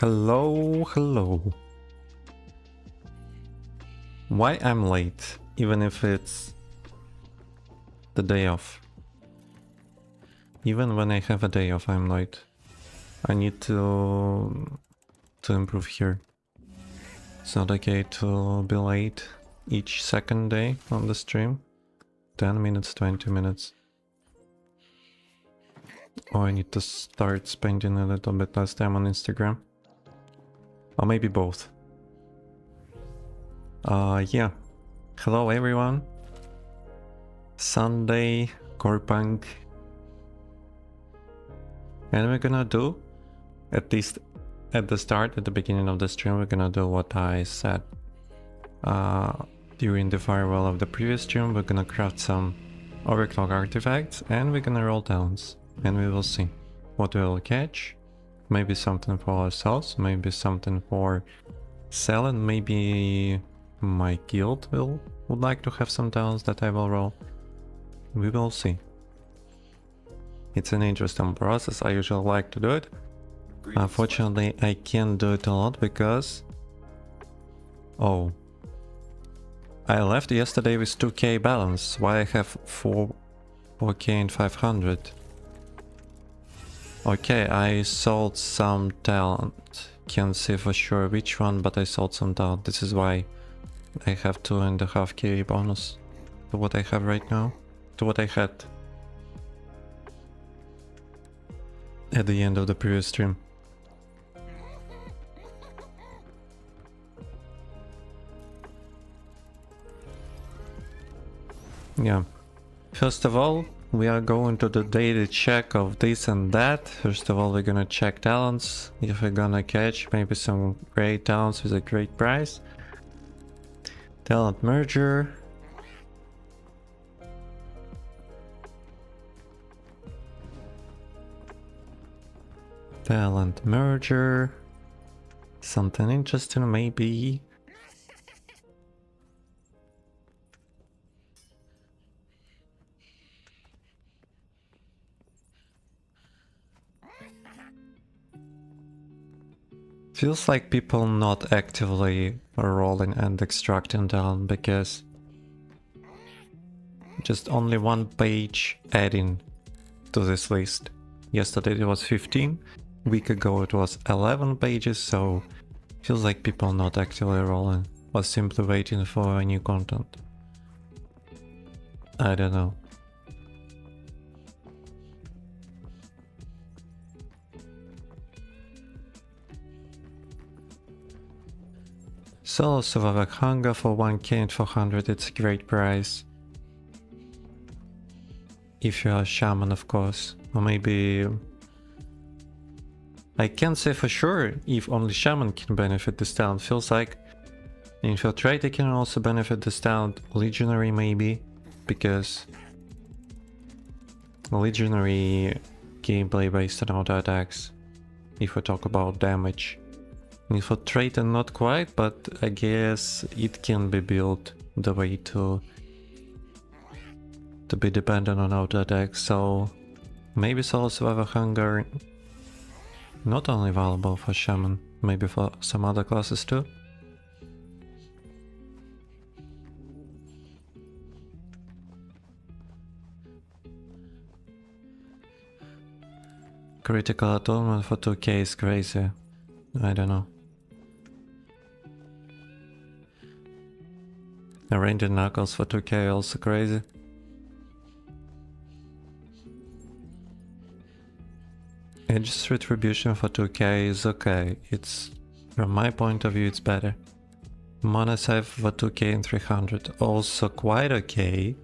Hello, hello. Why I'm late, even if it's the day off? Even when I have a day off, I'm late. I need to improve here. It's not okay to be late each second day on the stream. 10 minutes, 20 minutes. Or I need to start spending a little bit less time on Instagram. Or maybe both. Yeah. Hello everyone. Sunday, core punk. And we're gonna do, at least at the start, at the beginning of the stream, we're gonna do what I said. During the firewall of the previous stream, we're gonna craft some overclock artifacts and we're gonna roll downs. And we will see what we will catch. Maybe something for ourselves, maybe something for selling, maybe my guild would like to have some downs that I will roll. We will see. It's an interesting process, I usually like to do it. Unfortunately, I can't do it a lot because... Oh. I left yesterday with 2k balance, why I have 4k and 500. Okay, I sold some talent. Can't say for sure which one, but I sold some talent. This is why I have 2.5k bonus to what I have right now, to what I had at the end of the previous stream. Yeah. First of all, we are going to the daily check of this and that. First of all, we're gonna check talents. If we're gonna catch maybe some great talents with a great price. Talent merger. Talent merger. Something interesting maybe. Feels like people not actively rolling and extracting down because just only one page adding to this list. Yesterday it was 15, a week ago it was 11 pages, so feels like people not actively rolling or simply waiting for new content. I don't know. Solo Survivor Hunger for 1k and 400, it's a great price. If you are a shaman, of course. Or maybe... I can't say for sure if only shaman can benefit this talent. Feels like Infiltrator can also benefit this talent. Legionary maybe, because Legionary gameplay based on auto attacks, if we talk about damage. Infiltrator not quite, but I guess it can be built the way to be dependent on auto attacks, so maybe Solo Survivor Hunger not only valuable for Shaman, maybe for some other classes too. Critical Atonement for 2k is crazy. I don't know. Arranging Knuckles for 2k also crazy. Aegis Retribution for 2k is okay. It's, from my point of view, it's better. Mana Save for 2k and 300, also quite okay.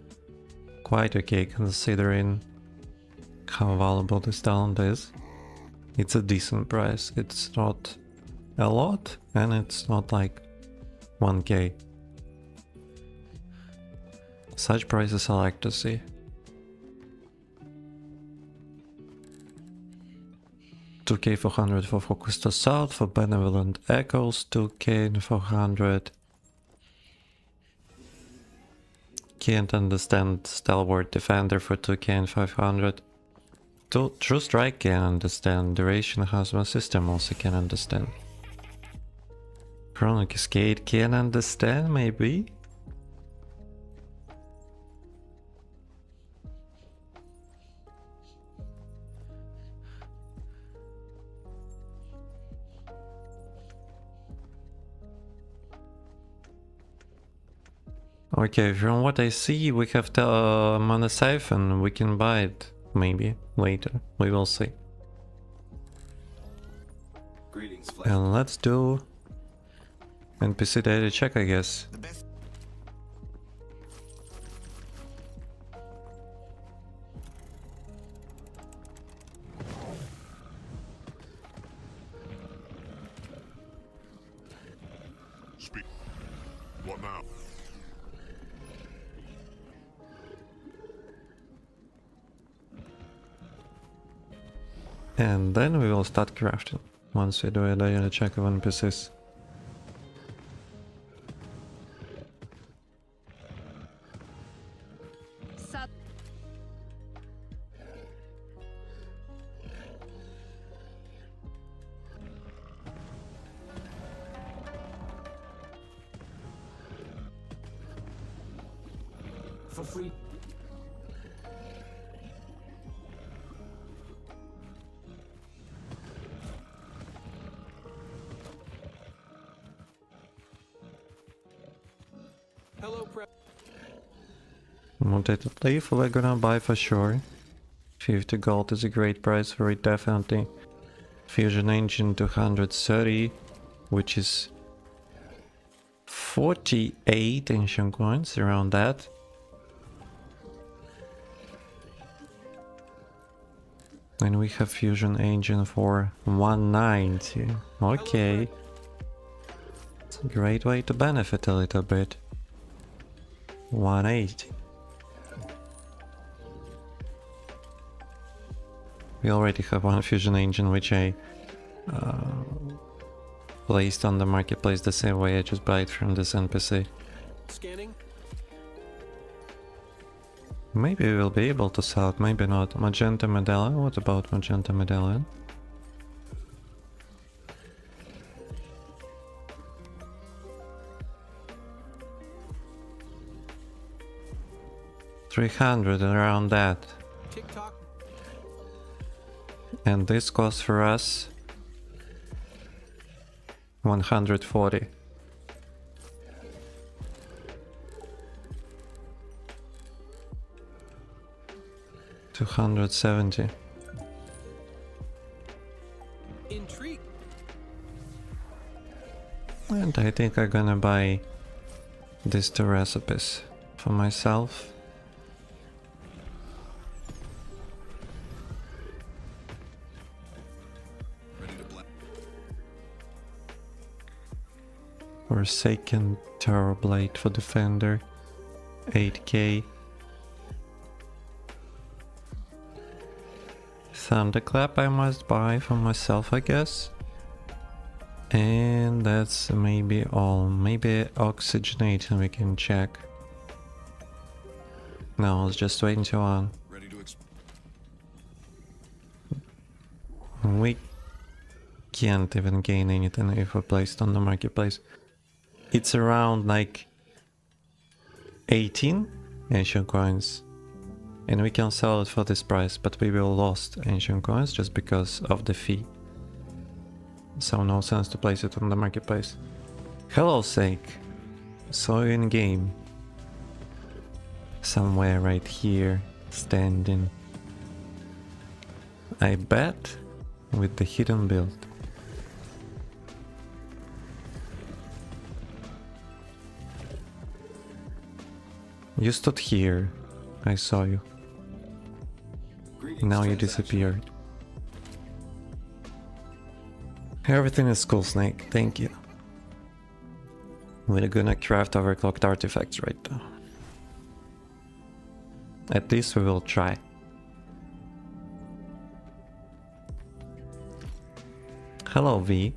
Quite okay considering how valuable this talent is. It's a decent price. It's not a lot and it's not like 1k. Such prices I like to see. $2k 400 for Focused Assault, for Benevolent Echoes, 2k and 400. Can't understand Stalwart Defender for 2k and 500. True Strike can understand, Duration Hazmat System also can understand. Chrono Cascade can understand, maybe? Okay, from what I see, we have the Mana Siphon. We can buy it, maybe, later. We will see. Greetings, And let's do NPC data check, I guess. Speak. What now? And then we will start crafting once we do a data check of NPCs. for free. Hello, prep. Mutated leaf we're gonna buy for sure. 50 gold is a great price for it, definitely. Fusion engine 230, which is 48 ancient coins, around that. And we have fusion engine for 190. Okay. It's a great way to benefit a little bit. 180. We already have one fusion engine which I placed on the marketplace the same way. I just buy it from this NPC. Scanning. Maybe we'll be able to sell it, maybe not. Magenta medallion, what about magenta medallion? $300, around that. TikTok. And this costs for us 140. $270. Intrigue. And I think I'm gonna buy these two recipes for myself. Forsaken Terror Blade for Defender, 8k. Thunderclap I must buy for myself, I guess. And that's maybe all. Maybe oxygenating we can check. No, it's just 21. Ready to We can't even gain anything if we placed on the marketplace. It's around like 18 ancient coins. And we can sell it for this price, but we will lost ancient coins just because of the fee. So no sense to place it on the marketplace. Hello, Sake. Saw you in game. Somewhere right here, standing. I bet with the hidden build. You stood here. I saw you. Now you disappeared. Everything is cool, Snake. Thank you. We're gonna craft overclocked artifacts right now. At least we will try. Hello, V.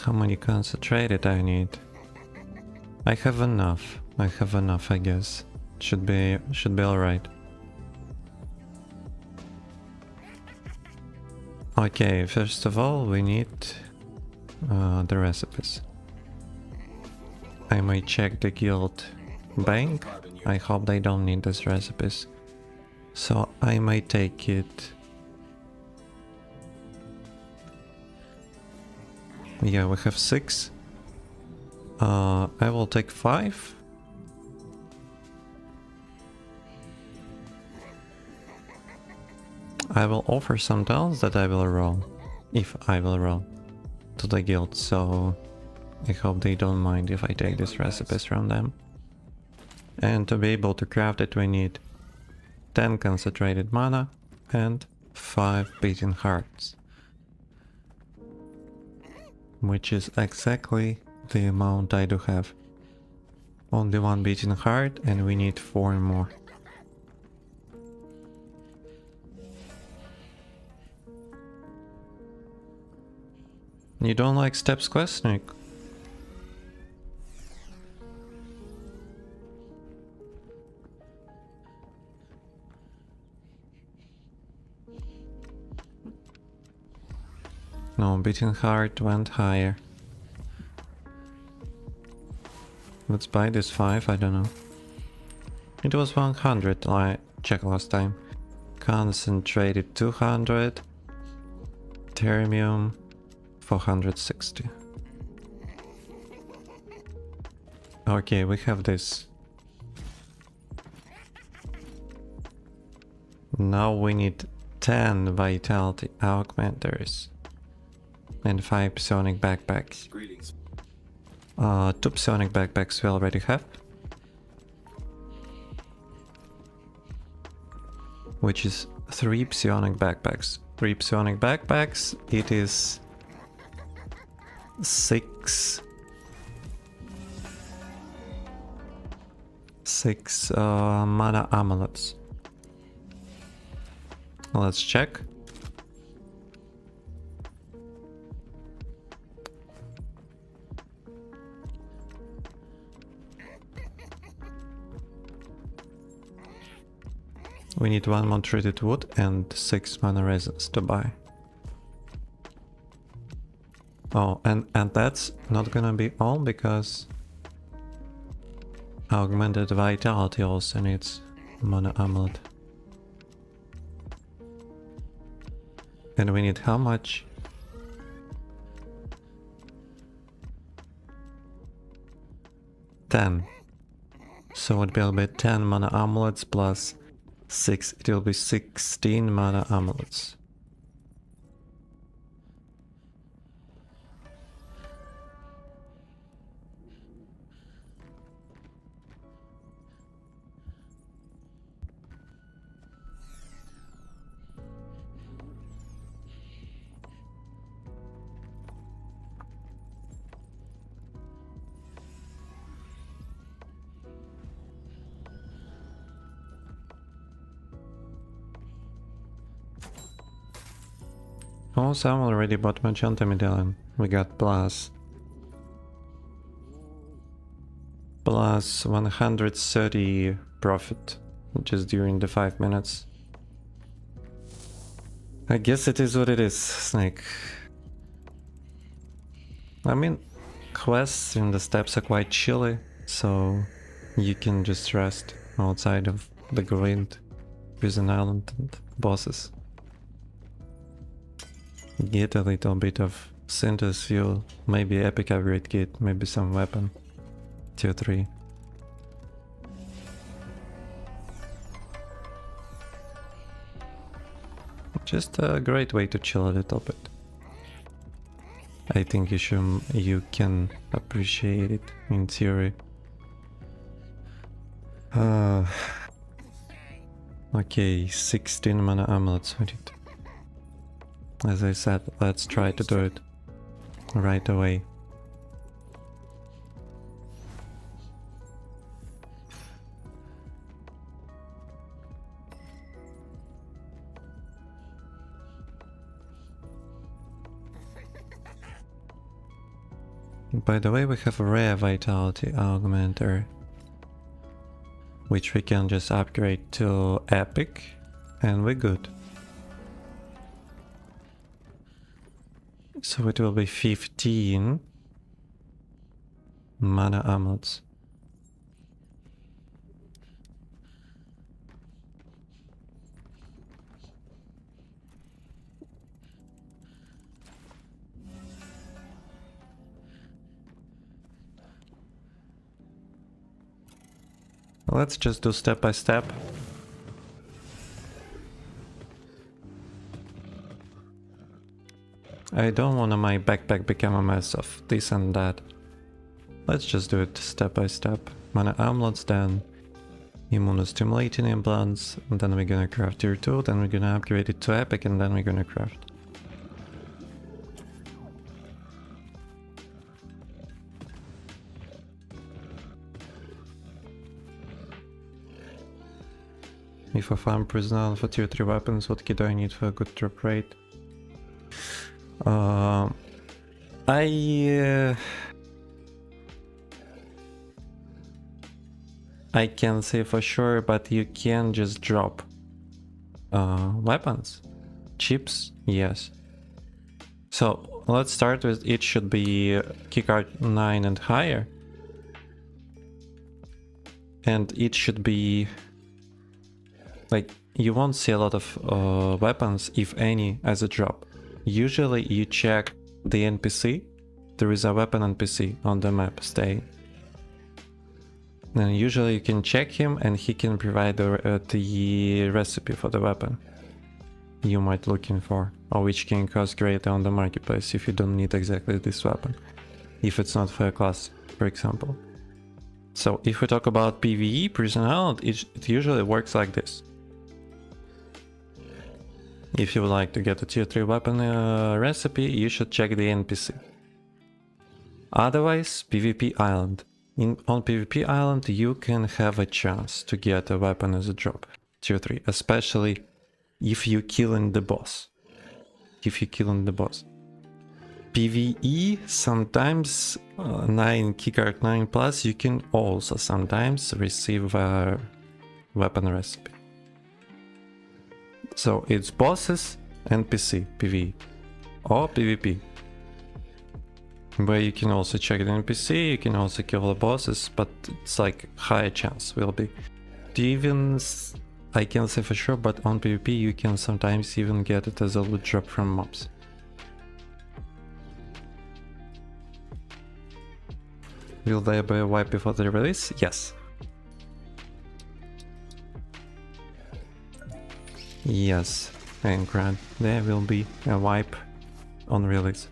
How many concentrated I need? I have enough. I guess. Should be alright. Okay, first of all we need the recipes. I might check the guild bank. I hope they don't need these recipes. So I might take it. Yeah, we have 6. I will take 5. I will offer some tiles that I will roll, if I will roll, to the guild, so I hope they don't mind if I take these recipes from them. And to be able to craft it we need 10 concentrated mana and 5 beating hearts. Which is exactly the amount I do have. Only 1 beating heart and we need 4 more. You don't like steps quest, Nick? No, beating heart went higher. Let's buy this 5, I don't know. It was 100, I checked last time. Concentrated 200. Termium 460. Okay, we have this. Now we need 10 vitality augmenters and 5 psionic backpacks. Greetings. 2 psionic backpacks we already have, which is 3 psionic backpacks. 3 psionic backpacks, it is 6 mana amulets. Let's check. We need 1 more treated wood and 6 mana resins to buy. Oh, and that's not gonna be all because augmented vitality also needs mana amulet. And we need how much? 10. So it will be 10 mana amulets plus 6. It will be 16 mana amulets. Oh, Sam already bought Magenta Medallion. We got plus 130 profit just during the 5 minutes. I guess it is what it is, Snake. I mean, quests in the steppes are quite chilly, so you can just rest outside of the grind, prison island and bosses. Get a little bit of synthesis fuel, maybe epic upgrade kit, maybe some weapon. 2 or 3. Just a great way to chill a little bit. I think you can appreciate it in theory. Okay, 16 mana amulets with it. As I said, let's try to do it right away. By the way, we have a rare vitality augmenter, which we can just upgrade to epic, and we're good. So it will be 15 mana amulets. Let's just do step by step. I don't want my backpack become a mess of this and that. Let's just do it step by step. Mana amulets, then immunostimulating implants, and then we're gonna craft tier 2, then we're gonna upgrade it to epic, and then we're gonna craft. If I farm prisoner for tier 3 weapons, what key do I need for a good drop rate? I can't say for sure, but you can just drop weapons. Chips, yes. So let's start with it should be keycard 9 and higher. And it should be like you won't see a lot of weapons, if any, as a drop. Usually you check the NPC. There is a weapon NPC on the map stay. And usually you can check him and he can provide the recipe for the weapon you might looking for, or which can cost greater on the marketplace if you don't need exactly this weapon, if it's not for a class, for example. So if we talk about PvE personnel, it usually works like this. If you would like to get a tier 3 weapon recipe, you should check the NPC. Otherwise, PvP Island. On PvP Island, you can have a chance to get a weapon as a drop, tier 3, especially if you killing the boss. PvE, sometimes 9 keycard 9 plus, you can also sometimes receive a weapon recipe. So it's bosses, NPC, PvE, or PvP. Where you can also check the NPC, you can also kill the bosses, but it's like higher chance will be. I can't say for sure, but on PvP you can sometimes even get it as a loot drop from mobs. Will there be a wipe before the release? Yes. Yes, and Grant, there will be a wipe on release,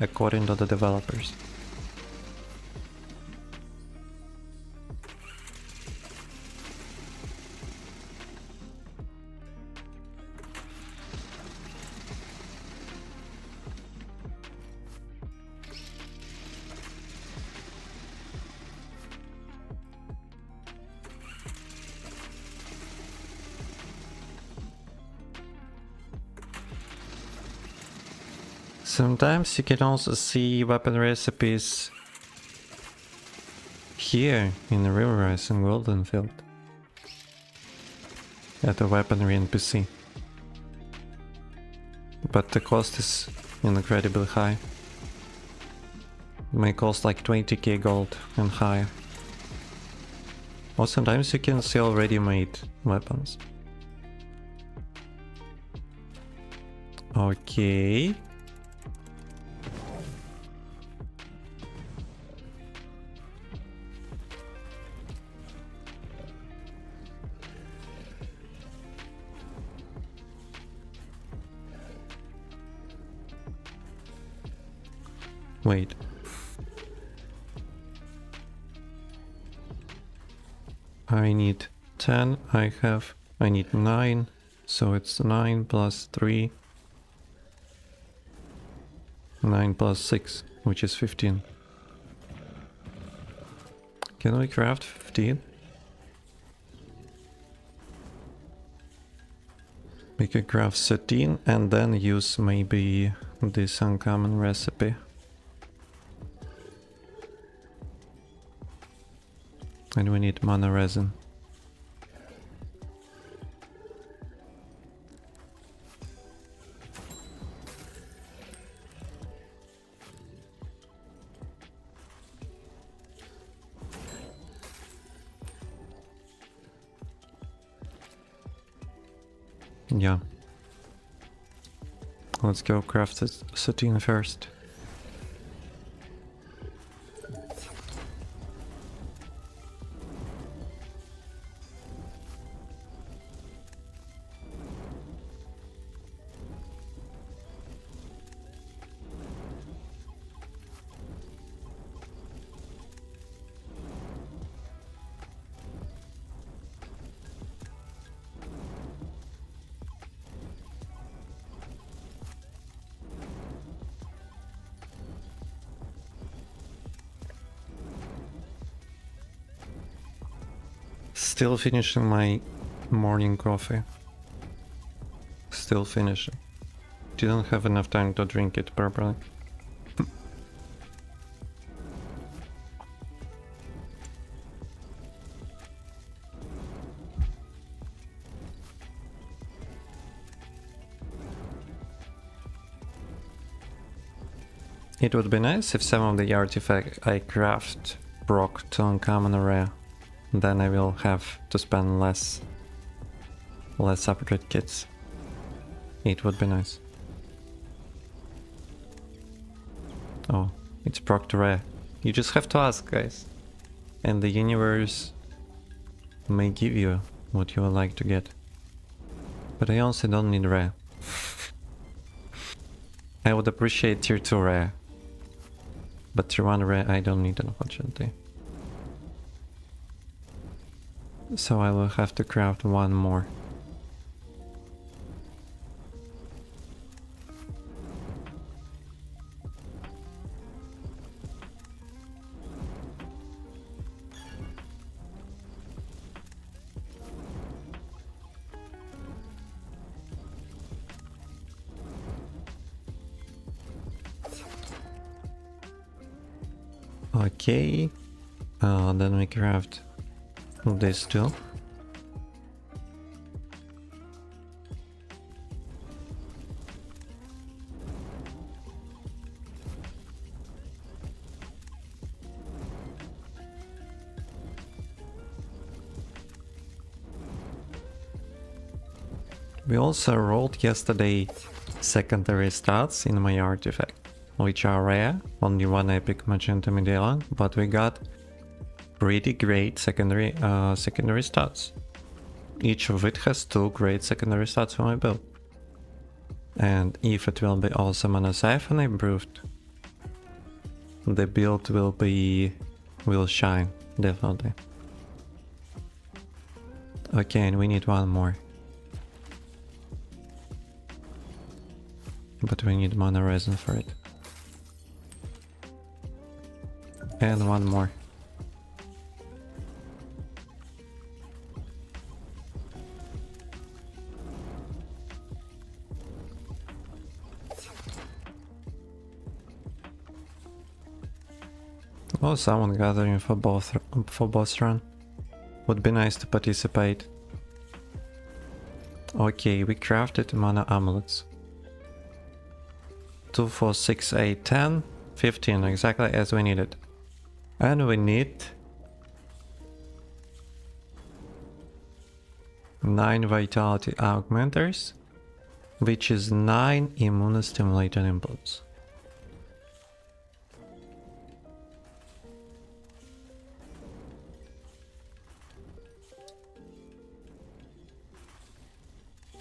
according to the developers. Sometimes you can also see weapon recipes here in the Riverrise and Goldenfield at the weaponry NPC. But the cost is incredibly high. It may cost like 20k gold and higher. Or sometimes you can see already made weapons. Okay. Wait. I need 10, I need 9, so it's 9 plus 3, 9 plus 6, which is 15. Can we craft 15? We could craft 13 and then use maybe this uncommon recipe. And we need mana resin. Yeah. Let's go craft this sateen first. Still finishing my morning coffee. Still finishing. Didn't have enough time to drink it properly. It would be nice if some of the artifacts I craft proc to uncommon or rare. Then I will have to spend less upgrade kits. It would be nice. Oh, it's proc to rare. You just have to ask, guys. And the universe may give you what you would like to get. But I also don't need rare. I would appreciate tier 2 rare. But tier 1 rare I don't need, unfortunately. So I will have to craft one more. Okay, then we craft this too. We also rolled yesterday secondary stats in my artifact, which are rare, only one epic magenta medallion, but we got pretty great secondary stats. Each of it has 2 great secondary stats for my build. And if it will be also mana siphon improved, the build will shine, definitely. Okay, and we need one more. But we need mana resin for it. And one more. Oh, someone gathering for boss run. Would be nice to participate. Okay, we crafted mana amulets. 2, 4, 6, 8, 10, 15, exactly as we needed. And we need 9 vitality augmenters, which is 9 immunostimulated inputs.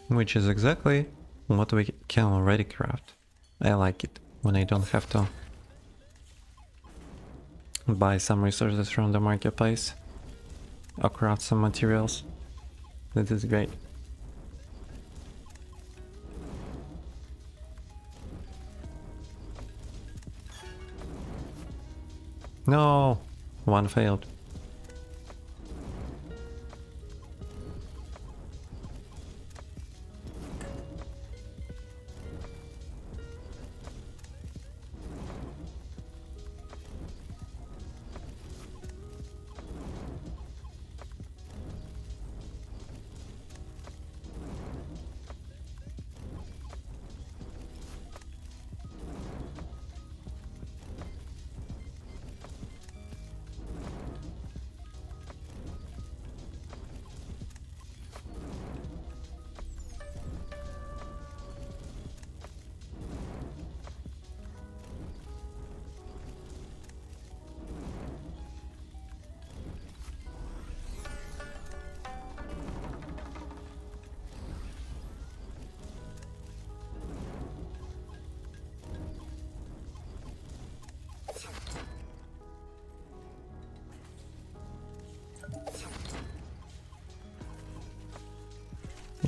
Which is exactly what we can already craft. I like it when I don't have to buy some resources from the marketplace or craft some materials. This is great. No, one failed.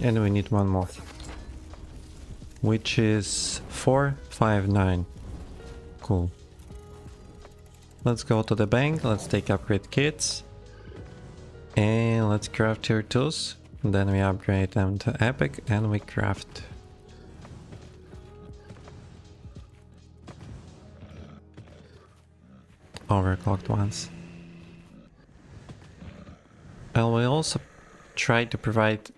And we need one more. Which is 459. Cool. Let's go to the bank, let's take upgrade kits. And let's craft tier 2s. Then we upgrade them to epic and we craft overclocked ones. And we also try to provide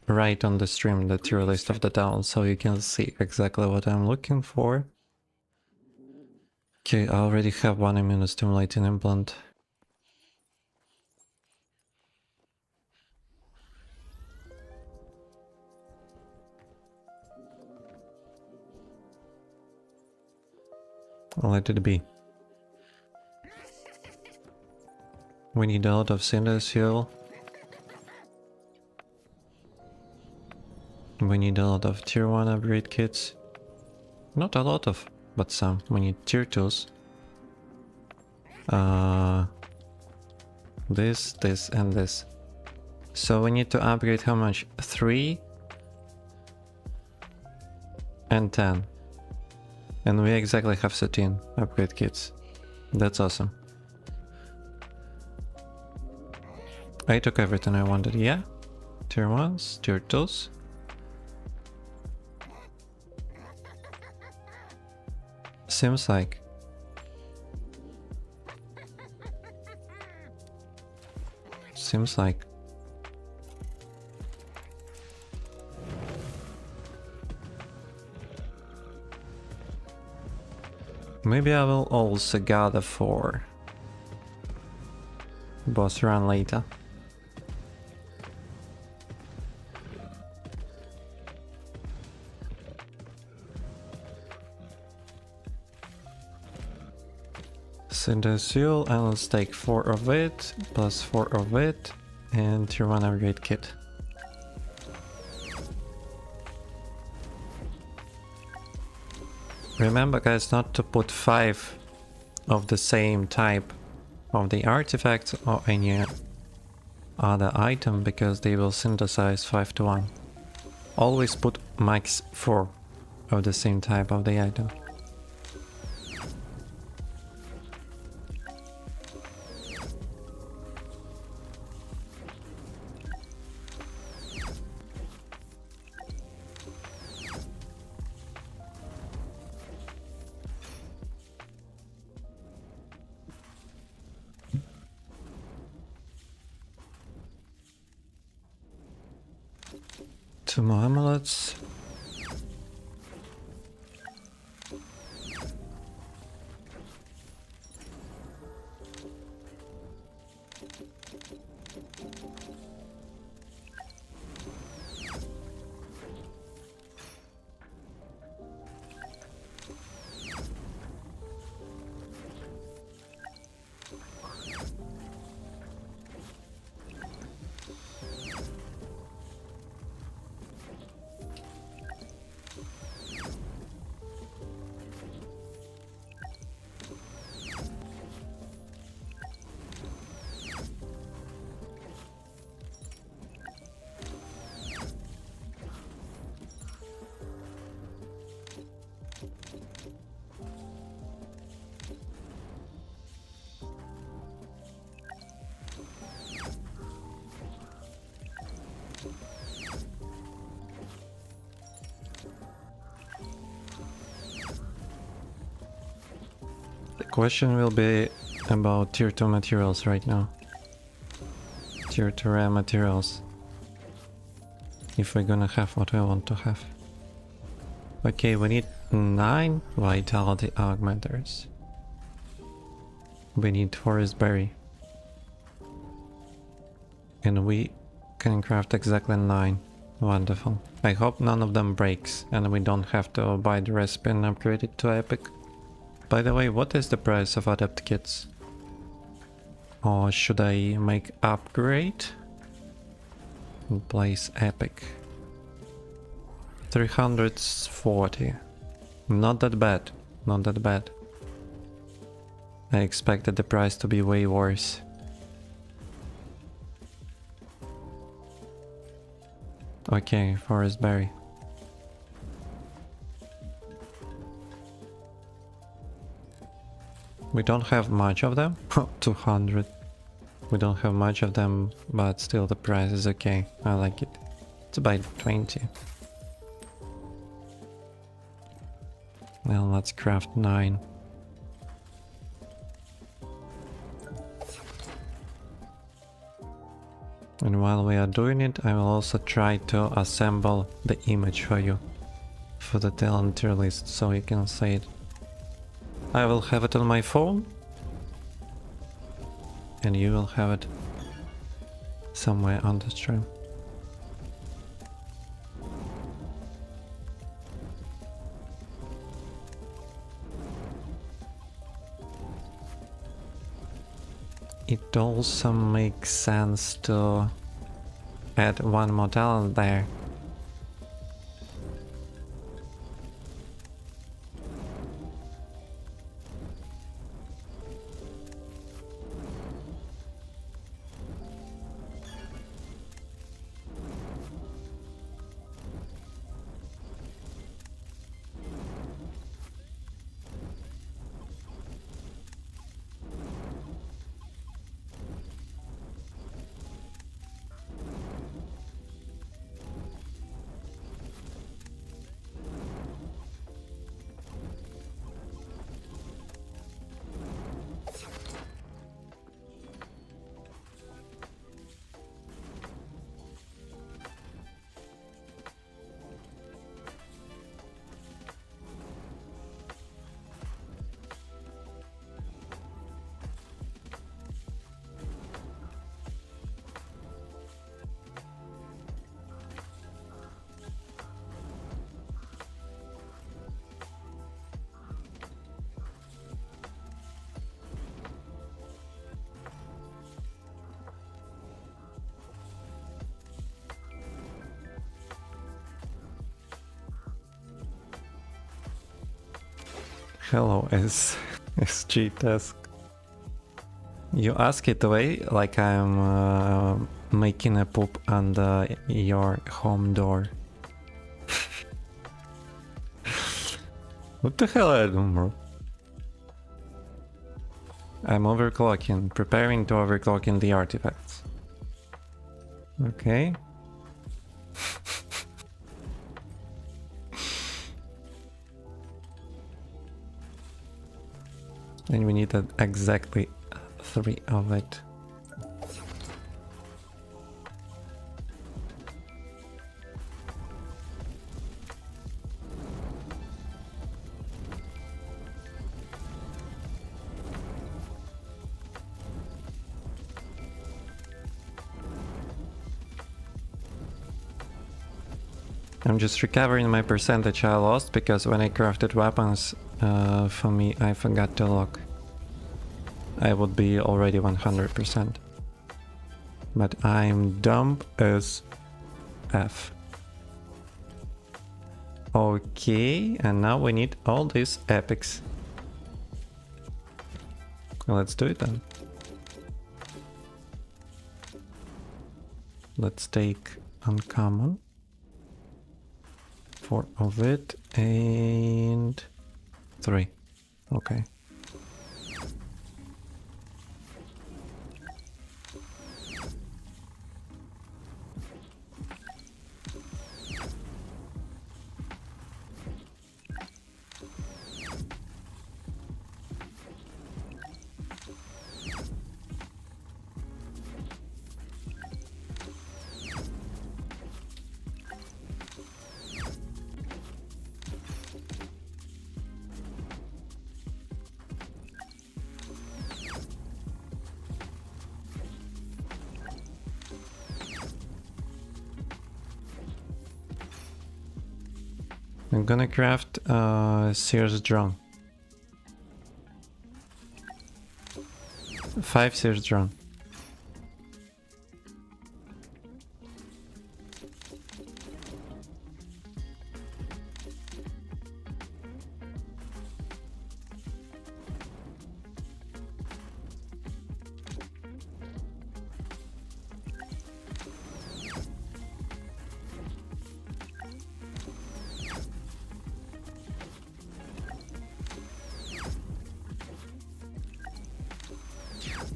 right on the stream the tier list of the town so you can see exactly what I'm looking for. Okay, I already have one immunostimulating implant. I'll let it be. We need a lot of cinder seal. We need a lot of tier 1 upgrade kits. Not a lot of, but some. We need tier 2s. This, and this. So we need to upgrade how much? 3 and 10. And we exactly have 13 upgrade kits. That's awesome. I took everything I wanted, yeah? Tier 1s, tier 2s. Seems like. Seems like. Maybe I will also gather for boss run later. Cinder seal, and let's take 4 of it, plus 4 of it, and tier 1 upgrade kit. Remember guys not to put 5 of the same type of the artifact or any other item because they will synthesize 5 to 1. Always put max 4 of the same type of the item. Two more amulets. Question will be about tier 2 materials right now. Tier 2 rare materials. If we're gonna have what we want to have. Okay, we need 9 vitality augmenters. We need forest berry. And we can craft exactly 9. Wonderful. I hope none of them breaks and we don't have to buy the recipe and upgrade it to epic. By the way, what is the price of adept kits? Or should I make upgrade? And place epic. 340. Not that bad. Not that bad. I expected the price to be way worse. Okay, forest berry. We don't have much of them. 200. We don't have much of them, but still the price is okay. I like it. It's about 20. Well, let's craft 9. And while we are doing it, I will also try to assemble the image for you for the talent tier list so you can see it. I will have it on my phone and you will have it somewhere on the stream. It also makes sense to add one more talent there. Hello, SG task. You ask it away like I'm making a poop under your home door. What the hell are you doing, bro? I'm overclocking, preparing to overclocking the artifacts. Okay. And we need exactly 3 of it. I'm just recovering my percentage I lost because when I crafted weapons, for me, I forgot to lock. I would be already 100%. But I'm dumb as F. Okay, and now we need all these epics. Let's do it then. Let's take uncommon. 4 of it and 3. Okay. I'm gonna craft Sears drone. 5 Sears drone.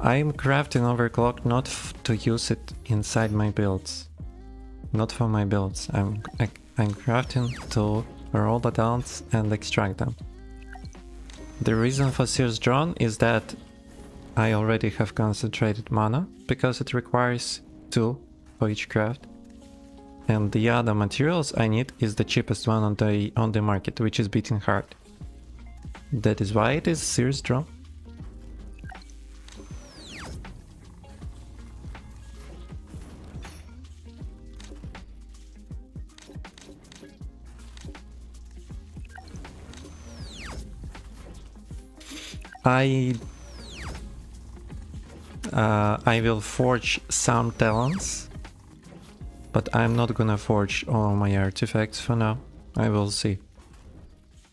I'm crafting overclock not to use it inside my builds. Not for my builds. I'm crafting to roll the downs and extract them. The reason for Sears Drone is that I already have concentrated mana, because it requires 2 for each craft. And the other materials I need is the cheapest one on the market, which is beating hard. That is why it is Sears Drone. I will forge some talents, but I'm not gonna forge all my artifacts for now. I will see.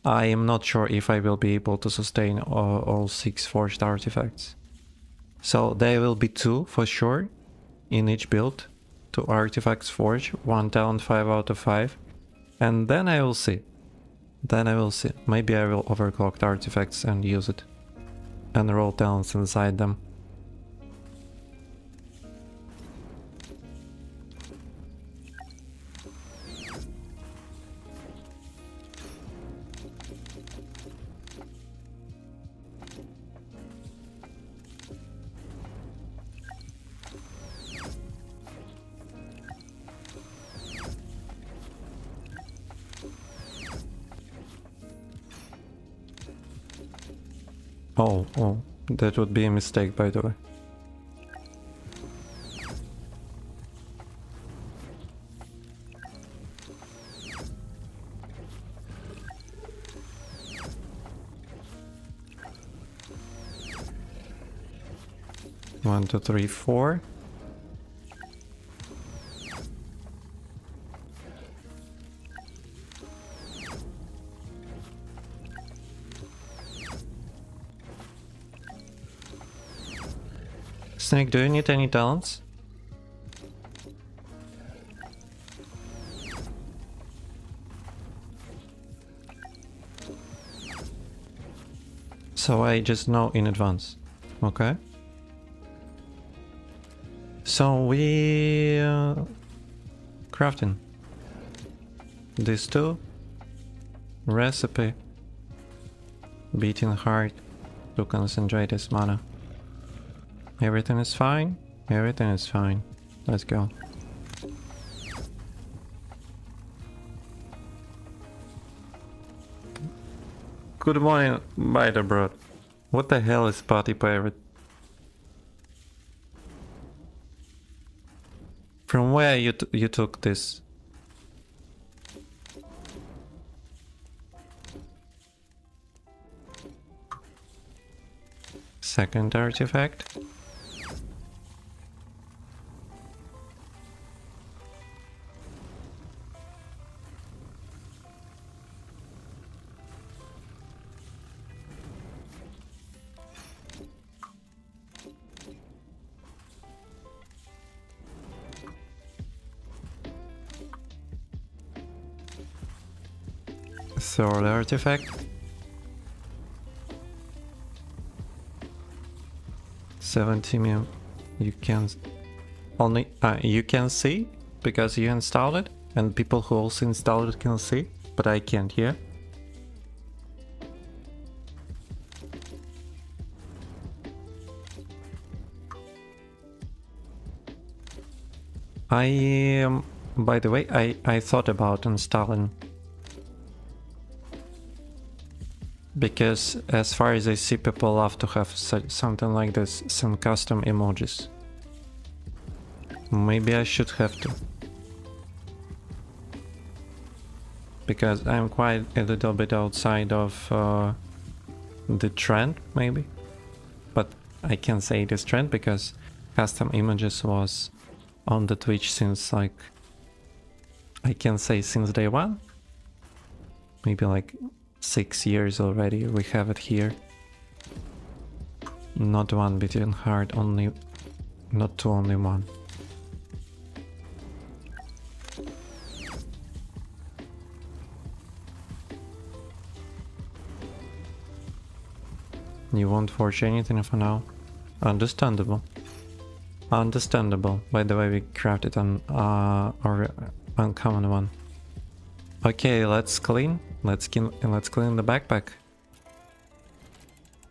I am not sure if I will be able to sustain all 6 forged artifacts. So there will be 2 for sure in each build. 2 artifacts forged, 1 talent 5 out of 5. And then I will see. Then I will see. Maybe I will overclock the artifacts and use it. And roll talents inside them. Oh, that would be a mistake, by the way. One, two, three, 4. Snake, do you need any talents? So I just know in advance. Okay. So we crafting these 2 recipe, beating hard to concentrate this mana. Everything is fine. Everything is fine. Let's go. Good morning, Biter Bro. What the hell is Party Pirate? From where you took this? Second artifact. Third artifact. 70 mil. You can only you can see because you installed it, and people who also installed it can see, but I can't hear. By the way, I thought about installing, because as far as I see, people love to have something like this, some custom emojis. Maybe I should have to, because I'm quite a little bit outside of the trend, maybe. But I can say this trend because custom images was on the Twitch since, like, I can say since day 1. Maybe like 6 years already we have it here. Not one beating hard, only, not two, only one. You won't forge anything for now? Understandable. Understandable. By the way, we crafted an our uncommon one. Okay, let's clean. Let's clean the backpack.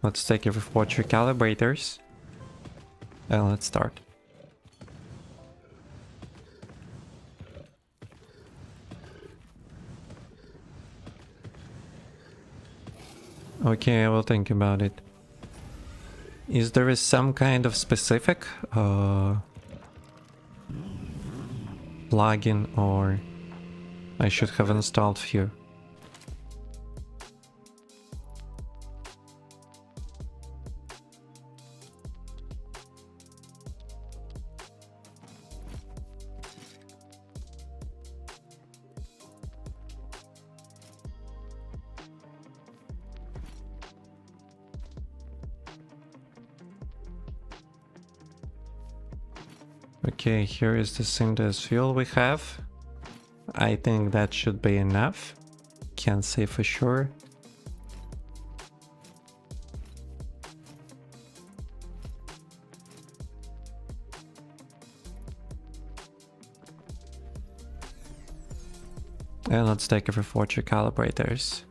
Let's take it with watch recalibrators. And let's start. Okay, I will think about it. Is there some kind of specific plugin or I should have installed few? Okay, here is the synthesis fuel we have. I think that should be enough. Can't say for sure. And let's take it for fortune calibrators.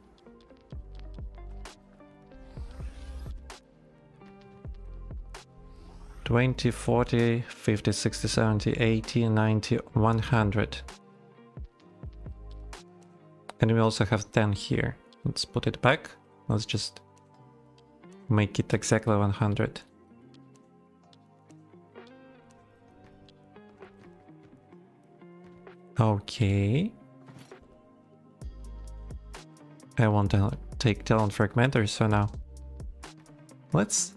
$20, $40, $50, $60, $70, $80, $90, $100. And we also have 10 here. Let's put it back. Let's just make it exactly 100. Okay. I want to take talent fragmenters for now. Let's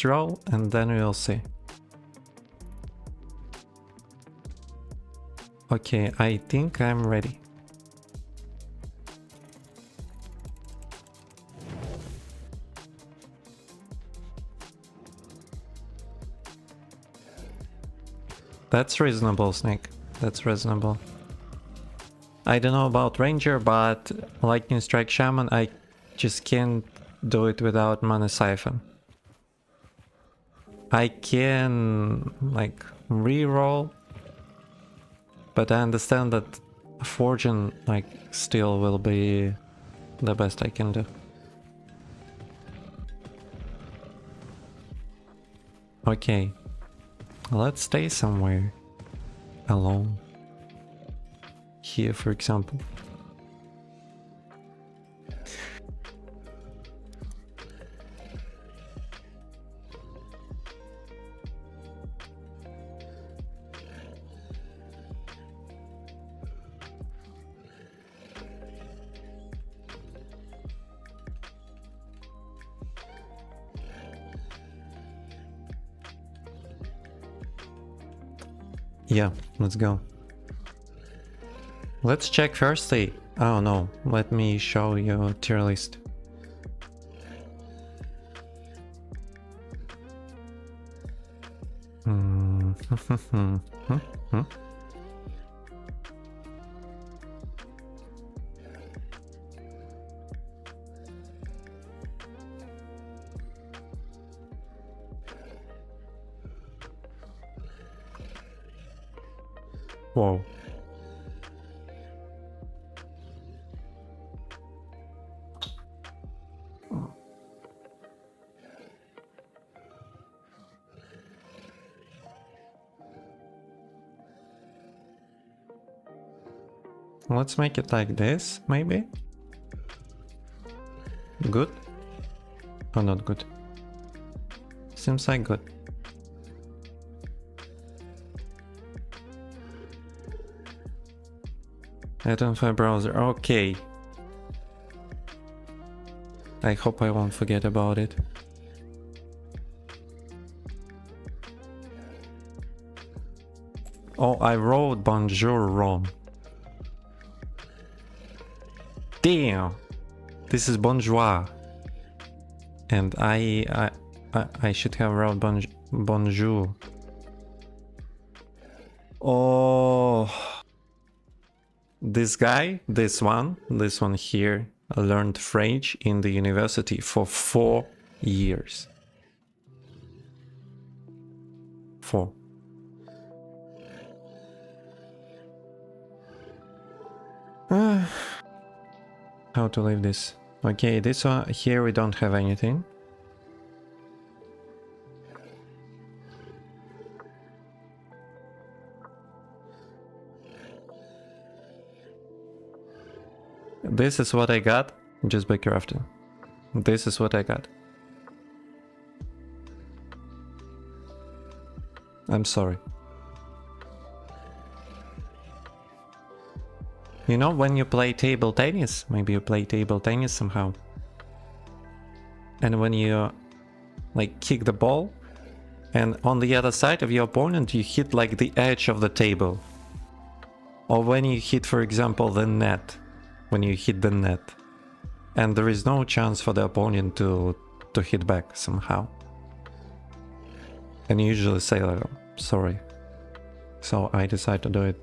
roll and then we'll see. Okay, I think I'm ready. That's reasonable, Snake. That's reasonable. I don't know about Ranger, but Lightning Strike Shaman, I just can't do it without Mana Siphon. I can like re-roll, but I understand that Fortune like still will be the best I can do. Okay, let's stay somewhere alone. Here, for example. Yeah, let's go. Let's check firstly. Oh no, let me show you a tier list. Whoa. Let's make it like this, maybe? Good? Oh, not good. Seems like good. Identify browser, okay. I hope I won't forget about it. Oh, I wrote bonjour wrong. Damn! This is bonjour. And I should have wrote bonjour. Oh, this guy, this one here, learned French in the university for 4 years. 4. How to leave this? Okay, this one here we don't have anything. This is what I got just by crafting. This is what I got. I'm sorry. You know, when you play table tennis, maybe you play table tennis somehow, and when you like kick the ball, and on the other side of your opponent you hit like the edge of the table, or when you hit, for example, the net, when you hit the net, and there is no chance for the opponent to hit back somehow, and you usually say like, sorry. So I decided to do it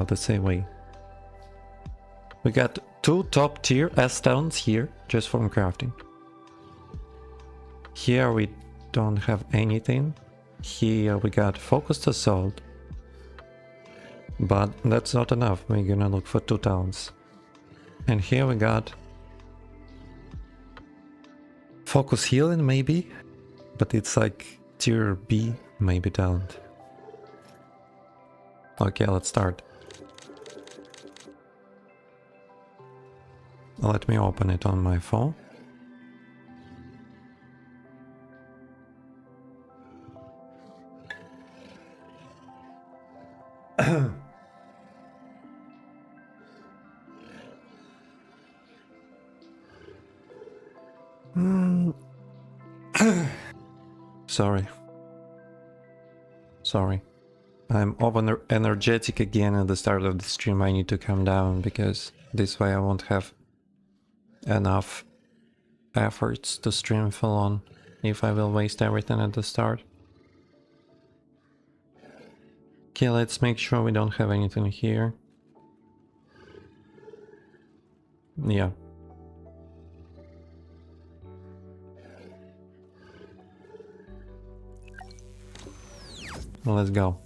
the same way. We got 2 top tier S-stones here just from crafting. Here we don't have anything. Here we got focused assault, but that's not enough. We're gonna look for 2 talents. And here we got focus healing maybe, but it's like tier B maybe talent. Okay, let's start. Let me open it on my phone. Sorry. Sorry. I'm over energetic again at the start of the stream. I need to calm down because this way I won't have enough efforts to stream full on if I will waste everything at the start. Okay, let's make sure we don't have anything here. Yeah. Let's go.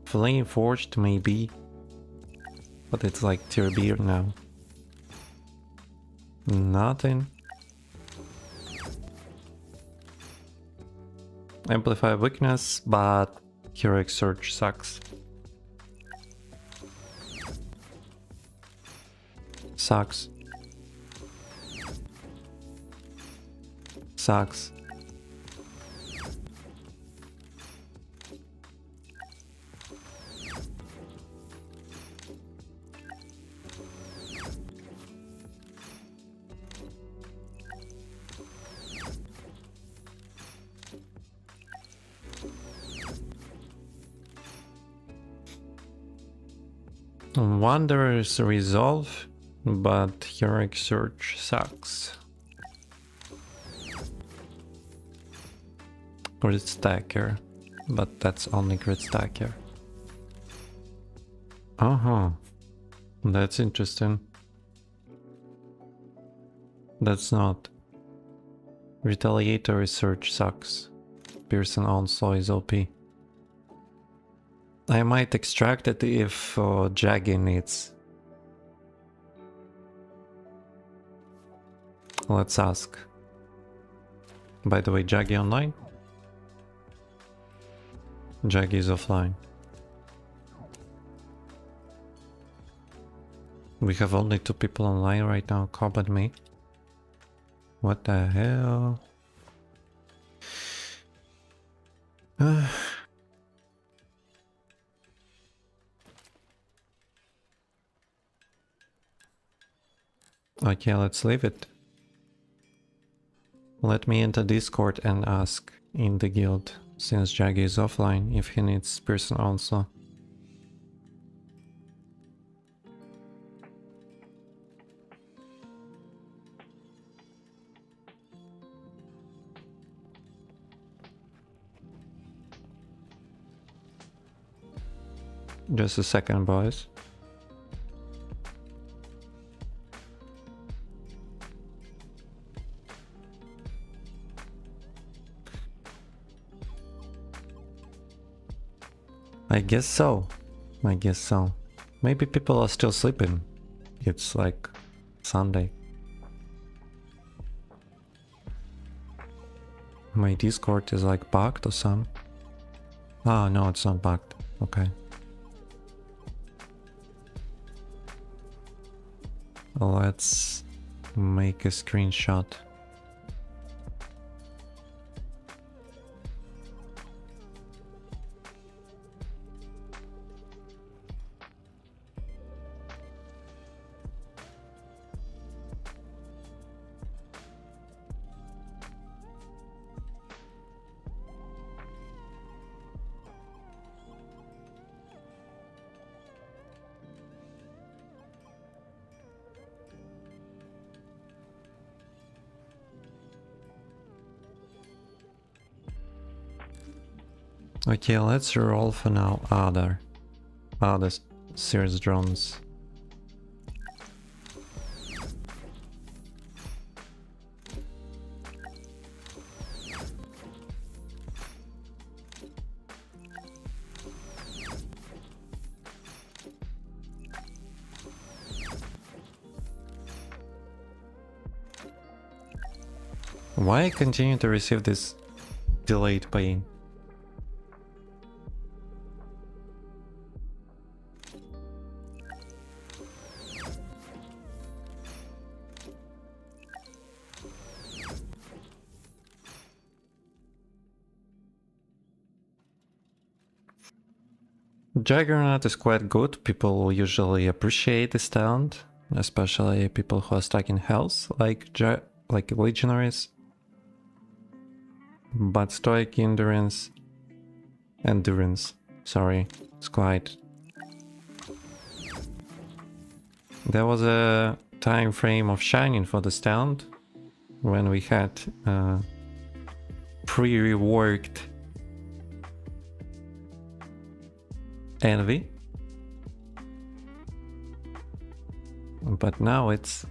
Flame forged maybe, but it's like tier B now. Nothing. Amplify weakness, but heroic surge sucks. Sucks. Sucks. Wanderer's Resolve, but Heroic Surge sucks. Grid Stacker, but that's only Grid Stacker. Uh-huh. That's interesting. That's not. Retaliatory Surge sucks. Pearson Onslaught is OP. I might extract it if Jaggy needs. Let's ask. By the way, Jaggy online? Jaggy is offline. We have only 2 people online right now, Cobb and me. What the hell? Okay, let's leave it. Let me enter Discord and ask in the guild, since Jaggy is offline, if he needs person also. Just a second, boys. I guess so. I guess so. Maybe people are still sleeping. It's like Sunday. My Discord is like bugged or something. Oh no, it's not bugged. Okay. Let's make a screenshot. Okay, let's roll for now other series drones. Why I continue to receive this delayed paying? Juggernaut is quite good. People usually appreciate this talent, especially people who are stuck in health, like legionaries. But stoic endurance, sorry, it's quite. There was a time frame of shining for this talent when we had pre-reworked envy, but now it's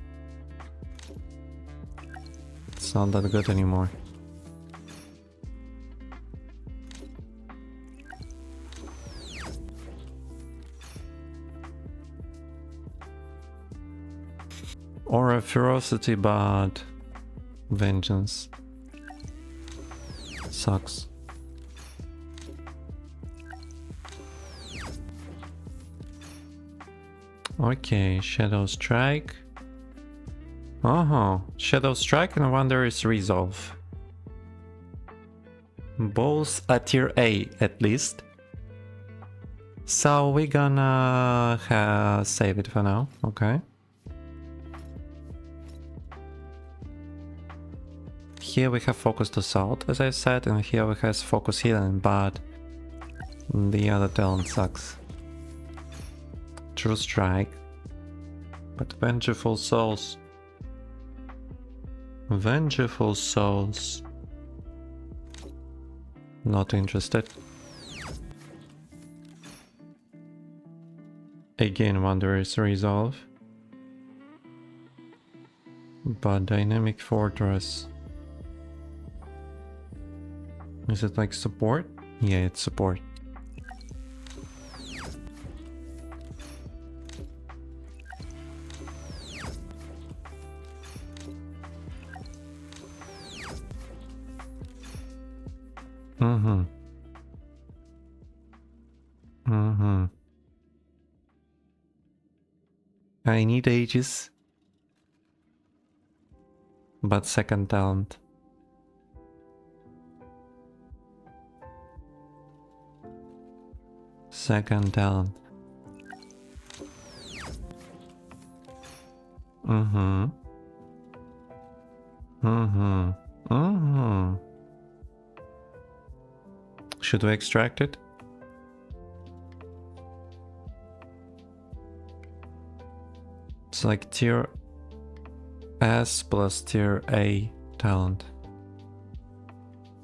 not that good anymore. Or a ferocity, but vengeance sucks. Okay, Shadow Strike. Shadow Strike and Wondrous Resolve. Both at tier A at least. So we're gonna save it for now, okay? Here we have Focused Assault, as I said, and here we have Focus Healing, but the other talent sucks. True Strike. But Vengeful Souls. Vengeful Souls. Not interested. Again, Wondrous Resolve. But Dynamic Fortress. Is it like support? Yeah, it's support. I need Aegis, but second talent. Second talent. Should we extract it? It's like tier S plus tier A talent.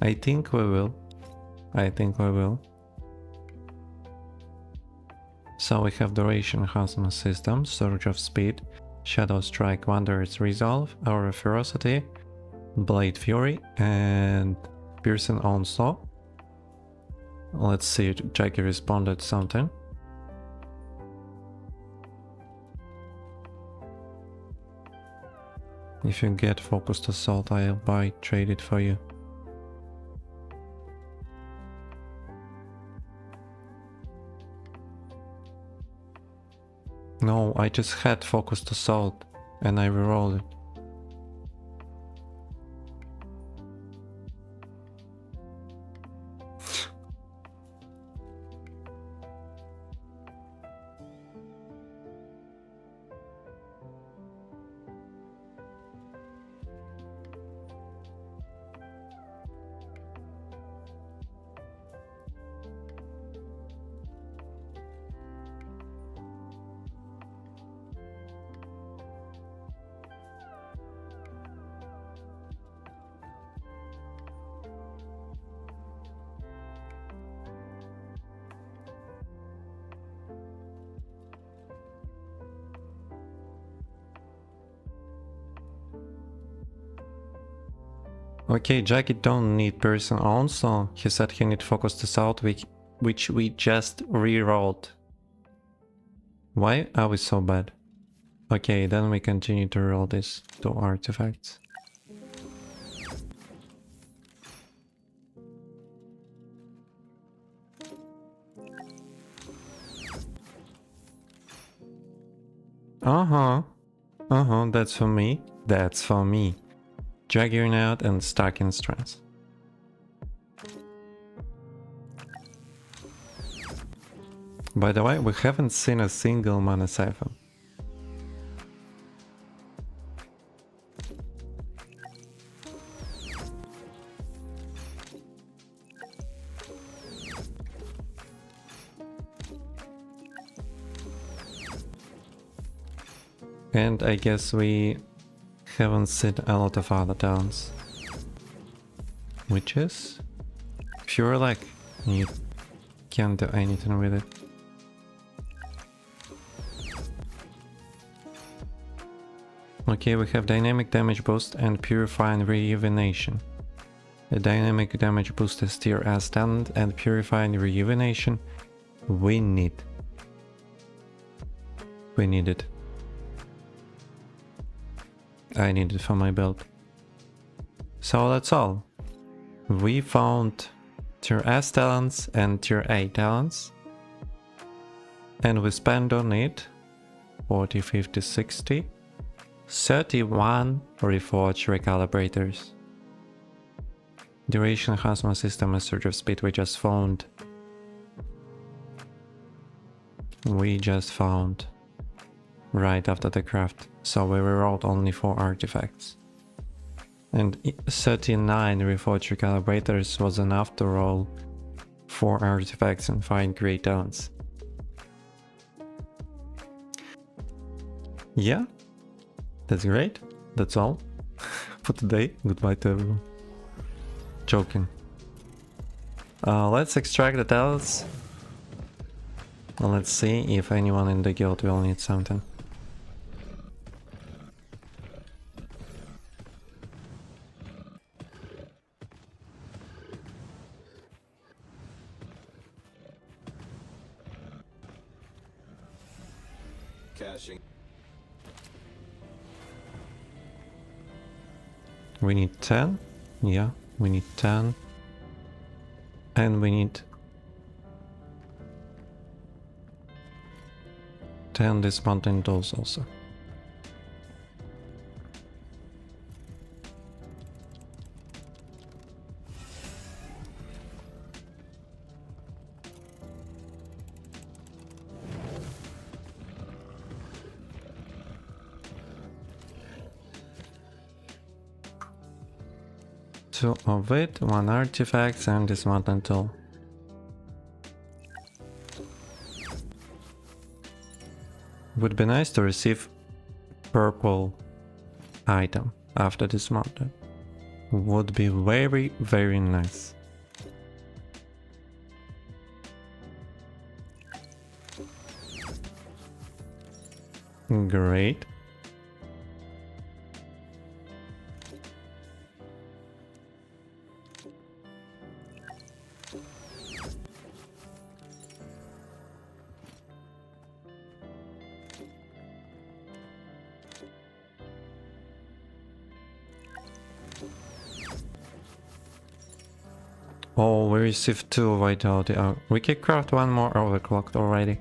I think we will. So we have Duration Enhancement System, Surge of Speed, Shadow Strike, Wondrous Resolve, Aura Ferocity, Blade Fury, and Piercing Onslaught. Let's see if Jackie responded something. If you get focused assault, I'll trade it for you. No, I just had focused assault and I rerolled it. Okay, Jackie don't need person on, so he said he need focus assault, which we just rerolled. Why are we so bad? Okay, then we continue to roll these two artifacts. That's for me. That's for me. Juggernaut and Stuck in Strength. By the way, we haven't seen a single mana siphon. And I guess we haven't seen a lot of other towns. Which is pure luck. You can't do anything with it. Okay, we have dynamic damage boost and purifying rejuvenation. The dynamic damage boost is tier S talent and purifying rejuvenation we need. We need it. I need it for my build. So that's all. We found tier S talents and tier A talents. And we spent on it 40, 50, 60, 31 reforged recalibrators. Duration enhancement system and surge of speed we just found. Right after the craft, so we rerolled only 4 artifacts. And 39 reforged recalibrators was enough to roll 4 artifacts and 5 great talents. Yeah, that's great. That's all for today. Goodbye to everyone. Joking. Let's extract the talents. Let's see if anyone in the guild will need something. Caching. We need 10. Yeah, we need 10. And we need 10 dismounting tools also. Two of it, 1 artifact and dismounting tool. Would be nice to receive purple item after dismounted. Would be very, very nice. Great. Oh, we received 2 vitality. Oh, we can craft 1 more overclocked already.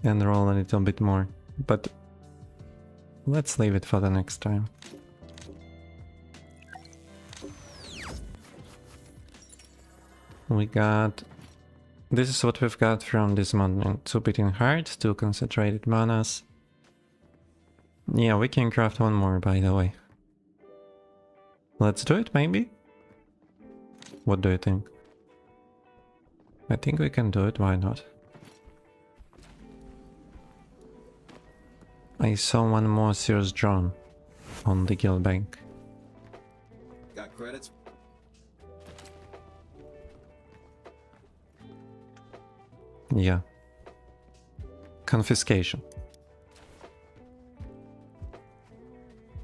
And roll a little bit more. But let's leave it for the next time. We got... This is what we've got from this mountain. 2 beating hearts, 2 concentrated manas. Yeah, we can craft 1 more, by the way. Let's do it, maybe? What do you think? I think we can do it, why not? I saw 1 more Sears drone on the guild bank. Got credits? Yeah. Confiscation.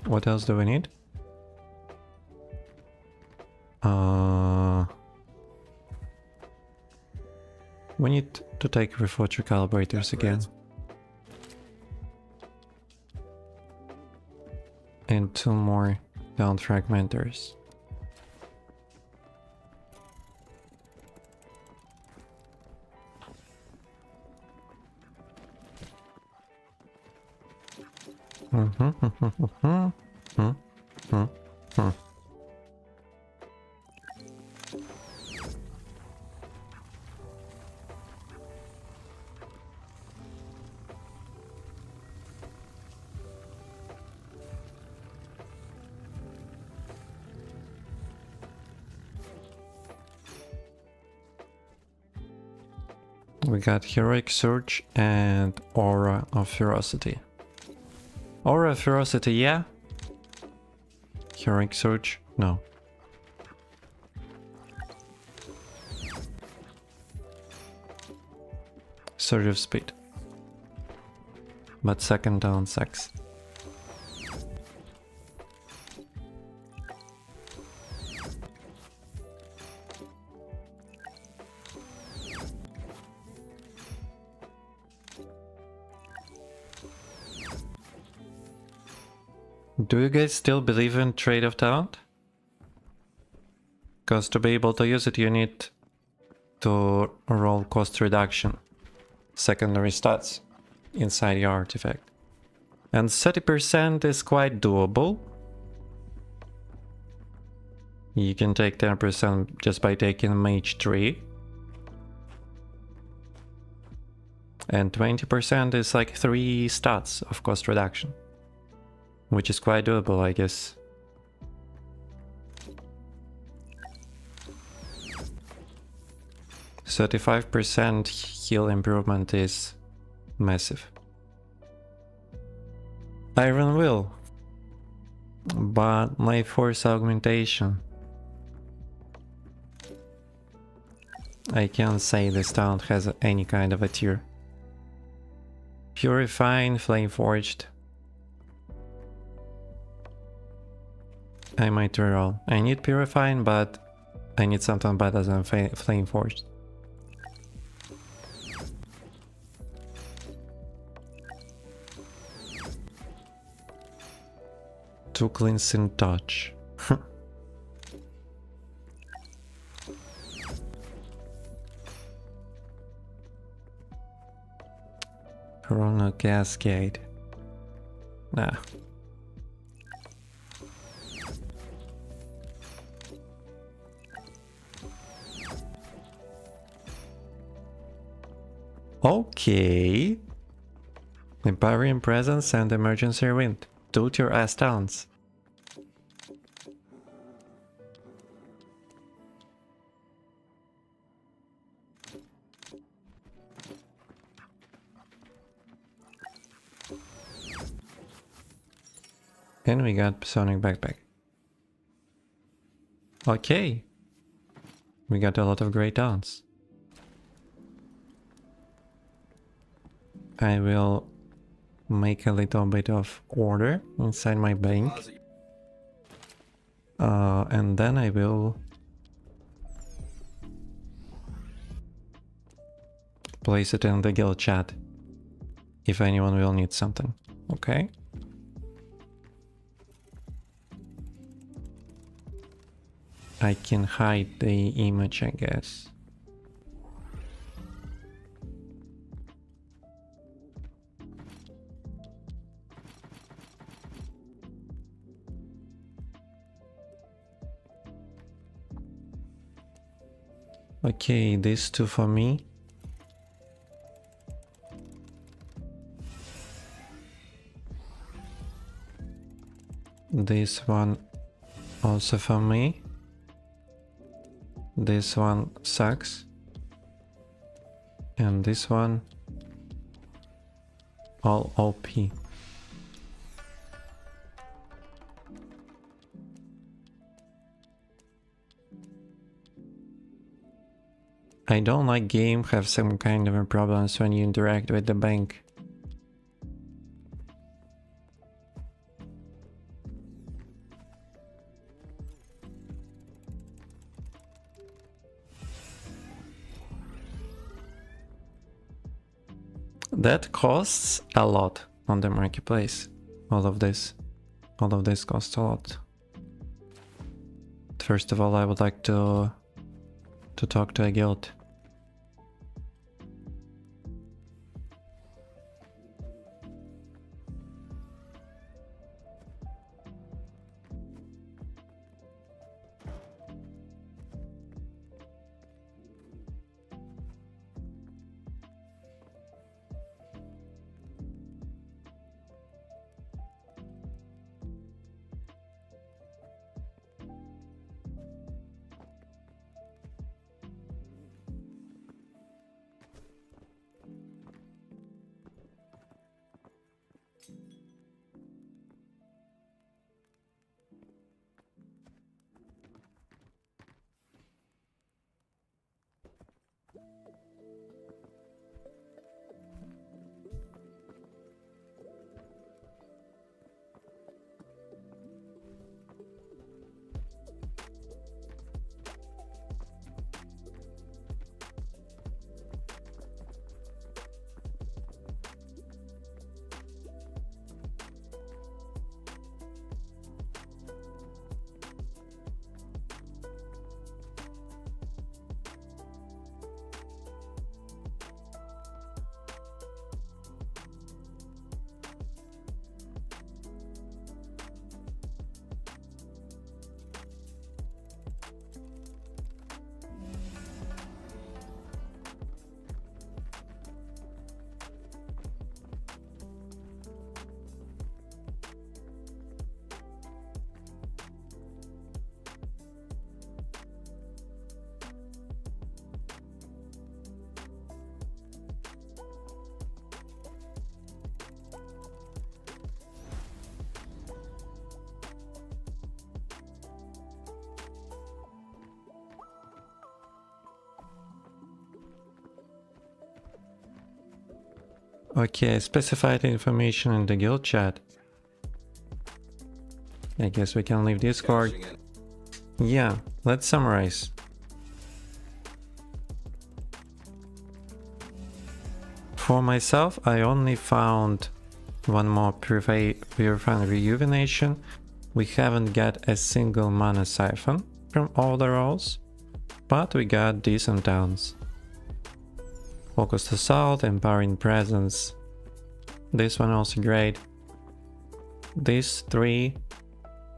What else do we need? We need to take refugee calibrators again. And 2 more down fragmenters. We got Heroic Surge and Aura of Ferocity. Aura of Ferocity, yeah. Heroic Surge, no. Surge of Speed. But second down sucks. Do you guys still believe in Trade of Talent? Because to be able to use it you need to roll cost reduction, secondary stats inside your artifact. And 30% is quite doable. You can take 10% just by taking Mage 3. And 20% is like 3 stats of cost reduction. Which is quite doable, I guess. %35% heal improvement is massive. Iron Will. But my force augmentation. I can't say this talent has any kind of a tier. Purifying, Flame Forged. I might reroll. I need Purifying, but I need something better than Flame Forged. To Cleansing Touch. Chrono Cascade. Nah. Okay. Empowering Presence and Emergency Wind. 2 tier S talents. And we got Sonic Backpack. Okay. We got a lot of great talents. I will make a little bit of order inside my bank. And then I will place it in the guild chat if anyone will need something. Okay. I can hide the image, I guess. Okay, these two for me. This one also for me. This one sucks. And this one all OP. I don't like game have some kind of problems when you interact with the bank. That costs a lot on the marketplace. All of this costs a lot. First of all, I would like to talk to a guild. Okay, specify the information in the guild chat. I guess we can leave Discord. Cashing in. Yeah, let's summarize. For myself, I only found one more Purify and Rejuvenation. We haven't got a single mana siphon from all the rolls, but we got decent downs. Focused Assault, Empowering Presence. This one also great. These three,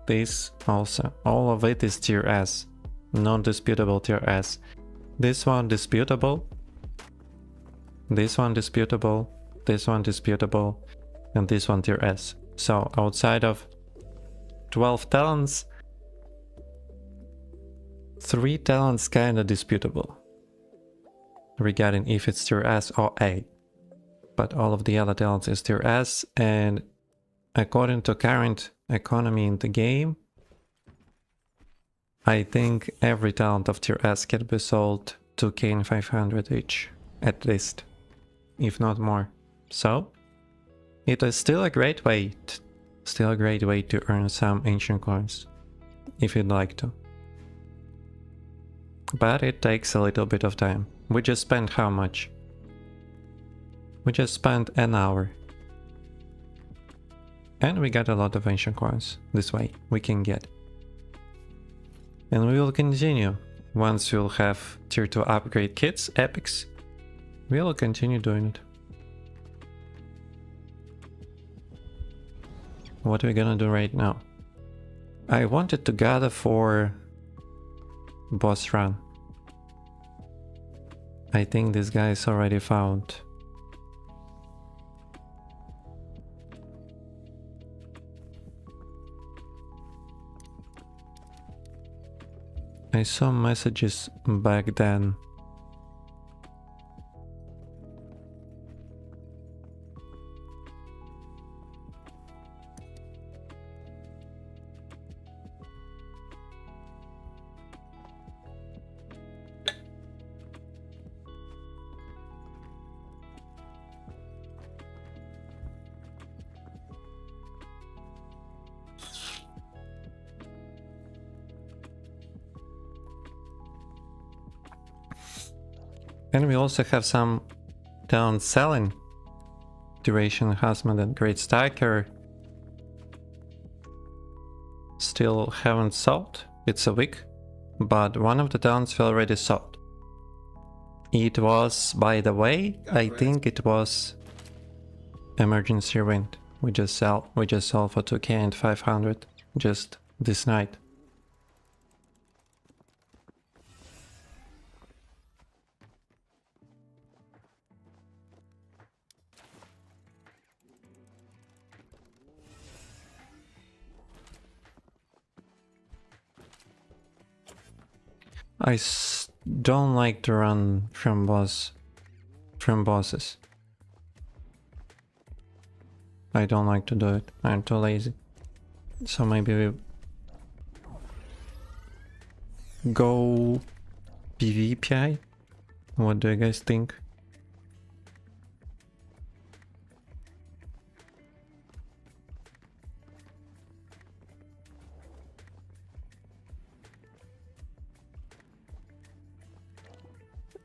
this also. All of it is tier S. Non-disputable tier S. This one disputable. This one disputable. This one disputable. And this one tier S. So outside of 12 talents, 3 talents kinda disputable regarding if it's tier S or A. But all of the other talents is tier S, and according to current economy in the game, I think every talent of tier S can be sold 2k and 500 each, at least, if not more. So, it is still a great way, to earn some ancient coins, if you'd like to. But it takes a little bit of time. We just spent how much? We just spent an hour. And we got a lot of ancient coins. This way we can get. And we will continue. Once we'll have tier 2 upgrade kits, epics, we will continue doing it. What are we gonna do right now? I wanted to gather for boss run. I think this guy is already found. I saw messages back then. And we also have some talent selling. Duration enhancement and great stacker. Still haven't sold. It's a week. But one of the talents we already sold. It was, by the way, I think it was emergency wind. We just sold for 2k and 500 just this night. Don't like to run from bosses. I don't like to do it. I'm too lazy. So maybe we go PvPI? What do you guys think?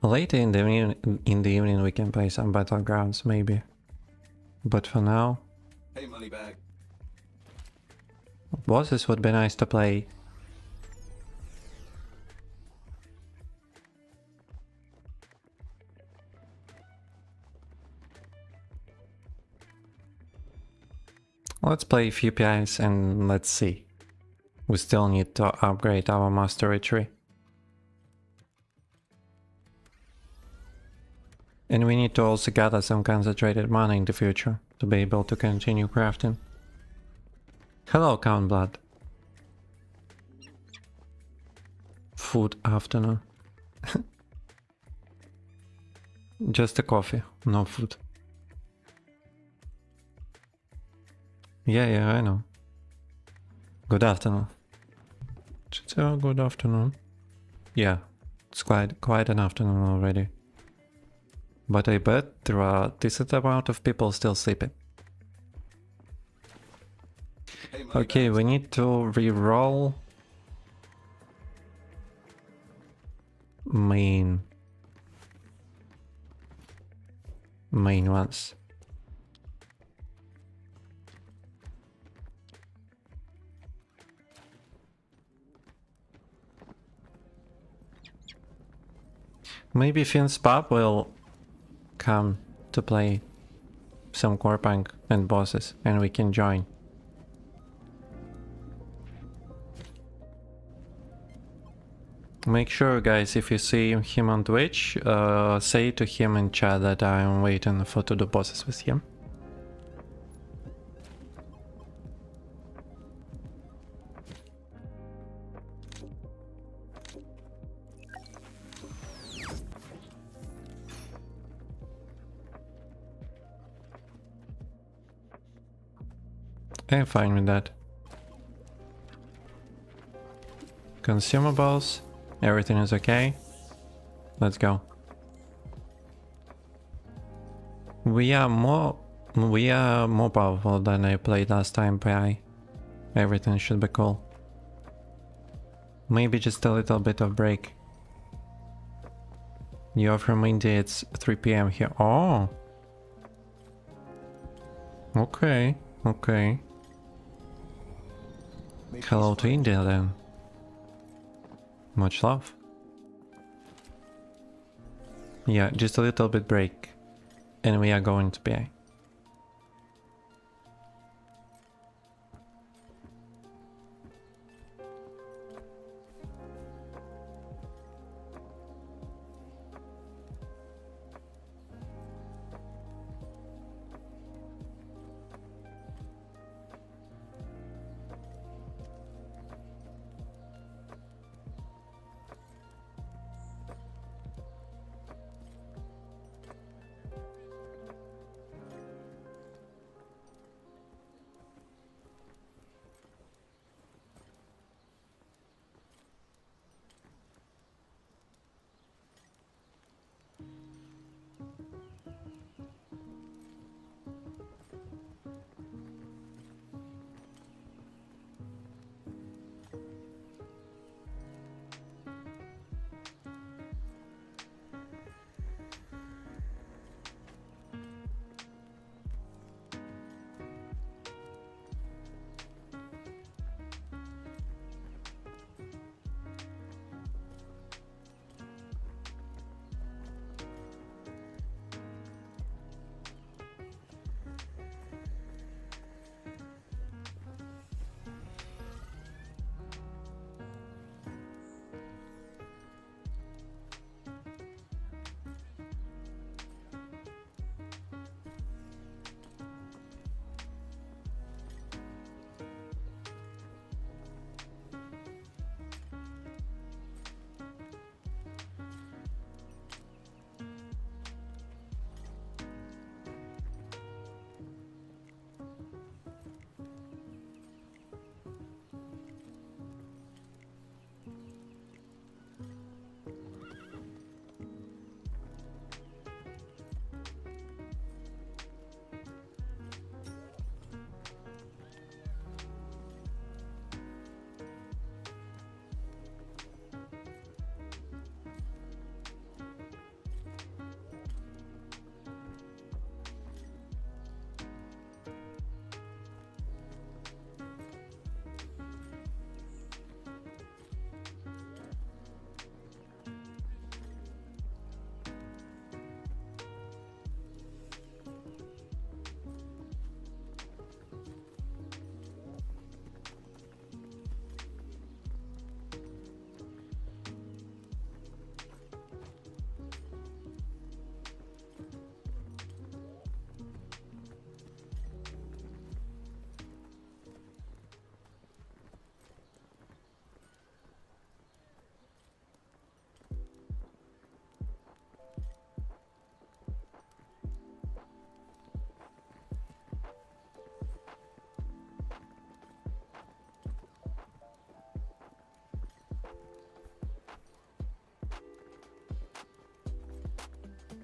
Later in the evening we can play some battlegrounds maybe. But for now, Hey, money bag. bosses would be nice to play. Let's play a few PIs and let's see. We still need to upgrade our mastery tree. And we need to also gather some concentrated mana in the future to be able to continue crafting. Hello, Count Blood. Food afternoon. Just a coffee, no food. Yeah, I know. Good afternoon. Good afternoon. Yeah, it's quite an afternoon already. But I bet there are a decent amount of people still sleeping. Hey, money Okay, bags. we need to re-roll main ones. Maybe Finn's Pub will come to play some core punk and bosses and we can join. Make sure, guys, if you see him on Twitch, say to him in chat that I'm waiting for to do bosses with him. I'm fine with that. Consumables, everything is okay. Let's go. We are more powerful than I played last time PI. Everything should be cool. Maybe just a little bit of break. You're from India, it's 3 PM here. Oh! Okay. Hello to India then. Much love. Yeah, just a little bit break. And we are going to PA.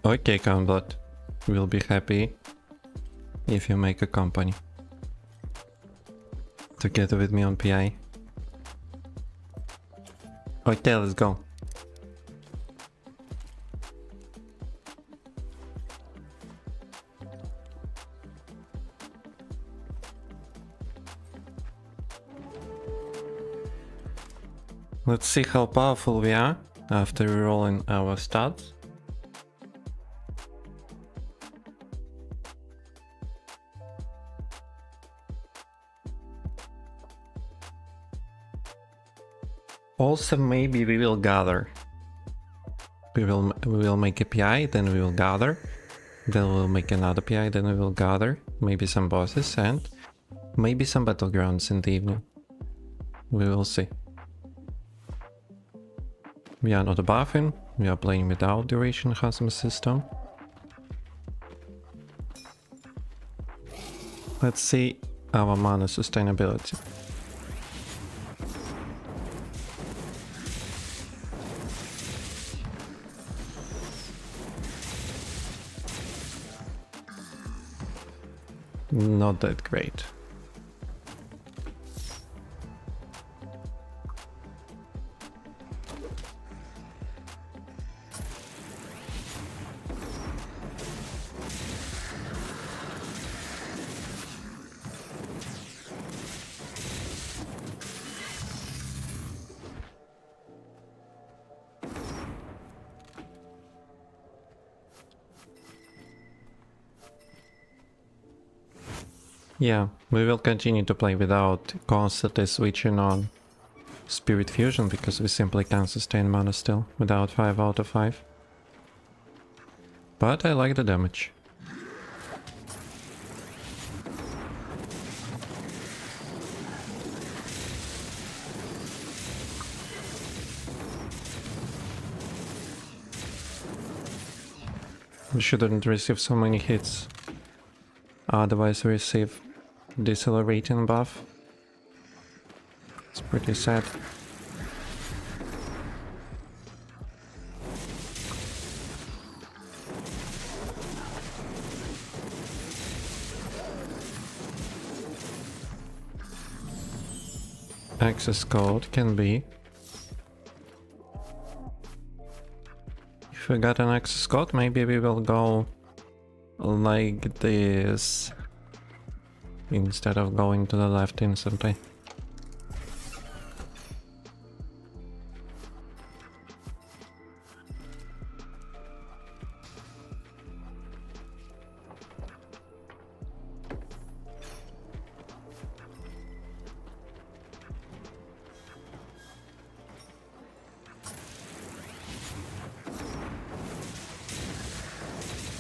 Okay, Countbot. We'll be happy if you make a company together with me on PI. Okay, let's go. Let's see how powerful we are after rerolling our stats. Also, maybe we will gather. We will make a PI, then we will gather. Then we'll make another PI, then we will gather. Maybe some bosses and maybe some battlegrounds in the evening. We will see. We are not buffing, we are playing without duration hazmat system. Let's see our mana sustainability. Not that great. Yeah, we will continue to play without constantly switching on Spirit Fusion because we simply can't sustain mana still without 5 out of 5. But I like the damage. We shouldn't receive so many hits, otherwise we receive decelerating buff. It's pretty sad. Access code can be. If we got an access code, maybe we will go like this instead of going to the left instantly.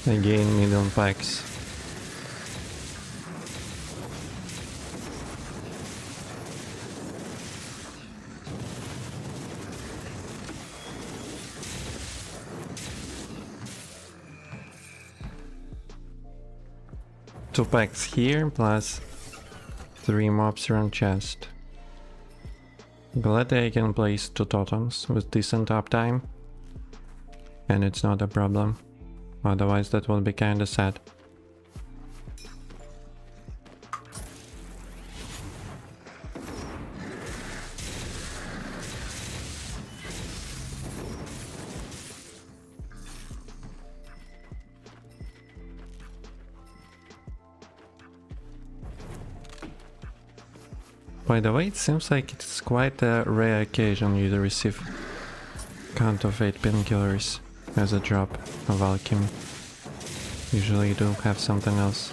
Again, million packs. Two packs here plus 3 mobs around chest. Glad I can place 2 totems with decent uptime, and it's not a problem. Otherwise that would be kinda sad. By the way, it seems like it's quite a rare occasion you to receive counterfeit painkillers as a drop of alchemy. Usually you do have something else.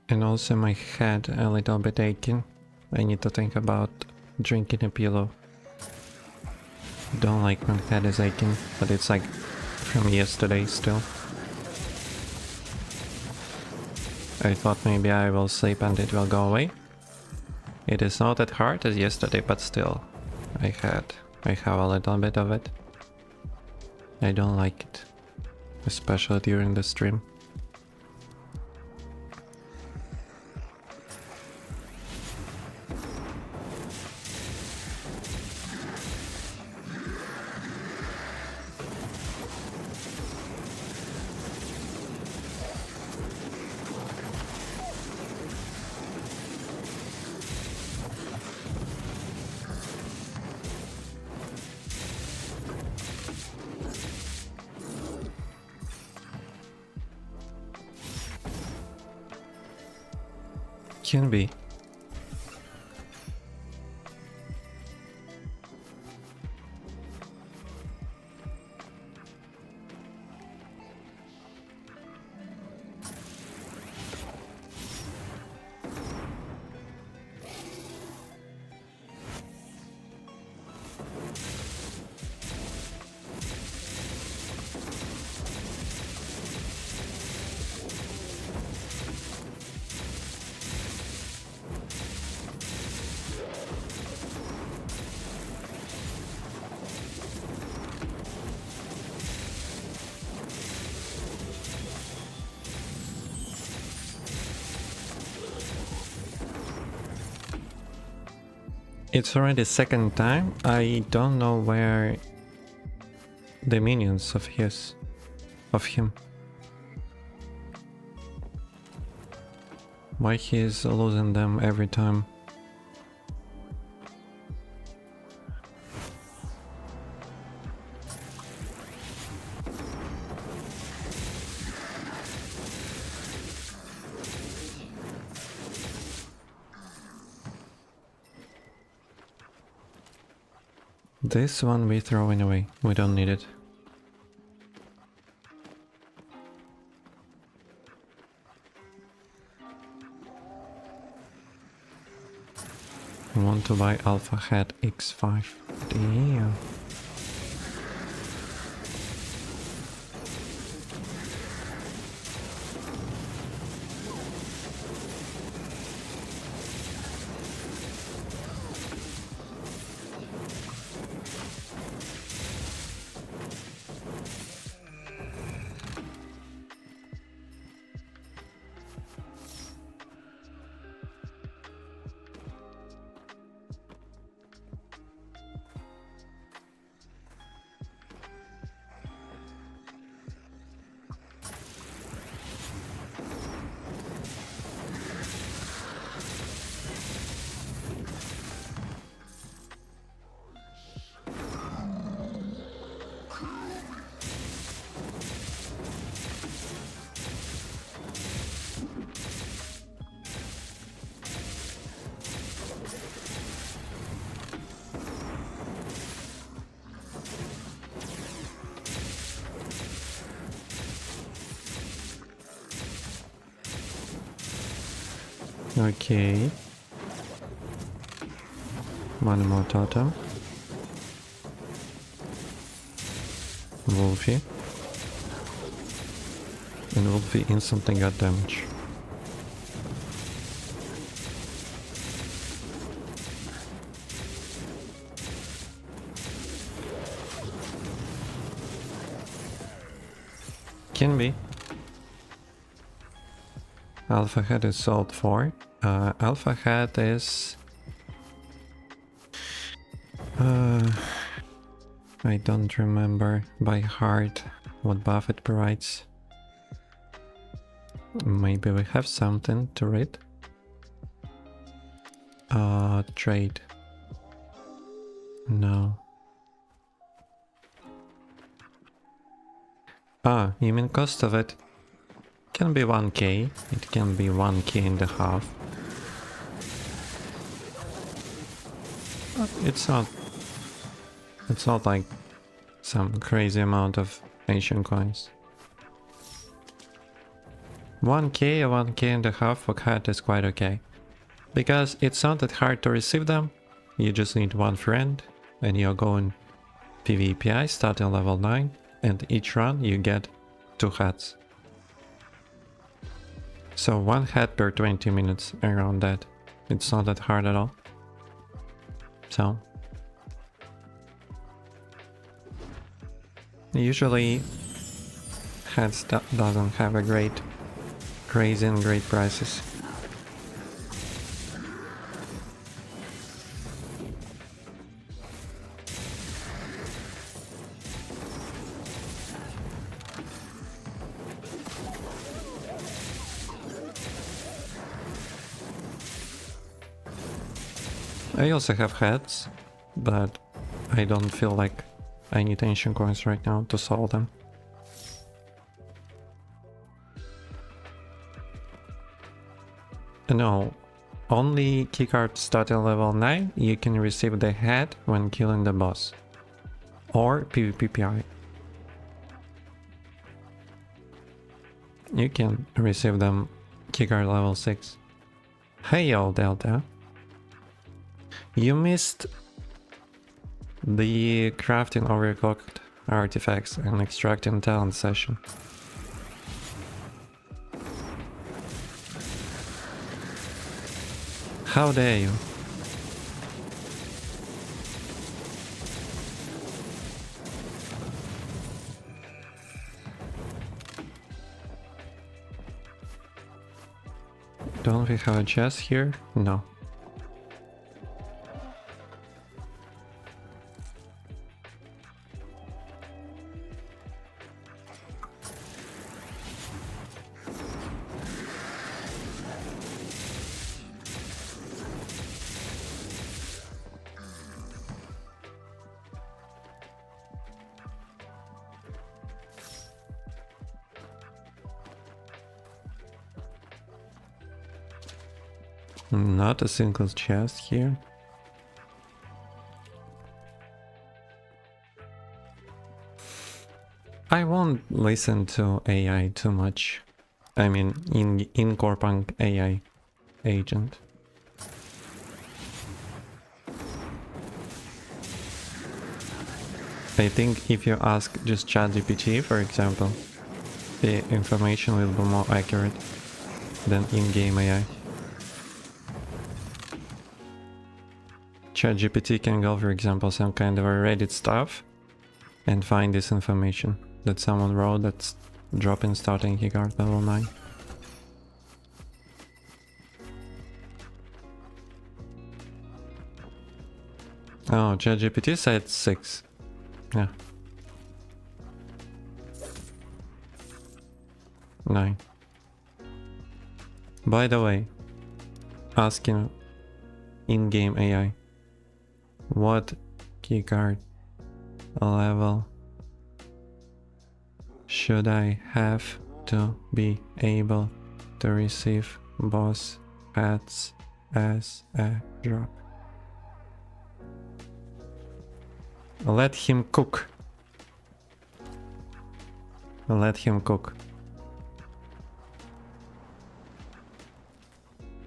And also my head a little bit aching. I need to think about drinking a pillow. Don't like when head is aching, but it's like from yesterday still. I thought maybe I will sleep and it will go away. It is not that hard as yesterday, but still, I have a little bit of it. I don't like it, especially during the stream. Can be. It's already second time. I don't know where the minions of him. Why he is losing them every time. This one we throwing away. We don't need it. I want to buy Alpha Hat X5. Damn. Okay. One more totem. Wolfie. And Wolfie instantly got damage. Can be. Alpha Hat is sold for. Alpha Hat is... I don't remember by heart what buff it provides. Maybe we have something to read. Trade. No. Ah, you mean cost of it? Can be 1k. It can be 1k and a half. But it's not like some crazy amount of ancient coins. 1k or 1k and a half for hat is quite okay. Because it's not that hard to receive them. You just need one friend and you're going PvPI starting level 9, and each run you get 2 hats. So 1 hat per 20 minutes, around that. It's not that hard at all. So usually hats doesn't have a great crazy and great prices. I also have hats, but I don't feel like I need ancient coins right now to sell them. No, only keycard starting level 9 you can receive the hat when killing the boss. Or PvPPI. You can receive them keycard level 6. Hey yo, Delta. You missed the crafting overclocked artifacts and extracting talent session. How dare you? Don't we have a chest here? No. Not a single chest here. I won't listen to AI too much. I mean, in Corpunk AI agent. I think if you ask just ChatGPT, for example, the information will be more accurate than in-game AI. ChatGPT can go, for example, some kind of a Reddit stuff and find this information that someone wrote that's dropping starting keycard level 9. Oh, ChatGPT said 6. Yeah. 9. By the way, asking in-game AI, what keycard level should I have to be able to receive boss hats as a drop? Let him cook. Let him cook.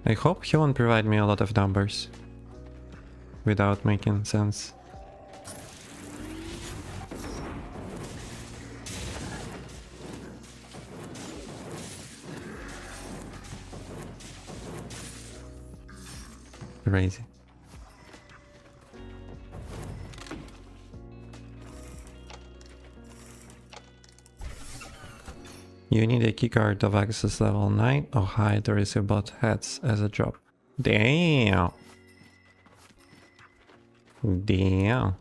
I hope he won't provide me a lot of numbers without making sense. Crazy. You need a keycard of access level 9 or higher to receive bot heads as a drop. Damn! Damn.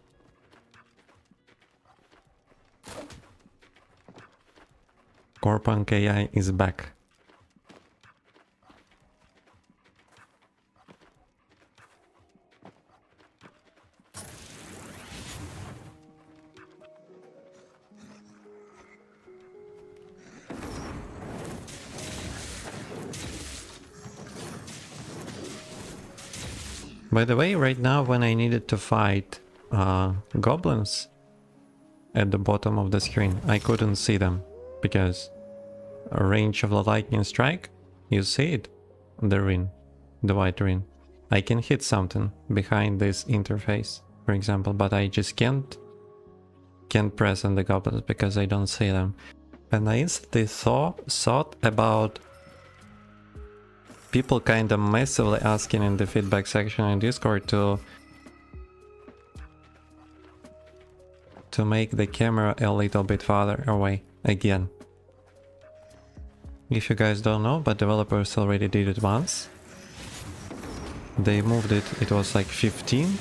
Corpunk AI is back. By the way, right now when I needed to fight goblins at the bottom of the screen, I couldn't see them because a range of the lightning strike, you see it, the ring, the white ring. I can hit something behind this interface, for example, but I just can't press on the goblins because I don't see them. And I instantly thought about people kind of massively asking in the feedback section in Discord to make the camera a little bit farther away again. If you guys don't know, but developers already did it once. They moved it, it was like 15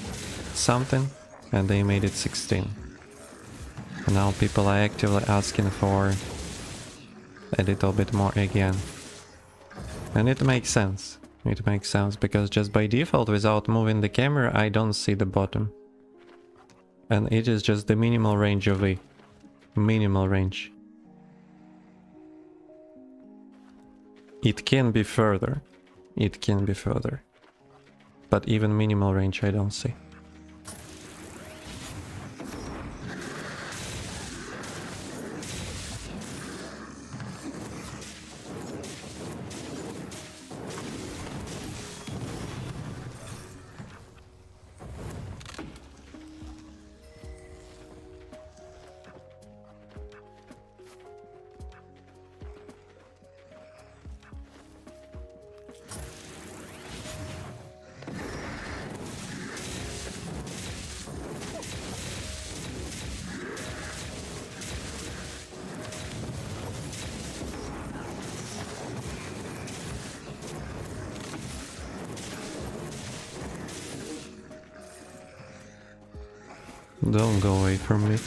something, and they made it 16. And now people are actively asking for a little bit more again. And it makes sense. It makes sense because just by default, without moving the camera, I don't see the bottom. And it is just the minimal range of the minimal range. It can be further. It can be further. But even minimal range I don't see. Don't go away from me.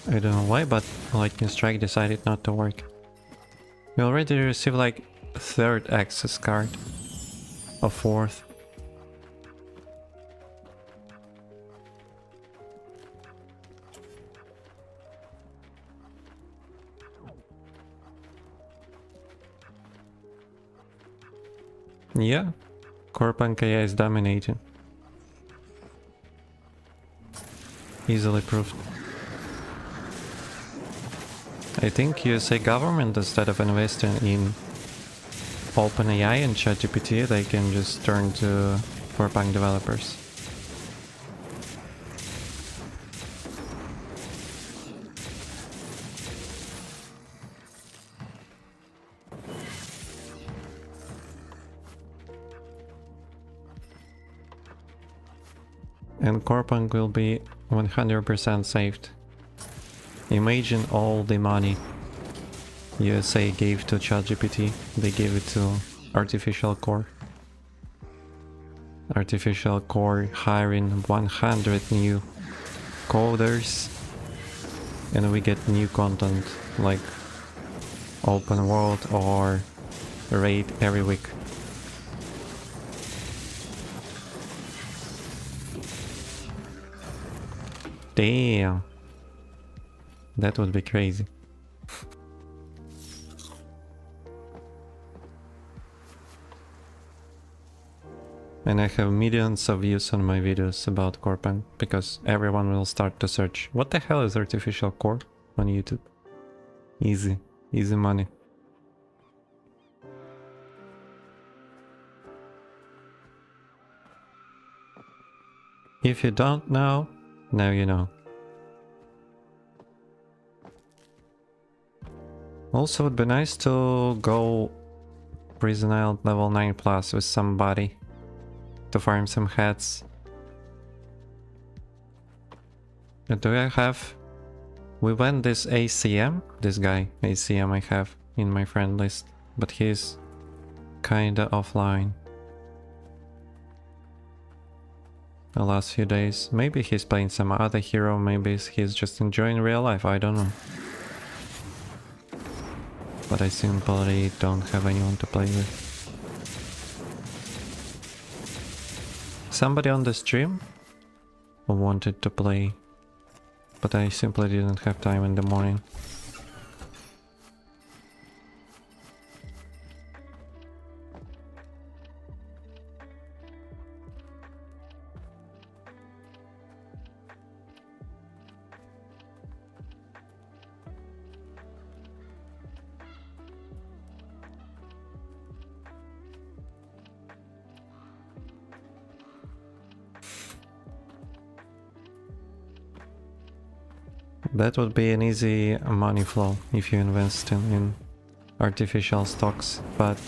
I don't know why, but Lightning Strike decided not to work. We already received like a third access card. A fourth. Yeah, Corpunk AI is dominating. Easily proved. I think USA government, instead of investing in OpenAI and ChatGPT, they can just turn to Corpunk developers. And Corpunk will be 100% saved. Imagine all the money USA gave to ChatGPT, they gave it to Artificial Core. Artificial Core hiring 100 new coders, and we get new content like open world or raid every week. Damn. That would be crazy. And I have millions of views on my videos about Corpunk because everyone will start to search what the hell is Artificial Core on YouTube. Easy money. If you don't know, now you know. Also, it'd be nice to go Prison Island level 9 plus with somebody to farm some hats. Do I have... We went this ACM, this guy, ACM I have in my friend list, but he's kinda offline the last few days. Maybe he's playing some other hero, maybe he's just enjoying real life, I don't know. But I simply don't have anyone to play with. Somebody on the stream wanted to play, but I simply didn't have time in the morning. That would be an easy money flow if you invest in artificial stocks, but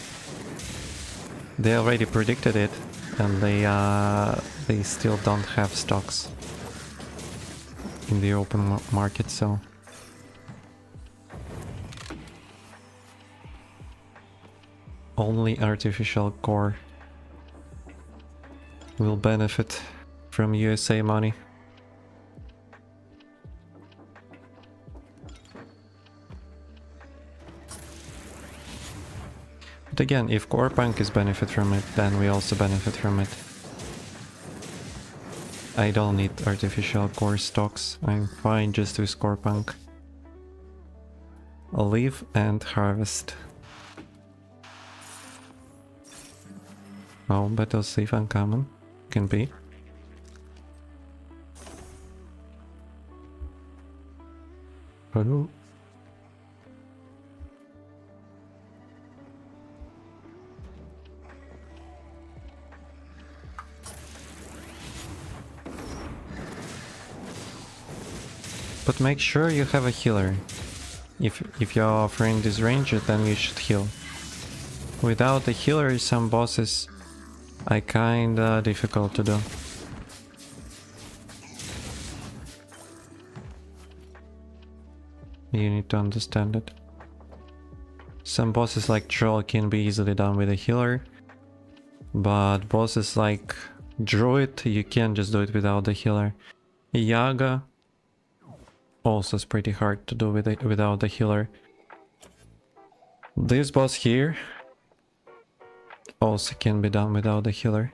they already predicted it, and they still don't have stocks in the open market, so only Artificial Core will benefit from USA money. But again, if Corpunk is benefit from it, then we also benefit from it. I don't need Artificial Core stocks, I'm fine just with Corpunk. Leave and harvest. Oh, battle safe uncommon. Can be. Hello. But make sure you have a healer. If your friend is ranged, then you should heal. Without a healer, some bosses are kinda difficult to do. You need to understand it. Some bosses like Troll can be easily done with a healer, but bosses like Druid, you can't just do it without the healer. Yaga also is pretty hard to do without the healer. This boss here also can be done without the healer.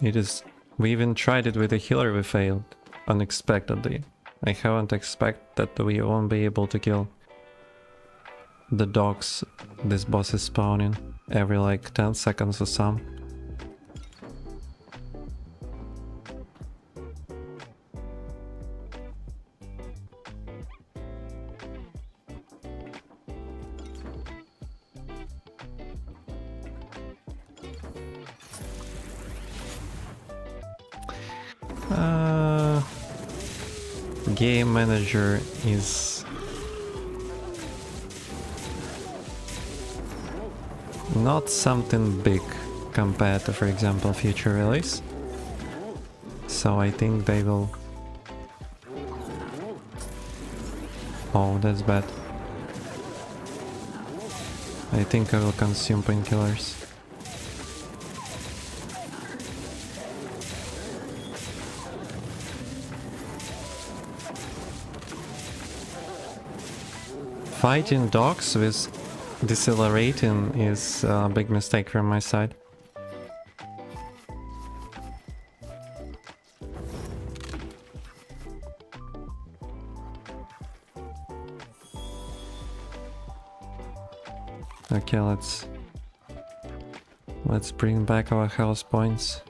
We even tried it with a healer, we failed unexpectedly. I haven't expected that we won't be able to kill the dogs this boss is spawning. every like 10 seconds or some. Game manager is not something big compared to, for example, future release. So I think they will... Oh, that's bad. I think I will consume painkillers. Fighting dogs with decelerating is a big mistake from my side. Okay, let's bring back our house points.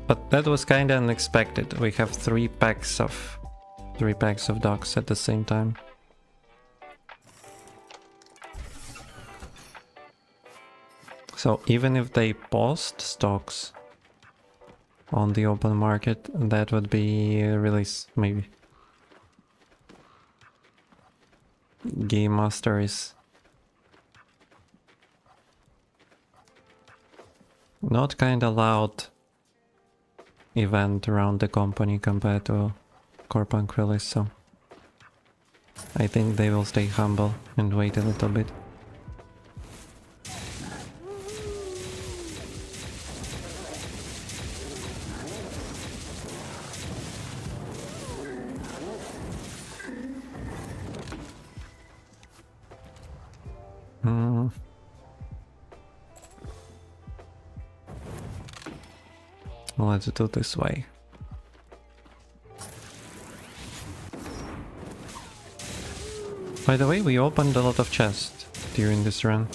But that was kinda unexpected. We have three packs of dogs at the same time. So even if they post stocks on the open market, that would be a release, maybe. Game Master is not kinda loud event around the company compared to Corpunk release, so I think they will stay humble and wait a little bit. Let's do it this way. By the way, we opened a lot of chests during this run.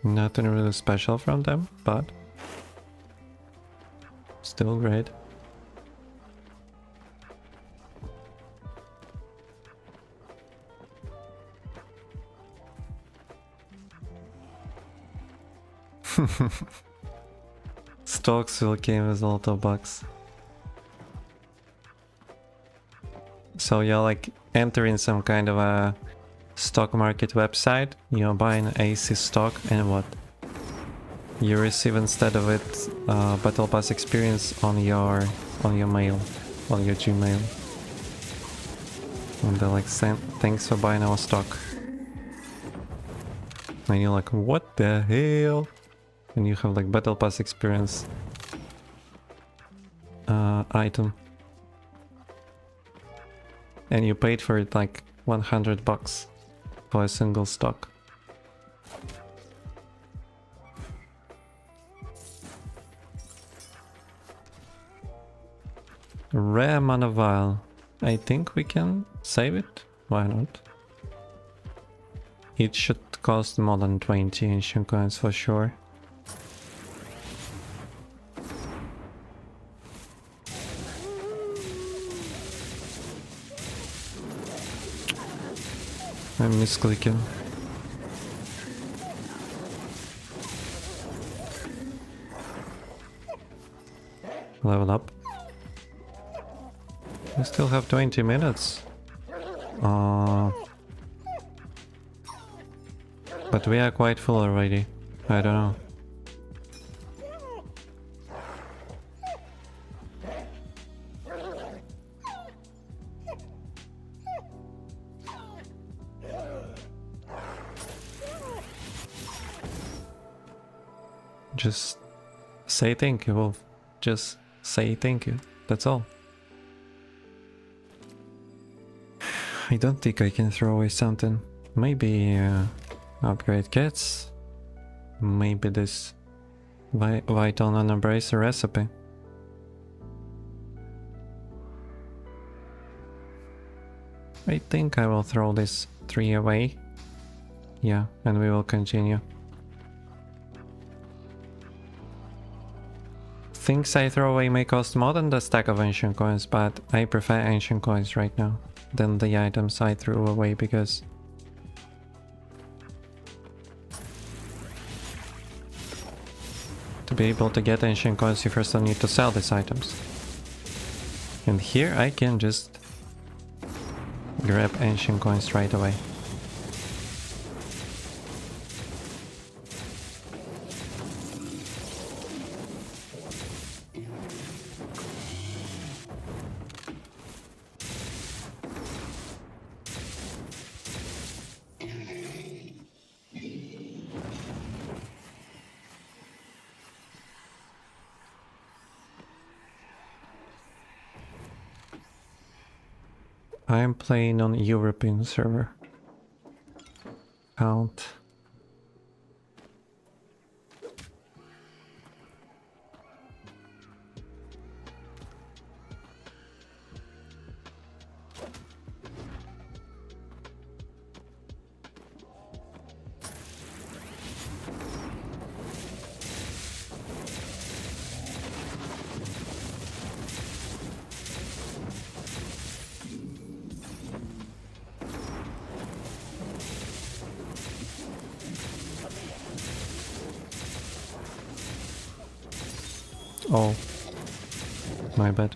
Nothing really special from them, but still great. Stocks will came with a lot of bugs. So you're like entering some kind of a stock market website, you're buying AC stock, and what? You receive instead of it Battle Pass experience on your mail, on your Gmail. And they're like, thanks for buying our stock. And you're like, what the hell? And you have like Battle Pass experience item. And you paid for it like 100 bucks for a single stock. Rare mana vial. I think we can save it. Why not? It should cost more than 20 ancient coins for sure. I'm misclicking. Level up. We still have 20 minutes. But we are quite full already. I don't know. Just say thank you, Wolf. Just say thank you. That's all. I don't think I can throw away something. Maybe upgrade cats. Maybe this vital non-embracer recipe. I think I will throw this 3 away. Yeah, and we will continue. Things I throw away may cost more than the stack of ancient coins, but I prefer ancient coins right now than the items I threw away because to be able to get ancient coins you first need to sell these items. And here I can just grab ancient coins right away. I am playing on European server. Count. Oh, my bad.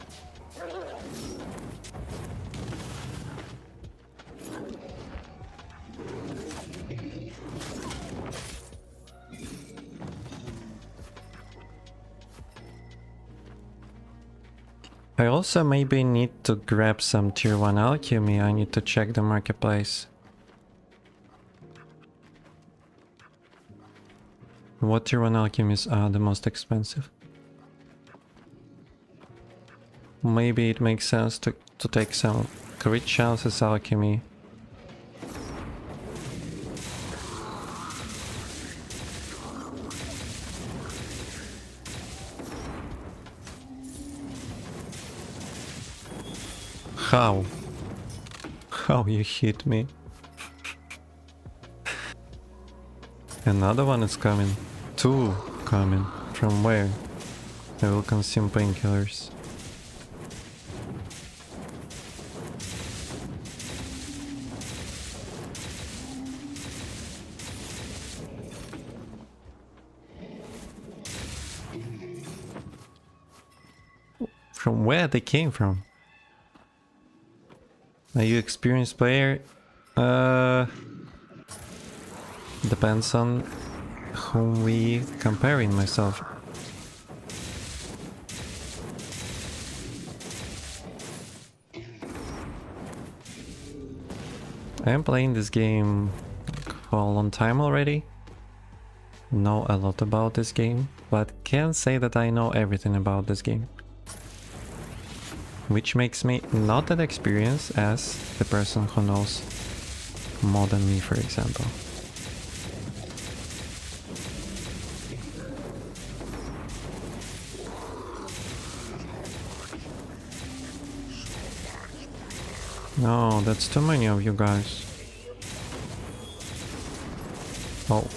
I also maybe need to grab some tier 1 alchemy. I need to check the marketplace. What tier 1 alchemies are the most expensive? Maybe it makes sense to take some crit chances alchemy. How? How you hit me? Another one is coming. 2 coming. From where? I will consume painkillers. From where they came from? Are you experienced player? Depends on whom we comparing myself. I am playing this game for a long time already. Know a lot about this game, but can't say that I know everything about this game. Which makes me not that experienced as the person who knows more than me, for example. No, that's too many of you guys. Oh.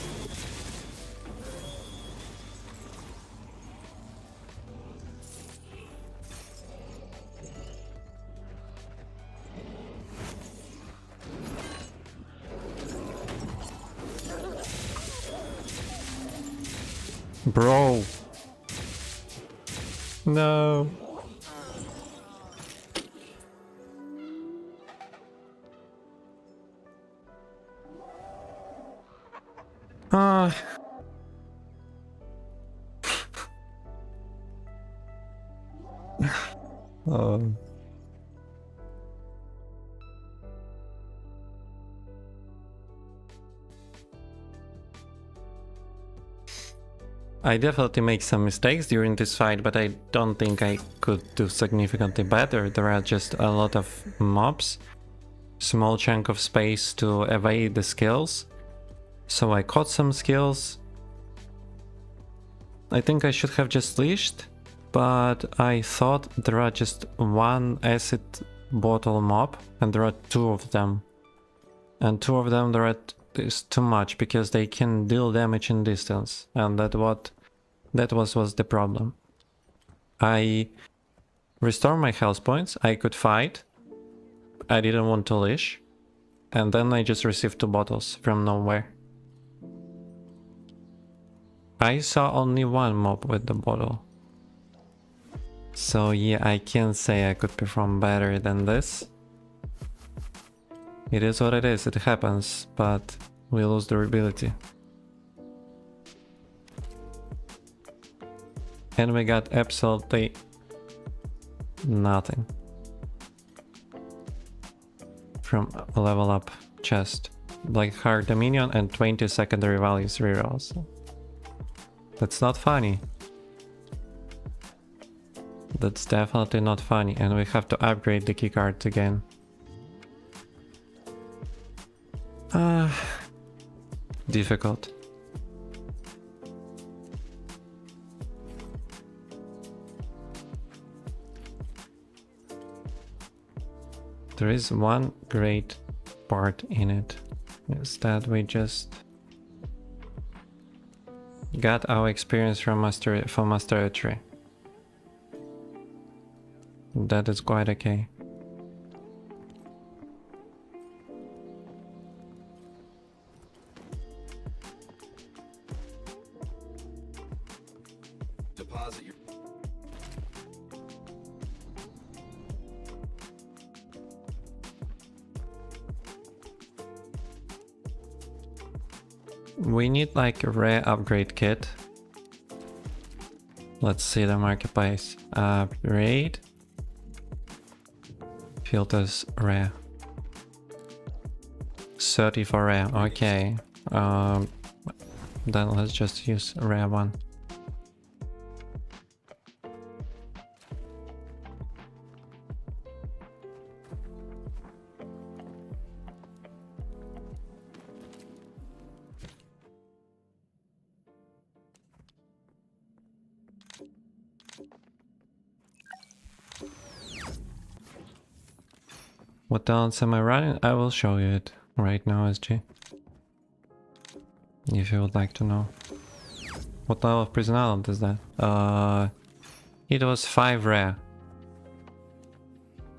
Bro. No. Ah. Oh. I definitely make some mistakes during this fight, but I don't think I could do significantly better. There are just a lot of mobs, small chunk of space to evade the skills. So I caught some skills. I think I should have just leashed, but I thought there are just one acid bottle mob, and there are 2 of them. And 2 of them there is too much because they can deal damage in distance, and that was the problem. I restored my health points, I could fight, I didn't want to leash, and then I just received 2 bottles from nowhere. I saw only 1 mob with the bottle. So yeah, I can't say I could perform better than this. It is what it is, it happens, but we lose durability. And we got absolutely nothing from a level up chest. Like hard dominion and 20 secondary values rerolls. That's not funny. That's definitely not funny, and we have to upgrade the keycard again. Difficult. There is one great part in it, is that we just got our experience from Mastery Tree. That is quite okay. Deposit your... We need like a rare upgrade kit. Let's see the marketplace. Upgrade. Filters rare. 30 for rare, okay. Then let's just use a rare one. What talents am I running? I will show you it right now, SG. If you would like to know. What level of Prison Island is that? It was 5 rare.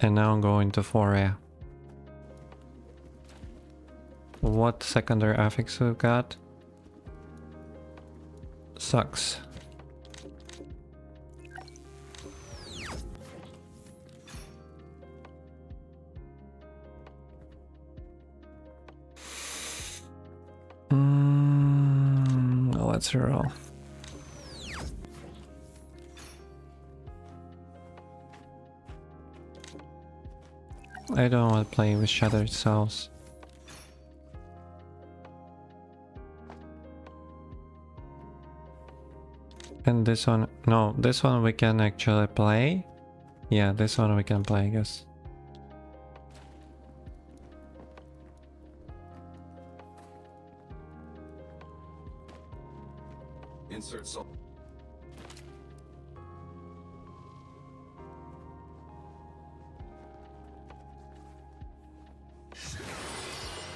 And now I'm going to 4 rare. What secondary affix we've got? Sucks. Let's roll. I don't want to play with Shattered Souls. And this one, no, this one we can actually play. Yeah, this one we can play, I guess. Insert soul.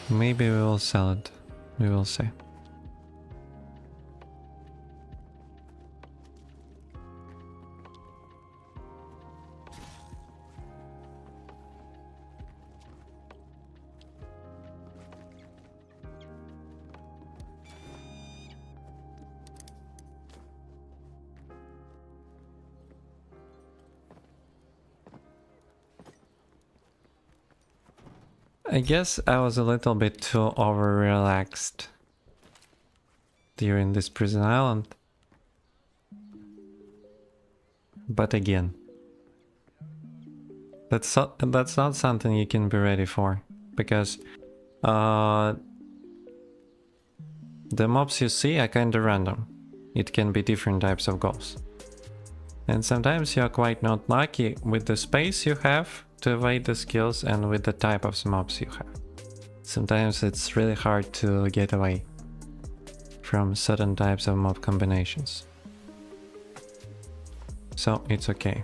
Maybe we will sell it. We will see. I guess I was a little bit too over-relaxed during this prison island. But again, that's not something you can be ready for, because the mobs you see are kinda random. It can be different types of goals. And sometimes you're quite not lucky with the space you have to evade the skills and with the type of mobs you have. Sometimes it's really hard to get away from certain types of mob combinations. So it's okay.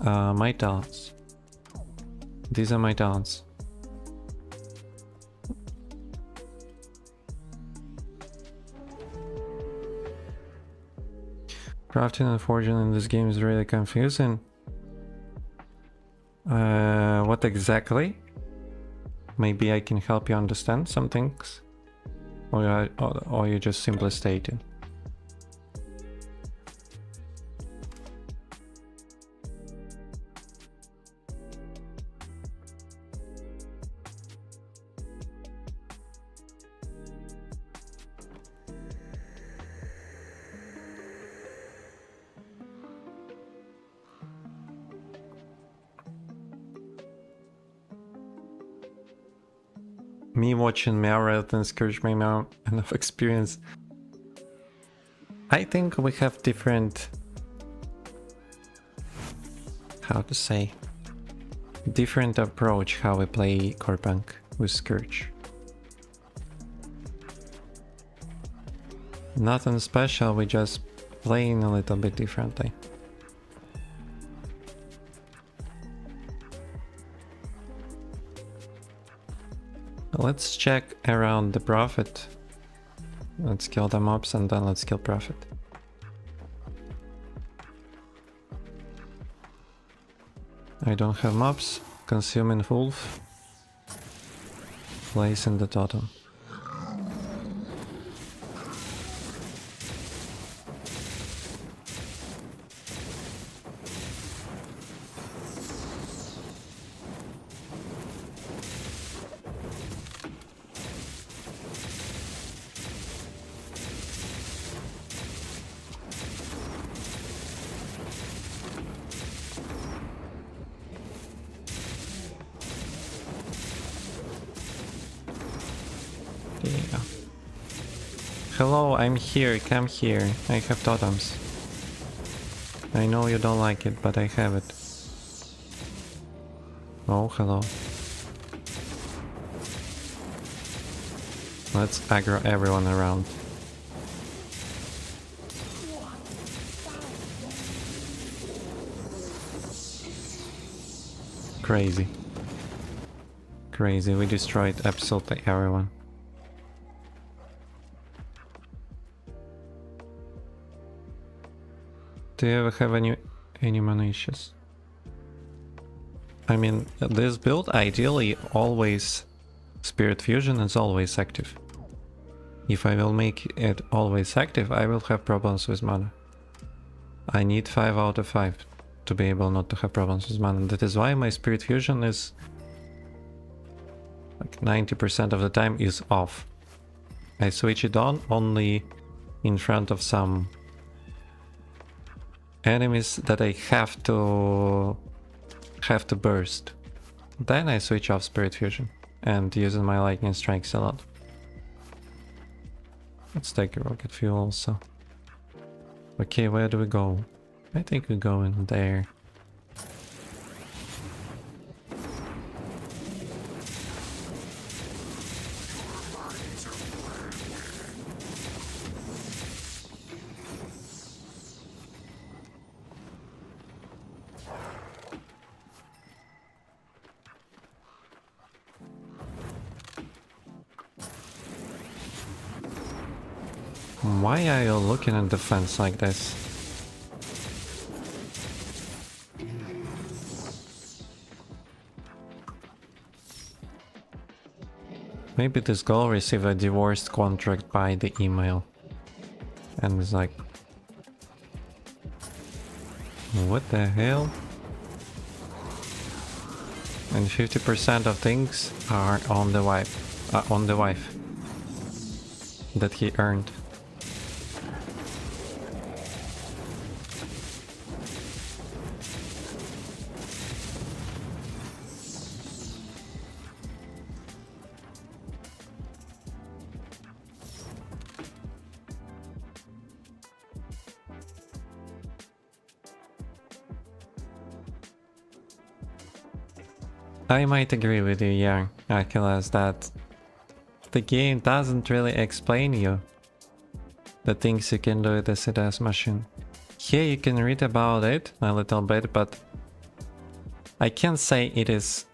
My talents. These are my talents. Crafting and forging in this game is really confusing. What exactly? Maybe I can help you understand some things? Or you just simply stating? Me watching Meow rather than Scourge my Meow, enough experience. I think we have different... how to say? Different approach how we play Corpunk with Scourge. Nothing special, we just playing a little bit differently. Let's check around the Prophet. Let's kill the mobs and then let's kill Prophet. I don't have mobs. Consuming Wolf. Placing the totem. Yeah. Hello, I'm here, come here. I have totems. I know you don't like it, but I have it. Oh, hello. Let's aggro everyone around. Crazy. Crazy, we destroyed absolutely everyone. Do you ever have any mana issues? I mean, this build ideally always Spirit Fusion is always active. If I will make it always active, I will have problems with mana. I need 5 out of 5 to be able not to have problems with mana. That is why my Spirit Fusion is like 90% of the time is off. I switch it on only in front of some enemies that I have to burst. Then I switch off Spirit Fusion and using my Lightning Strikes a lot. Let's take a rocket fuel also. Okay, where do we go? I think we go in there. Why are you looking at the fence like this? Maybe this girl received a divorced contract by the email. And is like... what the hell? And 50% of things are on the wife. That he earned. I might agree with you, yeah, Achilles, that the game doesn't really explain you the things you can do with the CDS machine. Here you can read about it a little bit, but I can't say it is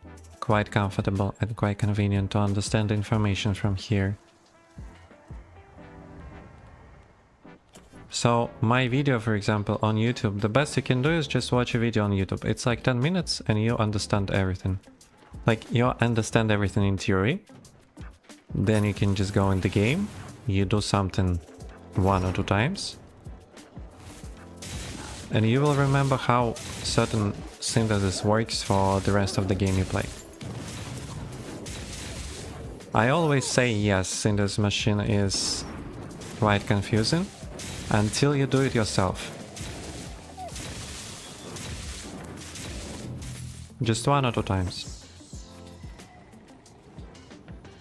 quite comfortable and quite convenient to understand information from here. So my video, for example, on YouTube, the best you can do is just watch a video on YouTube. It's like 10 minutes and you understand everything. Like, you understand everything in theory. Then you can just go in the game. You do something 1 or 2 times. And you will remember how certain synthesis works for the rest of the game you play. I always say yes, synthesis machine is quite confusing until you do it yourself. Just 1 or 2 times.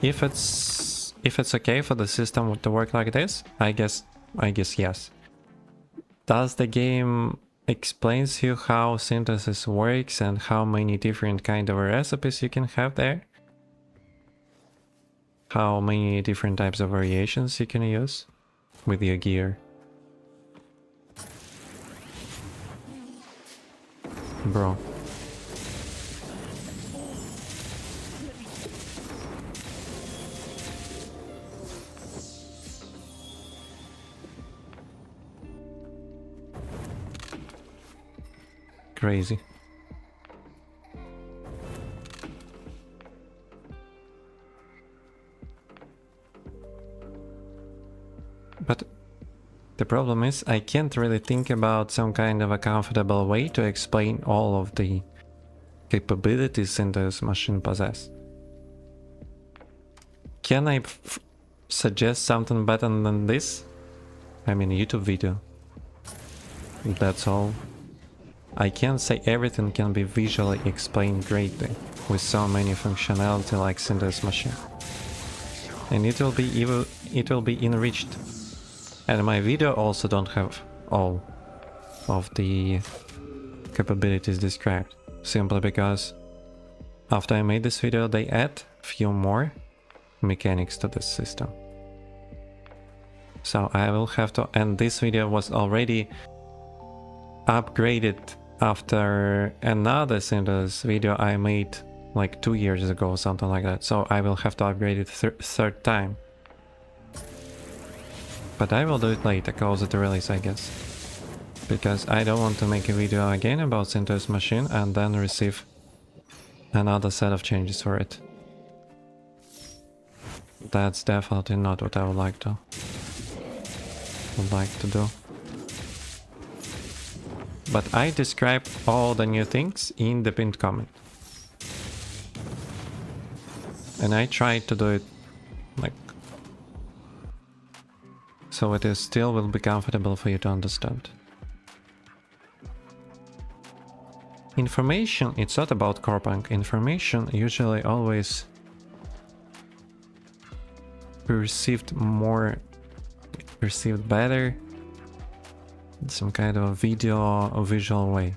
If it's okay for the system to work like this, I guess yes. Does the game explains you how synthesis works and how many different kind of recipes you can have there? How many different types of variations you can use with your gear? Bro. Crazy. But the problem is I can't really think about some kind of a comfortable way to explain all of the capabilities in this machine possess. Can I suggest something better than this? I mean, YouTube video. That's all. I can't say everything can be visually explained greatly with so many functionality like synthesis machine. And it will be enriched. And my video also don't have all of the capabilities described, simply because after I made this video they add few more mechanics to this system. So I will have to, and this video was already upgraded after another synthesis video I made like 2 years ago, something like that. So I will have to upgrade it third time. But I will do it later, closer to release, I guess. Because I don't want to make a video again about synthesis machine and then receive another set of changes for it. That's definitely not what I would like to do. But I describe all the new things in the pinned comment. And I tried to do it like so it is still will be comfortable for you to understand. Information, it's not about core punk. Information usually always perceived better in some kind of video or visual way.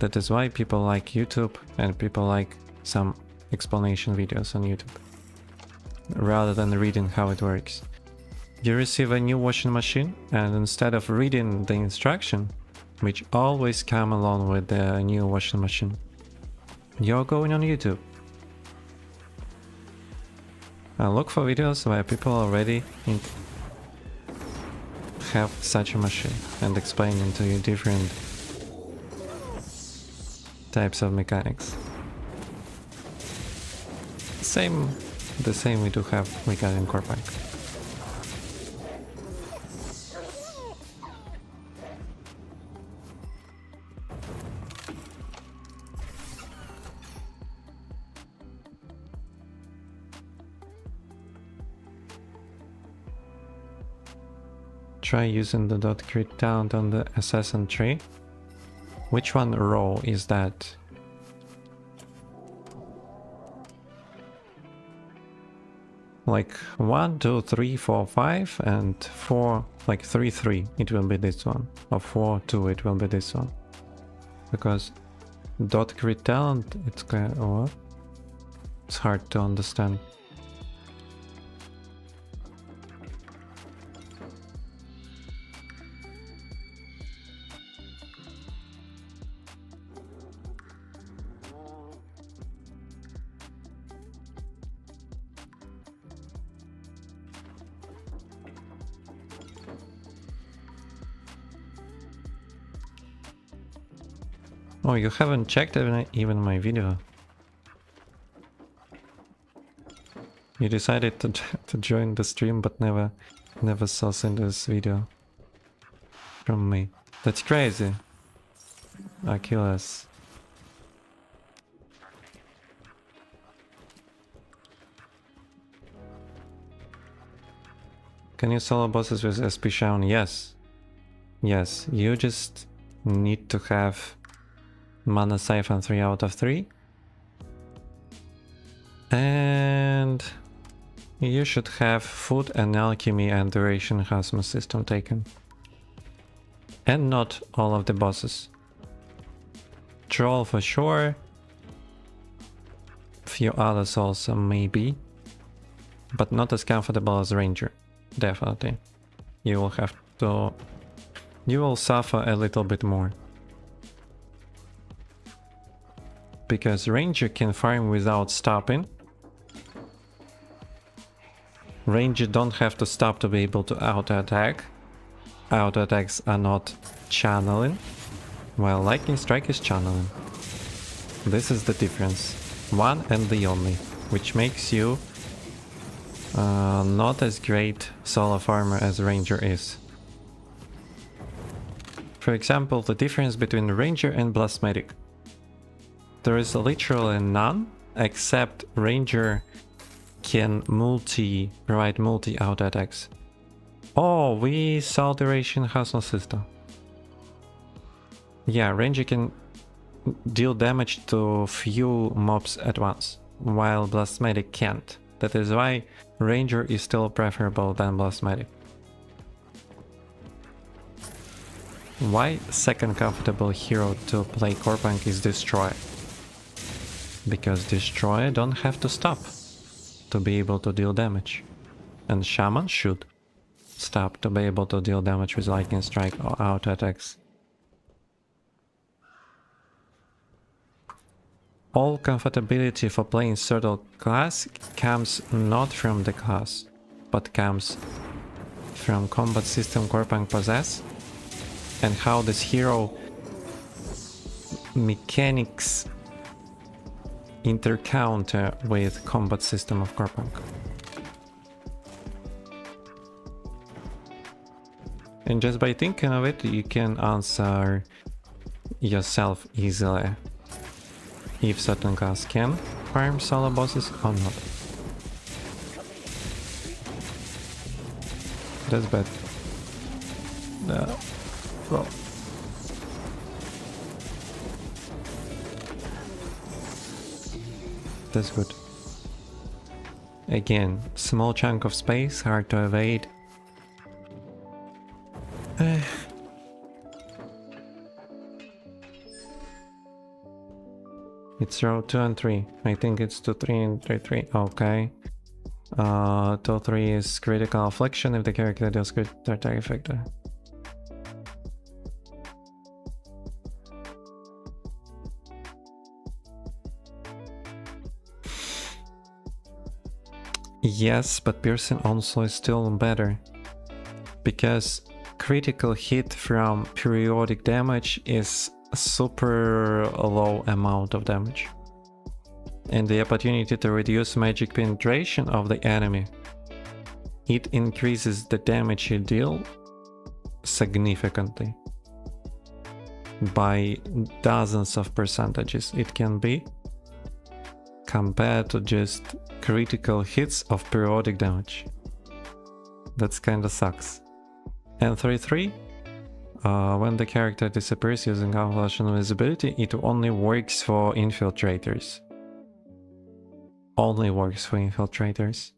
That is why people like YouTube and people like some explanation videos on YouTube, rather than reading how it works. You receive a new washing machine, and instead of reading the instruction, which always come along with the new washing machine, you're going on YouTube. And look for videos where people already have such a machine and explaining to you different types of mechanics. The same we do have we got in core pack. Try using the .crit count on the assassin tree. Which one row is that? Like 1, 2, 3, 4, 5 and 4, like 3, 3, it will be this one. Or 4, 2, it will be this one. Because .crit talent, it's kind of, what? It's hard to understand. Oh, you haven't checked even my video. You decided to join the stream, but never saw this video from me. That's crazy. Achilles. Can you solo bosses with SP Shaun? Yes. Yes, you just need to have mana siphon 3 out of 3. And you should have food and alchemy and duration Hasmus system taken. And not all of the bosses. Troll for sure. Few others also maybe. But not as comfortable as Ranger. Definitely. You will have to... You will suffer a little bit more. Because Ranger can farm without stopping. Ranger don't have to stop to be able to auto-attack. Auto-attacks are not channeling, while Lightning Strike is channeling. This is the difference. One and the only, which makes you not as great solo farmer as Ranger is. For example, the difference between Ranger and Blastmatic. There is literally none, except Ranger can provide multi auto attacks. Oh, we saw duration has no system. Yeah, Ranger can deal damage to few mobs at once, while Blastmatic can't. That is why Ranger is still preferable than Blastmatic. Why second comfortable hero to play Corpunk is Destroy? Because Destroy don't have to stop to be able to deal damage. And Shaman should stop to be able to deal damage with Lightning Strike or auto attacks. All comfortability for playing certain class comes not from the class, but comes from combat system Corpunk possess and how this hero mechanics intercounter with combat system of Corpunk. And just by thinking of it, you can answer yourself easily if certain class can farm solo bosses or not. That's bad. Well. That's good. Again, small chunk of space, hard to evade. It's row 2 and 3. I think it's 2, 3 and 3, 3. Okay. 2, 3 is critical affliction if the character deals critical attack effect. Yes, but piercing also is still better. Because critical hit from periodic damage is a super low amount of damage. And the opportunity to reduce magic penetration of the enemy. It increases the damage you deal significantly. By dozens of percentages it can be. Compared to just critical hits of periodic damage. That's kinda sucks. And 3-3, when the character disappears using camouflage and invisibility, it only works for infiltrators. Only works for infiltrators.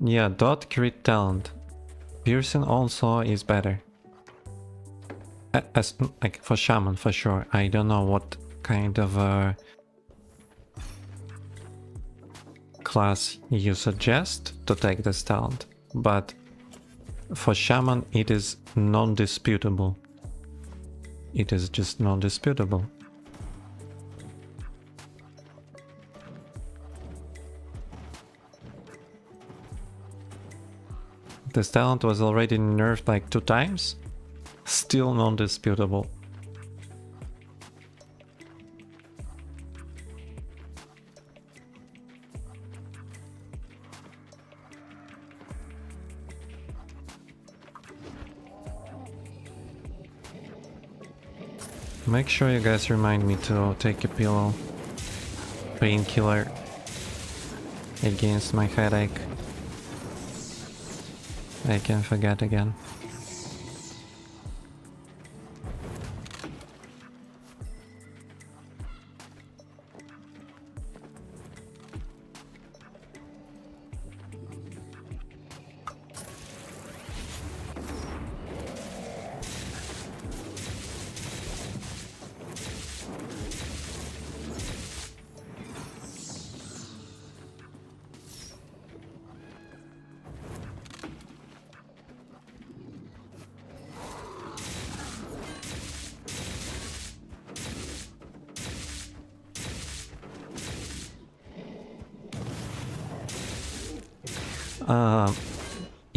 Yeah, dot crit talent. Piercing also is better. As like for Shaman for sure. I don't know what kind of class you suggest to take this talent, but for Shaman it is non-disputable. it is just non-disputable. This talent was already nerfed like 2 times, still non-disputable. Make sure you guys remind me to take a pillow, painkiller against my headache. I can forget again.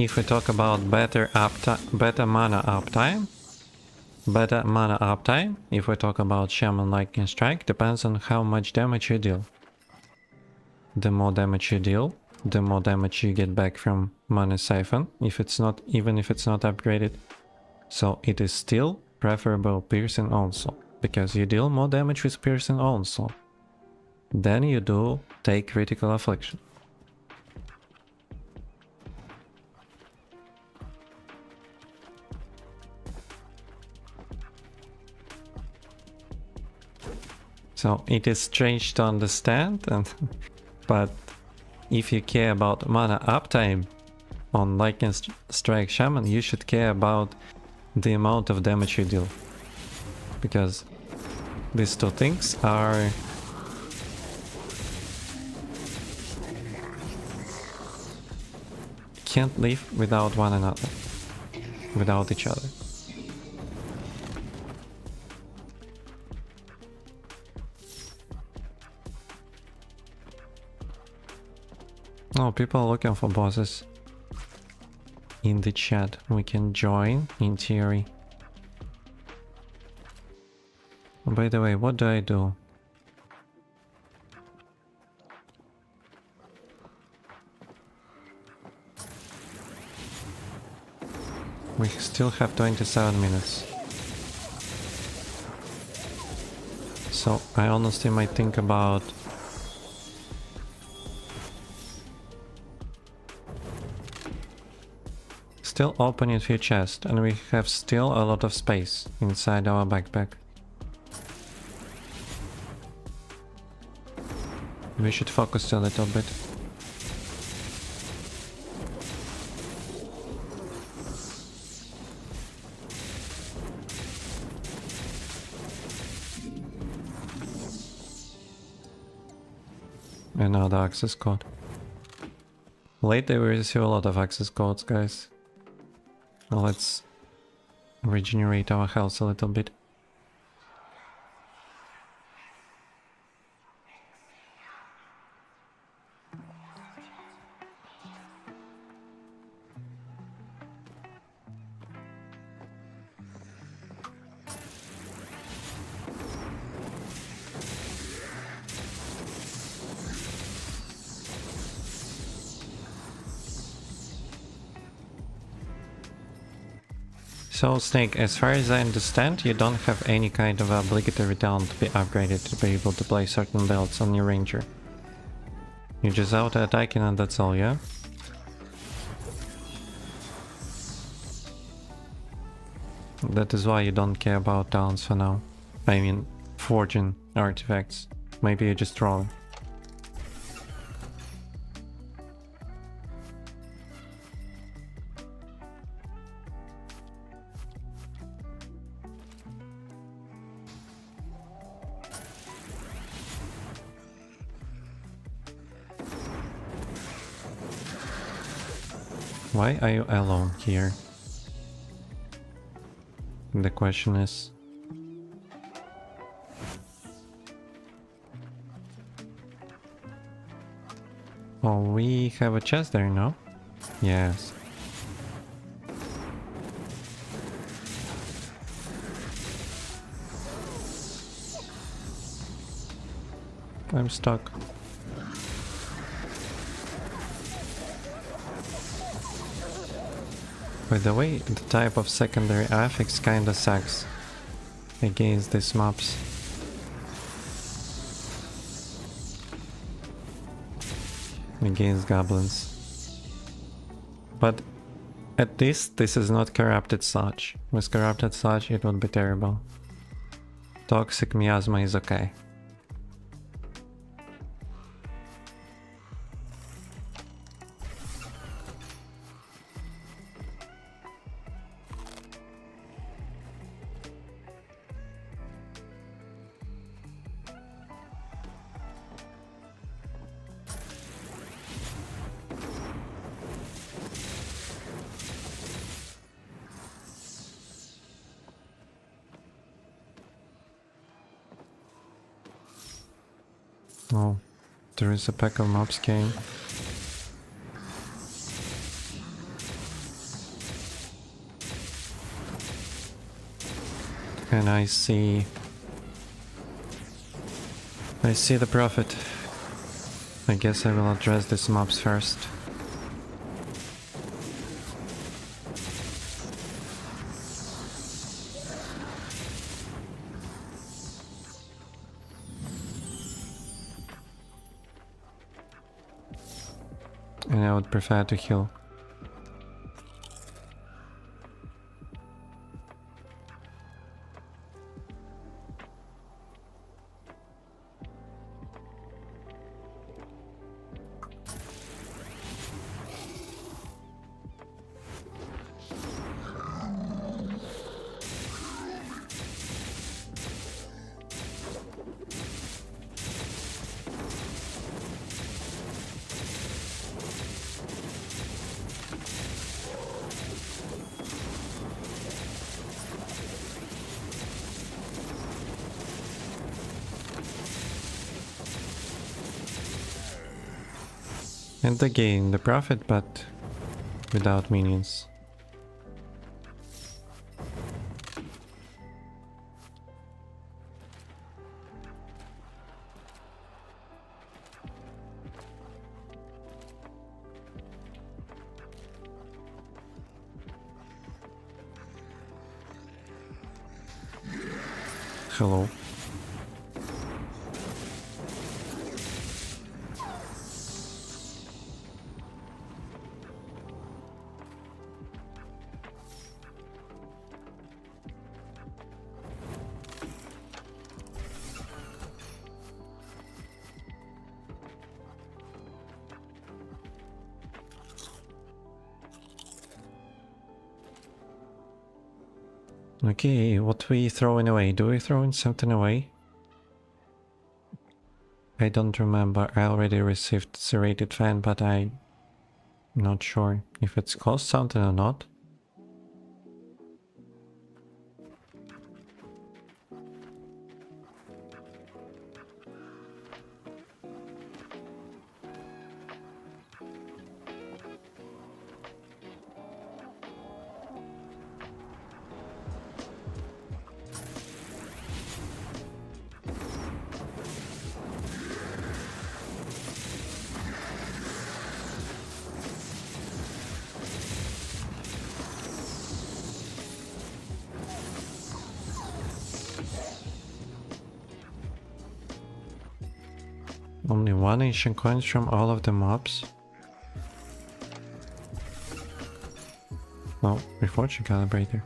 If we talk about better mana uptime, if we talk about Shaman Lightning Strike, depends on how much damage you deal. The more damage you deal, the more damage you get back from Mana Siphon, even if it's not upgraded. So it is still preferable Piercing also, because you deal more damage with Piercing also than you do take Critical Affliction. So it is strange to understand, but if you care about mana uptime on Lightning Strike Shaman, you should care about the amount of damage you deal. Because these two things are can't live without one another, without each other. Oh, people are looking for bosses in the chat. We can join in theory. Oh, by the way, what do I do? We still have 27 minutes. So I honestly might think about still opening a few chests, and we have still a lot of space inside our backpack. We should focus a little bit. Another access code. Lately we receive a lot of access codes, guys. Now let's regenerate our health a little bit. So Snake, as far as I understand, you don't have any kind of obligatory talent to be upgraded to be able to play certain builds on your ranger. You're just auto-attacking and that's all, yeah? That is why you don't care about talents for now. I mean, forging artifacts. Maybe you're just trolling. Why are you alone here? The question is, Oh, we have a chest there, no? Yes. I'm stuck. By the way, the type of secondary affix kinda sucks against these mobs. Against goblins. But at least this is not corrupted sludge. With corrupted sludge it would be terrible. Toxic miasma is okay. Oh, there is a pack of mobs came. And I see the prophet. I guess I will address these mobs first. And I would prefer to heal. And again, the prophet, but without minions. Hello. Okay, what we throwing away? Do we throw in something away? I don't remember. I already received serrated fan, but I'm not sure if it's cost something or not. Only one ancient coins from all of the mobs. Oh, reforging calibrator.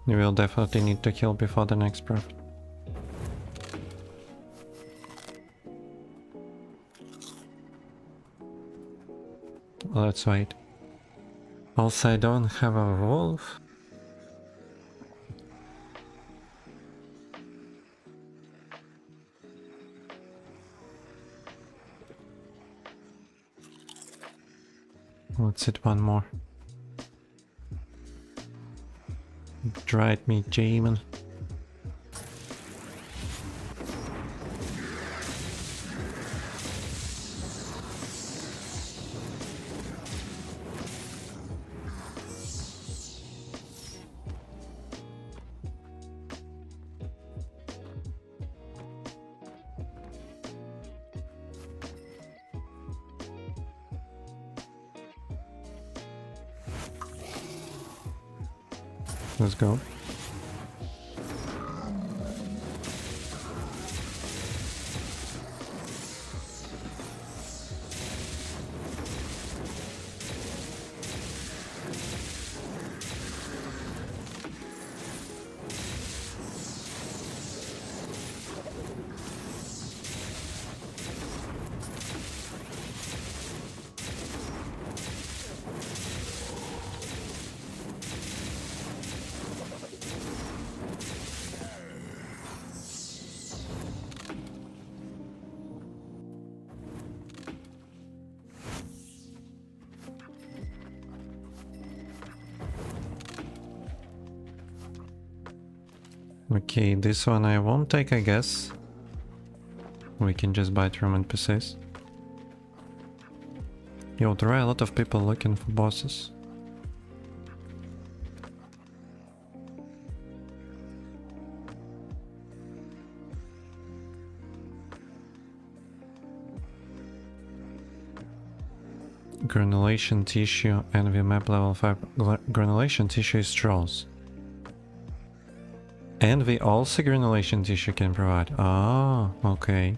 You will definitely need to kill before the next prophet. Let's wait. Also, I don't have a wolf. Let's hit one more. Dried meat demon. Let's go. Okay, this one I won't take, I guess. We can just buy it from NPCs. Yo, there are a lot of people looking for bosses. Granulation tissue, envy map level 5. Granulation tissue is trolls. Envy also granulation tissue can provide. Ah, okay.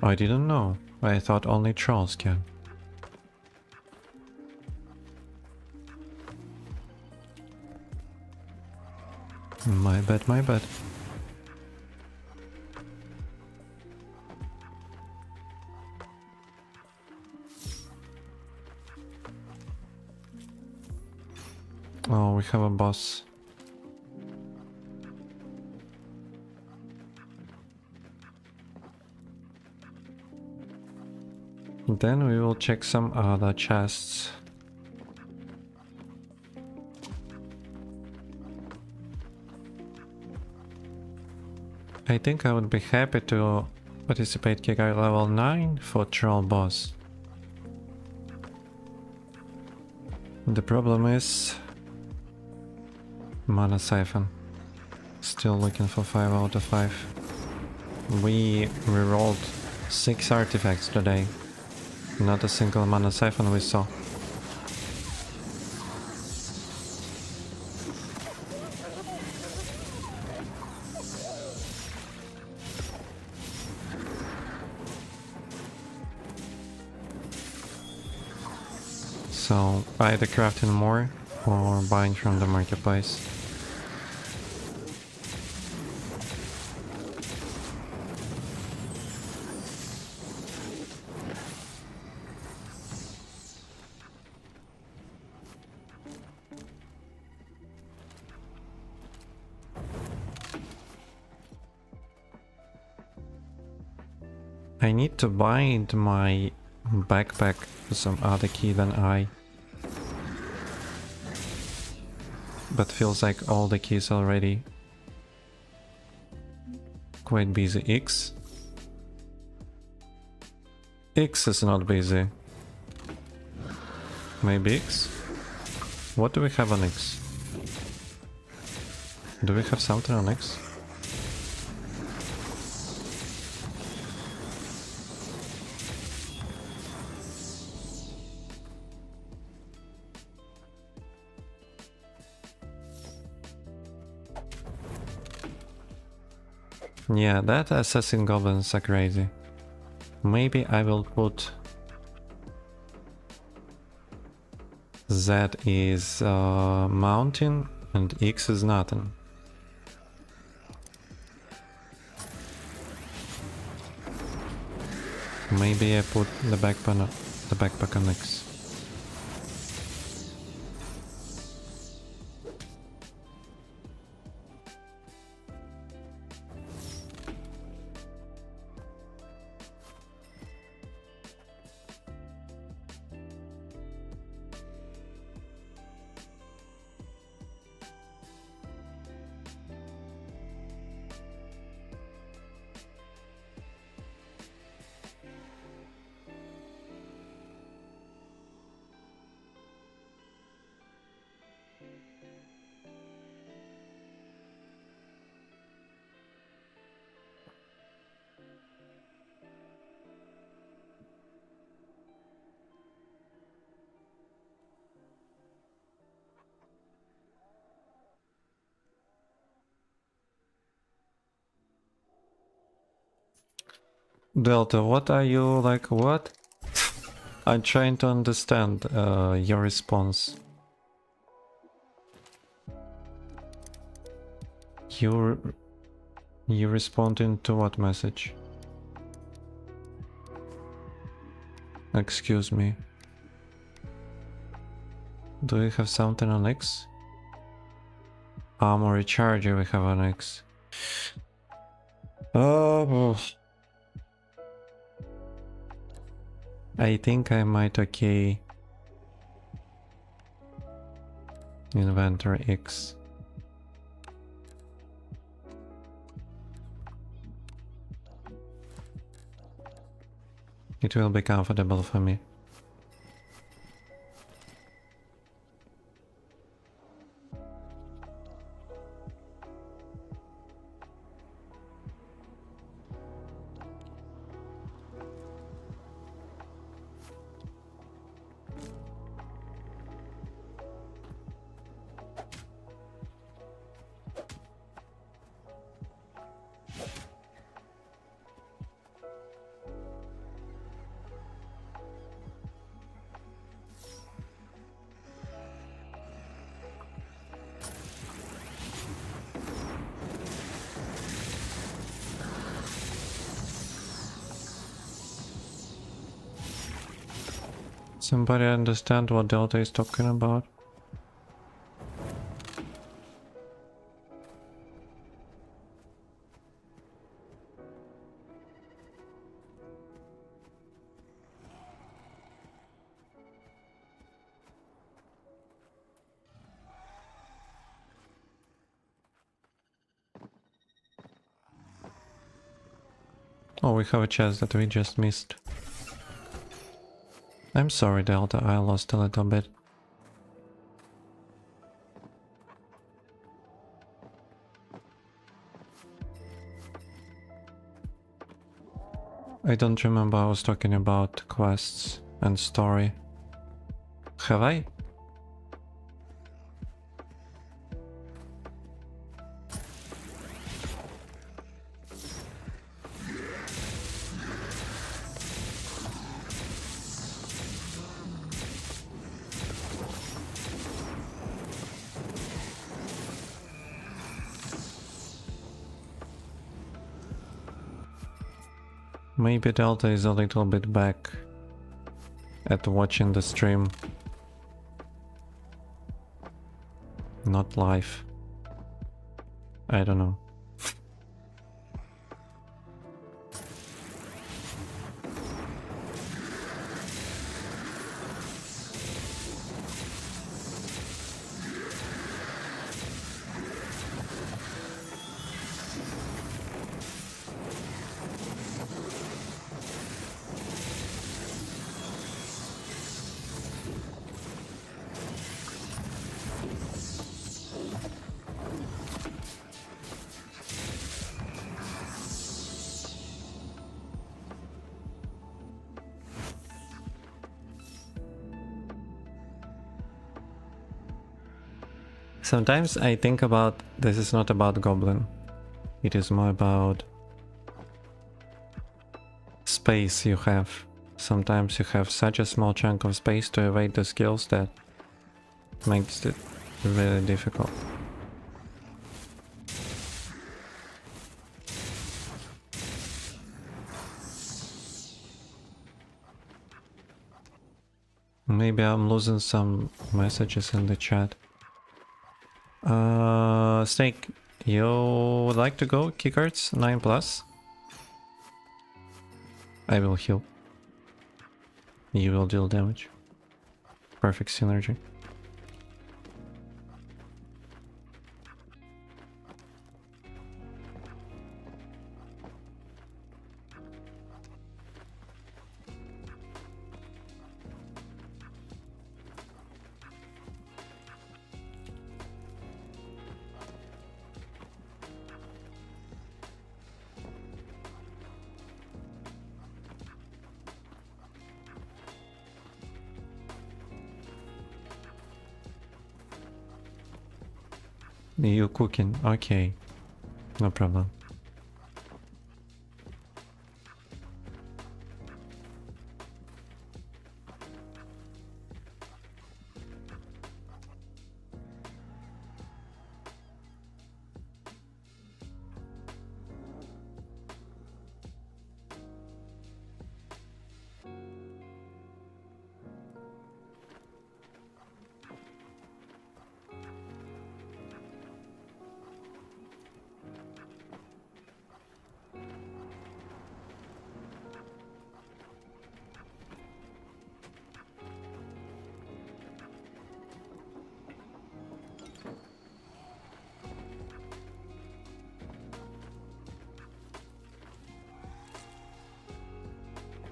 I didn't know. I thought only trolls can. My bad, my bad. Oh, we have a boss. Then we will check some other chests. I think I would be happy to participate Kigai level 9 for troll boss. The problem is mana siphon. Still looking for 5 out of 5. We rerolled 6 artifacts today. Not a single mana siphon we saw. So either crafting more or buying from the marketplace. I need to bind my backpack to some other key than I. But feels like all the keys already quite busy. X? X is not busy. Maybe X? What do we have on X? Do we have something on X? Yeah, that assassin goblins are crazy. Maybe I will put Z is mountain and X is nothing. Maybe I put the backpack on X. Delta, what are you like? What? I'm trying to understand your response. You responding to what message? Excuse me. Do we have something on X? Armor recharger we have on X. Oh, I think I might okay inventory X. It will be comfortable for me. Somebody understand what Delta is talking about? Oh, we have a chest that we just missed. I'm sorry, Delta, I lost a little bit. I don't remember I was talking about quests and story. Have I? Maybe Delta is a little bit back at watching the stream. Not live. I don't know. Sometimes I think about this is not about Goblin. It is more about space you have. Sometimes you have such a small chunk of space to evade the skills that makes it really difficult. Maybe I'm losing some messages in the chat. Snake, you would like to go? Keycards 9+. I will heal. You will deal damage. Perfect synergy. You cooking? Okay. No problem.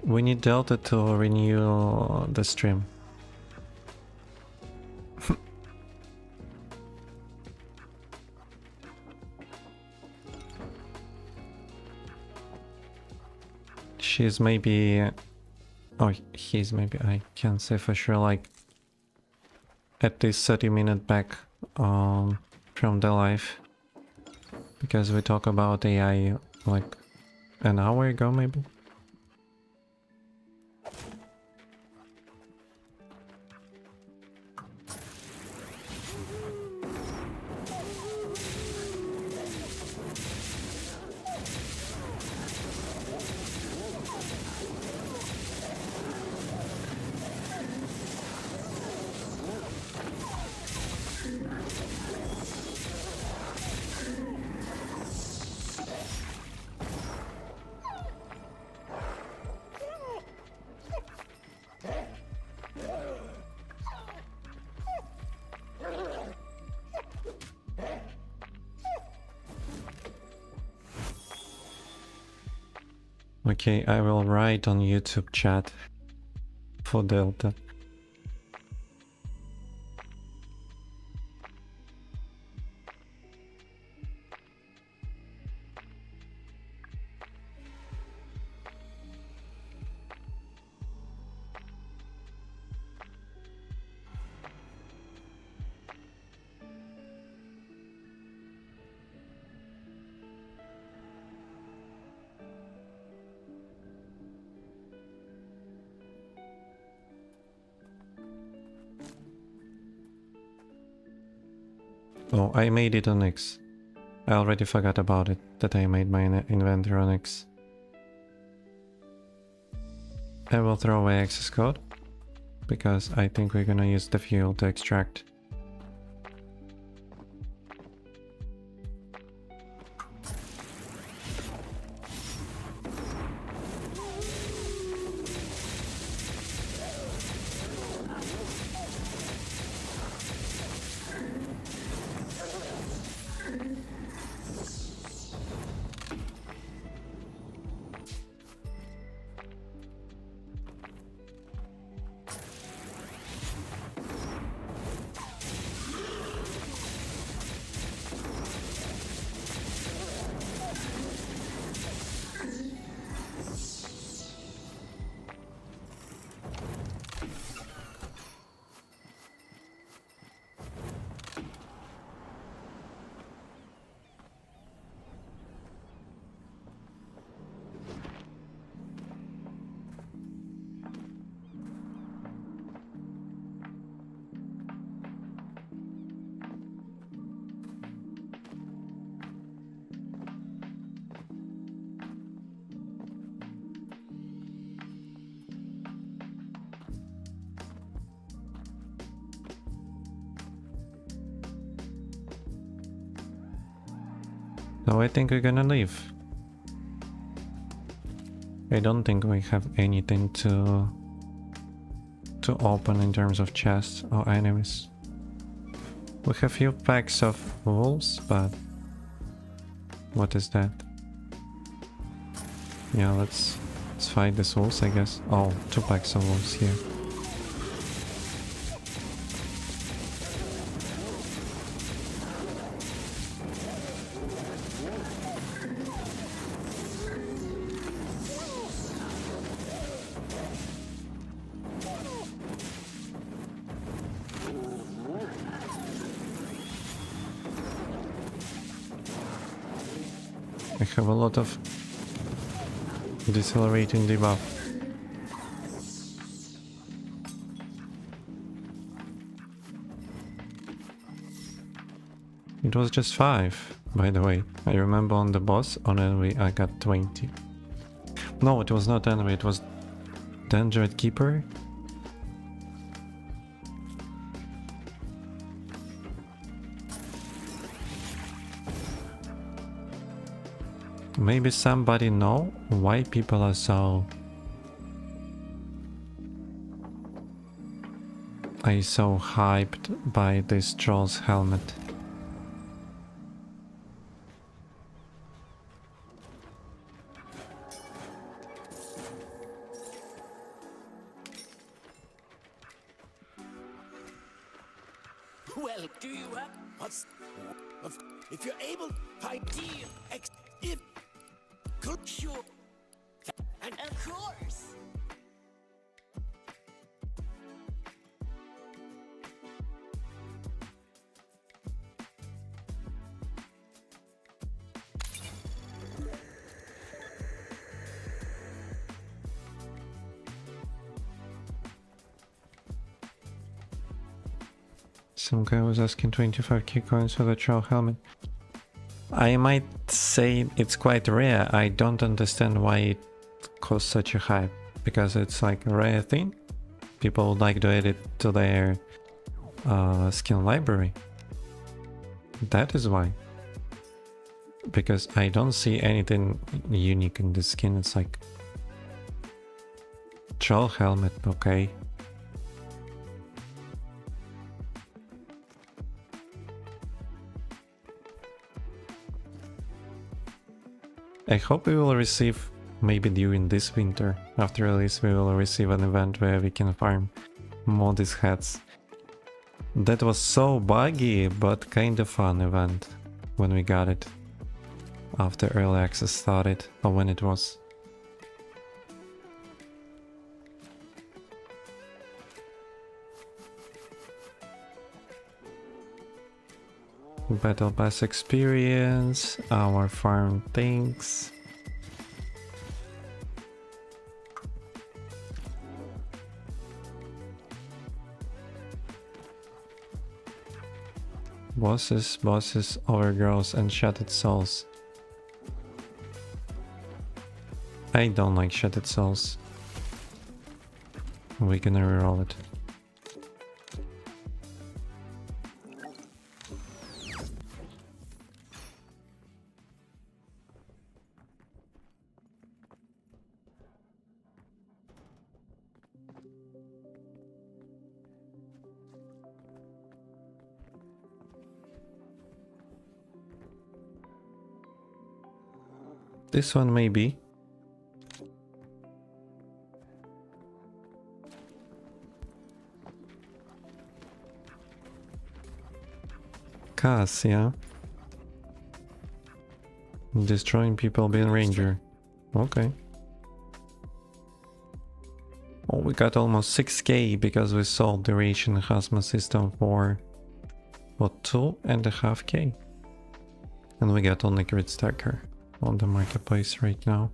We need Delta to renew the stream. She's maybe... Oh, he's maybe... I can't say for sure, like... At least 30 minutes back from the live. Because we talk about AI like an hour ago maybe. Okay, I will write on YouTube chat for Delta. Oh, I made it on X. I already forgot about it, that I made my inventory on X. I will throw away access code, because I think we're gonna use the fuel to extract. So I think we're gonna leave. I don't think we have anything to open in terms of chests or enemies. We have few packs of wolves, but what is that? Yeah, let's fight these wolves, I guess. Oh, 2 packs of wolves here. I have a lot of decelerating debuff. It was just 5, by the way. I remember on the boss, on enemy I got 20. No, it was not enemy, it was Dendroid Keeper. Maybe somebody know why people are so hyped by this troll's helmet. Well, do you have what's if you're able find deal if sure and of course. Some guy was asking 25k coins for the troll helmet. I might say it's quite rare. I don't understand why it caused such a hype. Because it's like a rare thing. People would like to add it to their skin library. That is why. Because I don't see anything unique in this skin. It's like troll helmet, okay. I hope we will receive, maybe during this winter, after release we will receive an event where we can farm Modis hats. That was so buggy, but kind of fun event when we got it. After early access started, or when it was. Battle Pass experience, our farm things. Bosses, overgrowths, and shattered souls. I don't like shattered souls. We're gonna reroll it. This one maybe. Cass, yeah. Destroying people being ranger. Okay. Oh, we got almost 6k because we sold the ration Hasma system for what, 2.5k? And we got only grid stacker on the marketplace right now.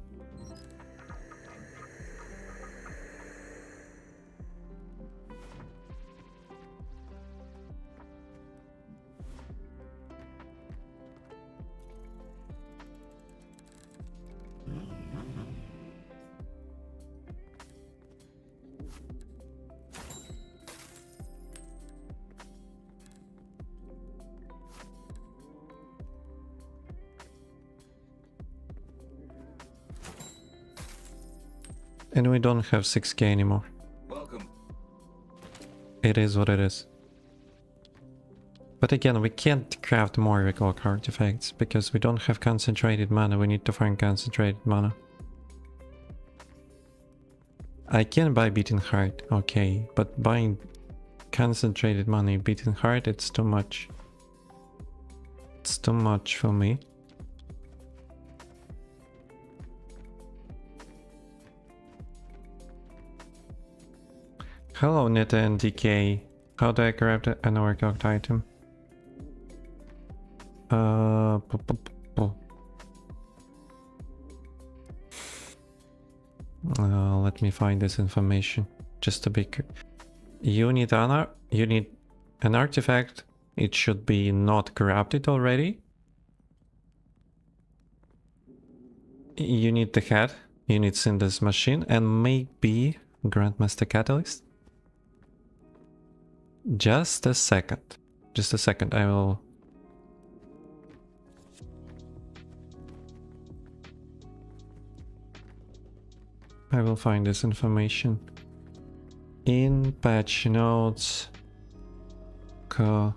And we don't have 6k anymore. Welcome. It is what it is. But again, we can't craft more reclock artifacts because we don't have concentrated mana. We need to find concentrated mana. I can buy beating heart, okay, but buying concentrated mana in beating heart, it's too much. It's too much for me. Hello Nita and DK. How do I craft an overclocked item? Let me find this information. Just to be clear. You need an artifact. It should be not corrupted already. You need the hat. You need Synthesis Machine and maybe Grandmaster Catalyst. Just a second. Just a second. I will find this information. In patch notes, corrupted.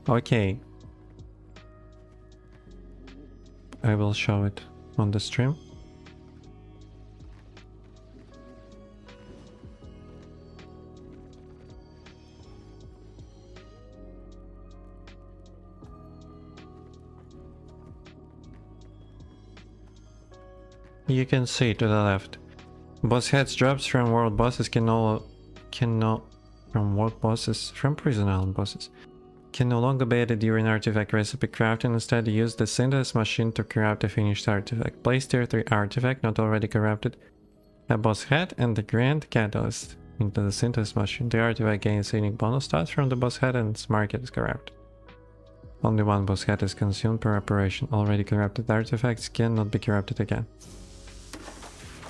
Okay. I will show it on the stream. You can see to the left. Boss heads drops from world bosses cannot from world bosses from prison island bosses can no longer be added during artifact recipe crafting. Instead, use the synthesis machine to craft a finished artifact. Place tier 3 artifact not already corrupted, a boss head and the grand catalyst into the synthesis machine. The artifact gains unique bonus stats from the boss head and its market is corrupted. Only one boss head is consumed per operation. Already corrupted artifacts cannot be corrupted again.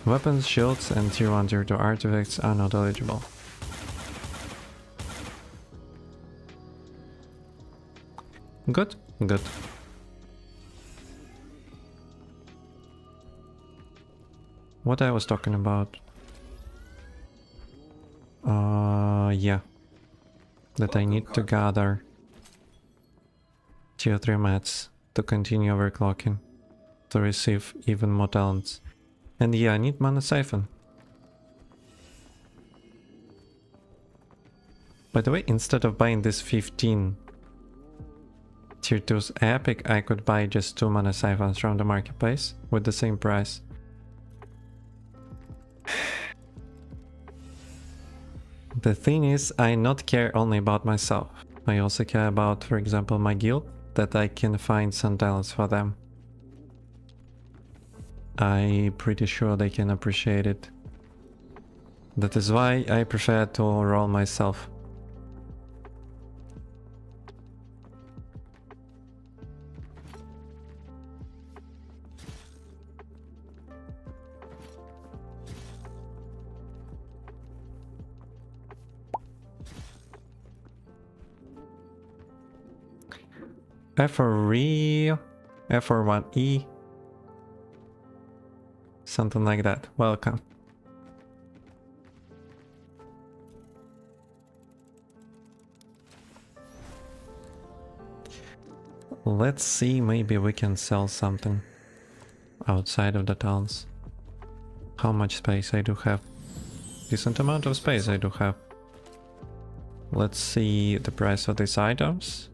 Weapons, shields, and tier 1, tier 2 artifacts are not eligible. Good, good. What I was talking about? Yeah. That I need to gather tier 3 mats to continue overclocking, to receive even more talents. And yeah, I need mana siphon. By the way, instead of buying this 15 tier 2's epic, I could buy just 2 mana siphons from the marketplace with the same price. The thing is, I not care only about myself. I also care about, for example, my guild, that I can find some talents for them. I'm pretty sure they can appreciate it. That is why I prefer to roll myself. F4E, F41E, something like that. Welcome. Let's see, maybe we can sell something outside of the towns. How much space I do have? Decent amount of space I do have. Let's see the price of these items.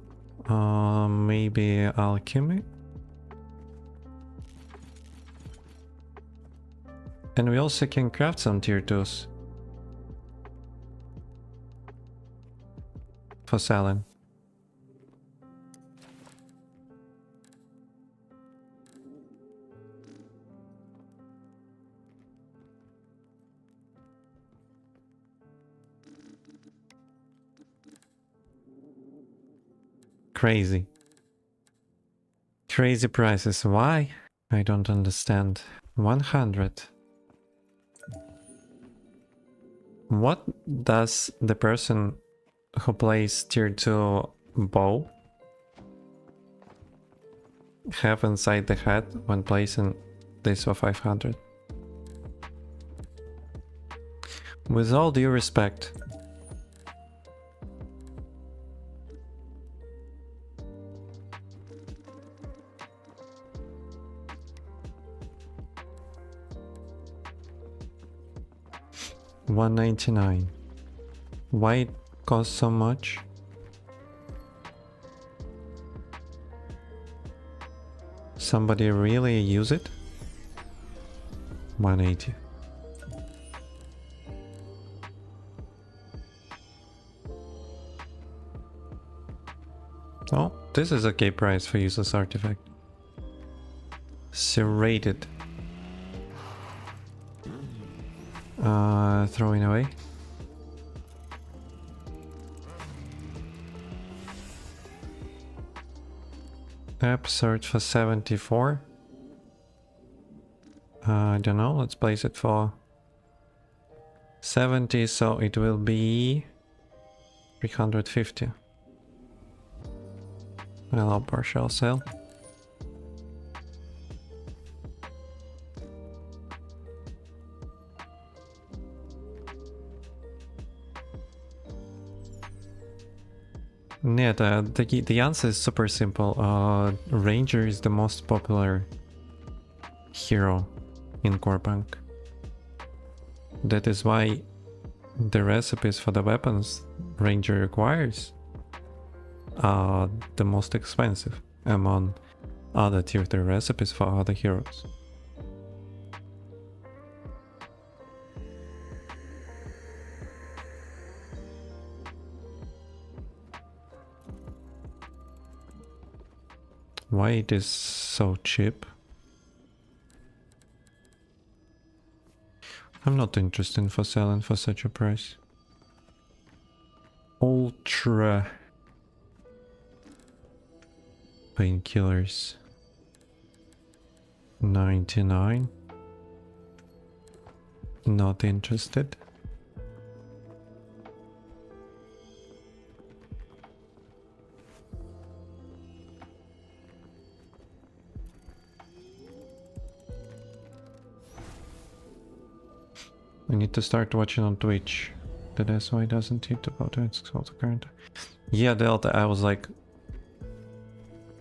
Maybe alchemy. And we also can craft some tier 2s for selling. Crazy. Crazy prices. Why? I don't understand. 100. What does the person who plays tier 2 bow have inside the head when placing this for 500? With all due respect. $199. Why it costs so much? Somebody really use it? 180. Oh, this is a okay price for useless artifact. Serrated. Throwing away. App search for 74. I don't know, let's place it for 70, so it will be 350. Allow partial sale. Yeah, the answer is super simple. Ranger is the most popular hero in core bank. That is why the recipes for the weapons Ranger requires are the most expensive among other tier 3 recipes for other heroes. Why it is so cheap? I'm not interested for selling for such a price. Ultra painkillers 99. Not interested. I need to start watching on Twitch. That's why it doesn't hit about it. It's also current. Yeah, Delta, I was like,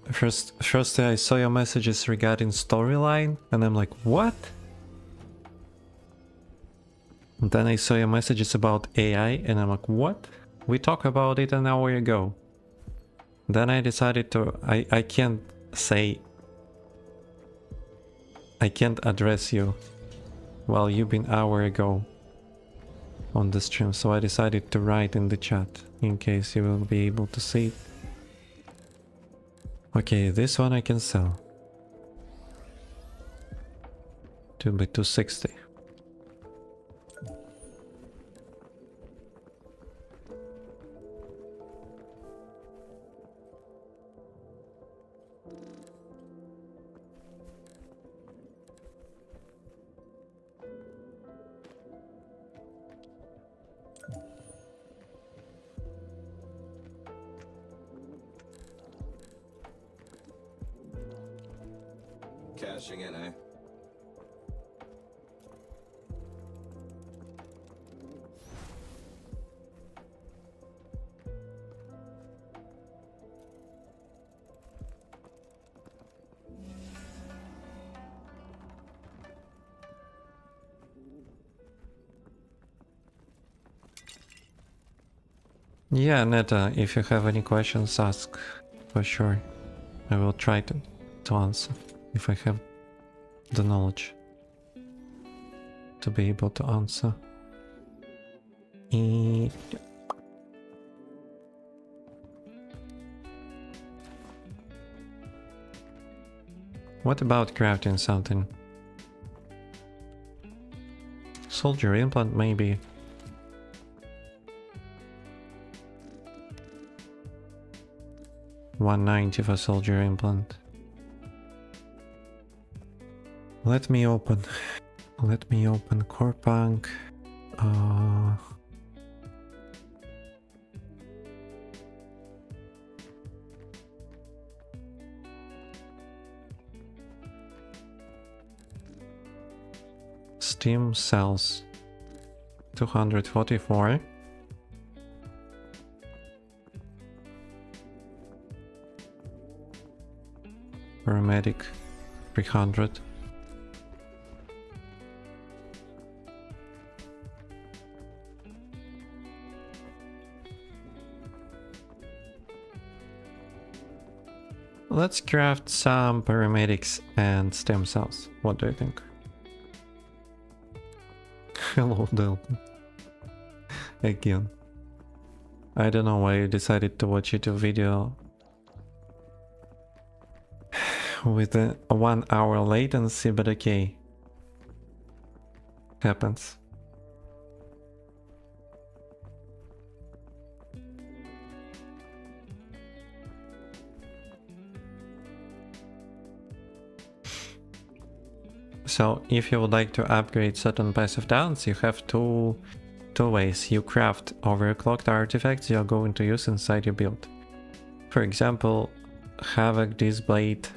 first I saw your messages regarding storyline, and I'm like, what? And then I saw your messages about AI, and I'm like, what? We talked about it an hour ago. Then I decided to, I can't say, I can't address you while you've been hour ago on the stream, so I decided to write in the chat in case you will be able to see it. Okay, this one I can sell. To be 260. Cashing in, eh? Yeah, Neta, if you have any questions, ask for sure. I will try to answer if I have the knowledge to be able to answer. What about crafting something? Soldier implant, maybe. $190 for soldier implant. Let me open core punk. Steam sells 244. Paramedic 300. Let's craft some paramedics and stem cells. What do you think? Hello, Delta. Again. I don't know why you decided to watch YouTube video with a 1 hour latency, but okay. Happens. So if you would like to upgrade certain passive talents, you have two ways. You craft overclocked artifacts you are going to use inside your build. For example, Havoc this blade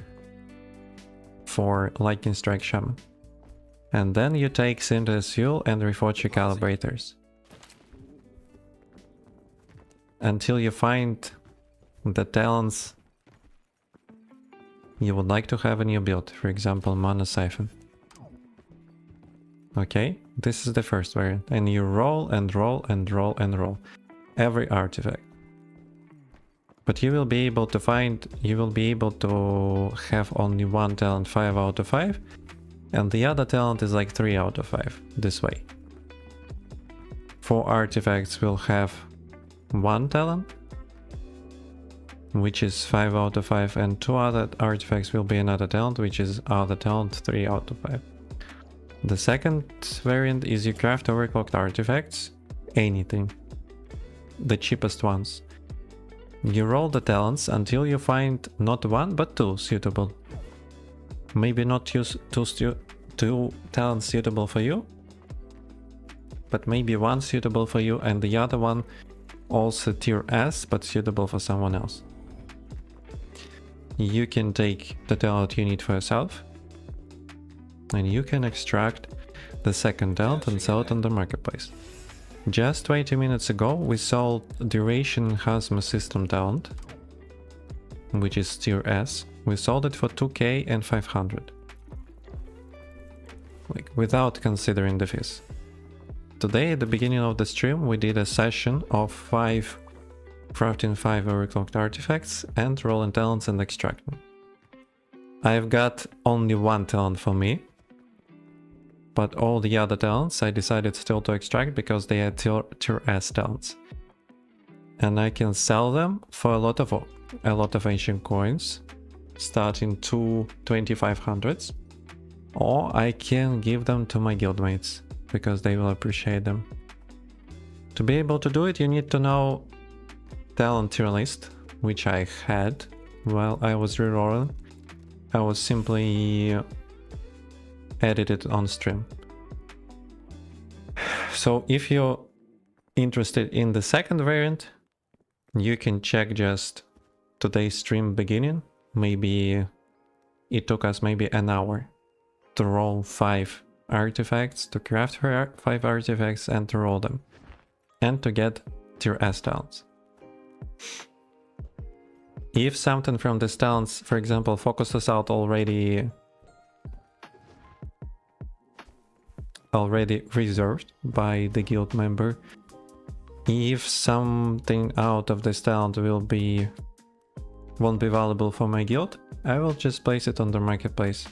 for Lightning Strike Shaman. And then you take Cinder's Fuel and reforge your calibrators. Until you find the talents you would like to have in your build. For example, Mana Siphon. Okay, this is the first variant. And you roll and roll and roll and roll every artifact. But you will be able to have only one talent 5 out of 5. And the other talent is like 3 out of 5, this way. 4 artifacts will have one talent, which is 5 out of 5, and 2 other artifacts will be another talent, which is other talent 3 out of 5. The second variant is you craft overclocked artifacts, anything, the cheapest ones. You roll the talents until you find not 1 but 2 suitable. Maybe not use two talents suitable for you, but maybe 1 suitable for you and the other one also tier S but suitable for someone else. You can take the talent you need for yourself, and you can extract the second talent and sell it on the marketplace. Just 20 minutes ago we sold Duration Enhancement System talent, which is tier S. We sold it for 2k and 500. Like, without considering the fees. Today at the beginning of the stream we did a session of crafting 5 overclocked artifacts and rolling talents and extracting. I've got only 1 talent for me, but all the other talents I decided still to extract because they are tier S talents. And I can sell them for a lot of ancient coins, starting to 2500s, or I can give them to my guildmates because they will appreciate them. To be able to do it, you need to know talent tier list, which I had while I was rerolling. I was simply edited on stream. So if you're interested in the second variant, you can check just today's stream beginning. Maybe it took us maybe an hour to roll 5 artifacts, to craft 5 artifacts and to roll them, and to get tier S talents. If something from these talents, for example, focuses out already reserved by the guild member, if something out of this talent won't be valuable for my guild, I will just place it on the marketplace.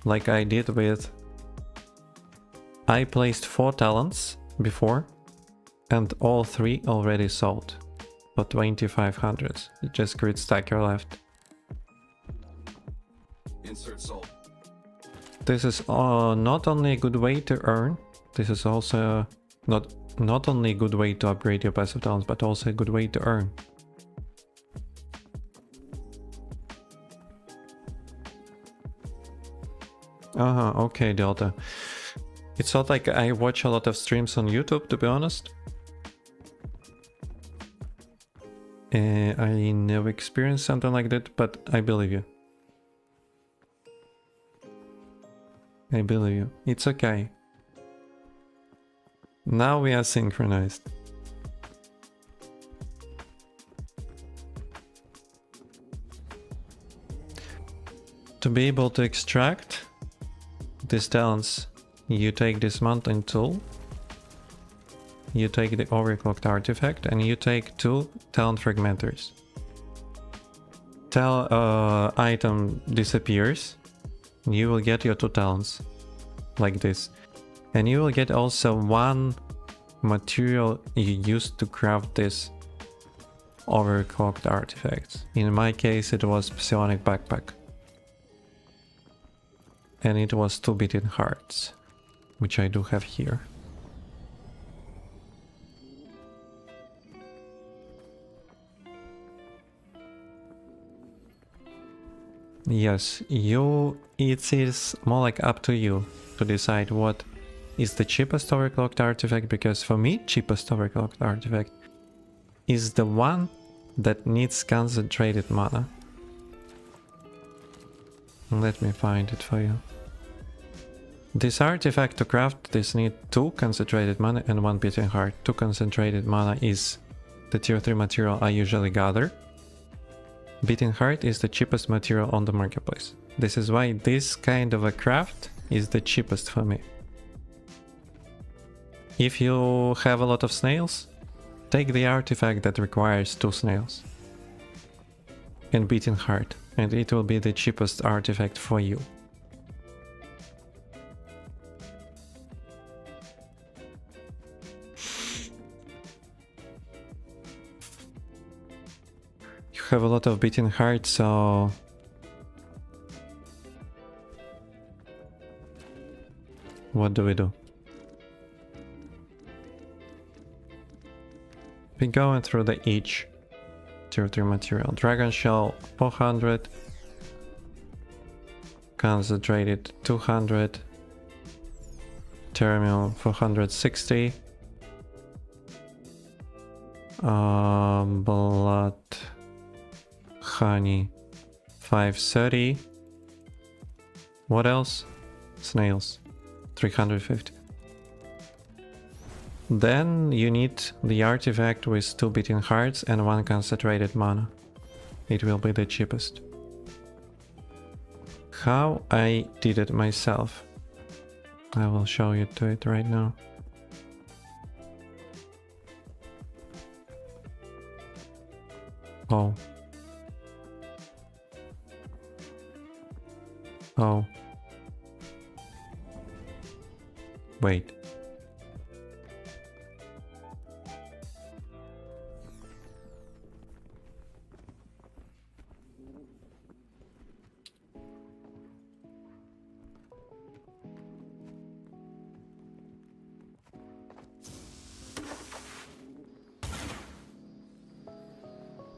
Like I did with... I placed 4 talents before, and all 3 already sold for 2500. Just grid stacker left. Insert sold. This is not only a good way to earn, this is also not only a good way to upgrade your passive talents, but also a good way to earn. Okay, Delta. It's not like I watch a lot of streams on YouTube, to be honest. I never experienced something like that, but I believe you. I believe you. It's okay. Now we are synchronized. To be able to extract these talents, you take this mountain tool, you take the overclocked artifact, and you take 2 talent fragmenters. Item disappears, you will get your 2 talents, like this. And you will get also 1 material you used to craft this overclocked artifact. In my case it was Psionic Backpack. And it was 2 beating hearts, which I do have here. Yes, it is more like up to you to decide what is the cheapest overclocked artifact, because for me, cheapest overclocked artifact is the one that needs concentrated mana. Let me find it for you. This artifact to craft, this need 2 concentrated mana and 1 beating heart. 2 concentrated mana is the tier 3 material I usually gather. Beating heart is the cheapest material on the marketplace. This is why this kind of a craft is the cheapest for me. If you have a lot of snails, take the artifact that requires 2 snails and beating heart, and it will be the cheapest artifact for you. You have a lot of beating heart, so what do we do? We going through the each tier 3 material. Dragon shell 400, concentrated 200, terminal 460, blood honey 530. What else? Snails 350. Then you need the artifact with 2 beating hearts and 1 concentrated mana. It will be the cheapest. How I did it myself, I will show you to it right now. Oh. Oh. Wait.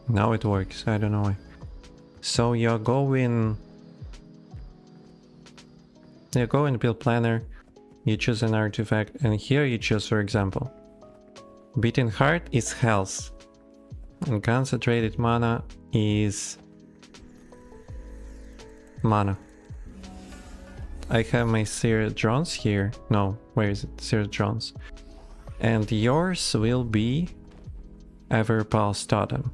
Now it works, I don't know why. So you go in build planner, you choose an artifact, and here you choose, for example, beating heart is health, and concentrated mana is mana. I have my Seer drones here. No, where is it? Seer drones. And yours will be Everpulse Totem.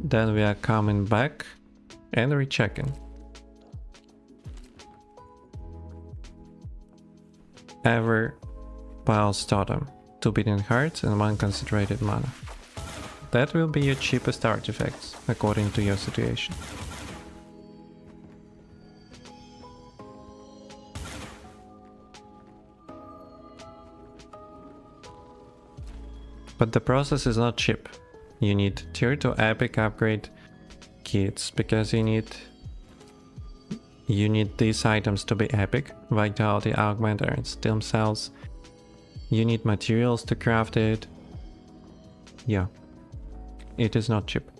Then we are coming back and rechecking. Everpulse Totem, 2 beating hearts and 1 concentrated mana. That will be your cheapest artifacts, according to your situation. But the process is not cheap. You need tier 2 epic upgrade kits, because you need these items to be epic: vitality augmenter and stem cells. You need materials to craft it. Yeah, it is not cheap.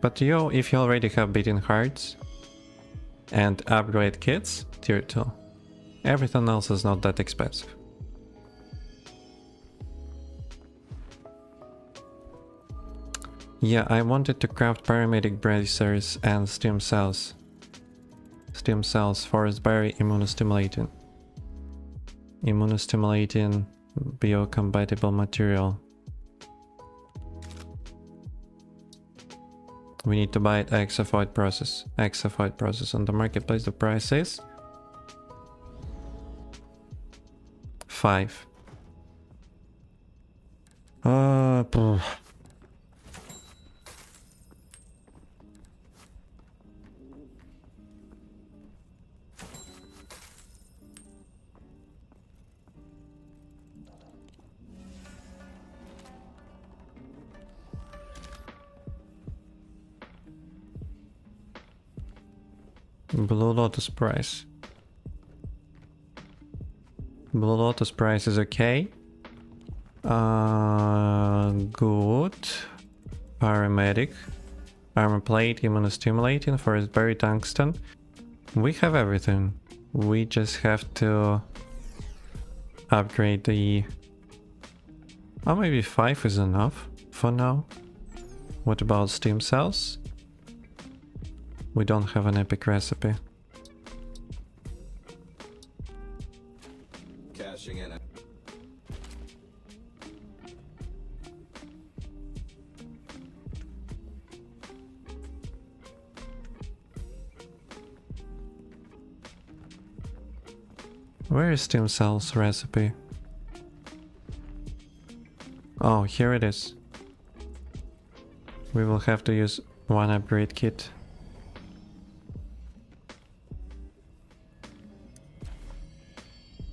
But if you already have beating hearts and upgrade kits, tier 2, everything else is not that expensive. Yeah, I wanted to craft paramedic bracers and stem cells. Stem cells, forest berry, immunostimulating. Immunostimulating, biocompatible material. We need to buy it exophoid process. Exophoid process on the marketplace. The price is 5. Blue Lotus price. Blue Lotus price is okay. Good. Paramedic. Armor plate, immunostimulating, forest berry, tungsten. We have everything. We just have to upgrade the... Oh, maybe 5 is enough for now. What about stem cells? We don't have an epic recipe. Cashing in, eh? Where is Steam Cell's recipe? Oh, here it is. We will have to use one upgrade kit.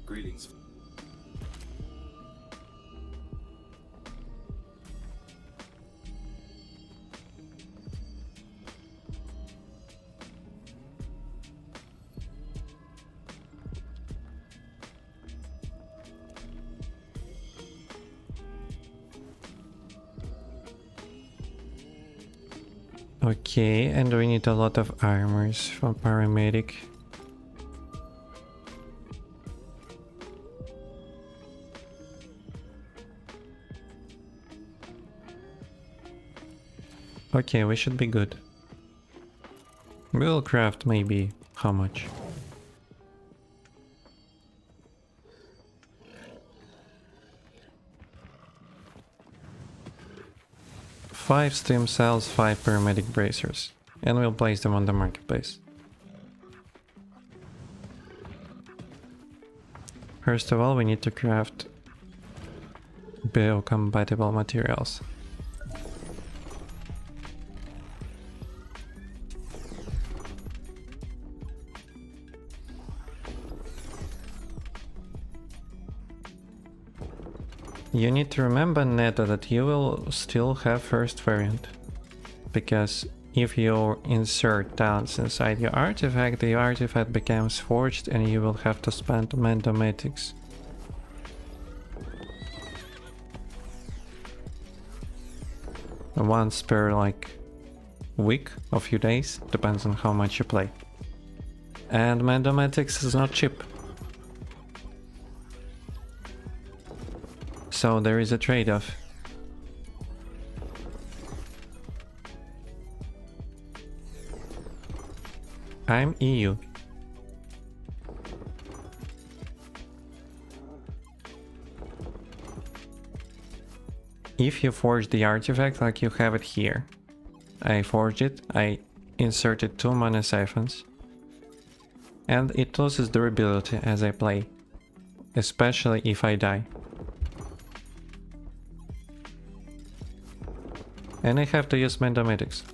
Greetings. Okay, and we need a lot of armors for paramedic. Okay, we should be good. We'll craft maybe how much? Five stem cells, 5 paramedic bracers, and we'll place them on the marketplace. First of all, we need to craft biocompatible materials. You need to remember, Neta, that you will still have first variant. Because if you insert talents inside your artifact, the artifact becomes forged and you will have to spend mandomatics. Once per like week or few days, depends on how much you play. And mandomatics is not cheap. So there is a trade-off. I'm EU. If you forge the artifact like you have it here, I forged it, I inserted 2 mana siphons, and it loses durability as I play, especially if I die. And I have to use mandomatics.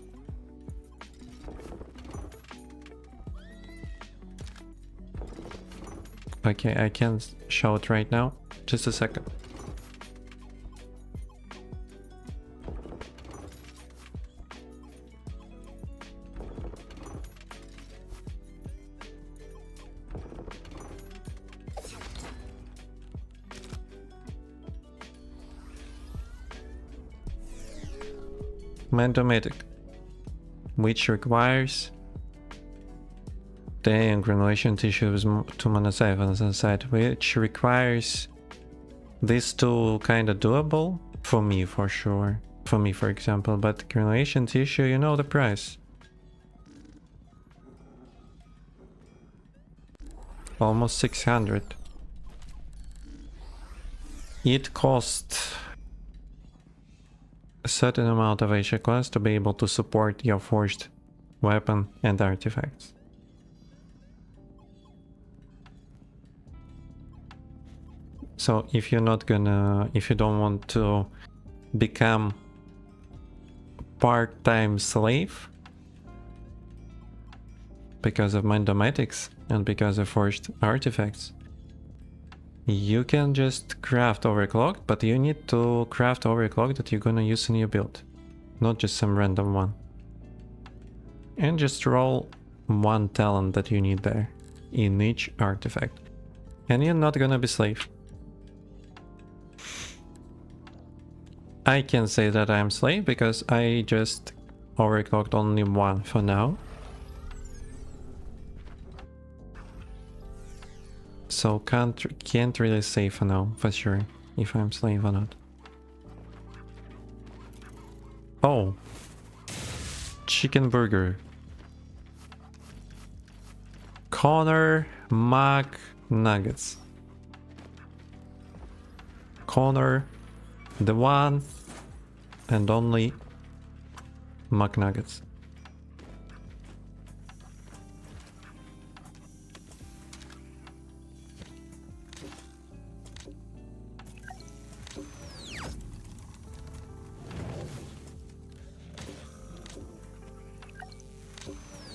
Okay, I can't show it right now. Just a second. Mandomatic, which requires the granulation tissue with 2 mana siphons inside, which requires these two kinda doable for me for sure. For me, for example, but granulation tissue, you know the price. Almost 600. It costs a certain amount of Asia cost to be able to support your forged weapon and artifacts. So if you're not gonna, if you don't want to become part-time slave because of mandomatics and because of forged artifacts, you can just craft overclocked, but you need to craft overclock that you're gonna use in your build, not just some random one. And just roll 1 talent that you need there in each artifact. And you're not gonna be slave. I can say that I'm slave because I just overclocked only 1 for now. So can't really say for now, for sure, if I'm slave or not. Oh. Chicken burger. Connor Mac Nuggets. corner, the one and only McNuggets.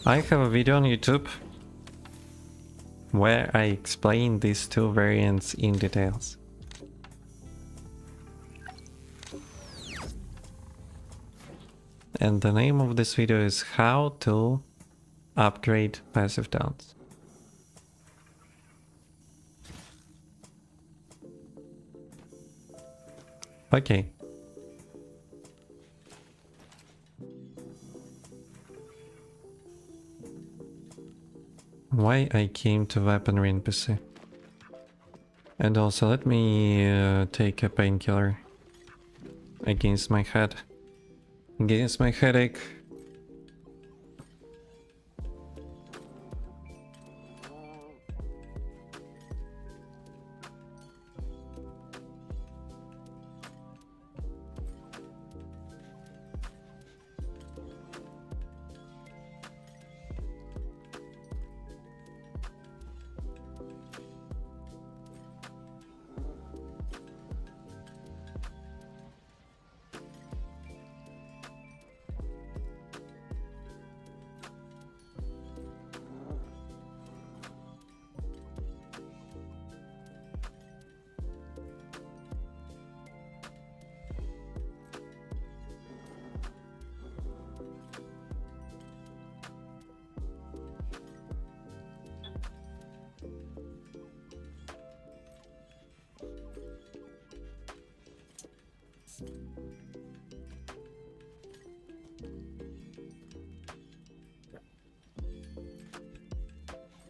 I have a video on YouTube where I explain these two variants in details. And the name of this video is how to upgrade passive downs. Okay. Why I came to weaponry NPC. And also let me take a painkiller against my head. Against my headache.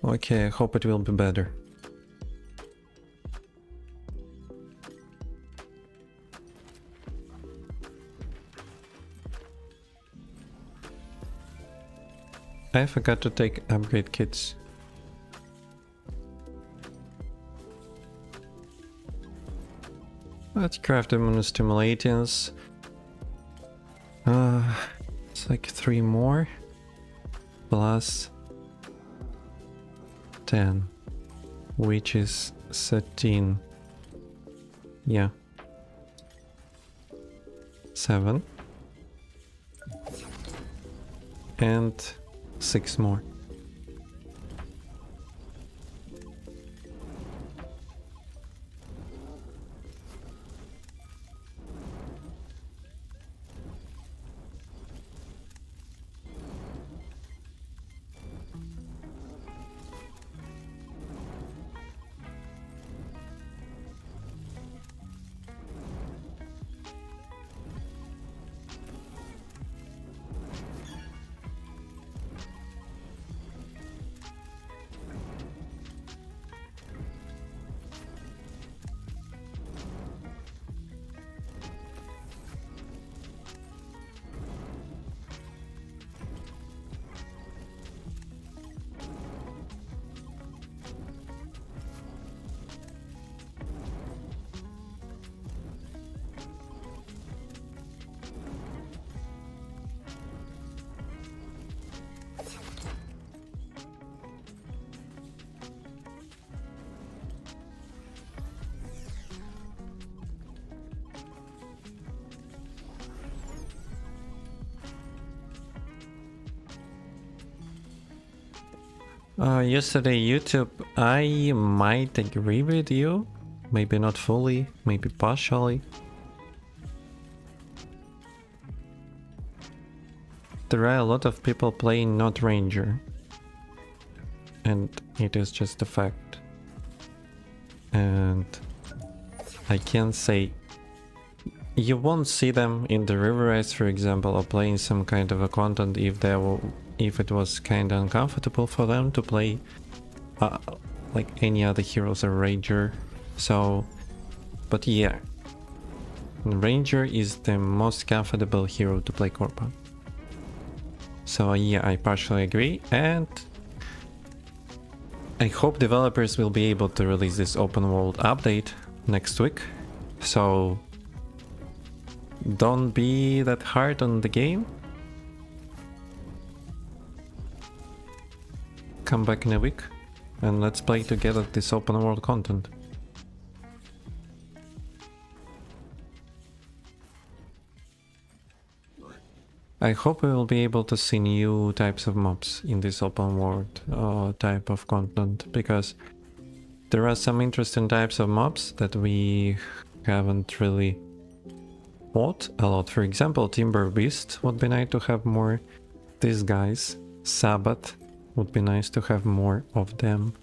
Okay, I hope it will be better. I forgot to take upgrade kits. Let's craft immunostimulants. It's like 3 more. Plus 10. Which is 13. Yeah. 7. And 6 more. Yesterday YouTube, I might agree with you, maybe not fully, maybe partially. There are a lot of people playing not Ranger, and it is just a fact. And I can say you won't see them in the river race, for example, or playing some kind of a content if it was kind of uncomfortable for them to play like any other heroes or Ranger. So, but yeah, Ranger is the most comfortable hero to play Corpa. So yeah, I partially agree, and I hope developers will be able to release this open world update next week, So don't be that hard on the game. Come back in a week and let's play together this open world content. I hope we will be able to see new types of mobs in this open world type of content, because there are some interesting types of mobs that we haven't really fought a lot. For example, Timber Beast would be nice to have more. These guys, Sabbath, would be nice to have more of them.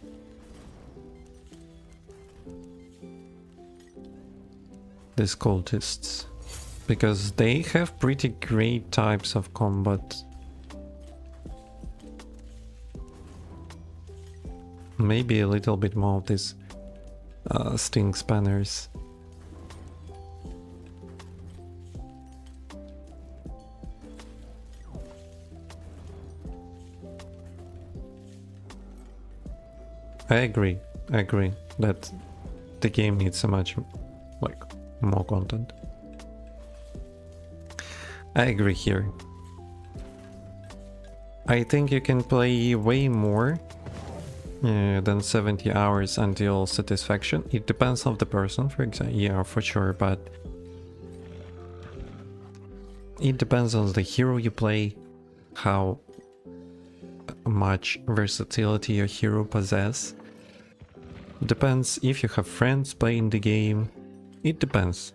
These cultists, because they have pretty great types of combat. Maybe a little bit more of these sting spanners. I agree that the game needs so much, like, more content. I agree here. I think you can play way more than 70 hours until satisfaction. It depends on the person, for example. Yeah, for sure, but it depends on the hero you play, how much versatility your hero possesses. Depends if you have friends playing the game. It depends.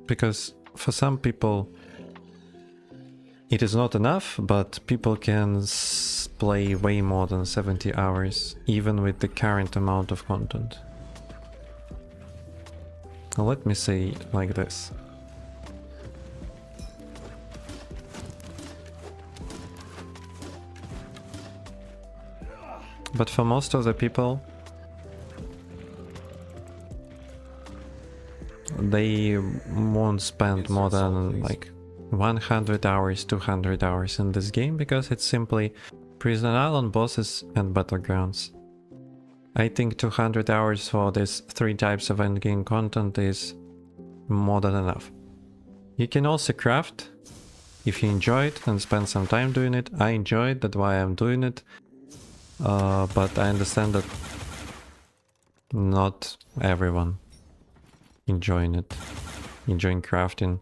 Because for some people it is not enough, but people can play way more than 70 hours, even with the current amount of content. Now, let me say it like this. But for most of the people, they won't spend more than like 100 hours, 200 hours in this game, because it's simply Prison Island bosses and battlegrounds. I think 200 hours for these 3 types of endgame content is more than enough. You can also craft if you enjoy it and spend some time doing it. I enjoy it, that's why I'm doing it. But I understand that not everyone enjoying crafting.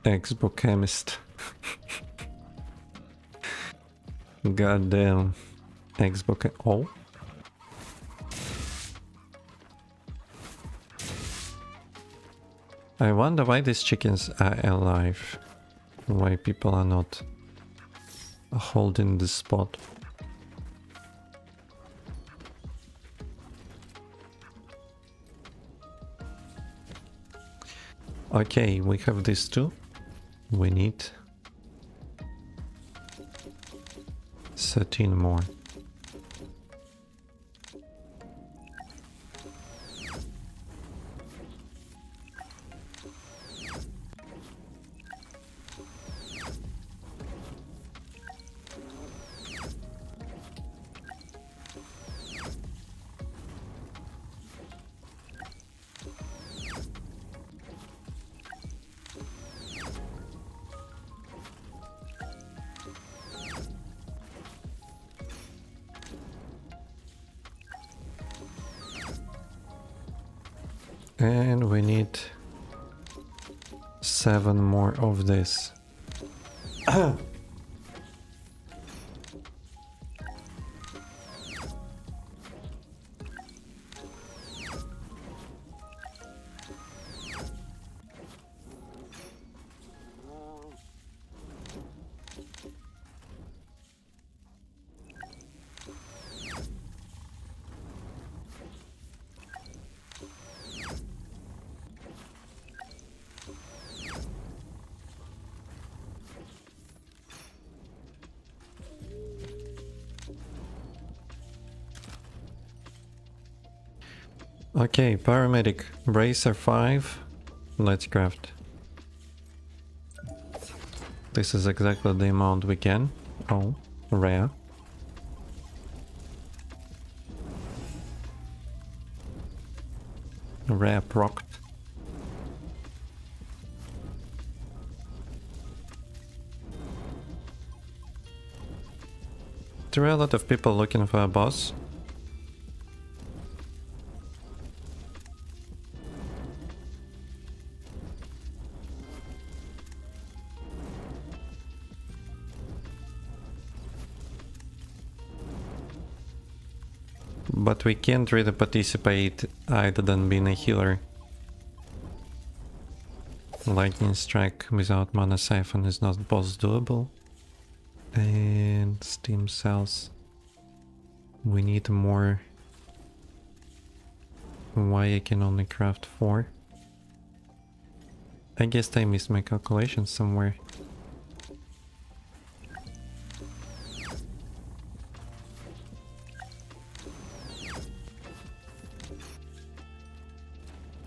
Textbook chemist. Goddamn. Textbook. Oh. I wonder why these chickens are alive. Why people are not holding the spot. Okay, we have these two. We need 13 more. And we need 7 more of this. Okay, paramedic, bracer 5. Let's craft. This is exactly the amount we can. Oh, rare. Rare proct. There are a lot of people looking for a boss. But we can't really participate either than being a healer. Lightning strike without mana siphon is not boss doable. And steam cells. We need more. Why I can only craft 4? I guess I missed my calculations somewhere.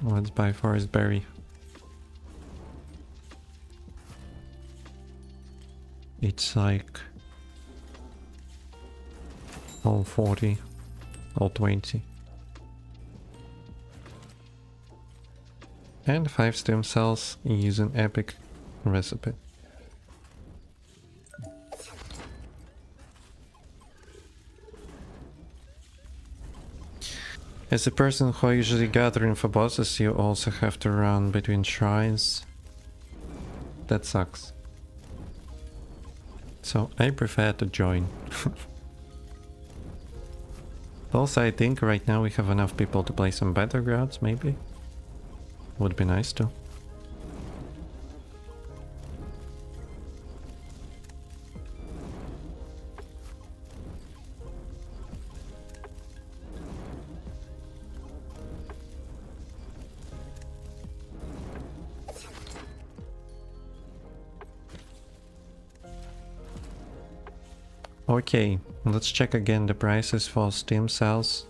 Let's buy forest berry. It's like all 40, all 20. And 5 stem cells using epic recipe. As a person who usually gathering for bosses, you also have to run between shrines. That sucks. So I prefer to join. Also, I think right now we have enough people to play some battlegrounds, maybe. Would be nice to. Okay, let's check again the prices for Steam cells.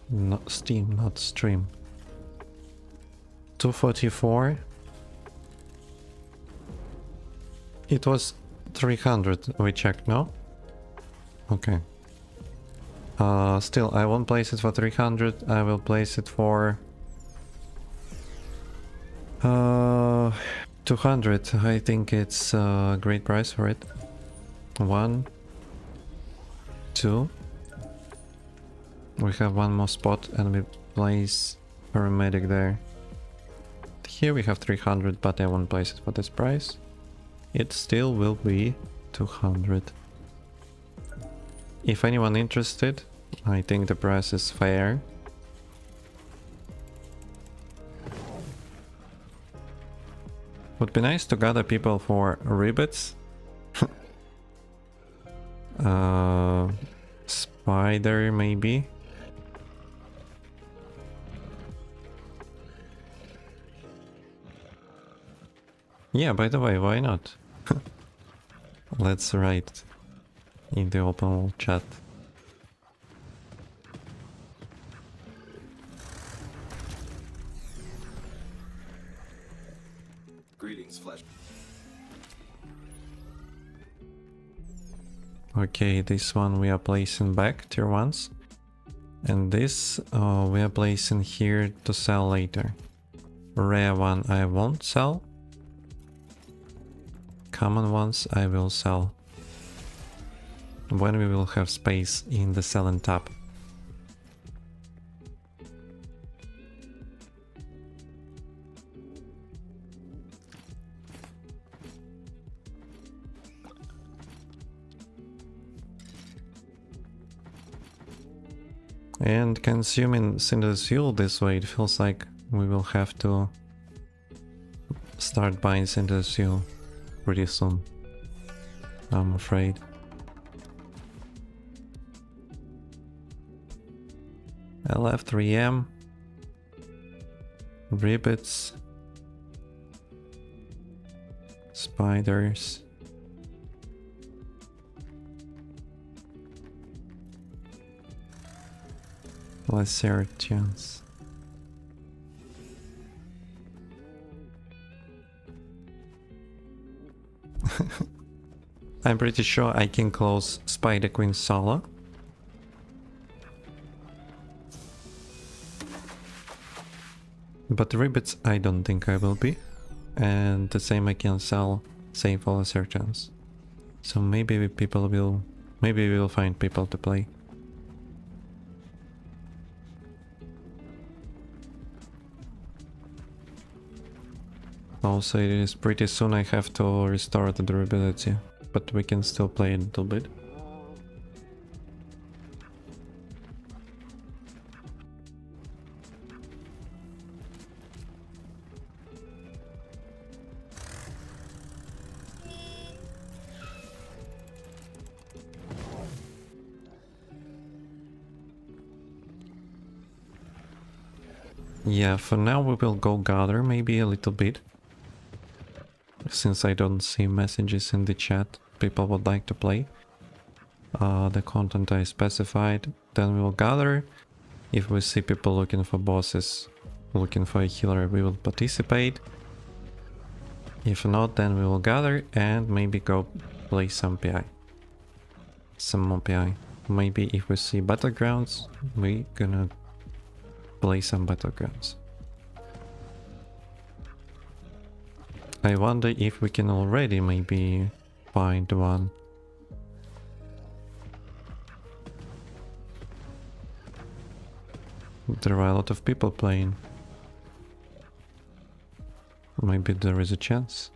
Not Steam, not stream. 244. It was 300, we checked, no? Okay. Still, I won't place it for 300, I will place it for 200. I think it's a great price for it. 1, 2. We have one more spot and we place paramedic there. Here we have 300, but I won't place it for this price. It still will be 200. If anyone interested, I think the price is fair. Would be nice to gather people for ribbits. Spider maybe. Yeah, by the way, why not? Let's write in the open world chat. Greetings, flesh. Okay, this one we are placing back, tier 1s. And this we are placing here to sell later. Rare one I won't sell. Common ones I will sell. When we will have space in the selling tab. And consuming synthesis fuel this way, it feels like we will have to start buying synthesis fuel pretty soon, I'm afraid. LF3M, ribbits, spiders. lesser chance. I'm pretty sure I can close Spider Queen solo. But Ribbits I don't think I will be. And the same I can sell same for lesser chance. So maybe maybe we will find people to play. Also, it is pretty soon I have to restore the durability, but we can still play a little bit. Yeah, for now we will go gather maybe a little bit. Since I don't see messages in the chat, people would like to play. The content I specified, then we will gather. If we see people looking for bosses, looking for a healer, we will participate. If not, then we will gather and maybe go play some PI. Some more PI. Maybe if we see battlegrounds, we gonna play some battlegrounds. I wonder if we can already maybe find one. There are a lot of people playing. Maybe there is a chance.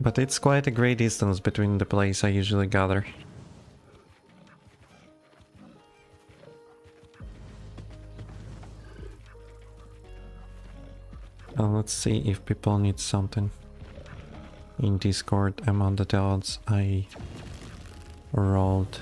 But it's quite a great distance between the place I usually gather. Let's see if people need something. In Discord, among the odds I rolled.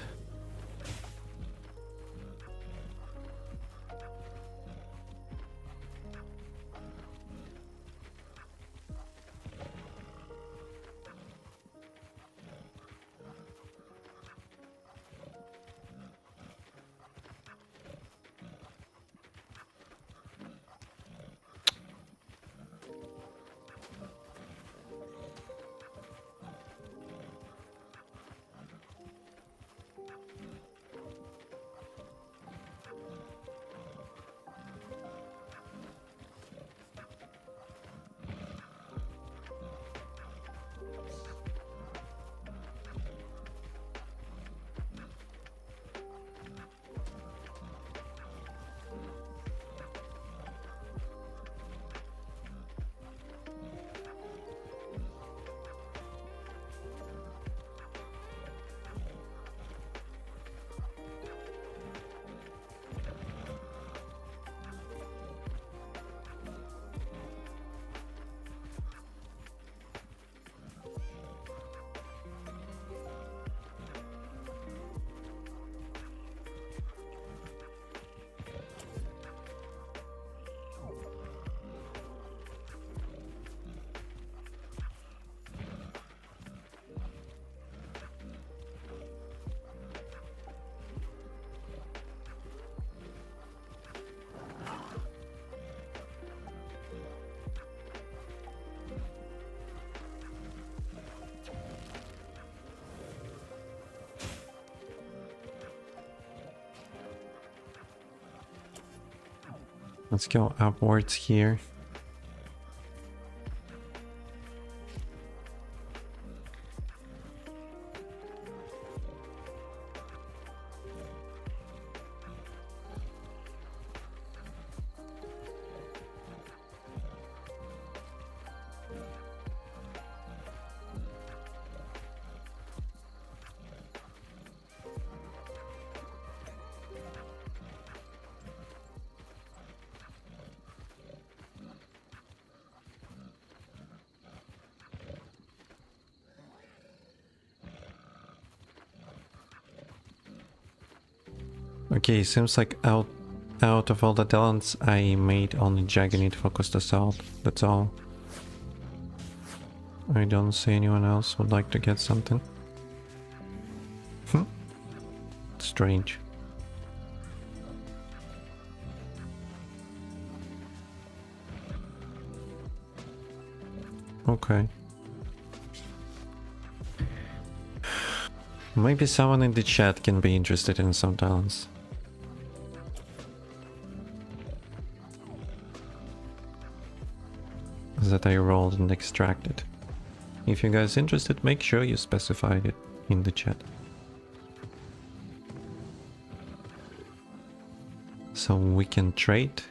Let's go upwards here. Okay, seems like out of all the talents I made, only Jagged focused assault. That's all. I don't see anyone else would like to get something. Strange. Okay. Maybe someone in the chat can be interested in some talents. That I rolled and extracted. If you guys interested, make sure you specified it in the chat. So we can trade.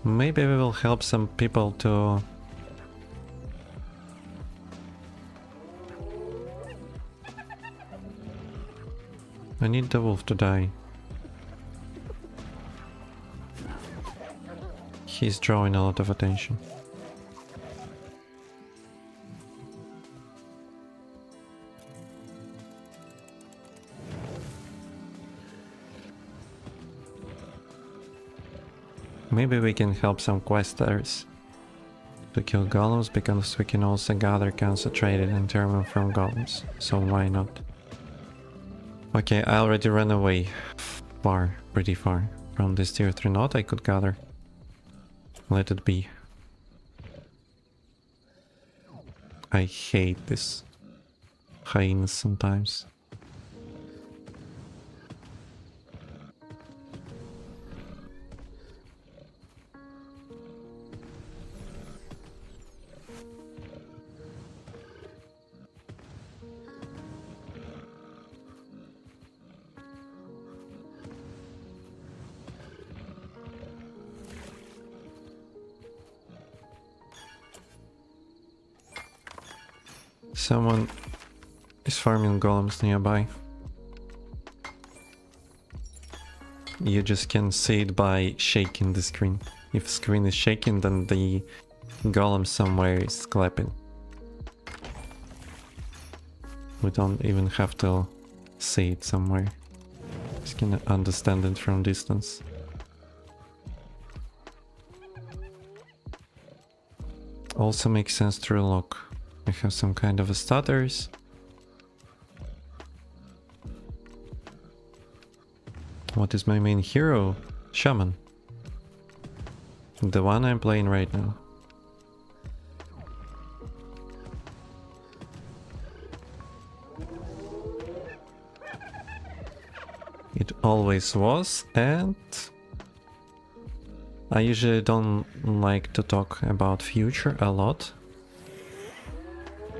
Maybe we will help some people to... I need the wolf to die. He's drawing a lot of attention. Maybe we can help some questers to kill golems, because we can also gather concentrated enderman from golems, so why not? Okay, I already ran away far, pretty far from this tier 3 node. I could gather. Let it be. I hate this hyenas sometimes. Someone is farming golems nearby. You just can see it by shaking the screen. If screen is shaking, then the golem somewhere is clapping. We don't even have to see it somewhere. Just can understand it from distance. Also makes sense to look. I have some kind of a stutters. What is my main hero? Shaman. The one I'm playing right now. It always was, and I usually don't like to talk about future a lot.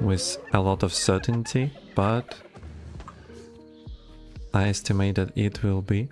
With a lot of certainty, but I estimate that it will be.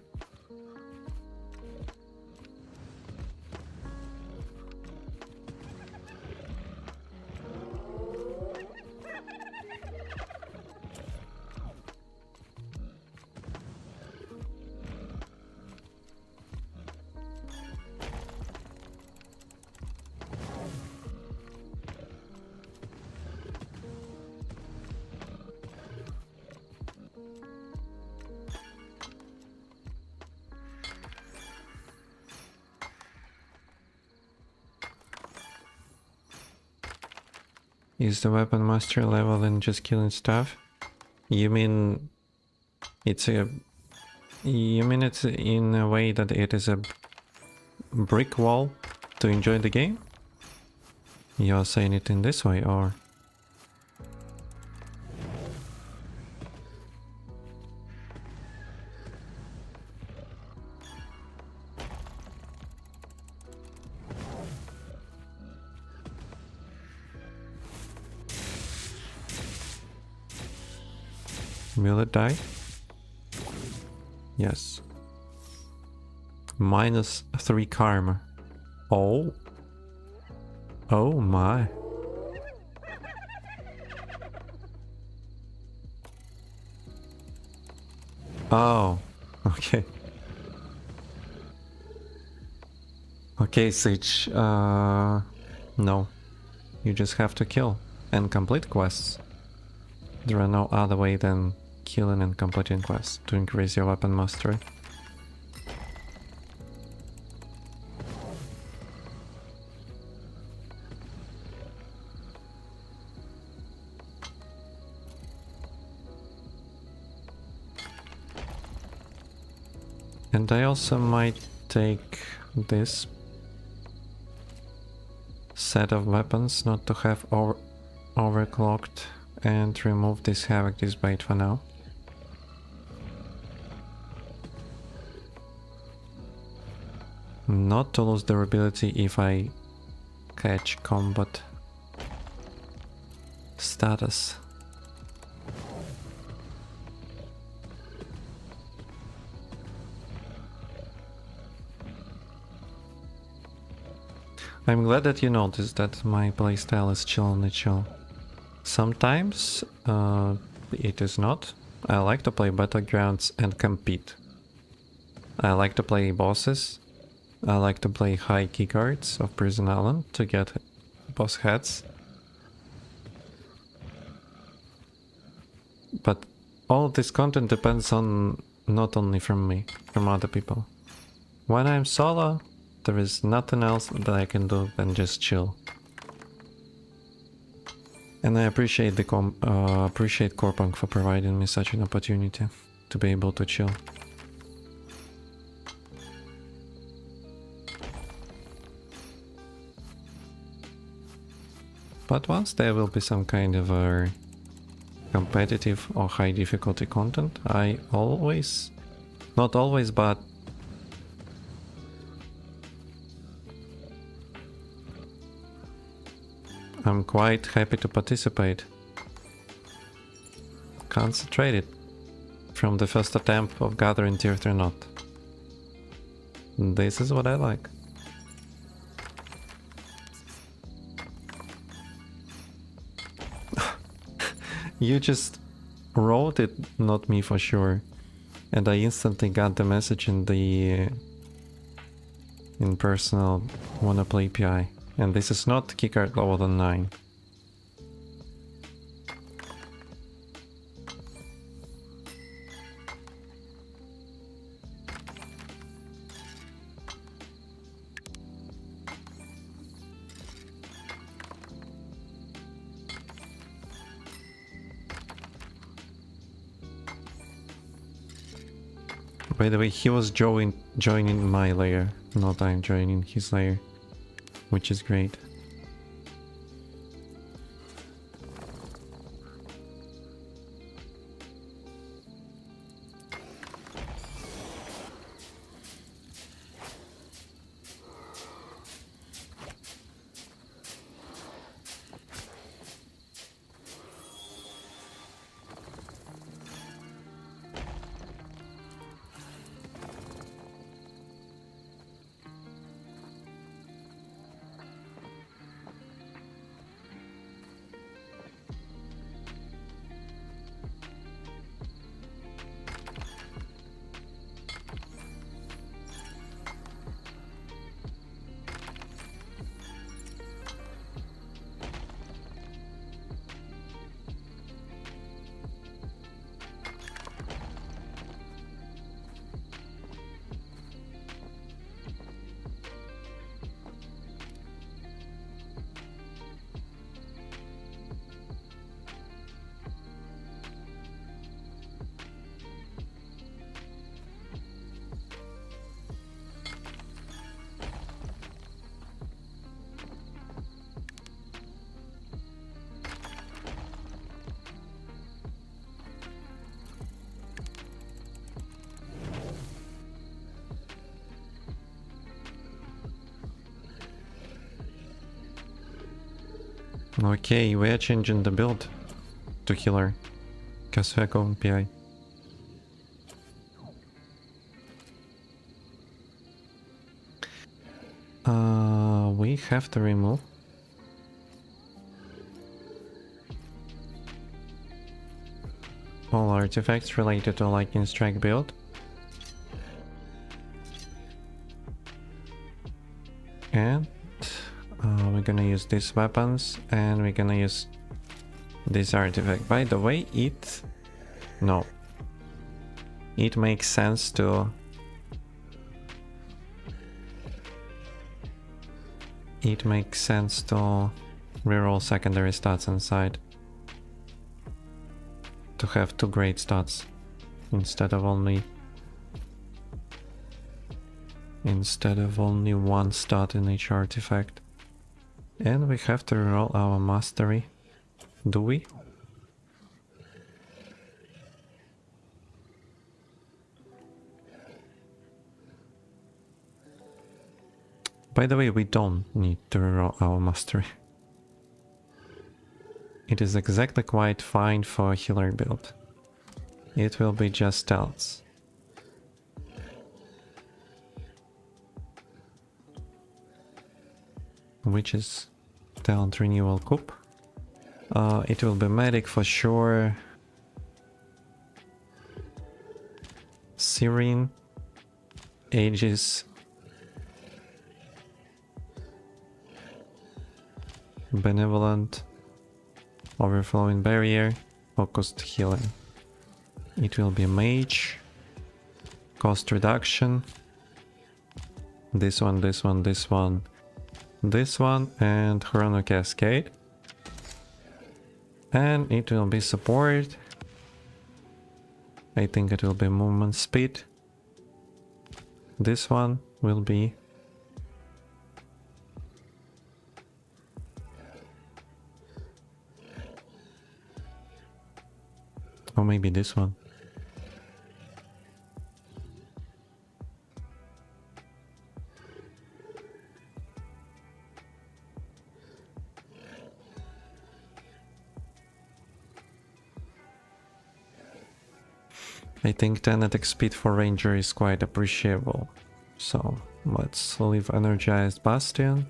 Is the weapon master level and just killing stuff? You mean it's a... You mean it's in a way that it is a brick wall to enjoy the game? You're saying it in this way, or... Will it die? Yes. -3 karma. Oh. Oh my. Oh. Okay. Okay, Sage. No. You just have to kill and complete quests. There are no other way than killing and completing quests to increase your weapon mastery. And I also might take this set of weapons not to have overclocked and remove this Havoc, this bait for now. Not to lose durability if I catch combat status. I'm glad that you noticed that my playstyle is chill on the chill. Sometimes it is not. I like to play battlegrounds and compete. I like to play bosses. I like to play high keycards of Prison Island to get boss heads. But all of this content depends on not only from me, from other people. When I'm solo, there is nothing else that I can do than just chill. And I appreciate appreciate Corpunk for providing me such an opportunity to be able to chill. But once there will be some kind of a competitive or high difficulty content, I always, not always, but I'm quite happy to participate. Concentrated from the first attempt of gathering tier 3 knot. This is what I like. You just wrote it, not me for sure. And I instantly got the message in the in personal wanna play API. And this is not keycard lower than 9. By the way, he was joining my layer, not I'm joining his layer, which is great. Okay, we are changing the build to healer. Kasueko and PI. we have to remove all artifacts related to Lightning Strike build. And we're gonna use these weapons, and we're gonna use this artifact. By the way, it makes sense to reroll secondary stats inside, to have 2 great stats instead of only one stat in each artifact. And we have to reroll our mastery. Do we? By the way, we don't need to reroll our mastery. It is exactly quite fine for a healer build. It will be just stealths. Which is talent renewal coup. It will be medic for sure. Serene. Aegis. Benevolent. Overflowing barrier. Focused healing. It will be mage. Cost reduction. This one, this one, this one. This one, and Chrono Cascade. And it will be support. I think it will be movement speed. This one will be or maybe this one. I think 10 attack speed for Ranger is quite appreciable. So let's leave Energized Bastion.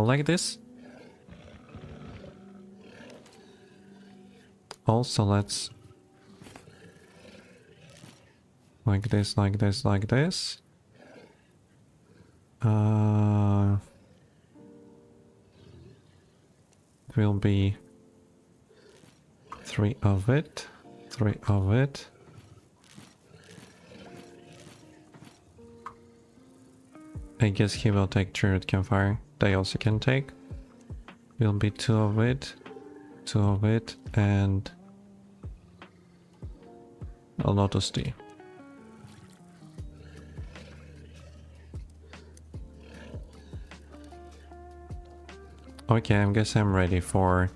Like this. Also, let's like this, like this, like this. It will be 3 of it, 3 of it. I guess he will take Druid Campfire. They also can take. Will be 2 of it, 2 of it, and a Lotus Tea. Okay, I guess I'm ready for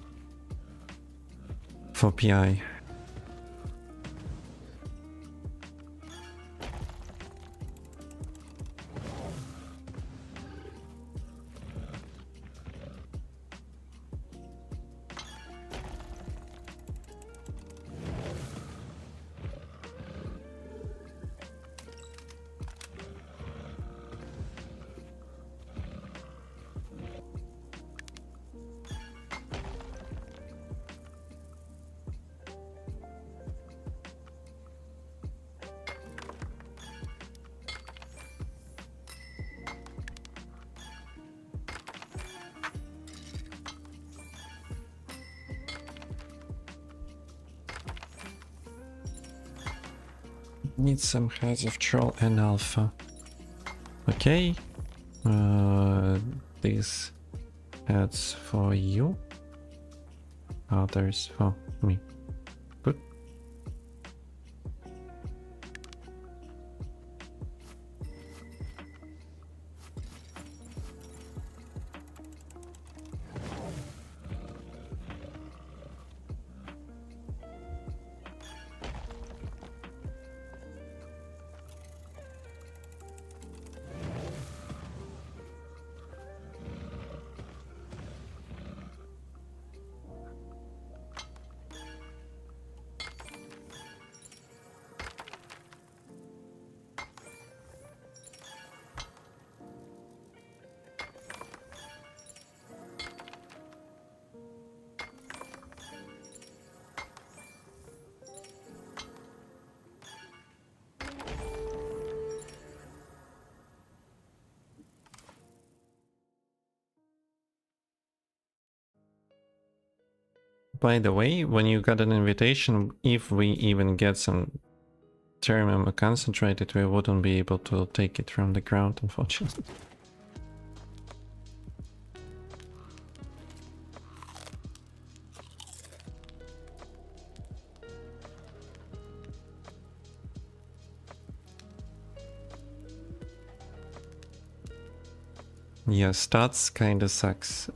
PI. Need some heads of troll and alpha. Okay. These heads for you. Others for me. Good. By the way, when you got an invitation, if we even get some terminal concentrated, we wouldn't be able to take it from the ground, unfortunately. Yeah, stats kinda sucks.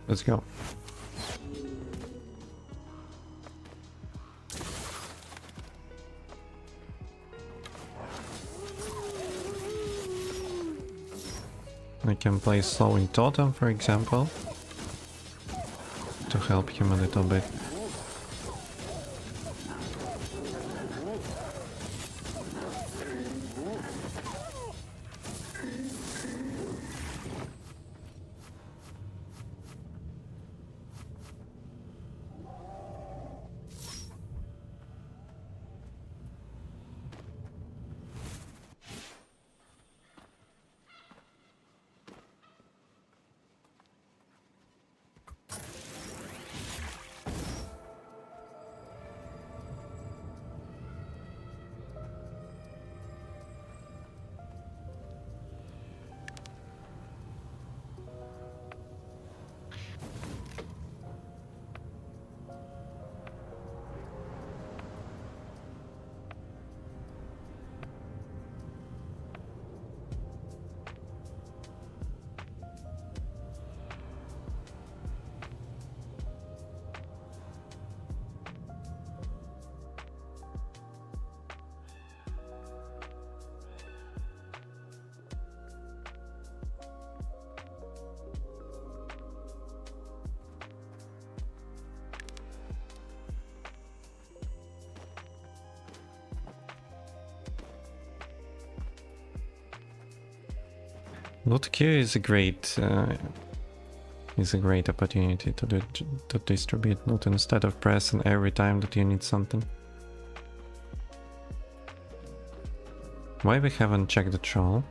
Let's go. I can play Slowing Totem, for example, to help him a little bit. Loot queue is a great opportunity to distribute loot instead of pressing every time that you need something. Why we haven't checked the troll?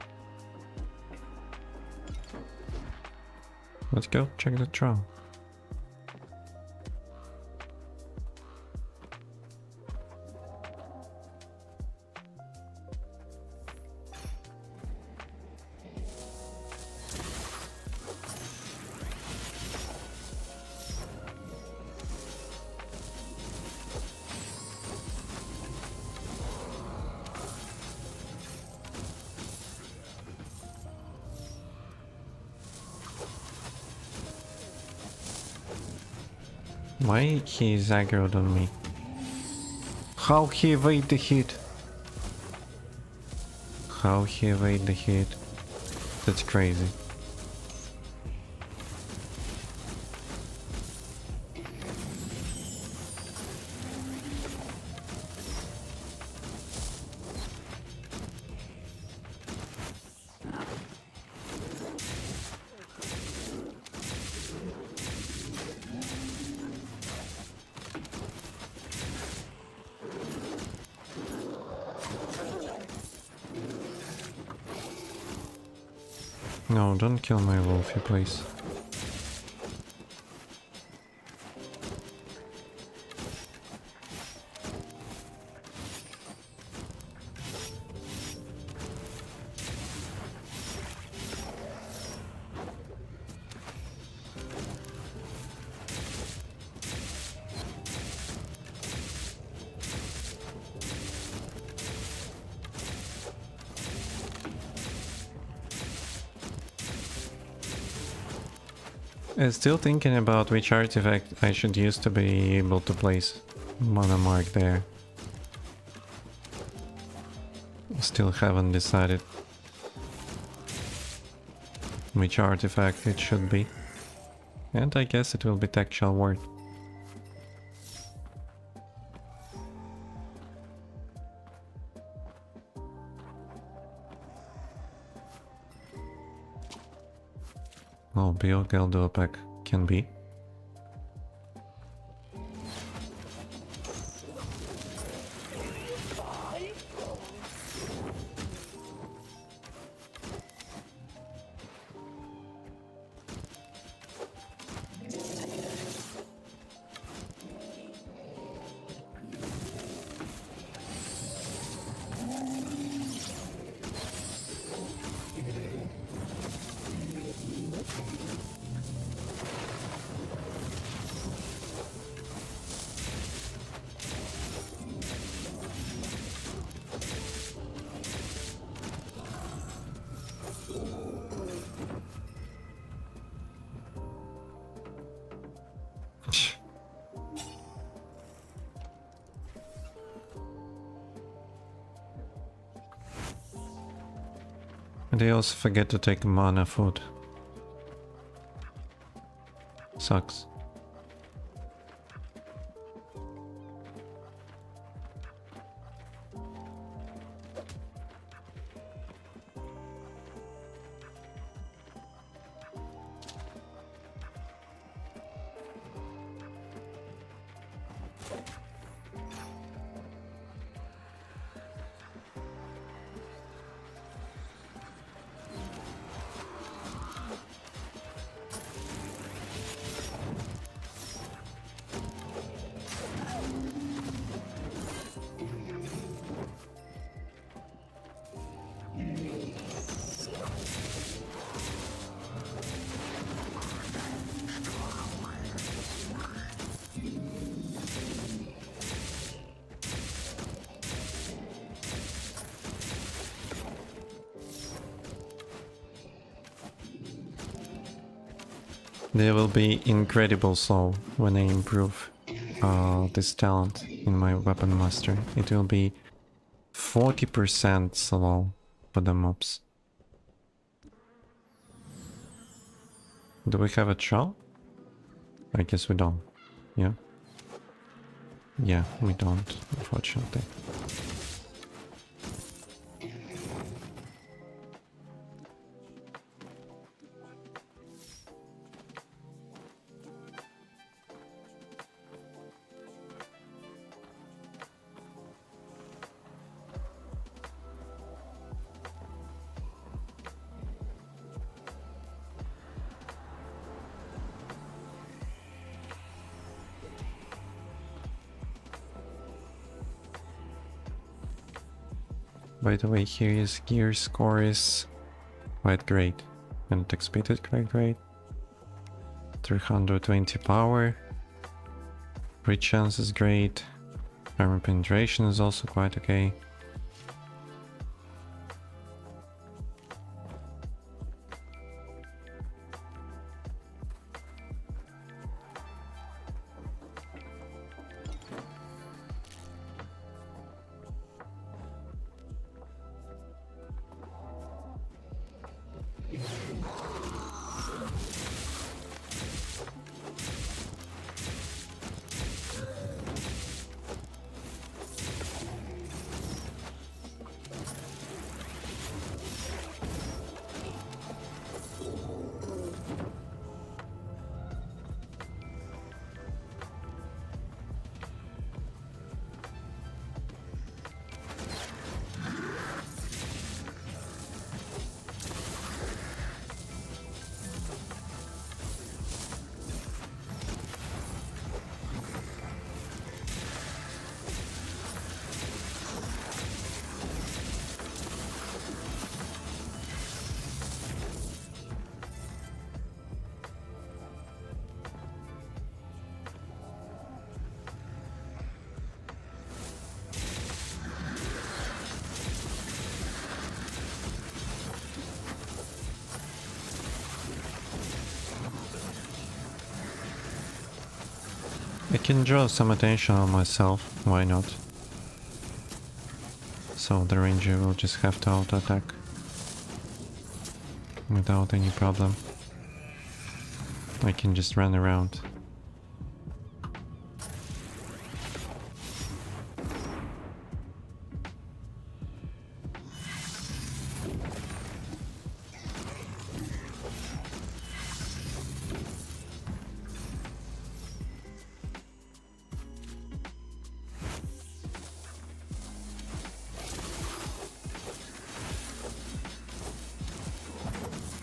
Let's go check the troll. Why he's aggroed on me? How he evade the hit? How he evade the hit? That's crazy. No, don't kill my wolfie, please. Still thinking about which artifact I should use to be able to place mana mark there. Still haven't decided which artifact it should be. And I guess it will be Tactile Ward. Oh, Biogeldo pack can be. They also forget to take mana food. Sucks. They will be incredible slow when I improve this talent in my weapon master. It will be 40% slow for the mobs. Do we have a troll? I guess we don't. Yeah? Yeah, we don't, unfortunately. By the way, here his gear score is quite great, and attack speed is quite great. 320 power, crit chance is great, armor penetration is also quite okay. I can draw some attention on myself, why not? So the ranger will just have to auto-attack without any problem. I can just run around.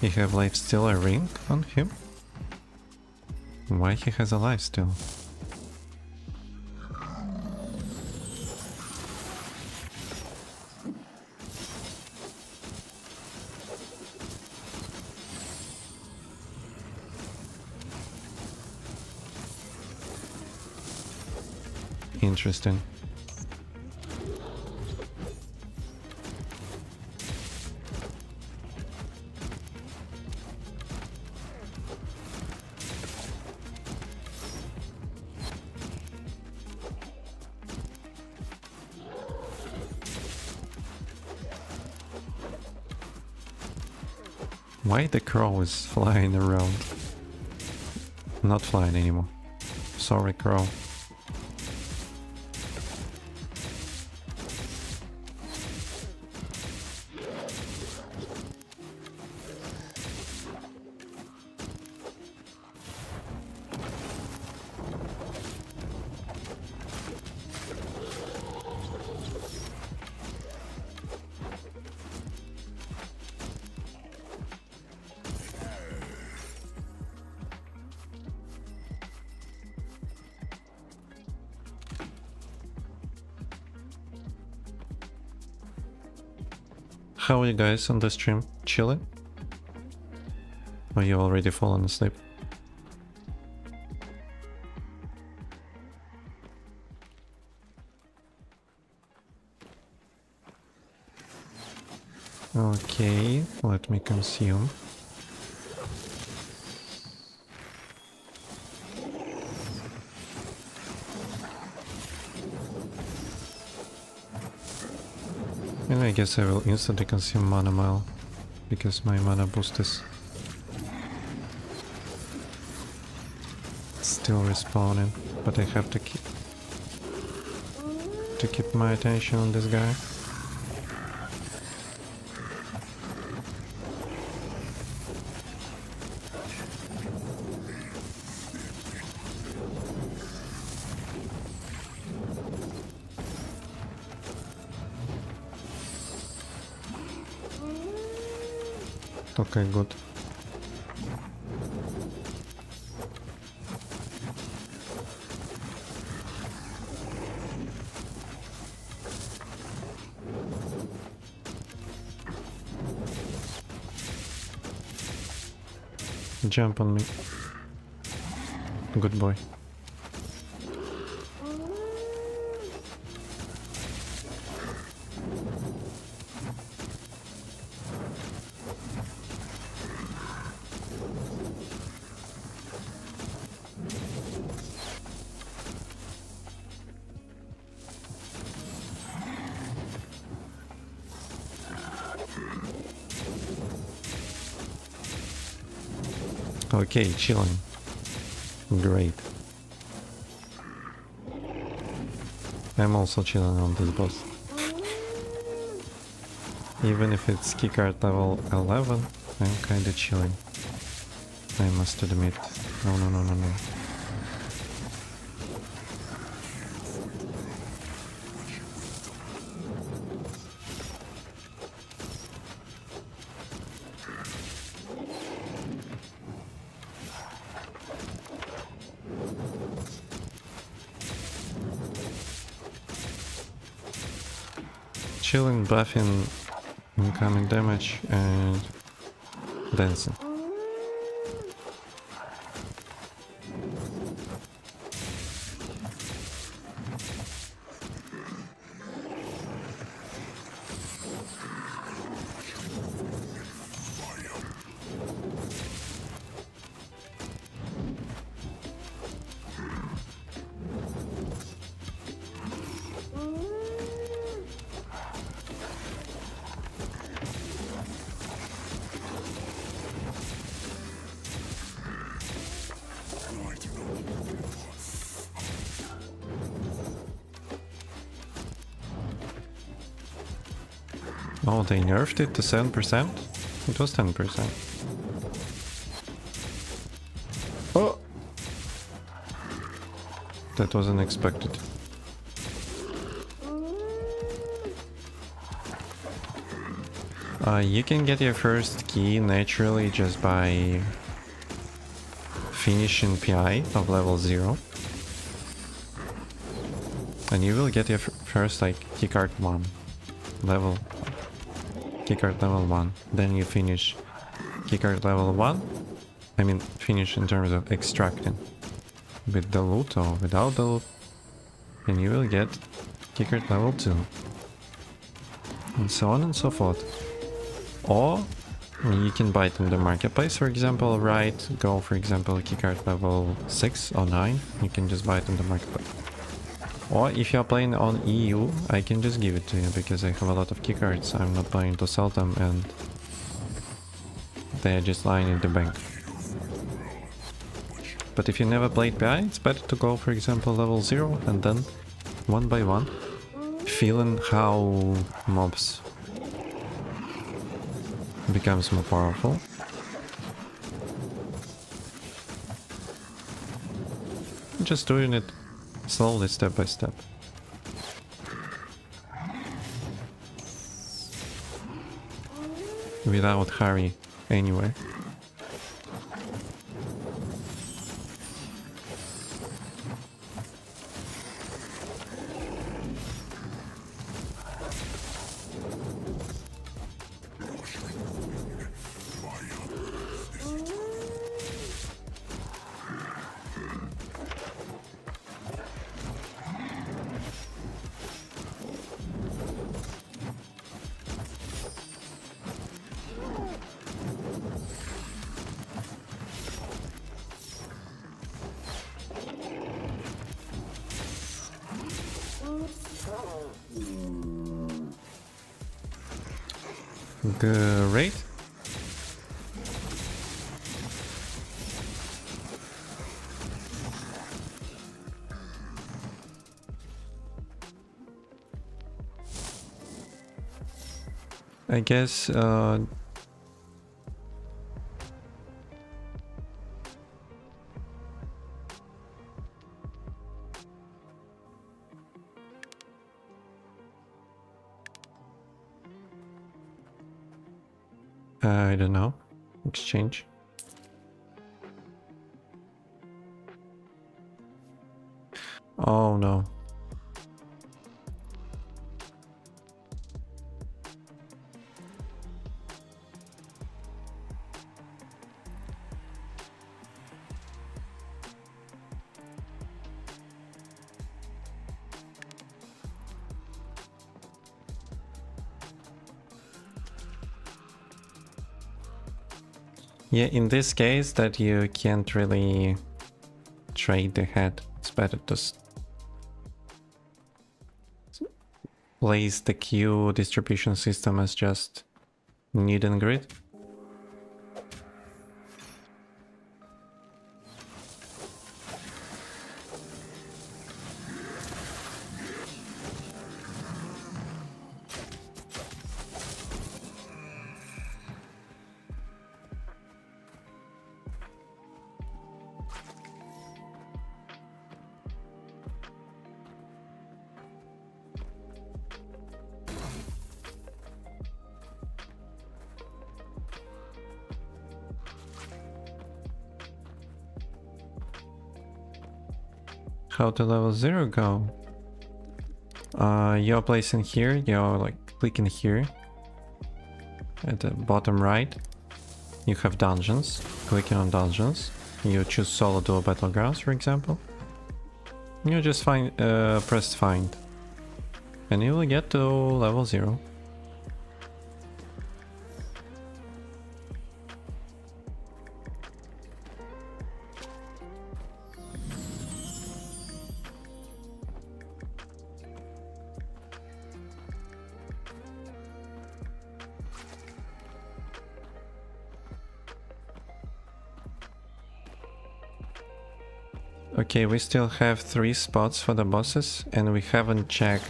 He have lifesteal a ring on him? Why he has a lifesteal? Interesting. Why the crow is flying around? Not flying anymore. Sorry, crow. How are you guys on the stream? Chilling? Or you already fallen asleep? Okay, let me consume. And I guess I will instantly consume mana mile, because my mana boost is still respawning, but I have to keep my attention on this guy. Okay, good. Jump on me. Good boy. Okay, chilling. Great. I'm also chilling on this boss. Even if it's keycard level 11, I'm kinda chilling. I must admit. No, no, no, no, no. Chilling, buffing, incoming damage, and dancing. Oh, they nerfed it to 7%? It was 10%. Oh! That was unexpected. You can get your first key naturally just by finishing PI of level 0. And you will get your first like keycard 1 level. Keycard level 1. Then you finish keycard level 1. I mean finish in terms of extracting. With the loot or without the loot. And you will get keycard level 2. And so on and so forth. Or you can buy it in the marketplace, for example, right? Go for example keycard level 6 or 9. You can just buy it in the marketplace. Or if you're playing on EU, I can just give it to you because I have a lot of keycards. I'm not planning to sell them and they're just lying in the bank. But if you never played PI, it's better to go for example level 0 and then one by one feeling how mobs becomes more powerful. Just doing it slowly, step by step. Without hurry anywhere. Great. I guess I don't know. Exchange. Oh no. Yeah, in this case that you can't really trade the head. It's better to place the queue distribution system as just need and grid. How to level 0 go? You're placing here, you're like clicking here at the bottom right. You have dungeons, clicking on dungeons. You choose solo duo battlegrounds, for example. You just press find. And you will get to level 0. Okay, we still have 3 spots for the bosses and we haven't checked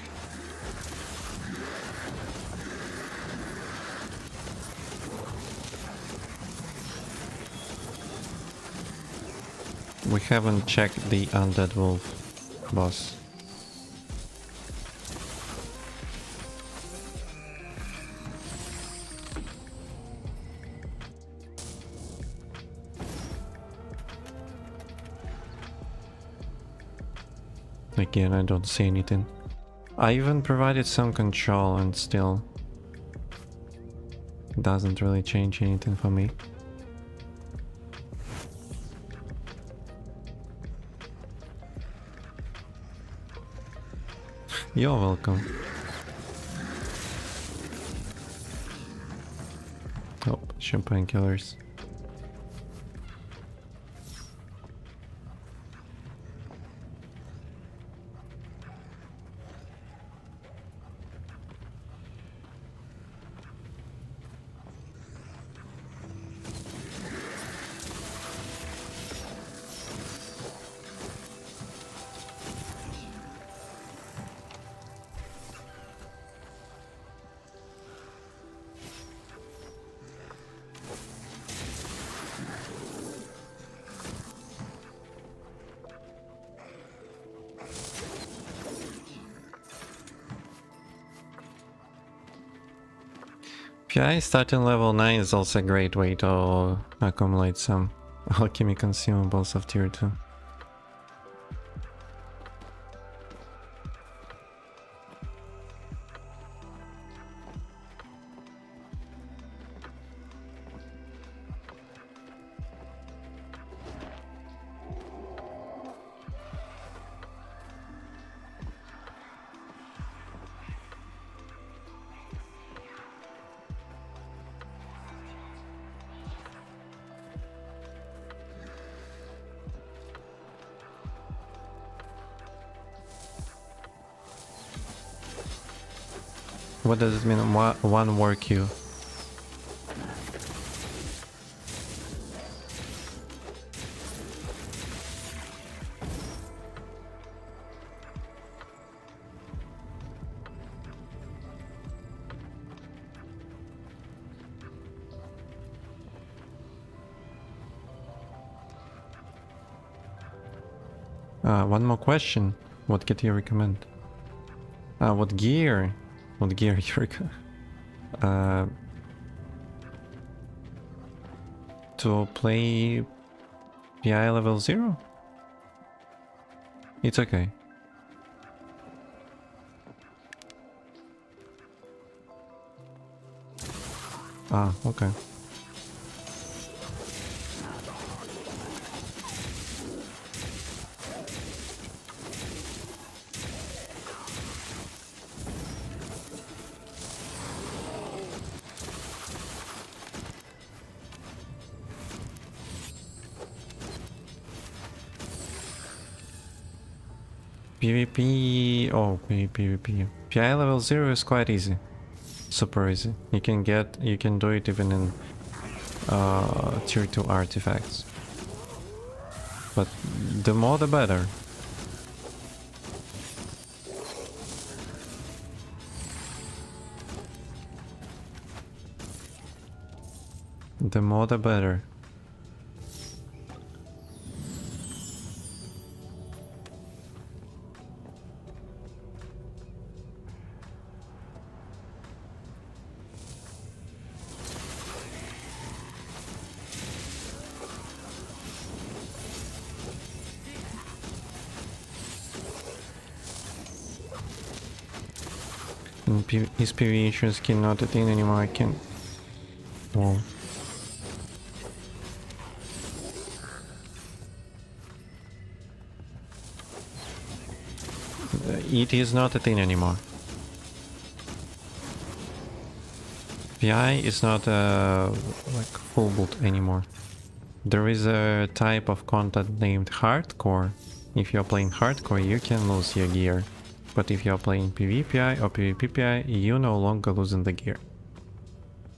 We haven't checked the undead wolf boss. Again, I don't see anything. I even provided some control and still doesn't really change anything for me. You're welcome. Oh, champagne killers. PI starting level 9 is also a great way to accumulate some alchemy consumables of tier 2. What does it mean? One war queue? One more question. What kit you recommend? What gear? What gear you recommend? To play PI level 0? It's okay. Ah, okay. PvP... Oh, PvP. PI level 0 is quite easy. Super easy. You can do it even in tier 2 artifacts. But the more the better. The more the better. His PvE issues cannot attain anymore. I can. Whoa. It is not a thing anymore. PI is not like full boot anymore. There is a type of content named hardcore. If you're playing hardcore, you can lose your gear. But if you're playing PvPI or PvPPI, you no longer losing the gear.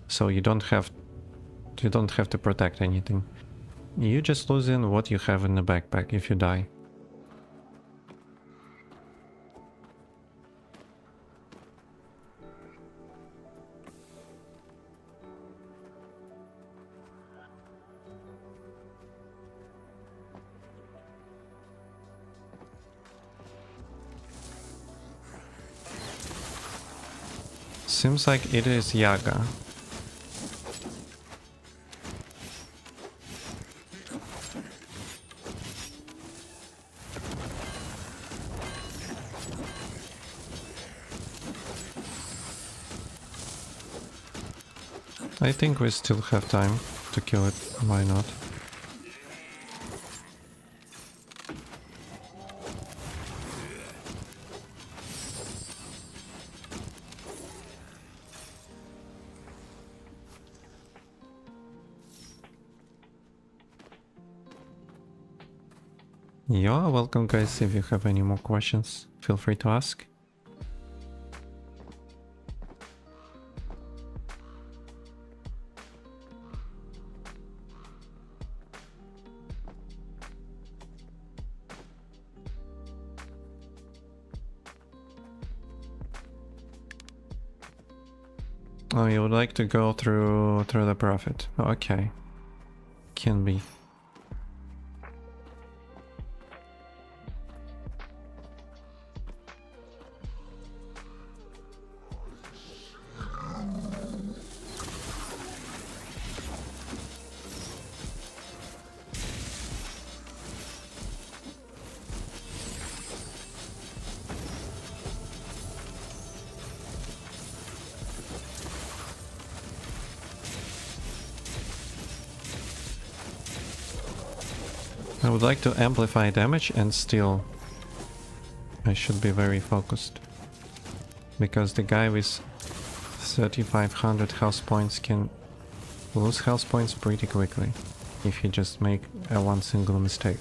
So you don't have to protect anything. You just losing what you have in the backpack if you die. Seems like it is Yaga. I think we still have time to kill it, why not? Yeah, welcome guys, if you have any more questions, feel free to ask. Oh, you would like to go through the prophet. Okay. Can be. I would like to amplify damage and still I should be very focused. Because the guy with 3500 health points can lose health points pretty quickly if he just make a one single mistake.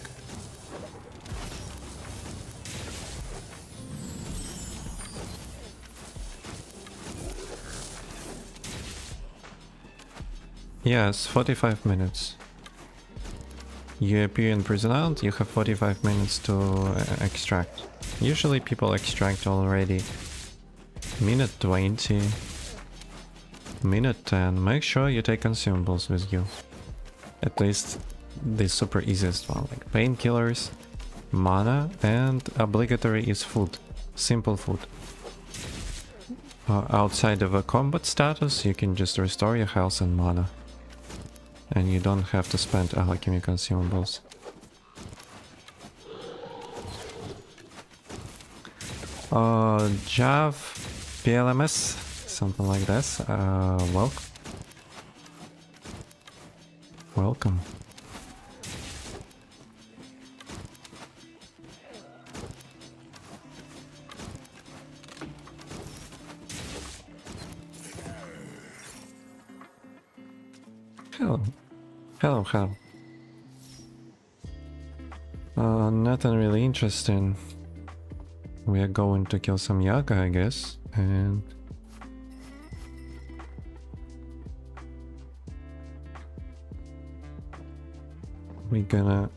Yes, 45 minutes. You appear in Prison Island, you have 45 minutes to extract. Usually people extract already minute 20, minute 10. Make sure you take consumables with you. At least the super easiest one, like painkillers, mana, and obligatory is food. Simple food. Outside of a combat status, you can just restore your health and mana. And you don't have to spend alchemy consumables. Jav, PLMS, something like this. Welcome. Welcome. Hello. Hello, hello. Nothing really interesting. We are going to kill some Yaga, I guess, and... we're gonna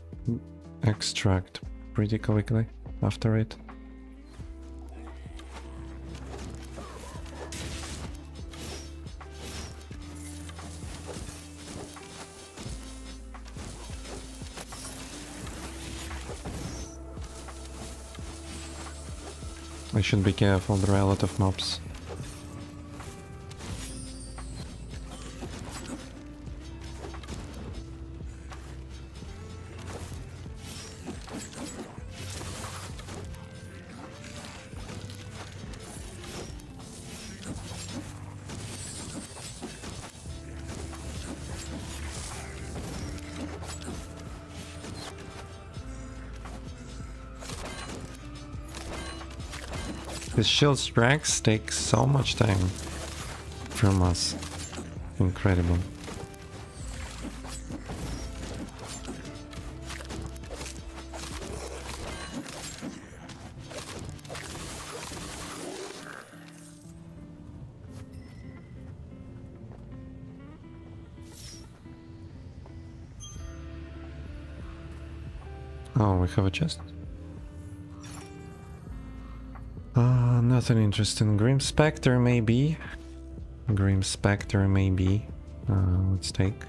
extract pretty quickly after it. I should be careful, there are a lot of mobs. The shield strikes take so much time from us. Incredible. Oh, we have a chest. Nothing interesting. Grim Spectre maybe. Grim Spectre maybe. Let's take.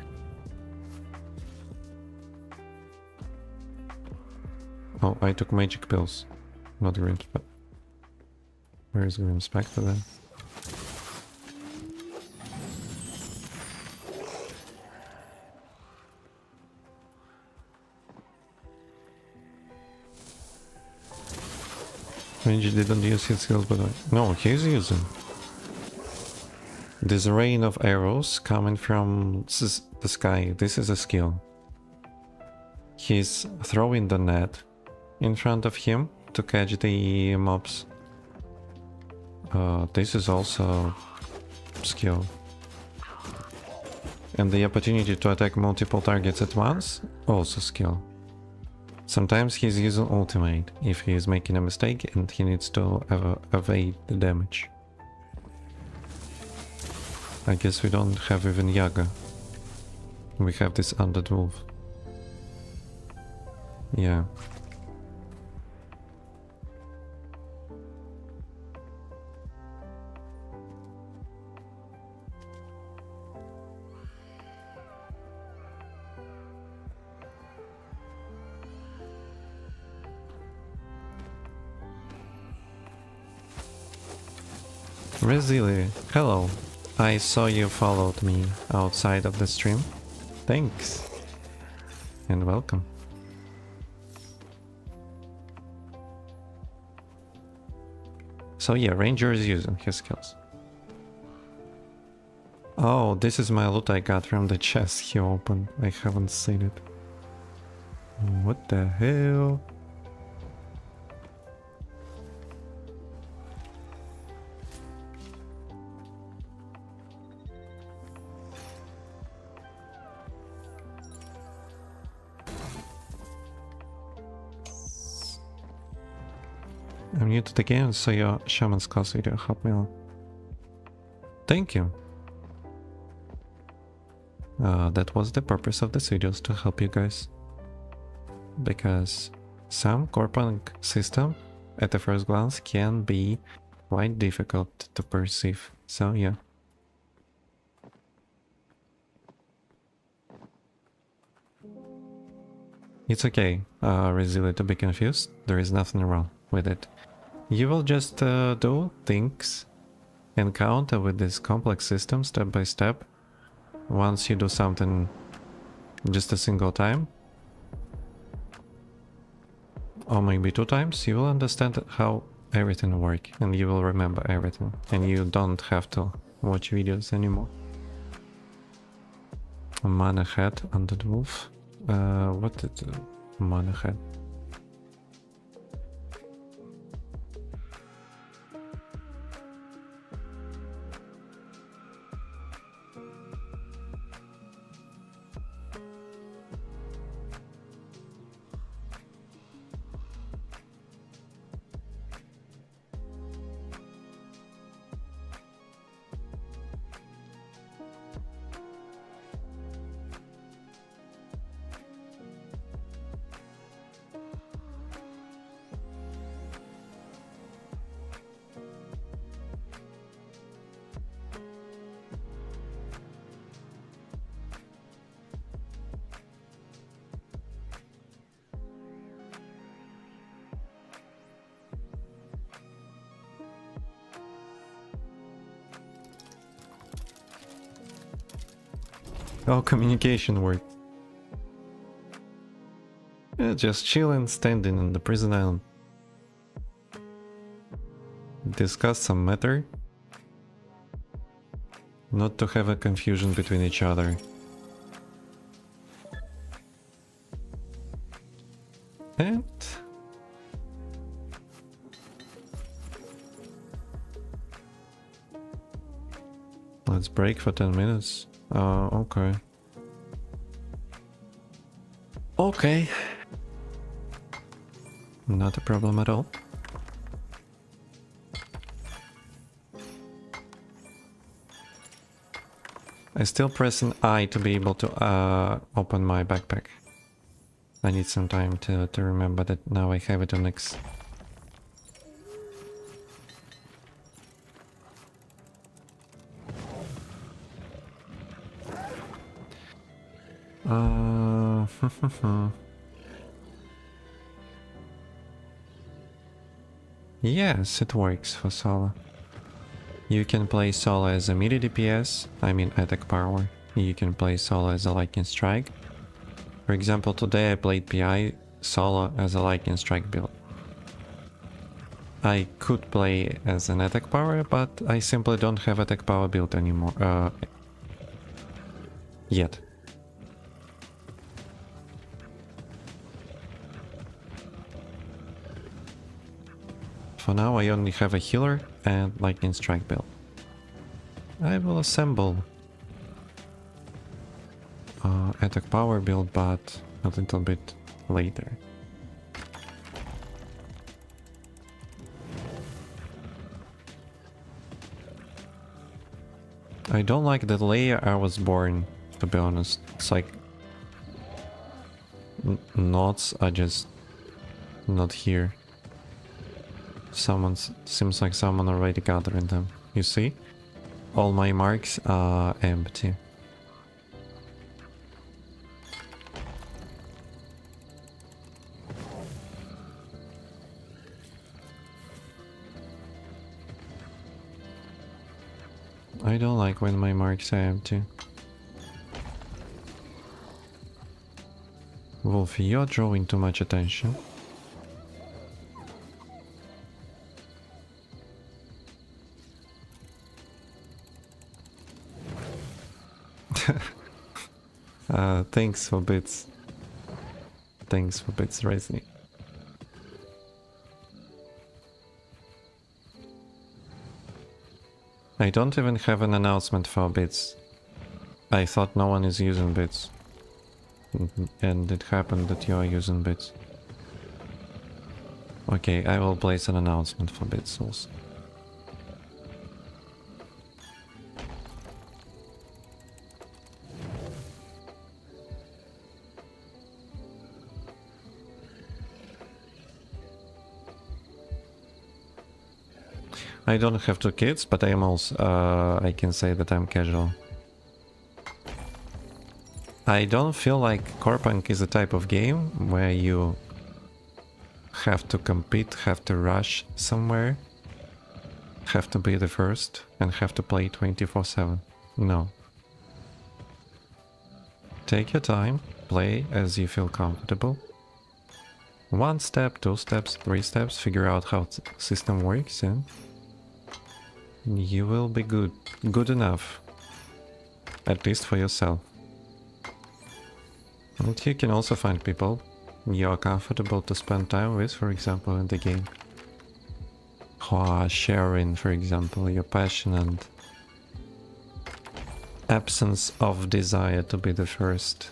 Oh, I took magic pills. Not Grim Spectre. Where is Grim Spectre then? Strange didn't use his skills, but no, he's using. This rain of arrows coming from the sky. This is a skill. He's throwing the net in front of him to catch the mobs. This is also skill. And the opportunity to attack multiple targets at once, also skill. Sometimes he's using ultimate if he is making a mistake and he needs to evade the damage. I guess we don't have even Yaga. We have this undead wolf. Yeah. Resili, hello. I saw you followed me outside of the stream. Thanks. And welcome. So yeah, Ranger is using his skills. Oh, this is my loot I got from the chest he opened. I haven't seen it. What the hell? I'm new to the game, so your Shaman's class video helped me out. Thank you. That was the purpose of this videos, to help you guys. Because some corpunk system at the first glance can be quite difficult to perceive. So yeah. It's okay, Resili, to be confused. There is nothing wrong with it. You will just do things, encounter with this complex system step by step. Once you do something just a single time, or maybe 2 times, you will understand how everything works and you will remember everything. And you don't have to watch videos anymore. Mana head under the wolf. What did mana head? Oh, communication work. Yeah, just chilling, standing on the prison island. Discuss some matter. Not to have a confusion between each other. And... let's break for 10 minutes. Okay. Okay. Not a problem at all. I still press an I to be able to open my backpack. I need some time to remember that now I have it on X. Yes, it works for solo. You can play solo as a melee DPS, I mean attack power. You can play solo as a lightning strike. For example, today I played PI solo as a lightning strike build. I could play as an attack power, but I simply don't have attack power built anymore. Yet. For now I only have a healer and lightning strike build. I will assemble attack power build, but a little bit later. I don't like the layer I was born, to be honest. It's like knots are just not here. Seems like someone already gathering them. You see? All my marks are empty. I don't like when my marks are empty. Wolf, you're drawing too much attention. Thanks for bits. Thanks for bits, Resny. I don't even have an announcement for bits. I thought no one is using bits. And it happened that you are using bits. Okay, I will place an announcement for bits also. I don't have 2 kids, but I am also, I can say that I'm casual. I don't feel like Corpunk is a type of game where you have to compete, have to rush somewhere, have to be the first, and have to play 24/7. No. Take your time, play as you feel comfortable. 1 step, 2 steps, 3 steps, figure out how the system works, and you will be good enough, at least for yourself. And you can also find people you are comfortable to spend time with, for example, in the game, who are sharing, for example, your passion and absence of desire to be the first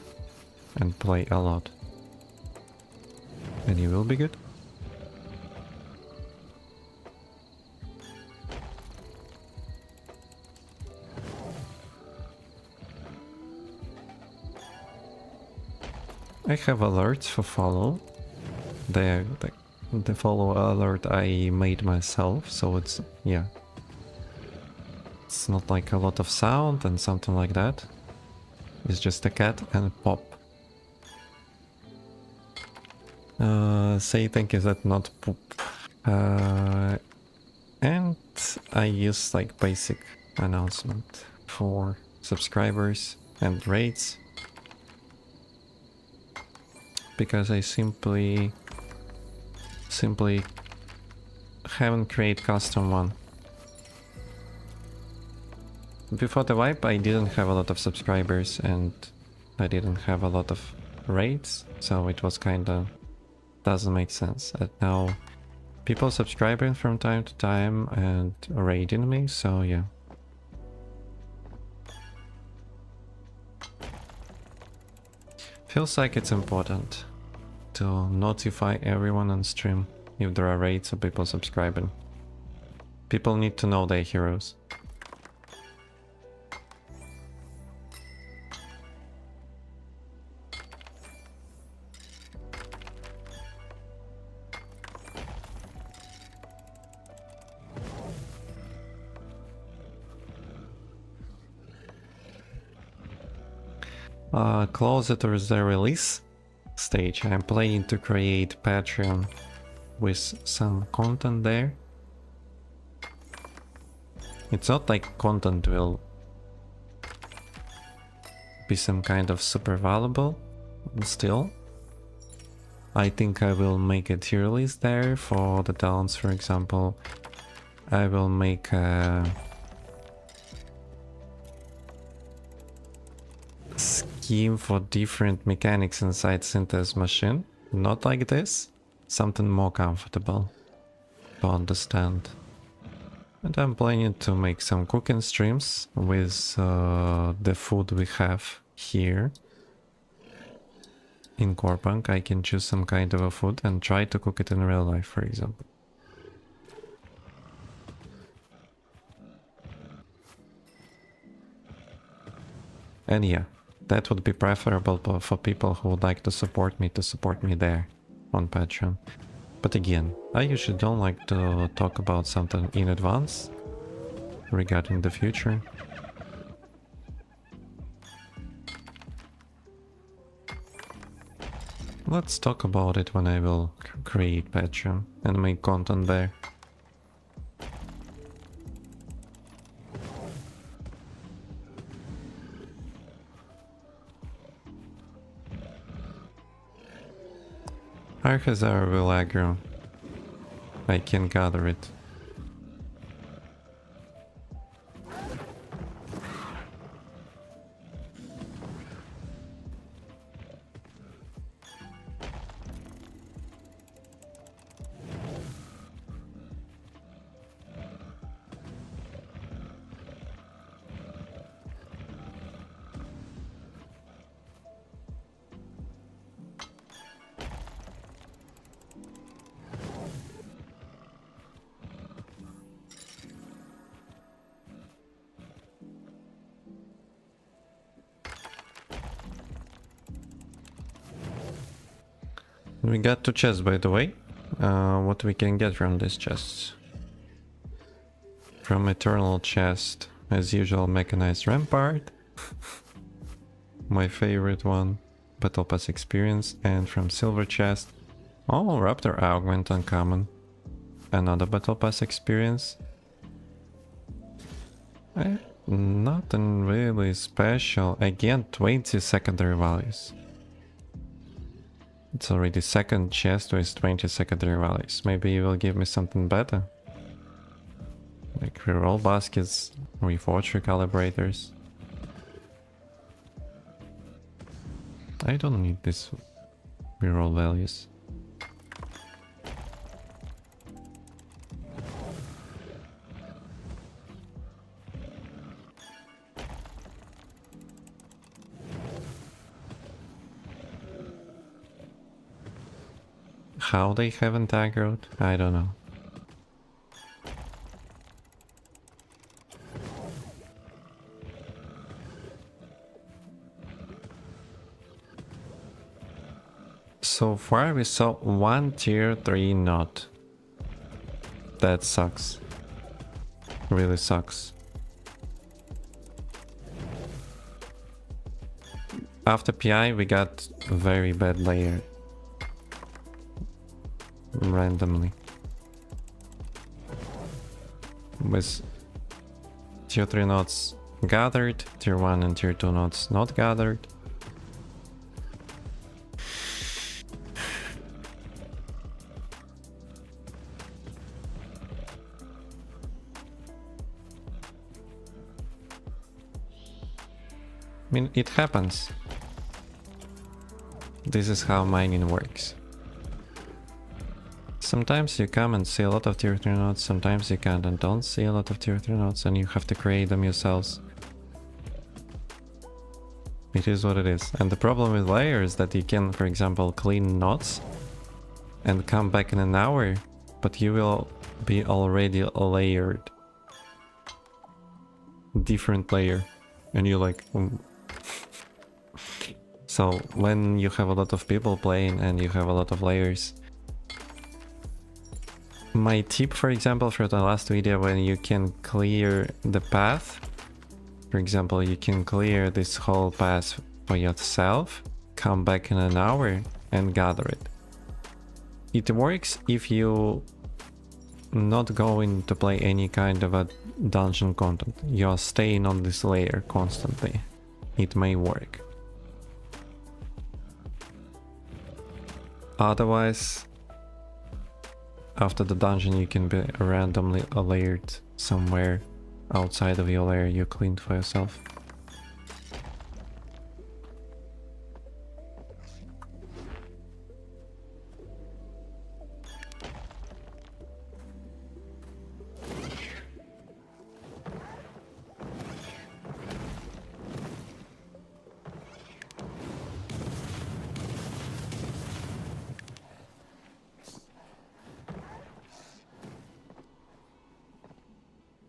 and play a lot. And you will be good. I have alerts for follow. The follow alert I made myself, so it's, yeah. It's not like a lot of sound and something like that. It's just a cat and pop. Say thank you that not poop. And I use like basic announcement for subscribers and rates. Because I simply haven't created custom one. Before the wipe I didn't have a lot of subscribers and I didn't have a lot of rates, so it was kinda doesn't make sense. And now people subscribing from time to time and raiding me, so yeah. Feels like it's important to notify everyone on stream if there are raids or people subscribing. People need to know their heroes. Closer to the release stage, I'm planning to create Patreon with some content there. It's not like content will be some kind of super valuable, still. I think I will make a tier list there for the talents, for example. I will make a scheme for different mechanics inside Synthesis machine. Not like this, something more comfortable to understand. And I'm planning to make some cooking streams with the food we have here. In Corepunk, I can choose some kind of a food and try to cook it in real life, for example. And yeah, that would be preferable for people who would like to support me there on Patreon. But again, I usually don't like to talk about something in advance regarding the future. Let's talk about it when I will create Patreon and make content there. Archazar will aggro. I can gather it. We got 2 chests, by the way. What we can get from these chests? From Eternal chest, as usual, Mechanized Rampart. My favorite one. Battle Pass experience. And from Silver chest, oh, Raptor Augment uncommon. Another Battle Pass experience. Nothing really special. Again, 20 secondary values. It's already second chest with 20 secondary values. Maybe you will give me something better. Like reroll baskets, reforge recalibrators. I don't need these reroll values. How they haven't aggroed? I don't know. So far we saw 1 tier 3 node. That sucks. Really sucks. After PI we got a very bad layer. Randomly. With tier 3 nodes gathered, tier 1 and tier 2 nodes not gathered. I mean, it happens. This is how mining works. Sometimes you come and see a lot of tier 3 nodes, sometimes you can't and don't see a lot of tier 3 nodes and you have to create them yourselves. It is what it is. And the problem with layer is that you can, for example, clean nodes and come back in an hour, but you will be already layered. Different layer. And you're like... So when you have a lot of people playing and you have a lot of layers, my tip, for example, for the last video, when you can clear the path, for example, you can clear this whole path for yourself, come back in an hour and gather it. It works if you not going to play any kind of a dungeon content. You're staying on this layer constantly. It may work. Otherwise, after the dungeon you can be randomly layered somewhere outside of your layer you cleaned for yourself.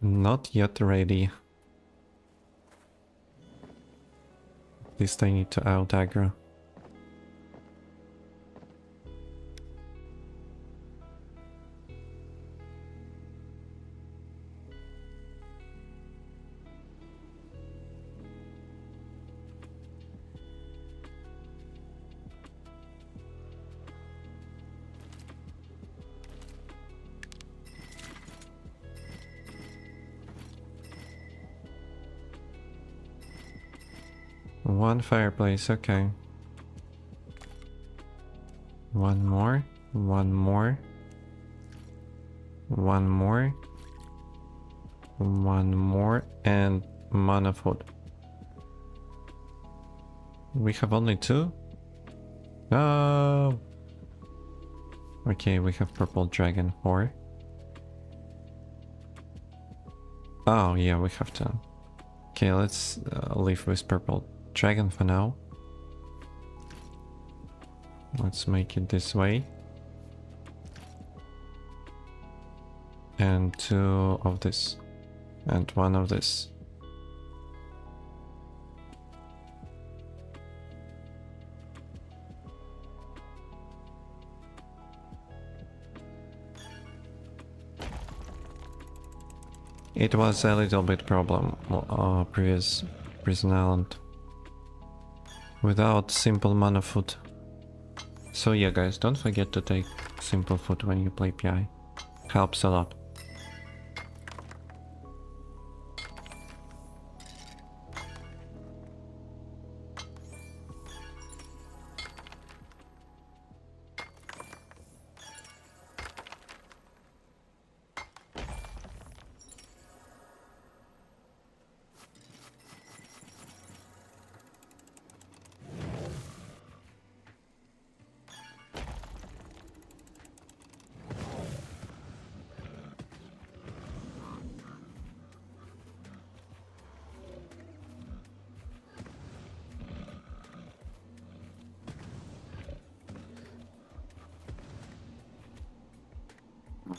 Not yet ready. At least I need to out aggro. One fireplace, okay. One more, one more, one more, one more, and mana food. We have only 2? No! Okay, we have purple dragon 4. Oh yeah, we have 10. Okay, let's leave with purple dragon for now. Let's make it this way. And 2 of this. And 1 of this. It was a little bit problem previous prison island. Without simple mana food. So yeah guys, don't forget to take simple food when you play PI. Helps a lot.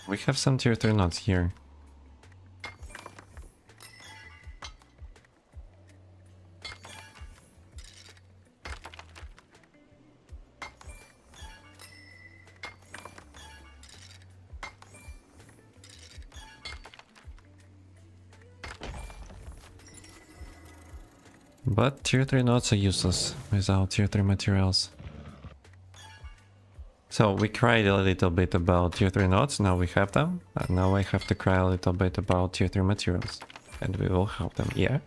We have some tier 3 nodes here. But tier 3 nodes are useless without tier 3 materials. So we cried a little bit about tier 3 nodes, now we have them. And now I have to cry a little bit about tier 3 materials. And we will have them, yeah?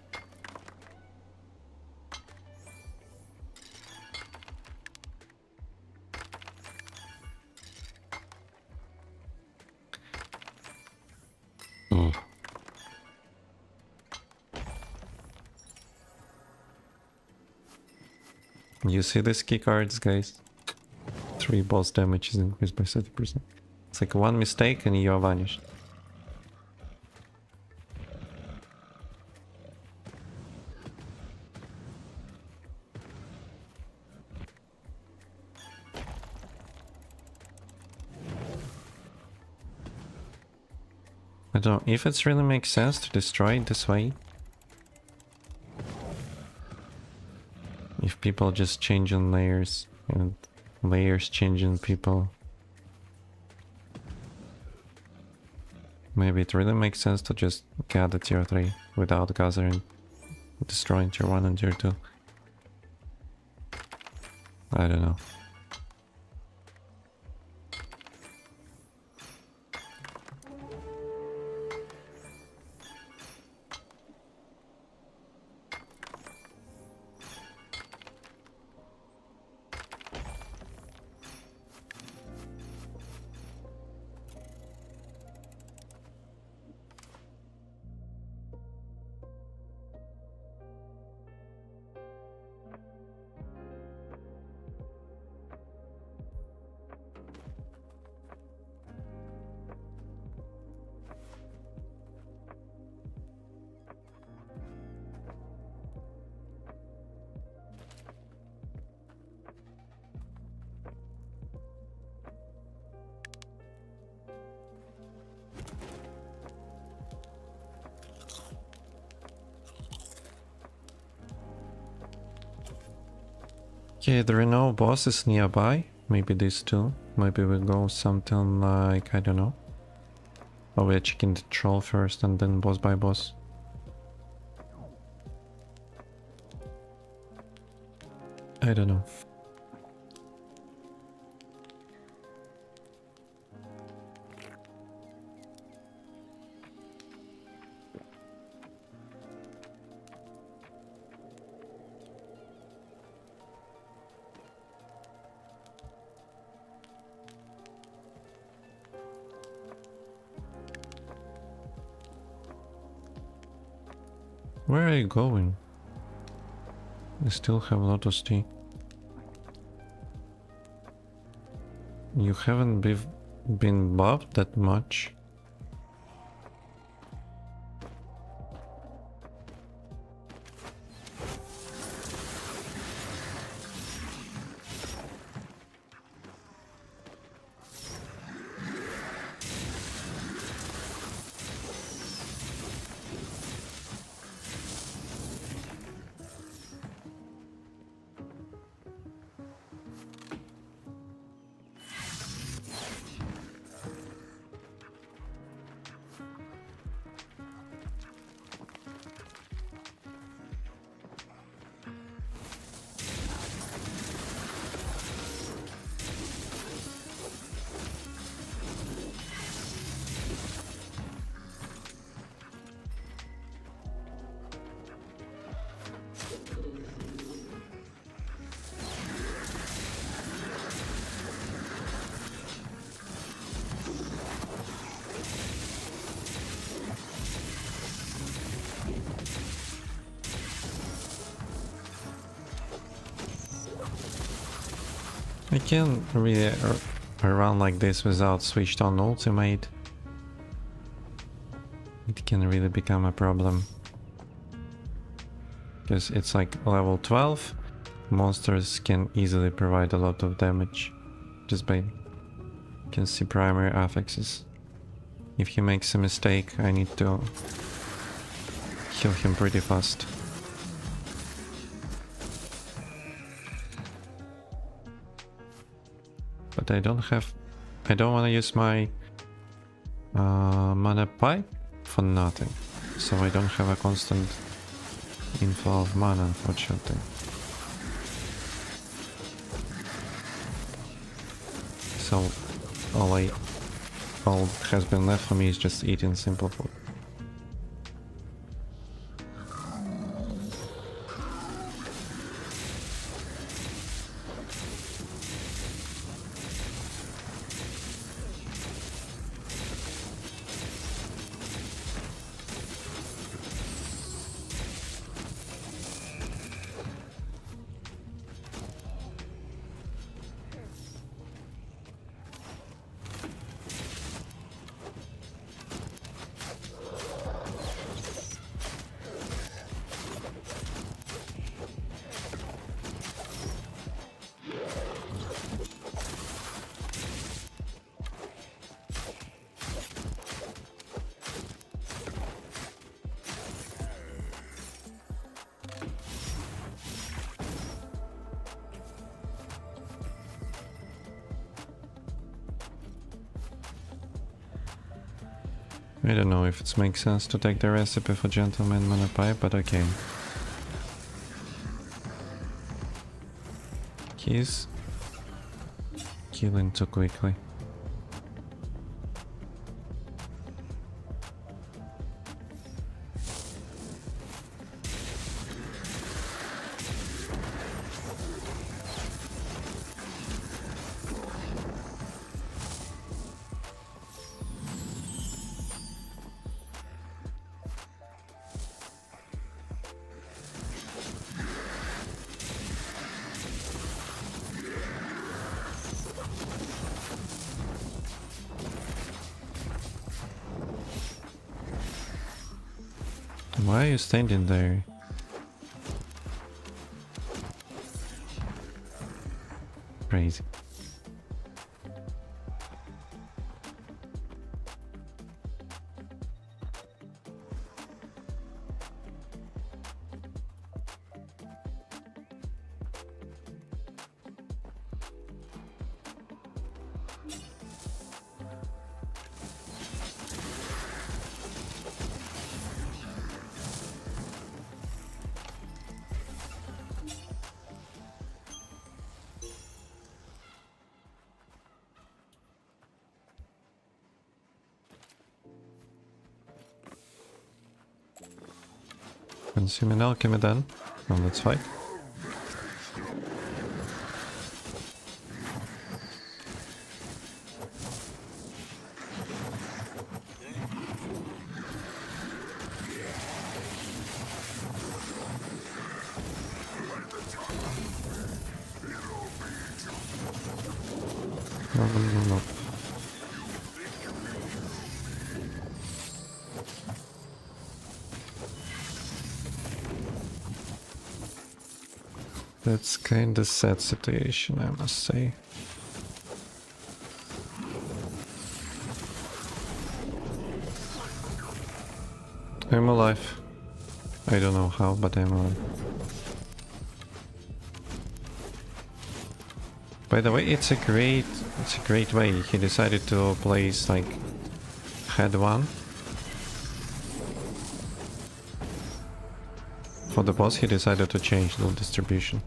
You see these key cards, guys? 3 boss damage is increased by 30%. It's like one mistake and you are vanished. I don't know if it really makes sense to destroy it this way. If people just change in layers and layers changing people. Maybe it really makes sense to just gather tier 3 without gathering, destroying tier 1 and tier 2. I don't know. Okay, there are no bosses nearby. Maybe these two. Maybe we go something like, I don't know. Or we're checking the troll first and then boss by boss. I don't know. Where are you going? I still have Lotus Tea. You haven't been buffed that much. I can't really run like this without switched on ultimate. It can really become a problem. Because it's like level 12, monsters can easily provide a lot of damage. Just by... You can see primary affixes. If he makes a mistake, I need to kill him pretty fast. But I don't want to use my mana pipe for nothing. So I don't have a constant inflow of mana, unfortunately. So all that has been left for me is just eating simple food. I don't know if it makes sense to take the recipe for Gentleman Mana Pipe, but okay. He's killing too quickly. Why are you standing there? Crazy. Consuming alchemy then. Well, let's fight. No, no, no, no. That's kinda sad situation, I must say. I'm alive. I don't know how, but I'm alive. By the way, it's a great way. He decided to place like head one. For the boss, he decided to change the distribution,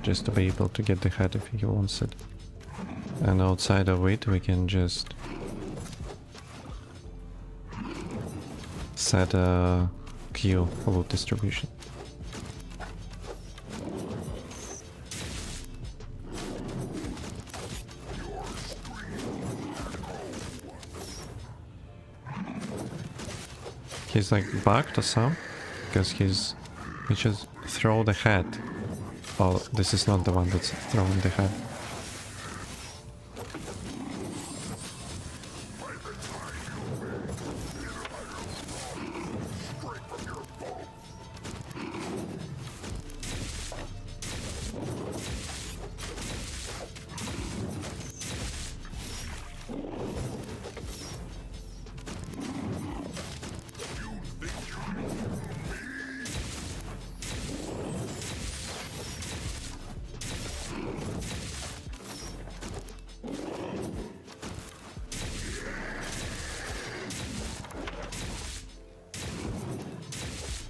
just to be able to get the head if he wants it. And outside of it, we can just set a queue loot distribution. He's like bugged or some, because he just throw the head. Oh, this is not the one that's throwing the head.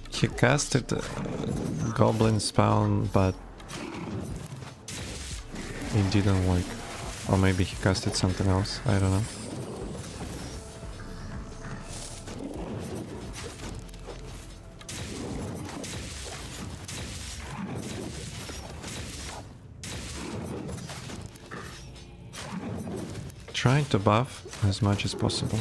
He casted Goblin Spawn, but it didn't work. Or maybe he casted something else, I don't know. Trying to buff as much as possible.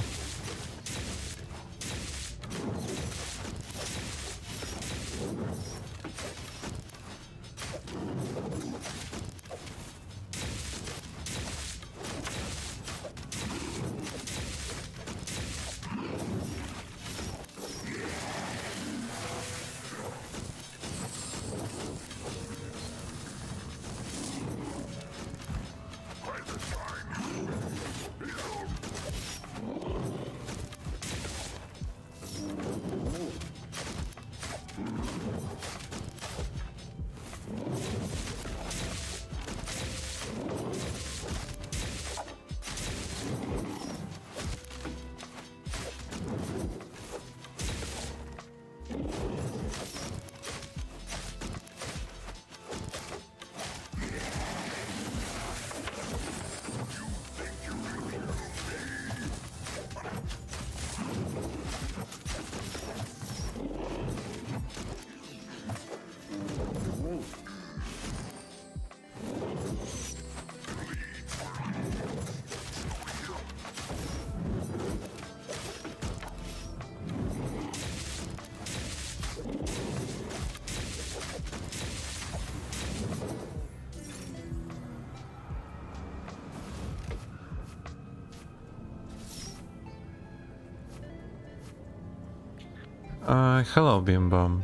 Hello Bimbom.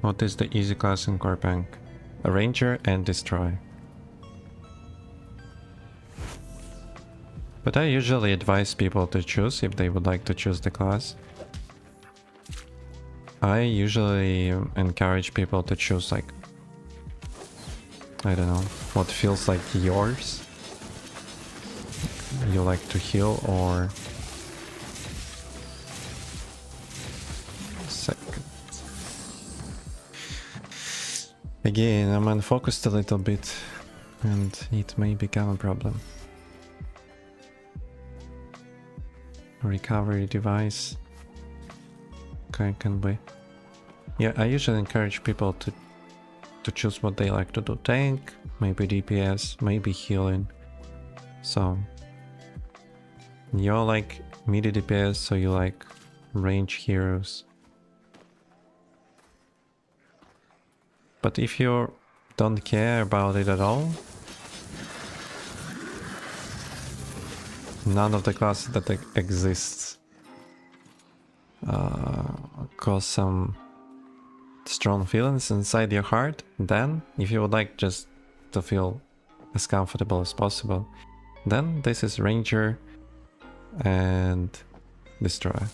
What is the easy class in Core Bank? A Ranger and Destroy. But I usually advise people to choose if they would like to choose the class. I usually encourage people to choose like, I don't know, what feels like yours. You like to heal or... Again, I'm unfocused a little bit, and it may become a problem. Recovery device. Okay, can be. Yeah, I usually encourage people to choose what they like to do. Tank, maybe DPS, maybe healing. So you're like melee DPS, so you like range heroes. But if you don't care about it at all, none of the classes that exists cause some strong feelings inside your heart, then if you would like just to feel as comfortable as possible, then this is Ranger and Destroyer.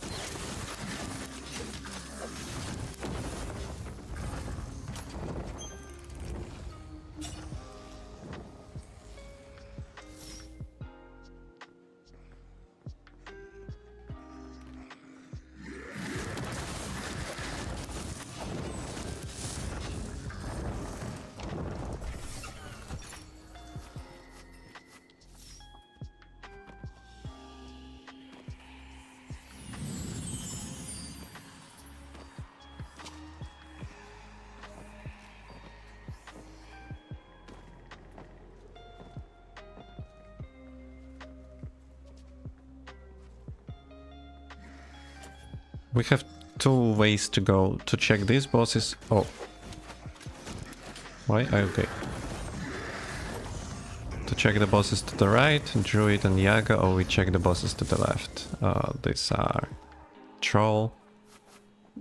We have two ways to go to check these bosses. Oh. Why? Okay. To check the bosses to the right, Druid and Yaga, or we check the bosses to the left. These are Troll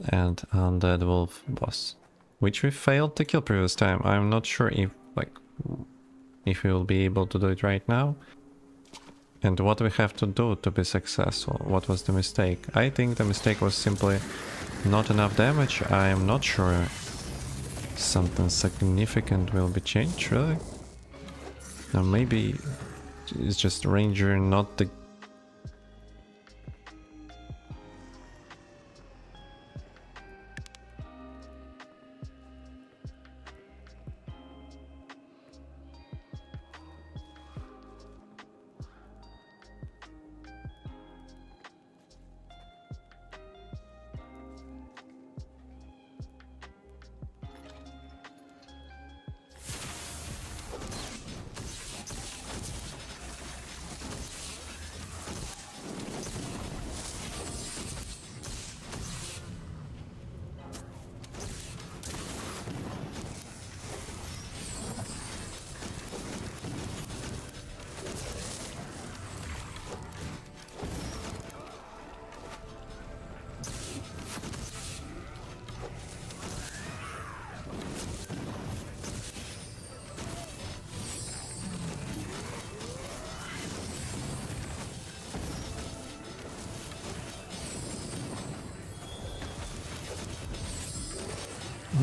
and Undead Wolf boss, which we failed to kill previous time. I'm not sure if we will be able to do it right now. And what we have to do to be successful. What was the mistake? I think the mistake was simply not enough damage. I am not sure something significant will be changed, really. Or maybe it's just Ranger, not the...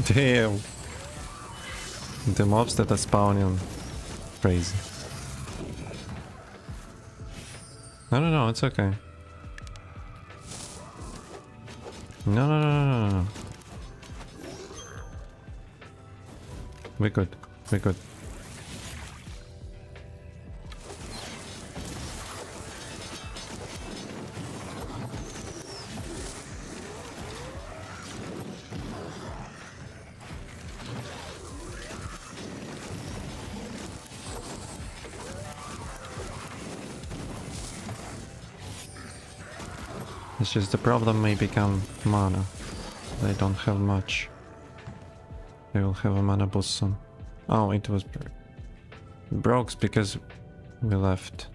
Damn. The mobs that are spawning. Crazy. No, it's okay. No. We're good. It's just the problem may become mana. They don't have much. They will have a mana boost soon. Oh, it was broke because we left.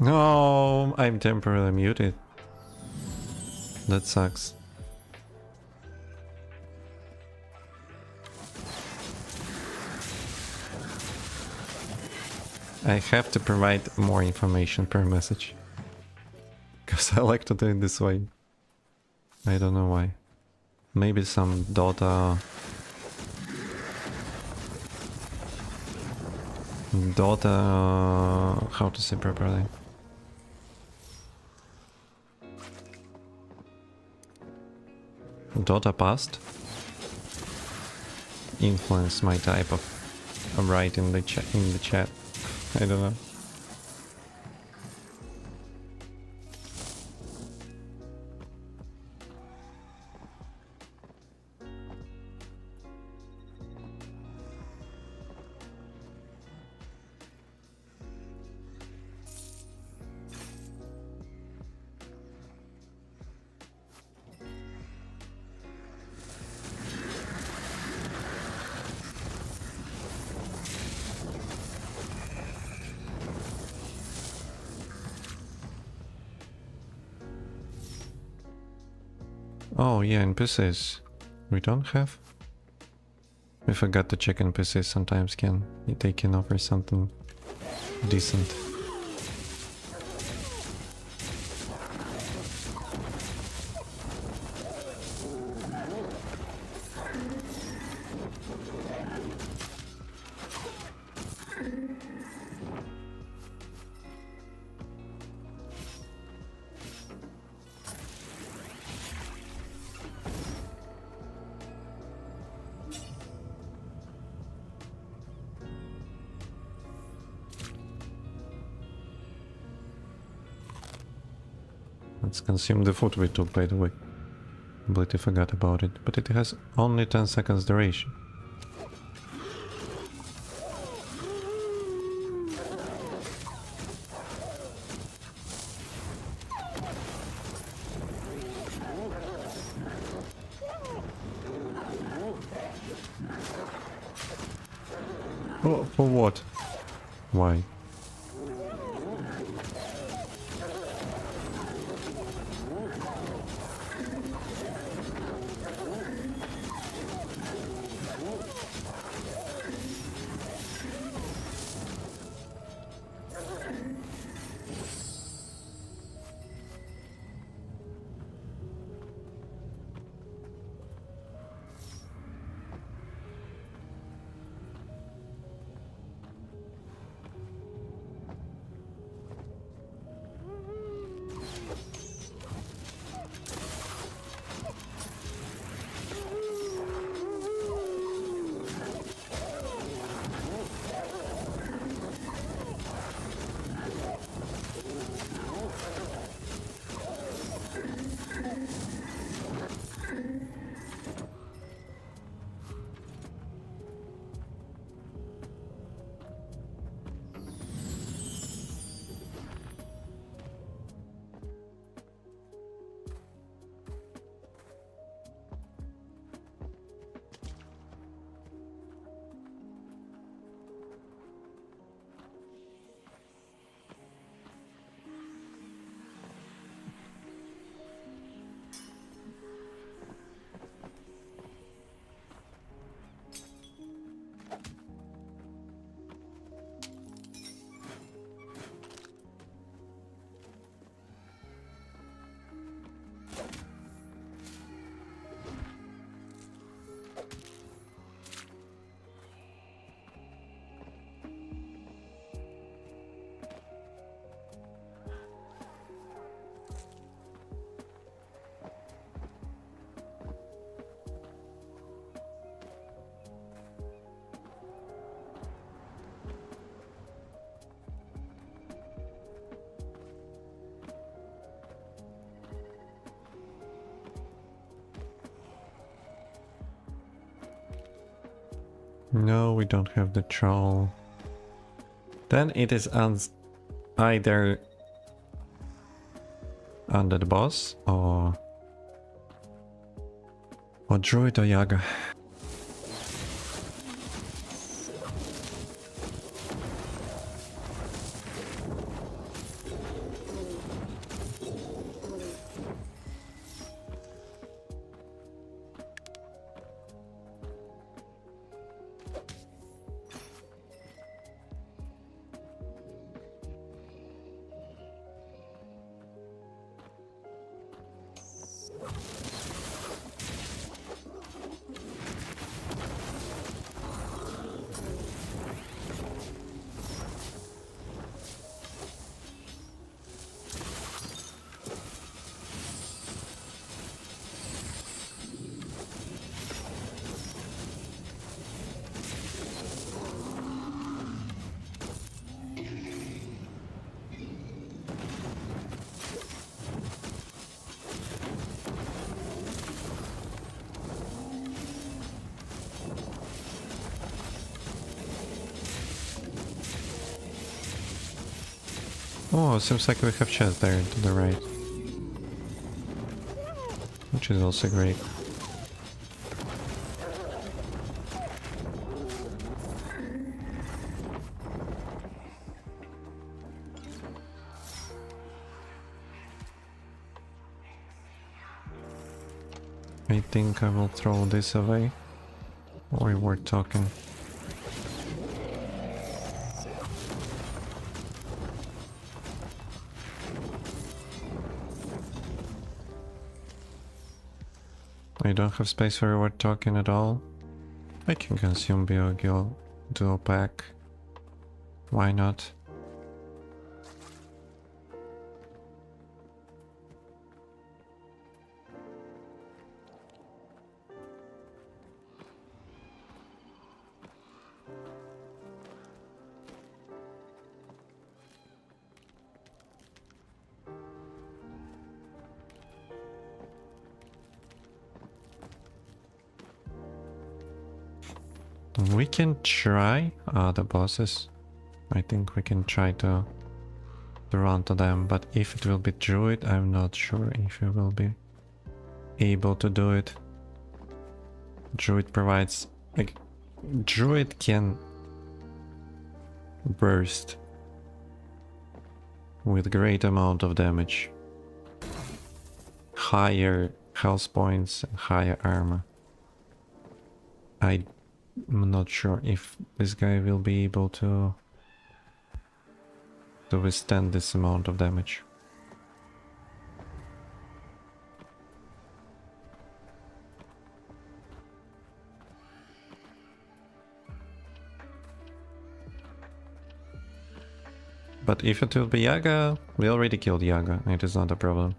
No, I'm temporarily muted. That sucks. I have to provide more information per message. Because I like to do it this way. I don't know why. Maybe some Dota... how to say properly? Dota past influence my type of write in the chat. I don't know. Oh yeah, NPCs. We don't have? We forgot to check NPCs sometimes they can offer something decent. Let's consume the food we took, by the way. Completely forgot about it, but it has only 10 seconds duration. Oh, for what? Why? No, we don't have the troll. Then it is either under the boss or druid or Yaga. Oh, seems like we have chest there to the right. Which is also great. I think I will throw this away. Or we're talking. I don't have space for reward token at all. I can consume Biogil dual pack. Why not? We can try the bosses. I think we can try to run to them, but if it will be Druid, I'm not sure if we will be able to do it. Druid provides... like, Druid can burst with great amount of damage. Higher health points and higher armor. I'm not sure if this guy will be able to withstand this amount of damage. But if it will be Yaga, we already killed Yaga, it is not a problem.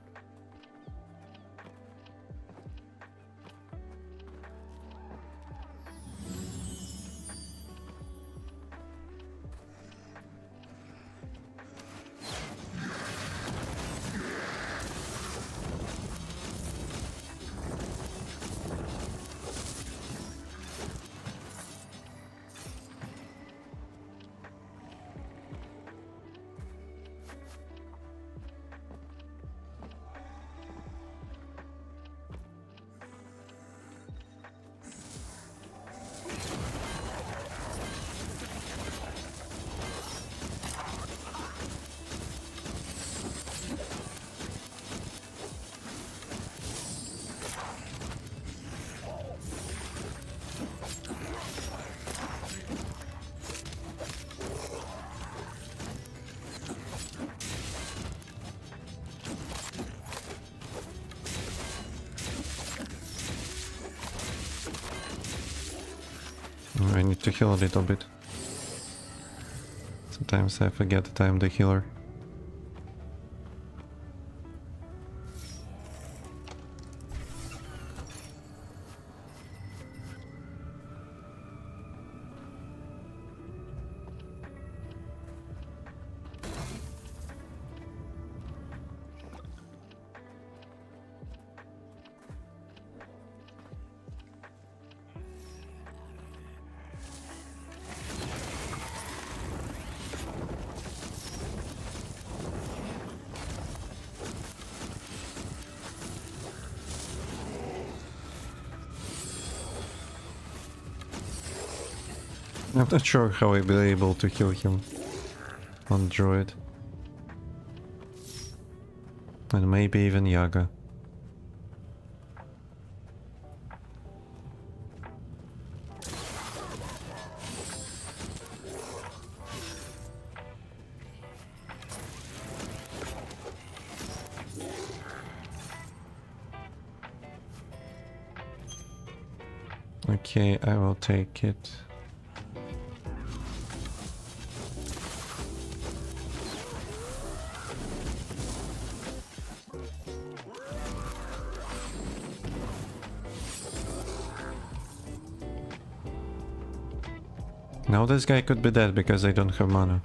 I need to heal a little bit. Sometimes I forget that I'm the healer. I'm not sure how I'll be able to heal him on Druid. And maybe even Yaga. Okay, I will take it. Now this guy could be dead because I don't have mana.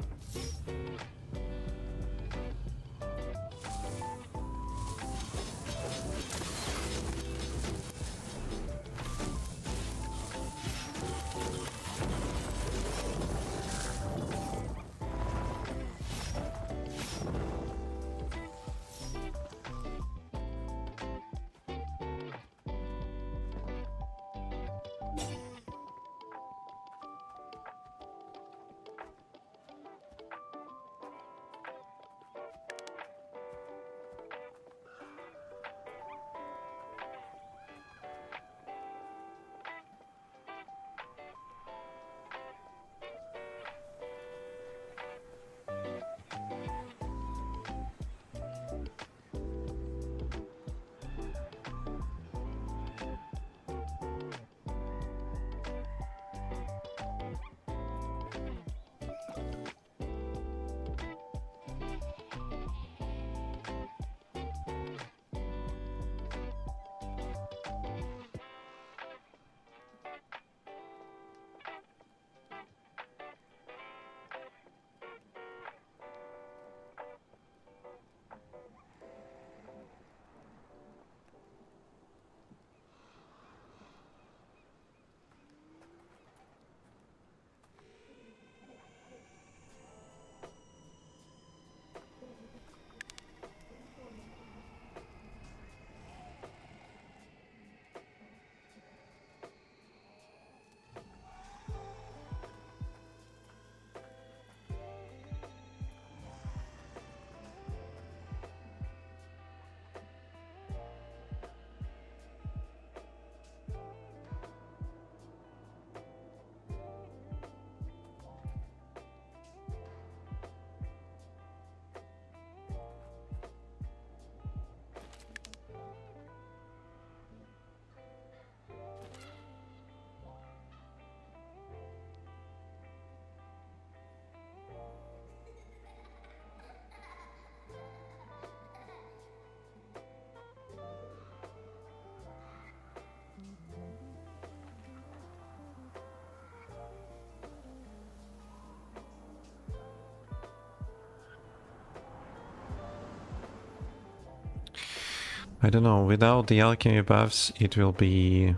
I don't know, without the alchemy buffs it will be...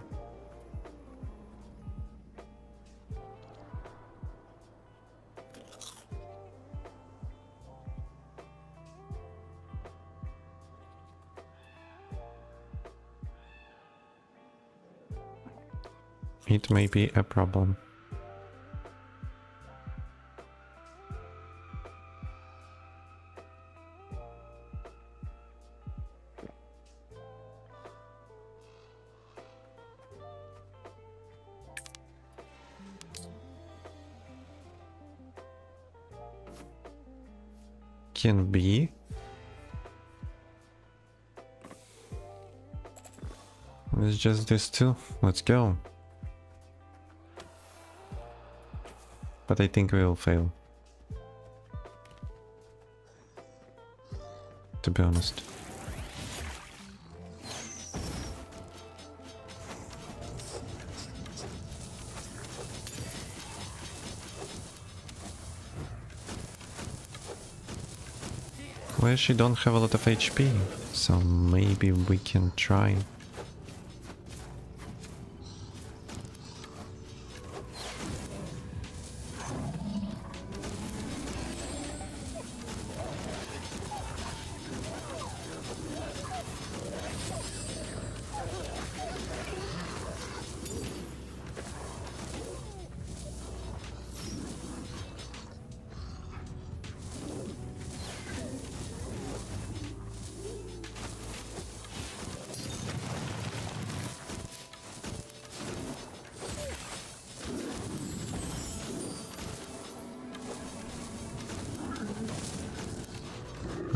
It may be a problem. Can be. It's just this two. Let's go. But I think we will fail. To be honest. Well, she don't have a lot of HP, so maybe we can try.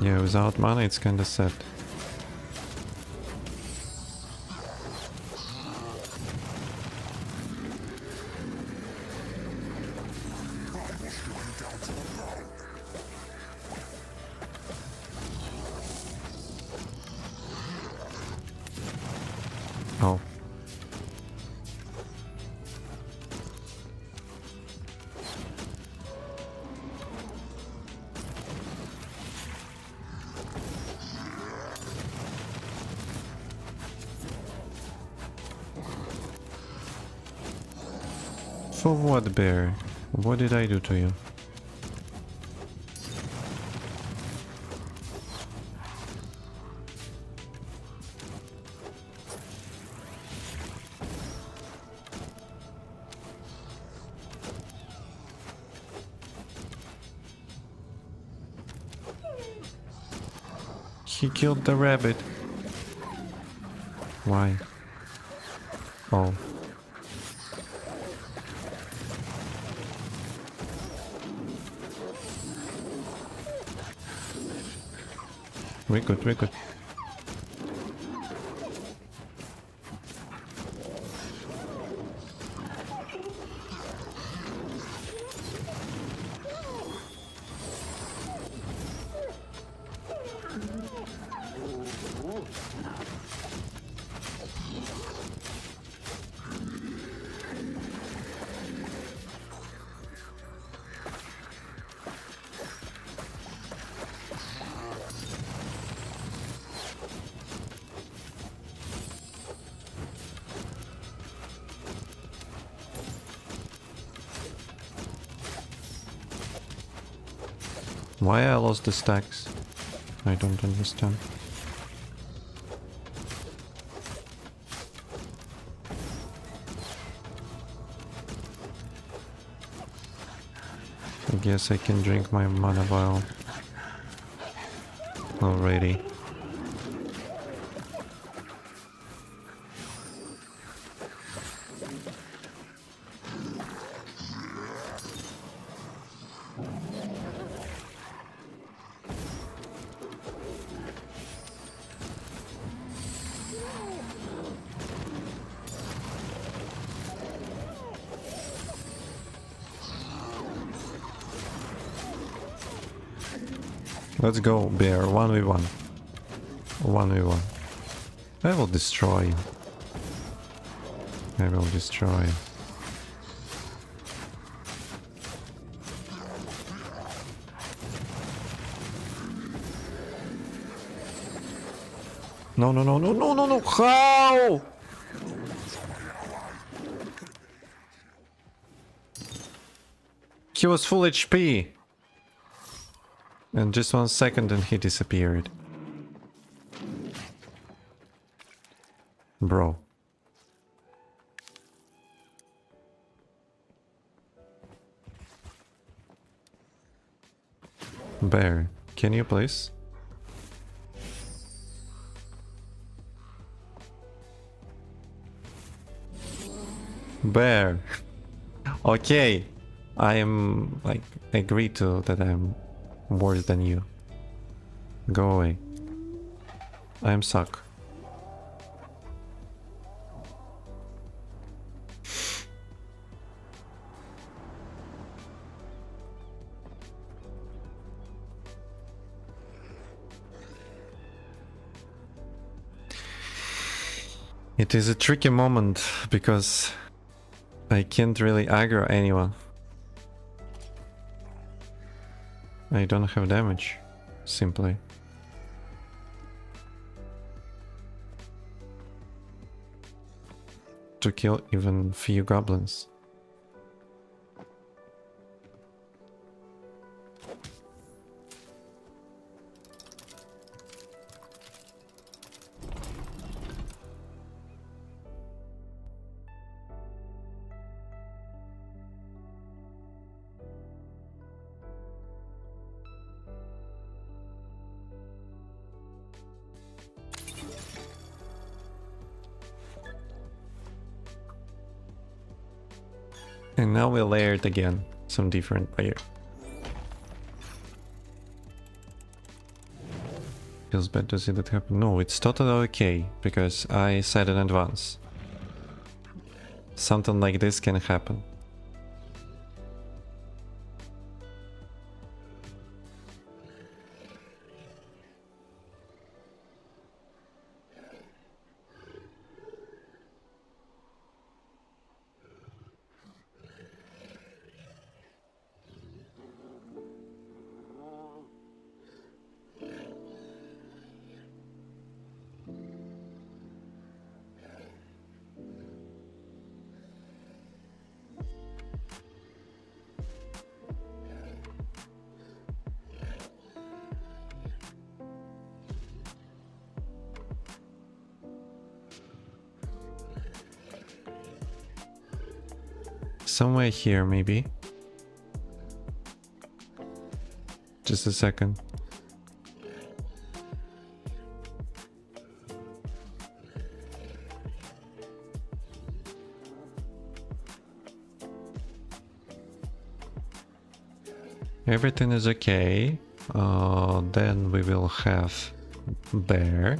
Yeah, without mana it's kinda sad. Oh. For what, bear? What did I do to you? He killed the rabbit. Why? Oh. We're good, we're good. Why I lost the stacks? I don't understand. I guess I can drink my mana vial already. Let's go, bear. 1v1. 1v1. I will destroy you. I will destroy you. No, no, no, no, no, no, no. How? He was full HP. And just 1 second and he disappeared. Bro. Bear, can you please? Bear. Okay. I am like agree to that I'm worse than you. Go away. I am suck. It is a tricky moment because I can't really aggro anyone. I don't have damage, simply. To kill even few goblins. And now we layered again, some different layer. Feels bad to see that happen. No, it's totally okay, because I said in advance. Something like this can happen. Somewhere here, maybe. Just a second. Everything is okay. Then we will have bear.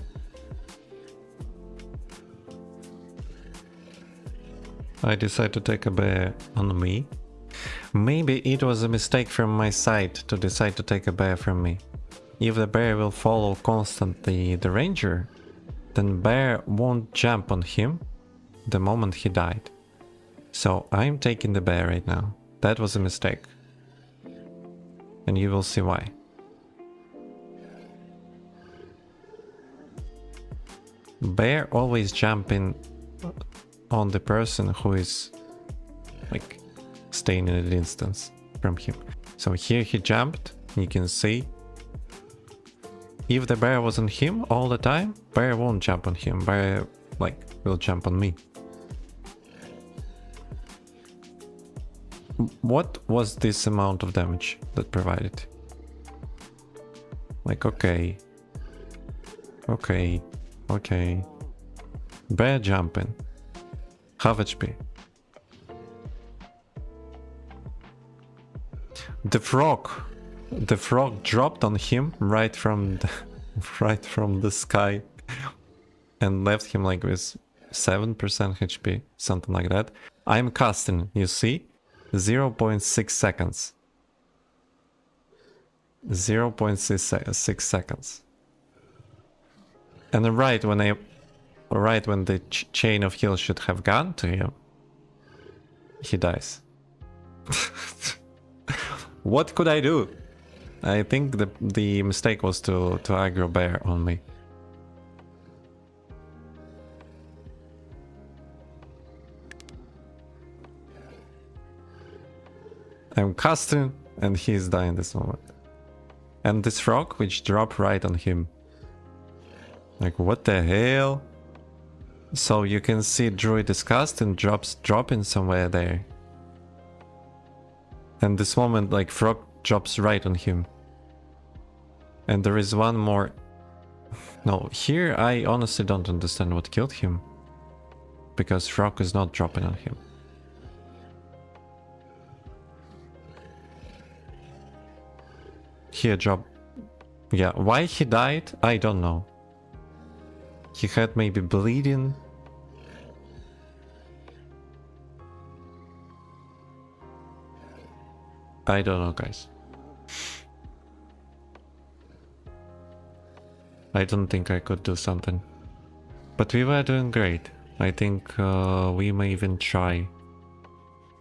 I decide to take a bear on me. Maybe it was a mistake from my side to decide to take a bear from me. If the bear will follow constantly the ranger, then bear won't jump on him the moment he died. So I'm taking the bear right now. That was a mistake. And you will see why. Bear always jumping on the person who is like staying in a distance from him. So here he jumped, you can see. If the bear was on him all the time, bear won't jump on him, bear like will jump on me. What was this amount of damage that provided? Like okay. Bear jumping. Half HP. The frog dropped on him right from the sky and left him like with 7% HP, something like that. I'm casting, you see, 0.6 seconds. 0.6 seconds. And right when the chain of heal should have gone to him, he dies. What could I do? I think the mistake was to aggro bear on me. I'm casting and he's dying this moment. And this rock which dropped right on him. Like, what the hell? So you can see Druid is casting, dropping somewhere there. And this moment, like, frog drops right on him. And there is one more. No, here I honestly don't understand what killed him. Because frog is not dropping on him. Here drop. Yeah, why he died, I don't know. He had maybe bleeding. I don't know, guys. I don't think I could do something. But we were doing great. I think we may even try.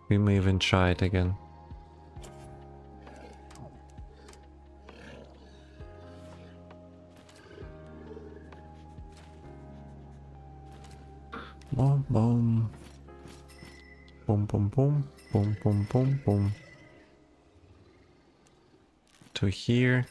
We may even try it again. Boom, boom. Boom, boom, boom. Boom, boom, boom, boom. To here.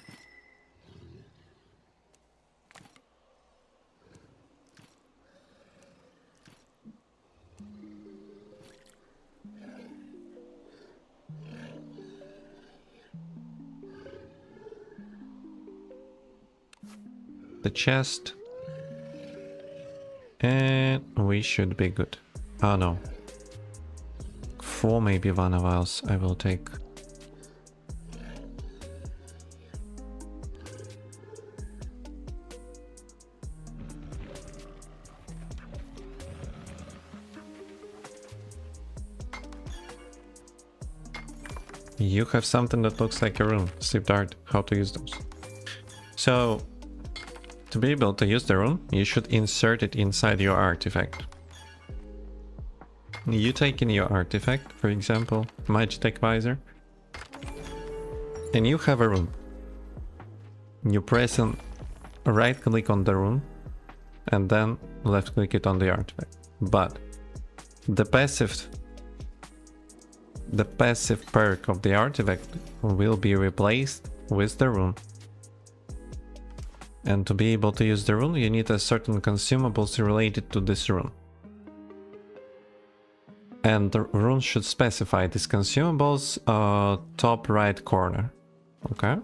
The chest. And we should be good. Oh no. 4 maybe one of us I will take. You have something that looks like a rune. Sleep dart. How to use those. So, to be able to use the rune, you should insert it inside your artifact. You take in your artifact, for example, Magitech Visor, and you have a rune. You press and right click on the rune, and then left click it on the artifact. But the passive perk of the artifact will be replaced with the rune. And to be able to use the rune, you need a certain consumables related to this rune. And the rune should specify these consumables top right corner. Okay?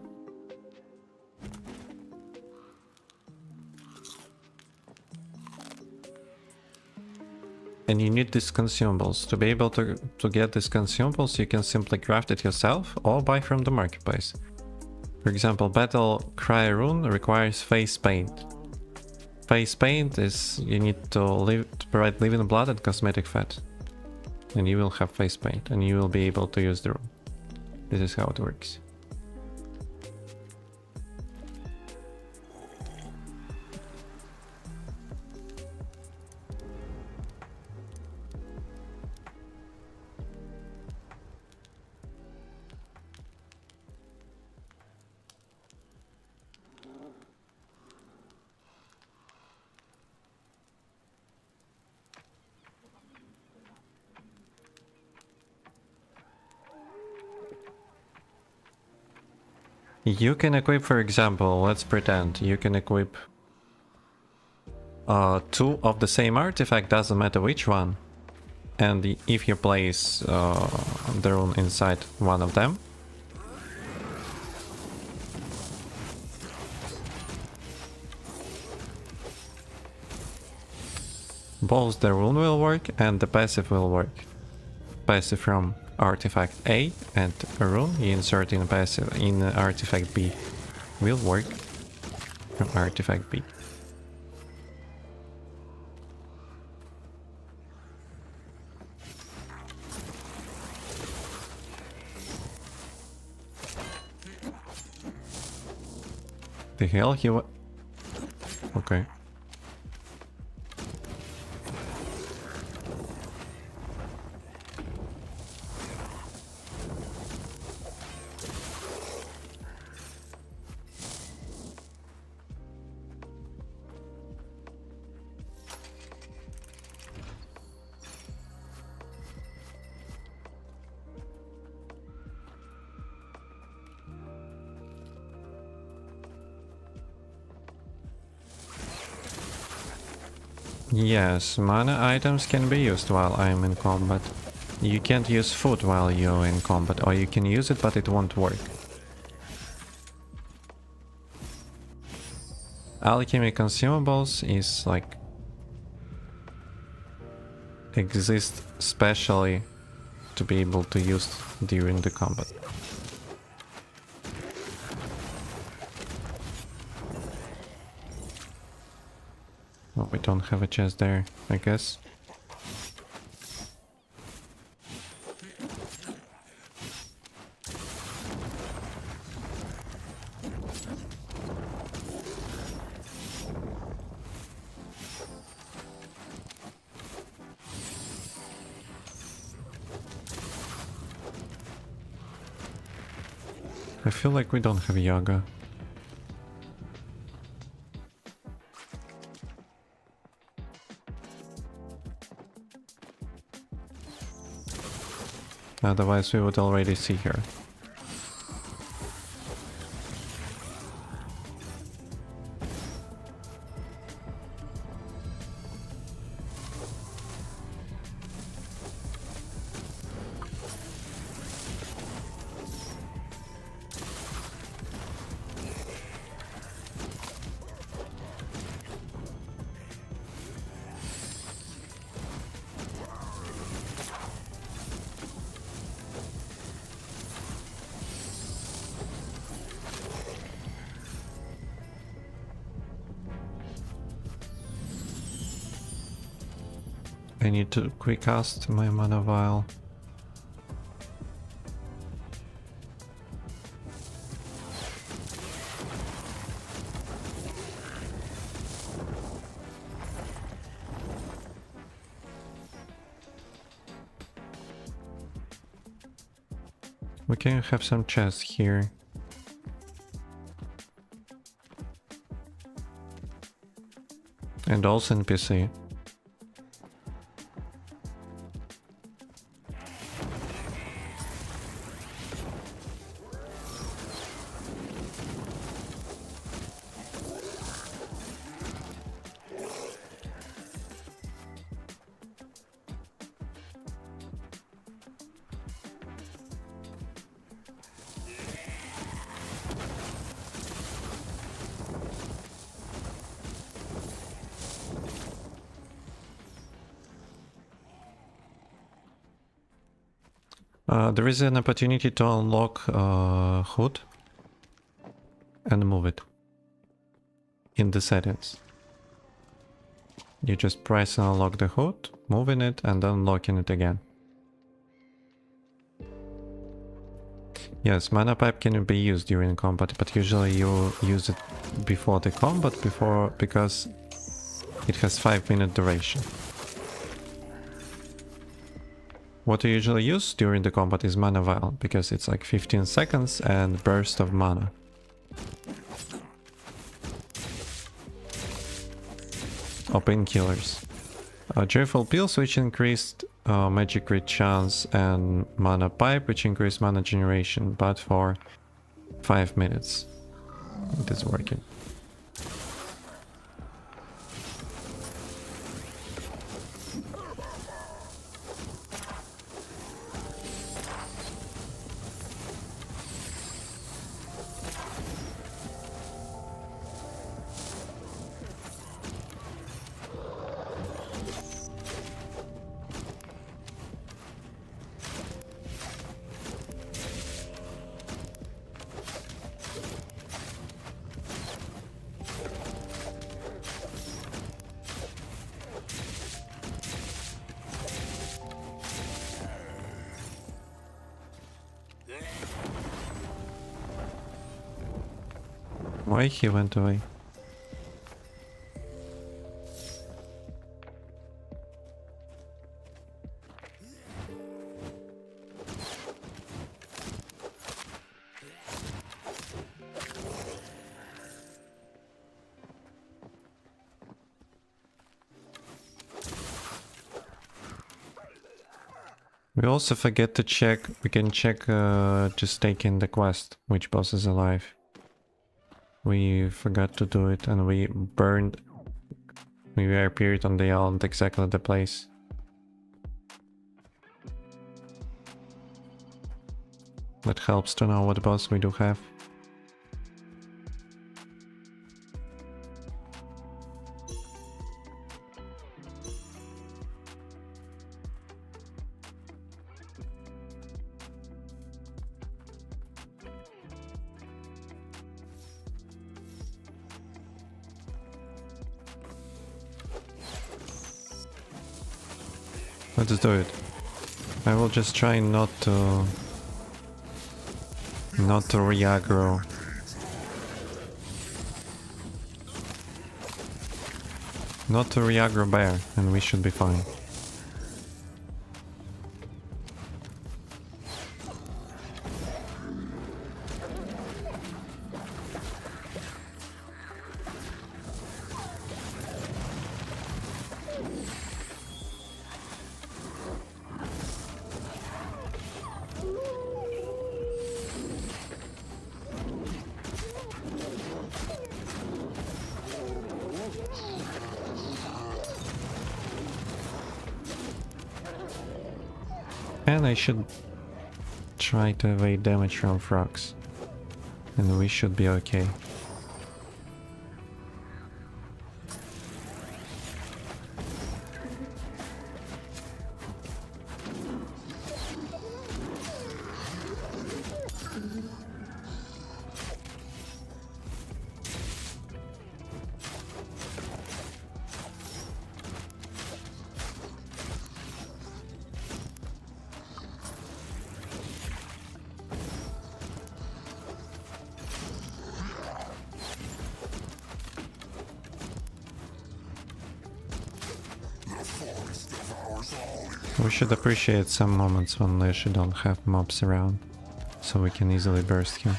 And you need these consumables. To be able to get these consumables, you can simply craft it yourself or buy from the marketplace. For example, Battle Cry Rune requires face paint. Face paint is you need to provide living blood and cosmetic fat. And you will have face paint and you will be able to use the rune. This is how it works. You can equip, for example, let's pretend you can equip 2 of the same artifact, doesn't matter which one. And if you place the rune inside one of them, both the rune will work and the passive will work. Passive from artifact A and a rune you insert in passive in artifact B will work from artifact B. The hell he wa- Okay. Yes, mana items can be used while I'm in combat. You can't use food while you're in combat, or you can use it but it won't work. Alchemy consumables is like exist specially to be able to use during the combat. Oh, we don't have a chest there, I guess. I feel like we don't have Yaga. Otherwise we would already see her. I need to quick cast my mana vial. We can have some chests here. And also NPC. There is an opportunity to unlock HUD and move it in the settings. You just press and unlock the HUD, moving it and unlocking it again. Yes, mana pipe can be used during combat, but usually you use it before the combat because it has 5-minute duration. What I usually use during the combat is mana vial, because it's like 15 seconds and burst of mana. Or painkillers. Joyful pills, which increased magic crit chance, and mana pipe, which increased mana generation, but for 5 minutes. It is working. Why he went away? We also forget to check, we can check just taking the quest, which boss is alive. We forgot to do it and we burned We appeared on the island exactly the place. That helps to know what boss we do have. Let's do it. I will just try not to re-aggro. Not to re-aggro bear, and we should be fine. And I should try to evade damage from frogs. And we should be okay. We should appreciate some moments when Leshi don't have mobs around, so we can easily burst him.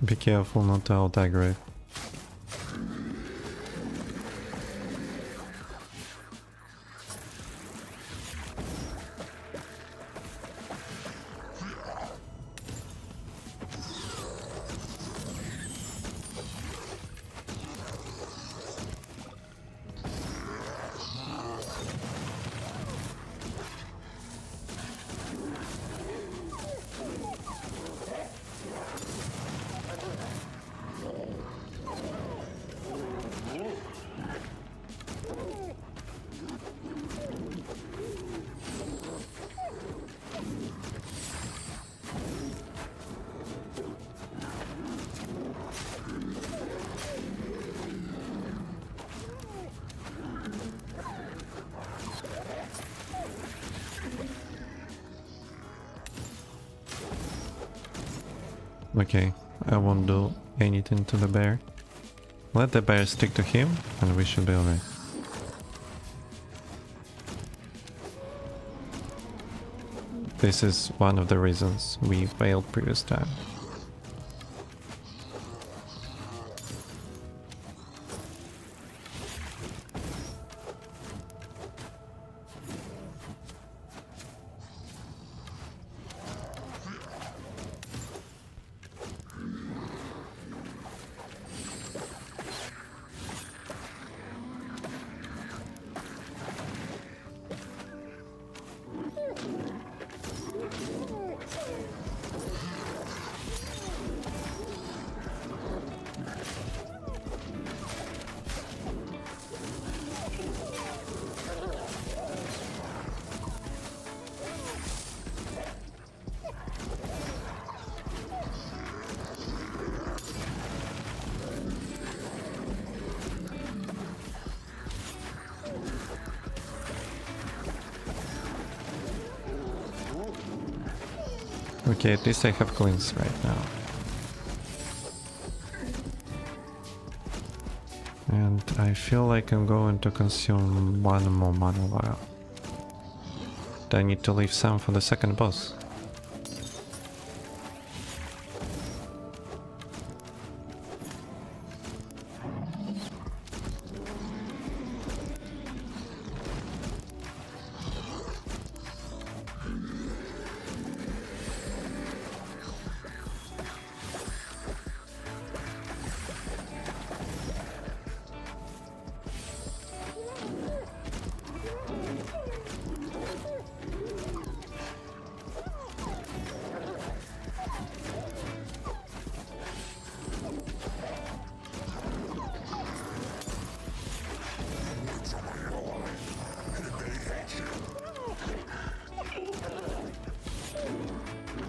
Be careful not to out-aggro. Okay, I won't do anything to the bear. Let the bear stick to him and we should be alright. This is one of the reasons we failed previous time. Okay, at least I have cleans right now. And I feel like I'm going to consume one more mana vial. I need to leave some for the second boss.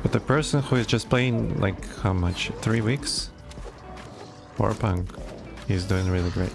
But the person who is just playing like how much? 3 weeks? For punk, he's doing really great.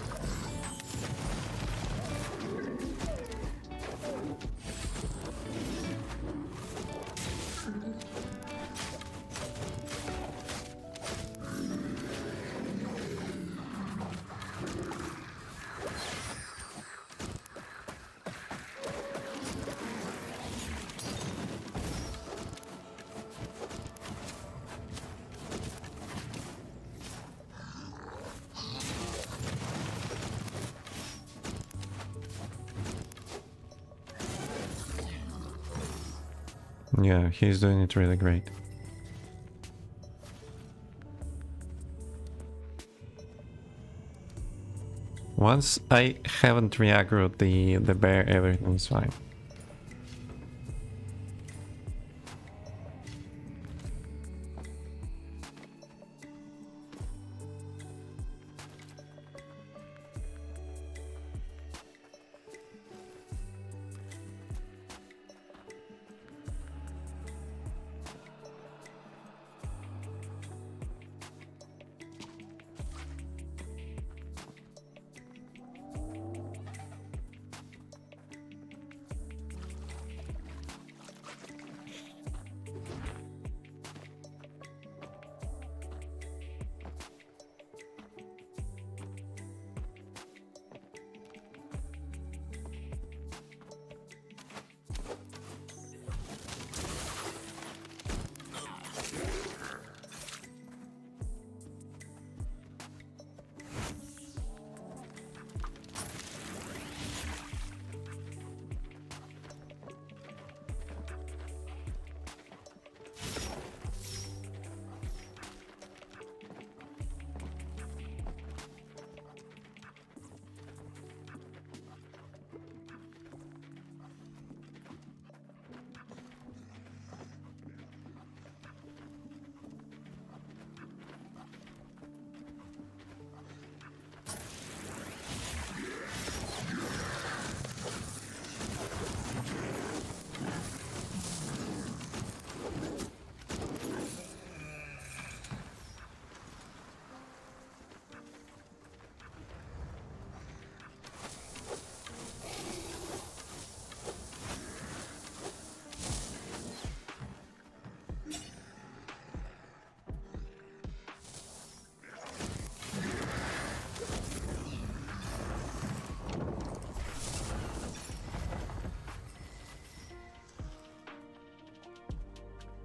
Yeah, he's doing it really great. Once I haven't re-aggroed the bear, everything's fine.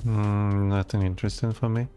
Nothing interesting for me.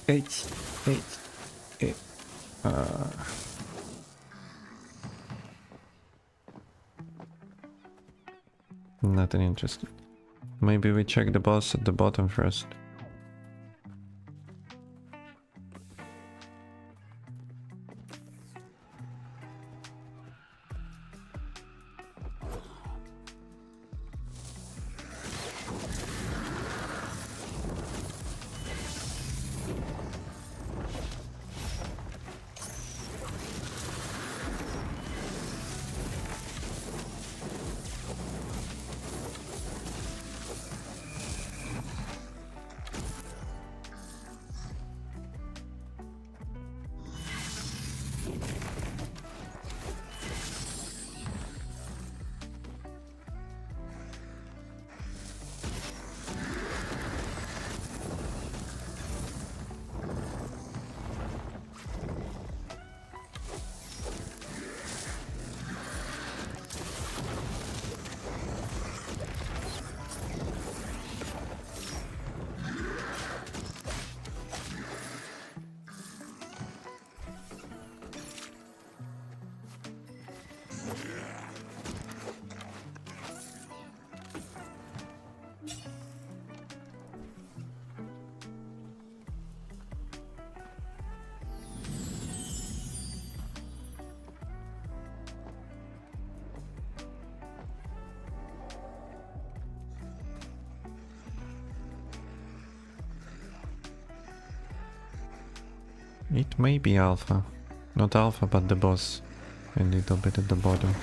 Eight. Eight. Nothing interesting. Maybe we check the boss at the bottom first. It may be alpha. Not alpha, but the boss. A little bit at the bottom.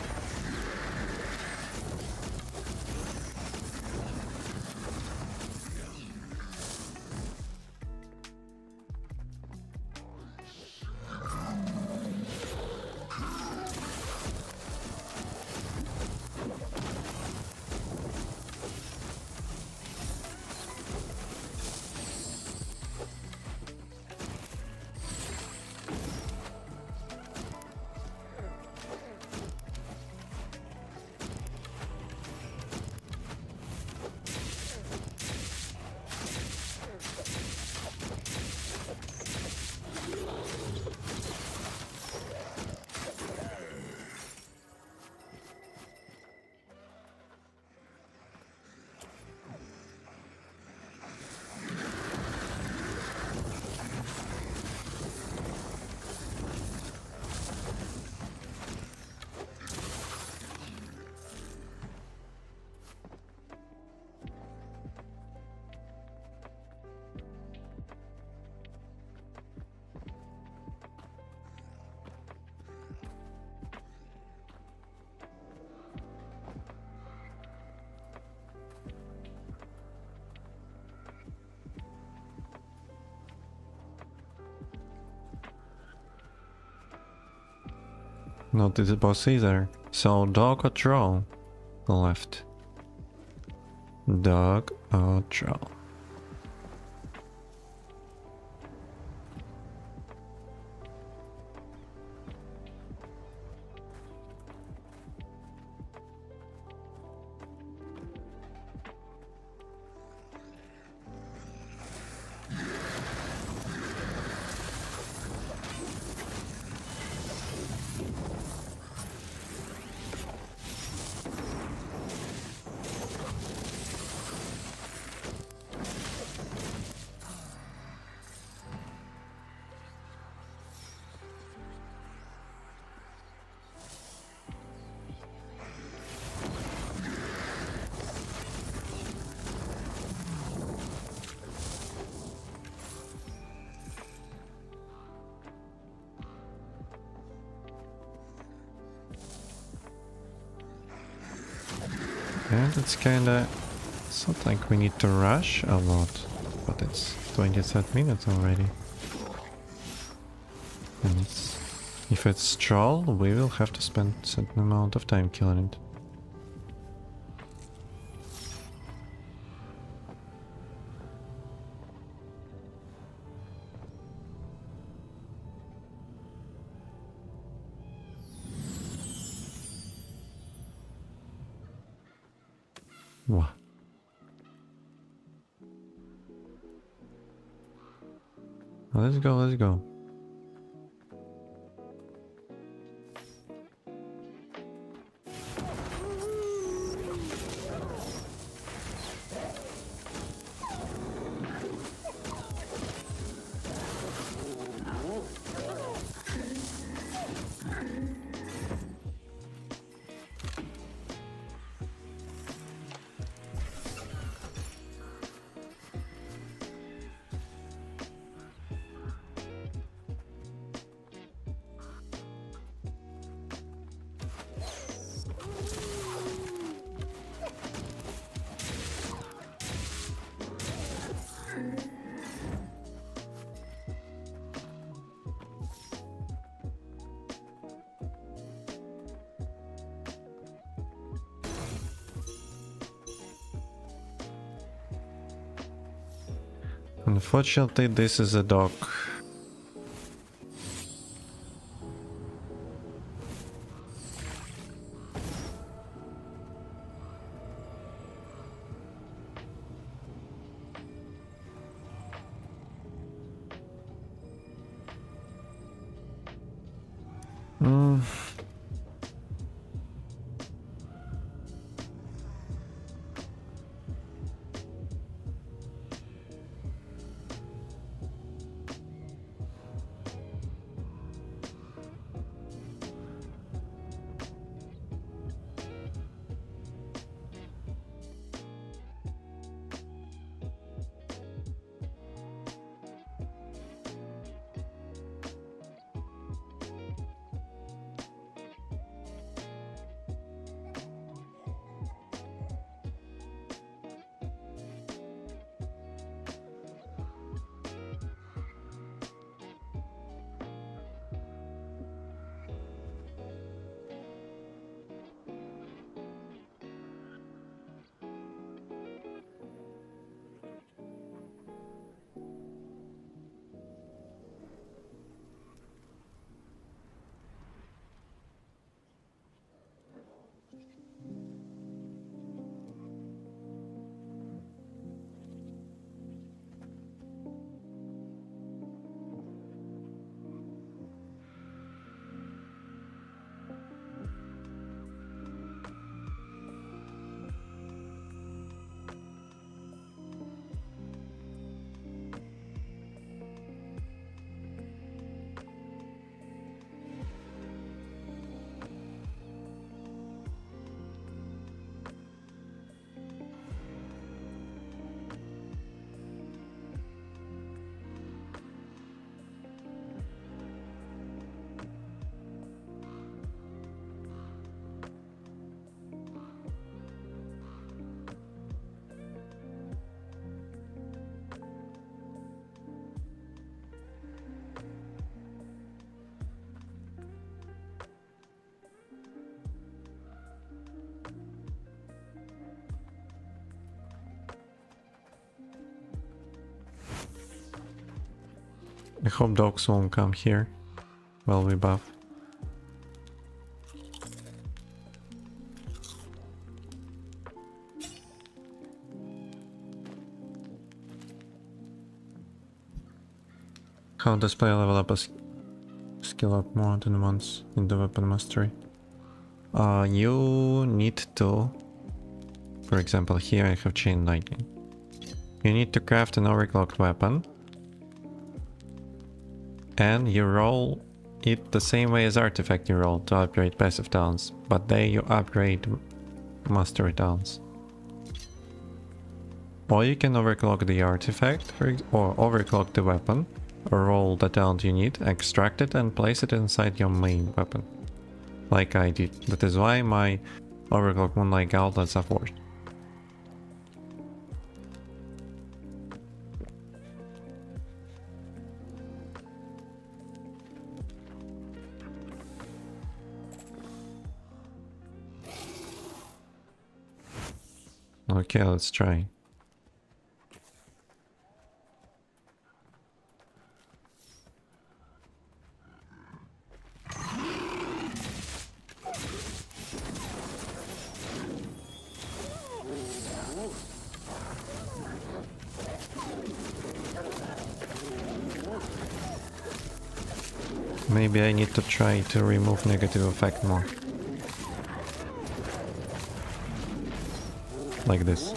Not this boss either. So dog or troll? Left. Dog or troll? And it's kinda... It's not like we need to rush a lot, but it's 23rd minute already. And it's... If it's troll, we will have to spend a certain amount of time killing it. What? Let's go, let's go. Unfortunately, this is a dock. Hmm. I hope dogs won't come here while we buff. How does player level up a skill up more than once in the weapon mastery? You need to, for example, here I have chain lightning. You need to craft an overclocked weapon, and you roll it the same way as artifact you roll to upgrade passive talents, but there you upgrade mastery talents. Or you can overclock the artifact, or overclock the weapon, or roll the talent you need, extract it and place it inside your main weapon. Like I did. That is why my overclock Moonlight gauntlets are forged. Okay, let's try. Maybe I need to try to remove negative effect more. Like this.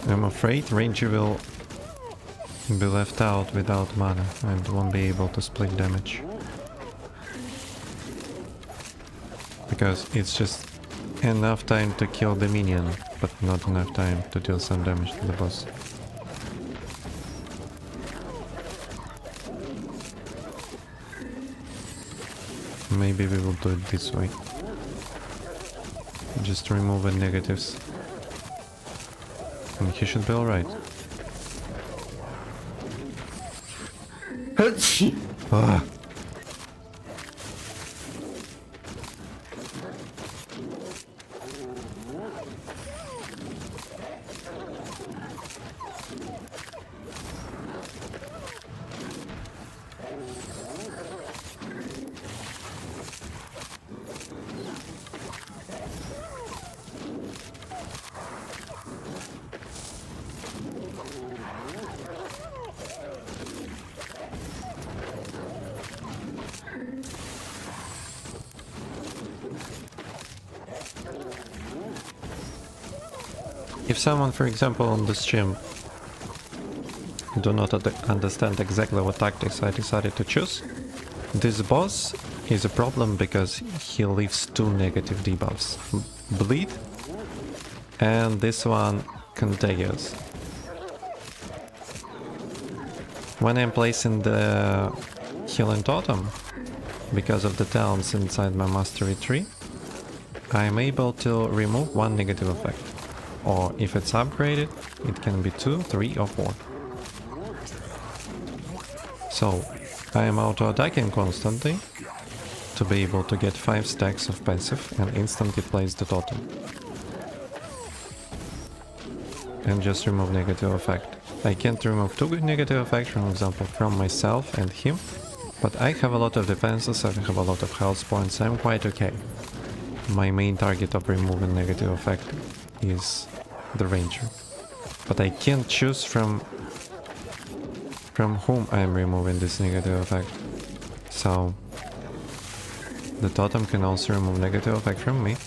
I'm afraid Ranger will be left out without mana and won't be able to split damage. Because it's just enough time to kill the minion, but not enough time to deal some damage to the boss. Maybe we will do it this way. Just remove the negatives. And he should be alright. Ah. If someone, for example, on the stream do not understand exactly what tactics I decided to choose, this boss is a problem because he leaves two negative debuffs. Bleed and this one, Contagious. When I'm placing the healing totem, because of the talents inside my mastery tree, I'm able to remove one negative effect. Or if it's upgraded, it can be 2, 3 or 4. So I am auto-attacking constantly to be able to get 5 stacks of passive and instantly place the totem. And just remove negative effect. I can't remove two negative effects, for example, from myself and him, but I have a lot of defenses, I have a lot of health points, I'm quite okay. My main target of removing negative effect is the Ranger. But I can't choose from whom I'm removing this negative effect. So the totem can also remove negative effect from me.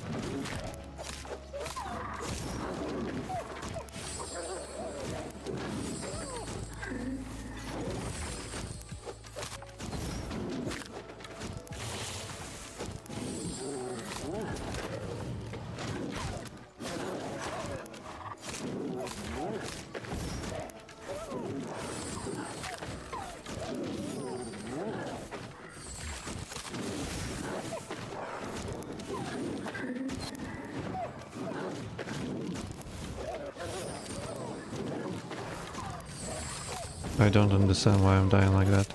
I don't understand why I'm dying like that.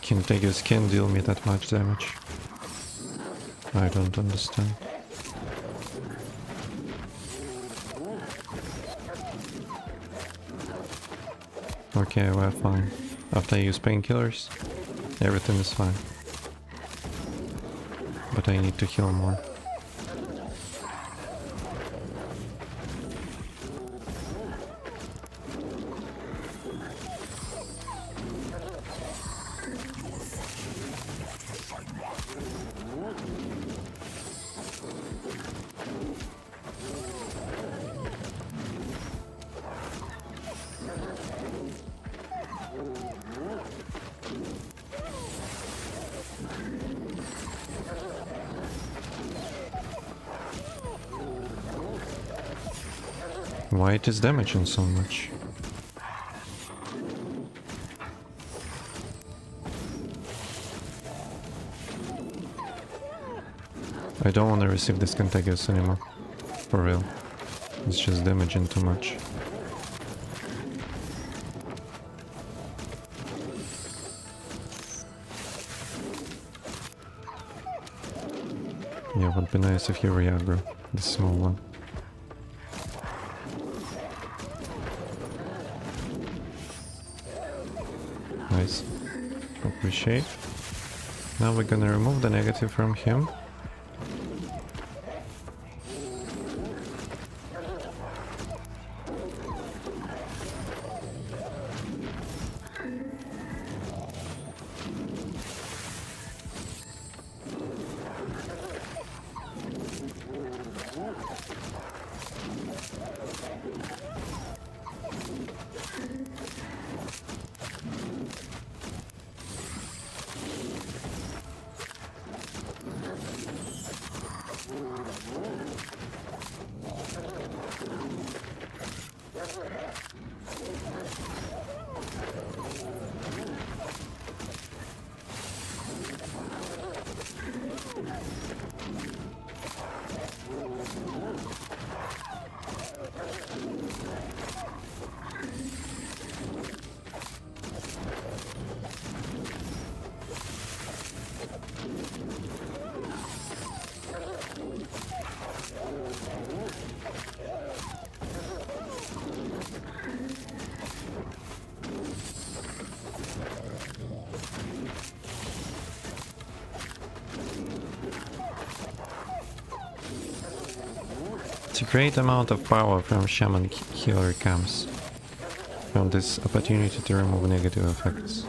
Contagious can't deal me that much damage. I don't understand. Okay, we're fine. After I use painkillers, everything is fine. But I need to heal more. Why it is damaging so much? I don't want to receive this contagious anymore. For real. It's just damaging too much. Yeah, would be nice if you re-aggro the small one. Nice. Appreciate. Now we're gonna remove the negative from him. It's a great amount of power from Shaman Healer comes from this opportunity to remove negative effects.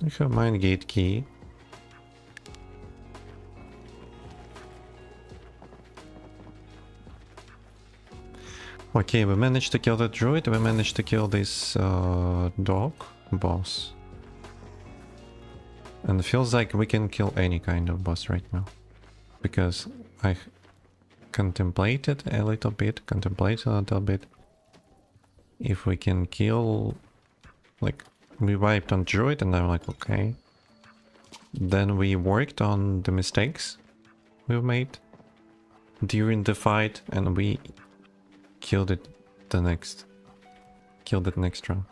I have Mind Gate key. Okay, we managed to kill the druid, we managed to kill this dog boss. And it feels like we can kill any kind of boss right now. Because I contemplated a little bit, if we can kill, like, we wiped on druid and I'm like, okay. Then we worked on the mistakes we've made during the fight and we killed it next round.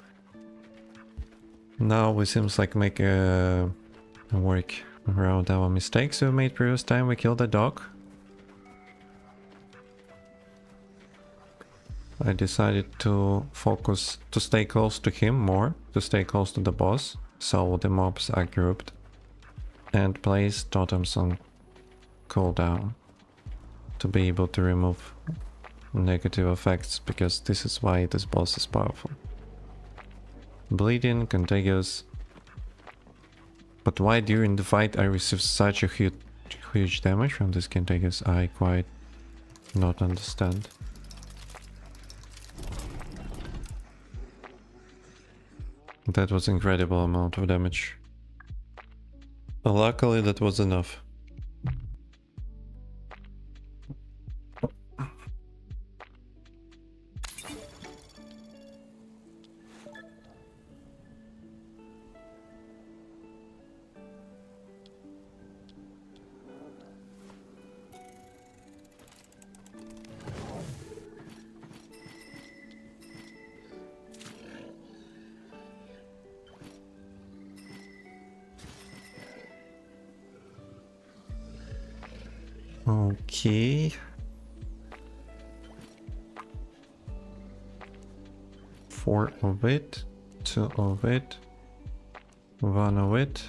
Now we seems like make a work around our mistakes we made previous time we killed the dog. I decided to focus, to stay close to him more, to stay close to the boss, so the mobs are grouped, and place totems on cooldown to be able to remove negative effects, because this is why this boss is powerful. Bleeding, contagious. But why during the fight I received such a huge damage from this contagious, I quite not understand. That was incredible amount of damage. Luckily that was enough. Okay. 4 of it, 2 of it, 1 of it,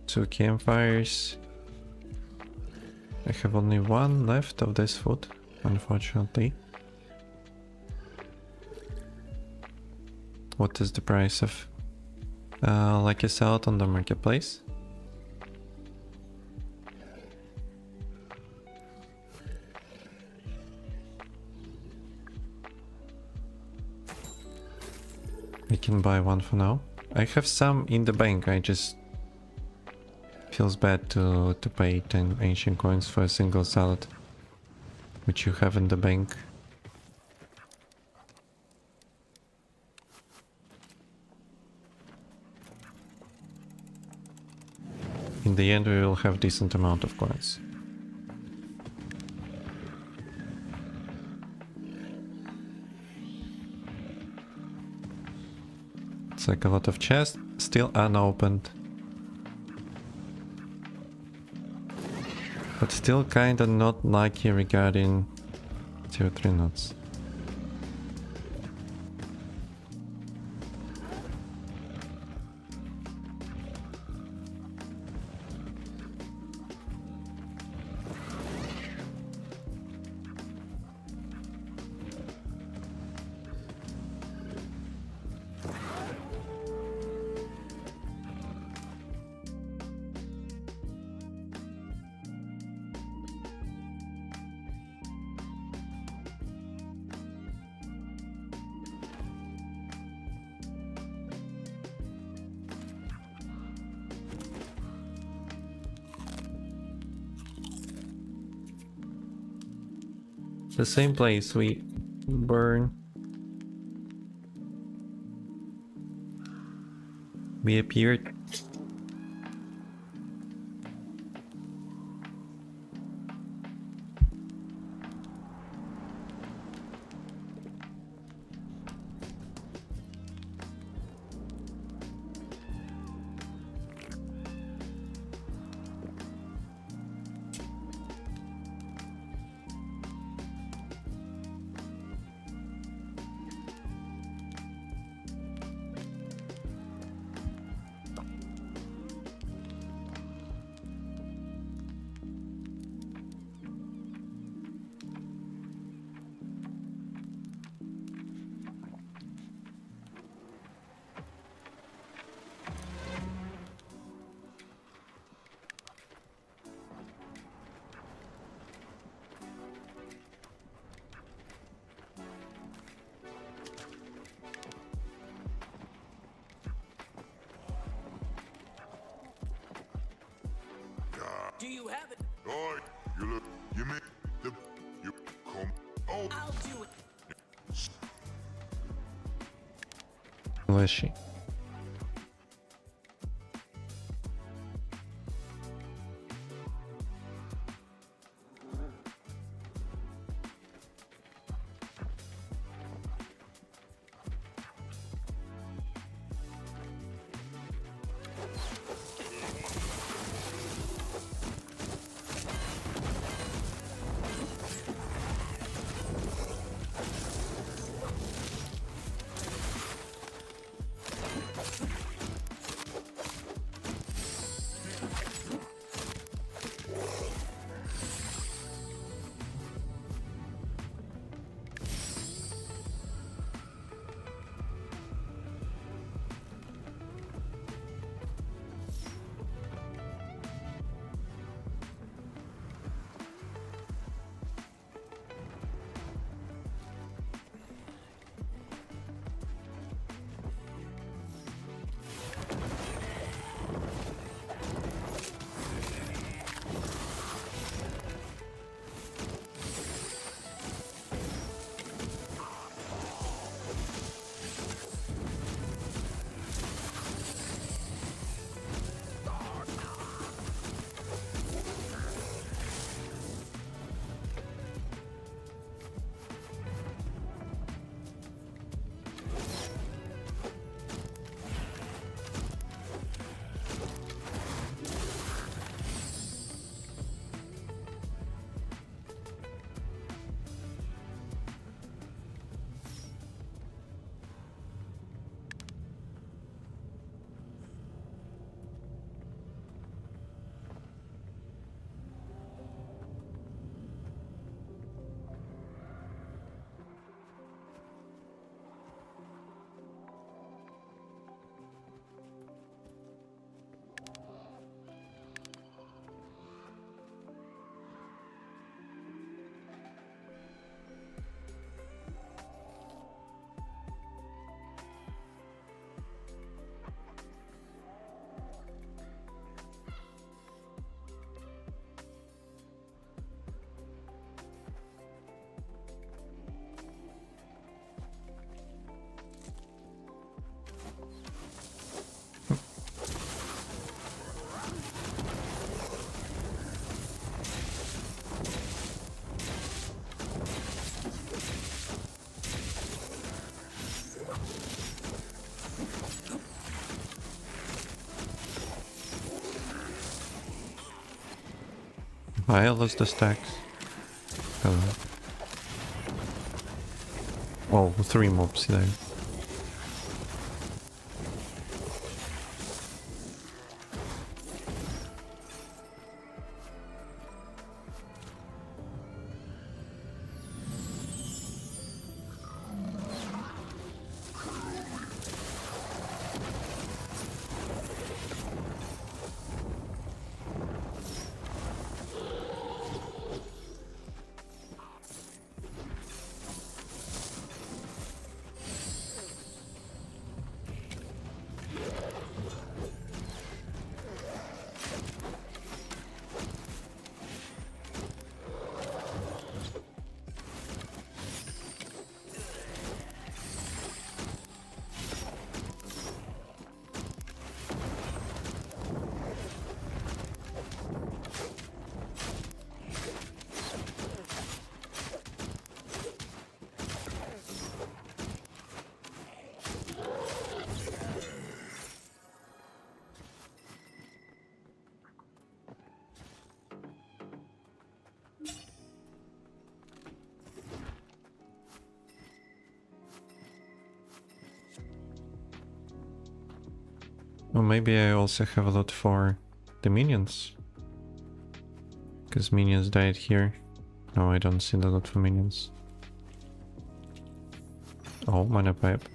2 campfires. I have only 1 left of this food. unfortunately. What is the price of Lucky Salad on the marketplace? We can buy one for now. I have some in the bank, I just feels bad to pay 10 ancient coins for a single salad, which you have in the bank. In the end we will have decent amount of coins. It's like a lot of chests, still unopened. But still kinda not lucky regarding tier 3 nuts. The same place we burn. We appeared. Do you have it? Oi, you look, you mean the, you come, oh, I'll do it. Where is she? I lost the stacks. Hello. Oh, 3 mobs there. Or maybe I also have a lot for the minions. Because minions died here. No, I don't see the lot for minions. Oh, mana pipe.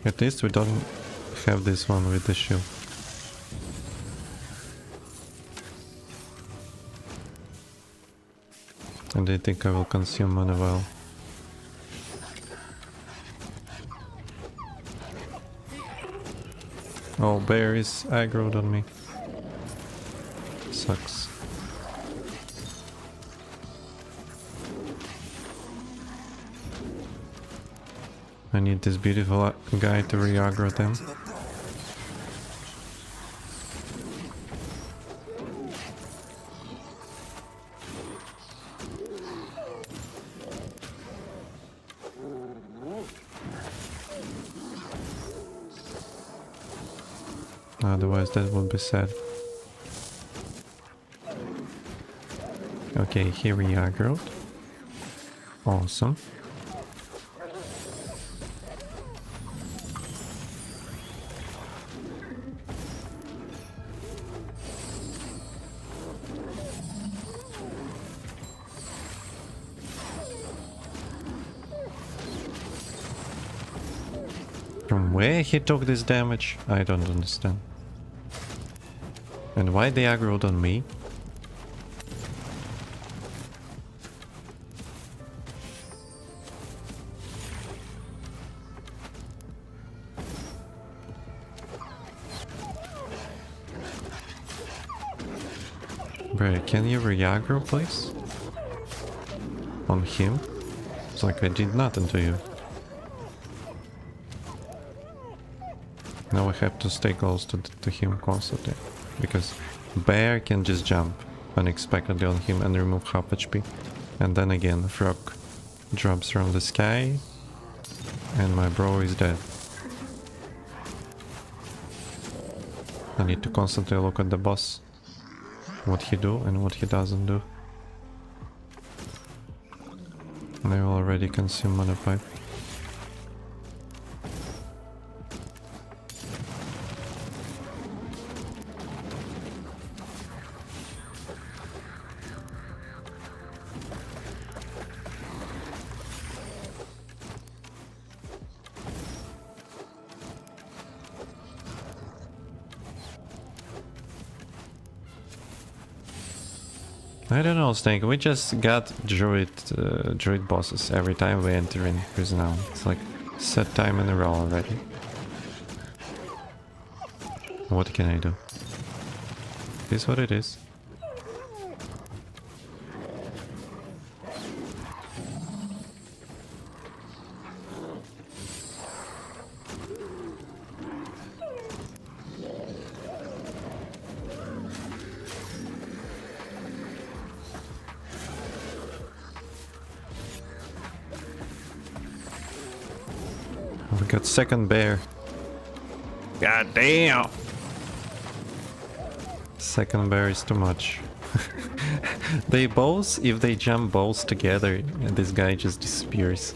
At least we don't have this one with the shield. And I think I will consume mana well. Oh, bear is aggroed on me. Sucks. I need this beautiful guy to re-aggro them. Otherwise that would be sad. Okay, he re-aggroed. Awesome. From where he took this damage? I don't understand. And why they aggroed on me? Bro, can you re-aggro please? On him? It's like I did nothing to you. Now I have to stay close to him constantly. Because bear can just jump unexpectedly on him and remove half HP. And then again, frog drops from the sky and my bro is dead. I need to constantly look at the boss. What he do and what he doesn't do. And I already consume mana pipe. I don't know, Snake. We just got druid bosses every time we enter in prison now. It's like set time in a row already. What can I do? It is what it is. We got second bear. God damn! Second bear is too much. They both, if they jump both together, and this guy just disappears.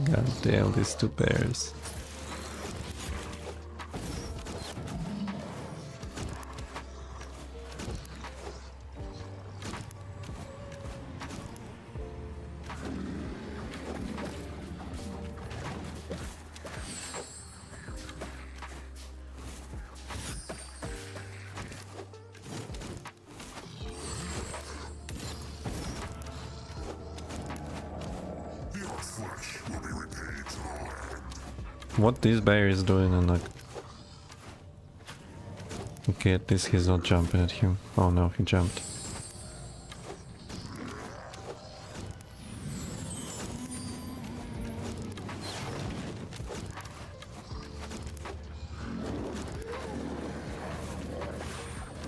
God damn, these two bears. Your flesh will be repaid to the land. What this bear is doing and like... Okay, at least he's not jumping at him. Oh no, he jumped.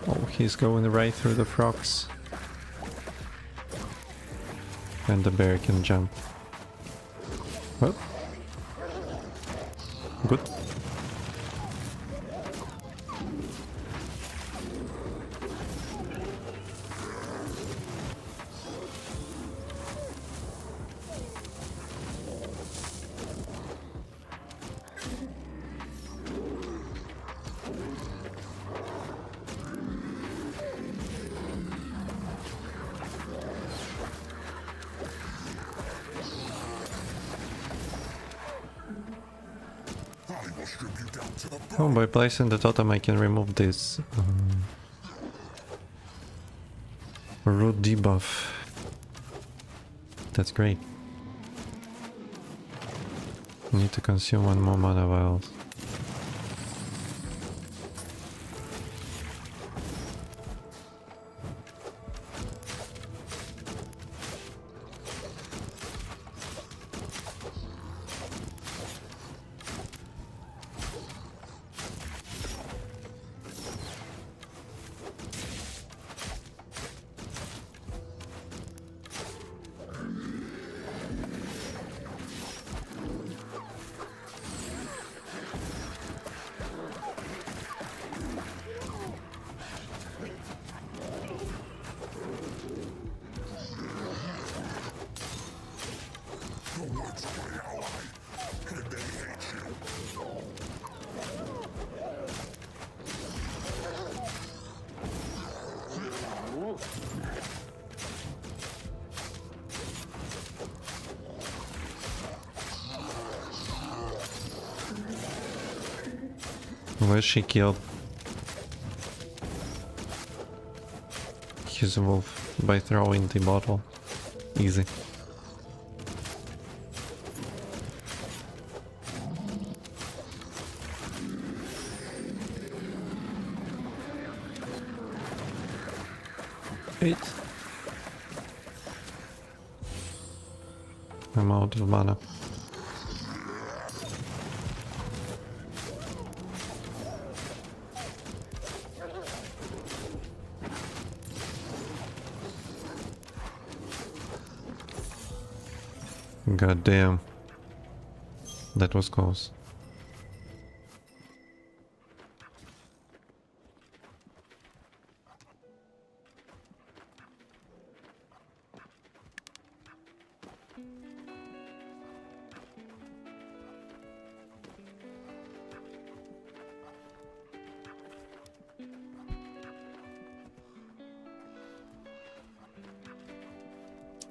Oh, he's going right through the frogs. And the bear can jump. Well. Good. I will strip you down to the bone. Oh, by placing the totem I can remove this root debuff. That's great. Need to consume one more mana vials. The woods are my ally, and they hate you. Where's she killed? His wolf by throwing the bottle. Easy. Eight. I'm out of mana. God damn. That was close.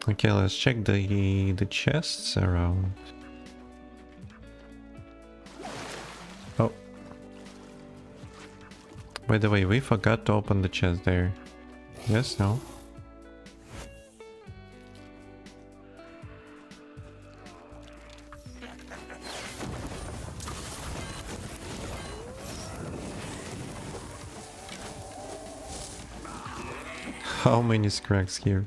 Okay, let's check the chests around. Oh. By the way, we forgot to open the chest there. Yes, no? How many scrags here?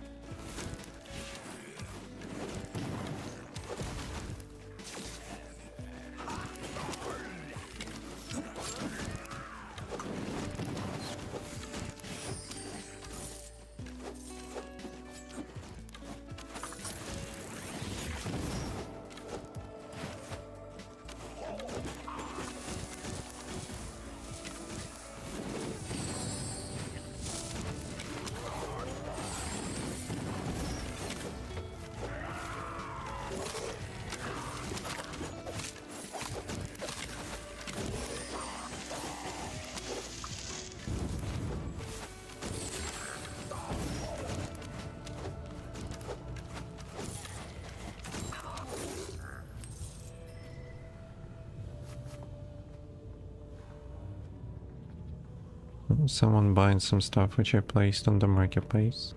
Someone buying some stuff which I placed on the marketplace.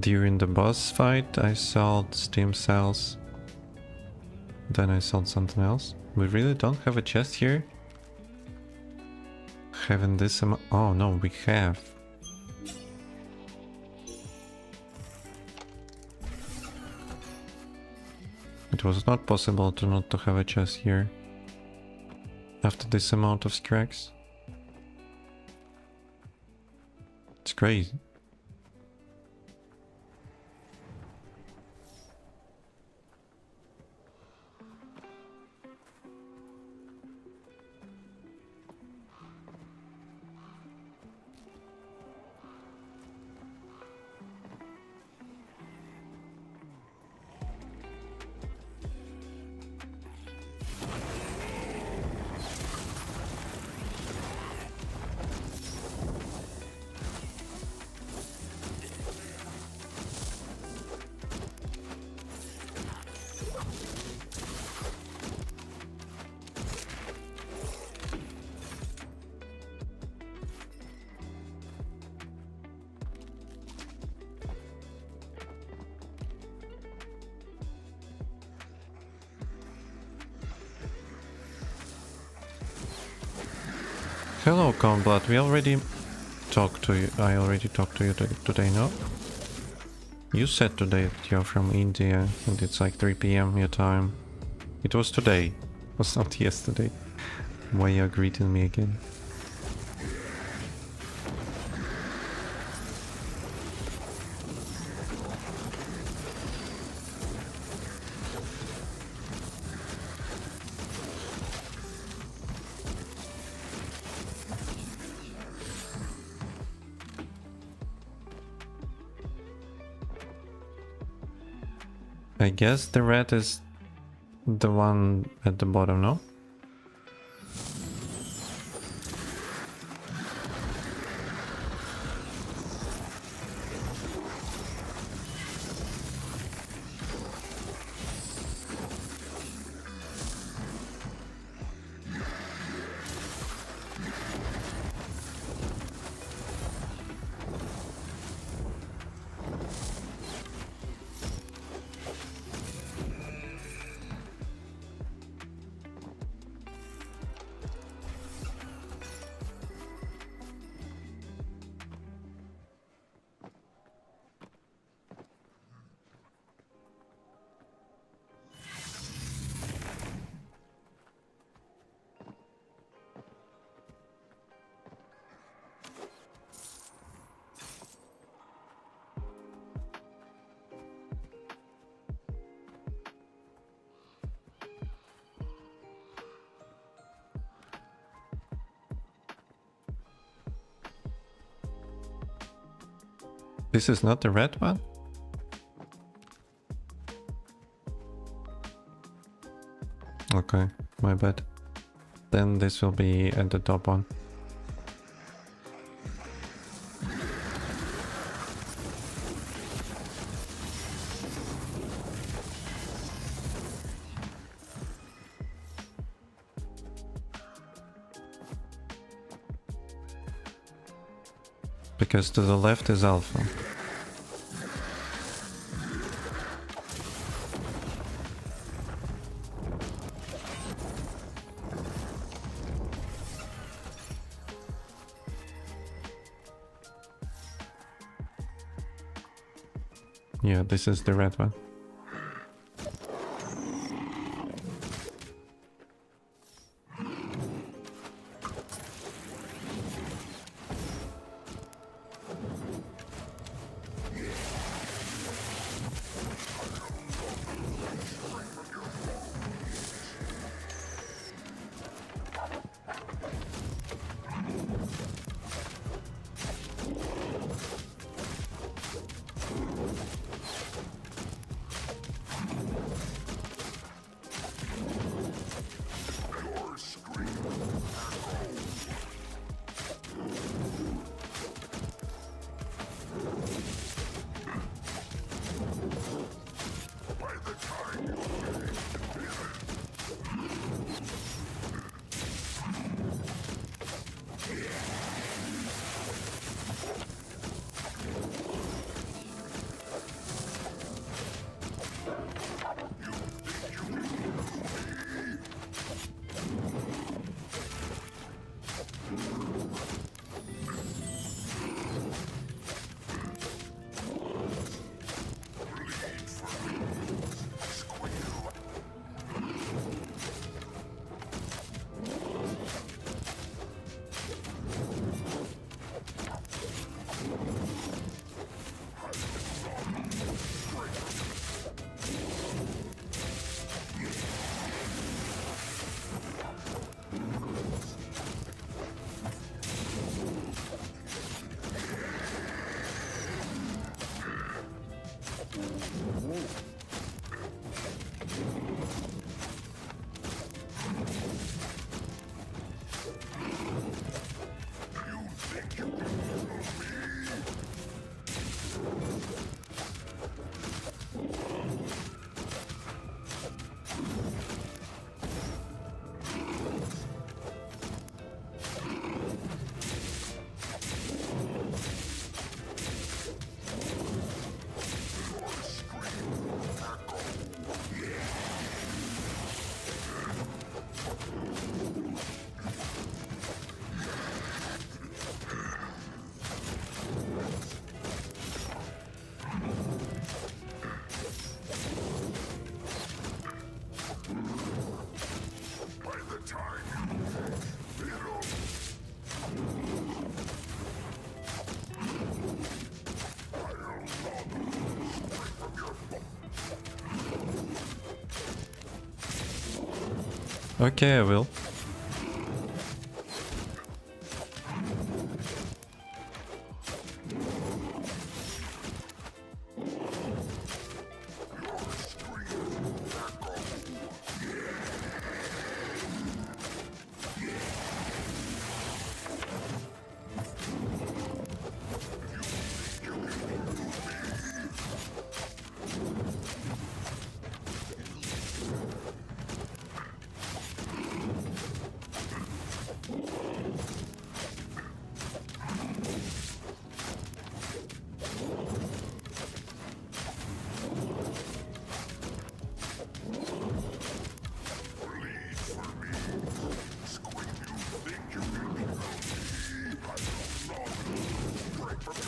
During the boss fight I sold Steam cells. Then I sold something else. We really don't have a chest here? Having this amount... Oh no, we have. It was not possible to not to have a chest here. After this amount of scrags. It's crazy. Hello, Cornblood. We already talked to you. I already talked to you today, no? You said today that you're from India and it's like 3 PM your time. It was today. It was not yesterday. Why you're greeting me again? I guess the red is the one at the bottom, no? This is not the red one? Okay, my bad. Then this will be at the top one. because to the left is Alpha. Yeah, this is the red one. Okay, I will.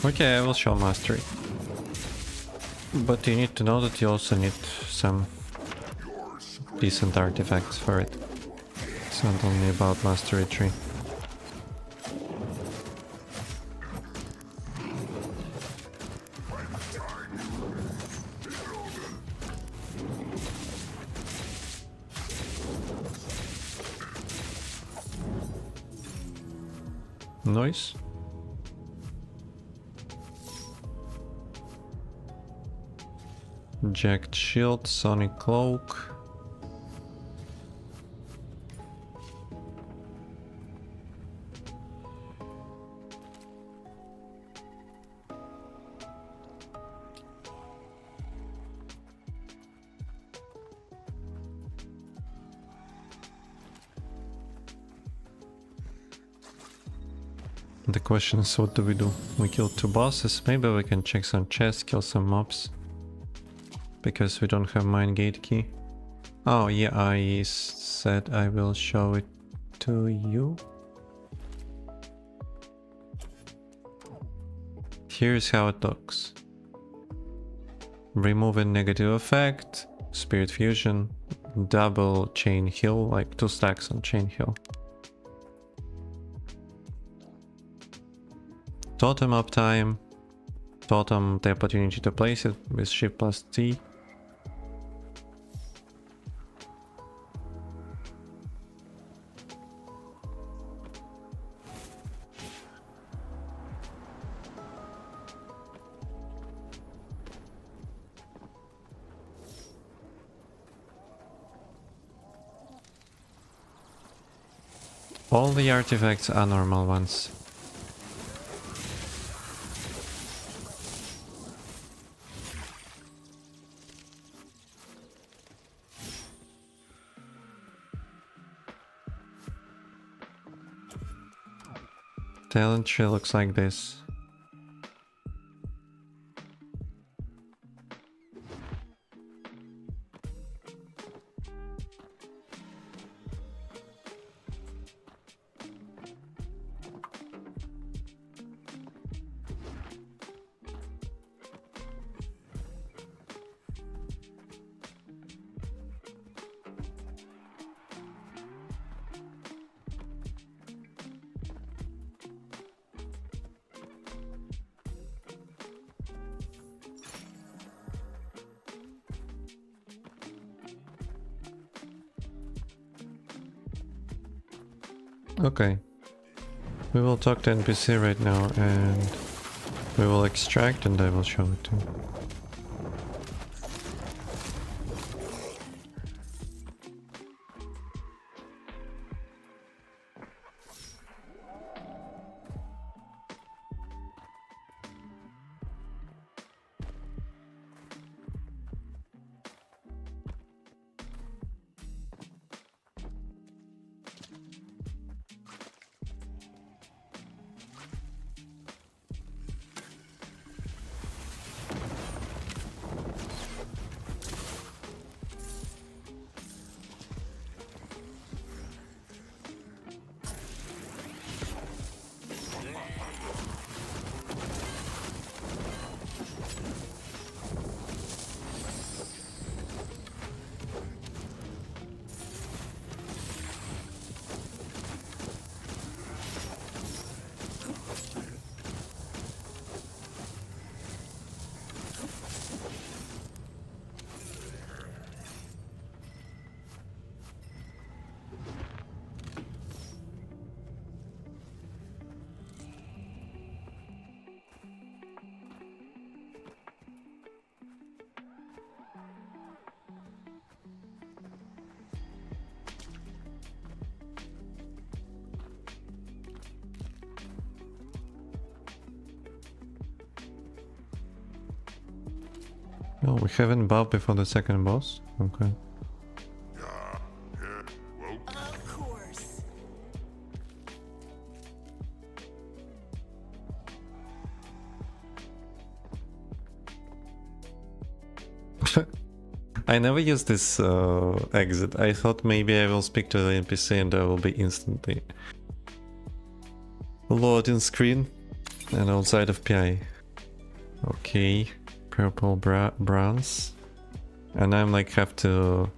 Okay, I will show mastery. But you need to know that you also need some decent artifacts for it. It's not only about mastery tree. Noise. Jacked shield, sonic cloak. The question is, what do we do? We kill 2 bosses, maybe we can check some chests, kill some mobs. Because we don't have mine gate key. Oh yeah, I said I will show it to you. Here's how it looks. Remove a negative effect, spirit fusion, double chain heal, like 2 stacks on chain heal. Totem uptime, totem the opportunity to place it with shift plus T. All the artifacts are normal ones. Talent tree looks like this. Okay. We will talk to NPC right now and we will extract and I will show it to you. No, we haven't bowed before the second boss. Okay. Of course. I never used this exit. I thought maybe I will speak to the NPC and there will be instantly loading screen and outside of PI. Okay, purple bronze. And I'm like have to...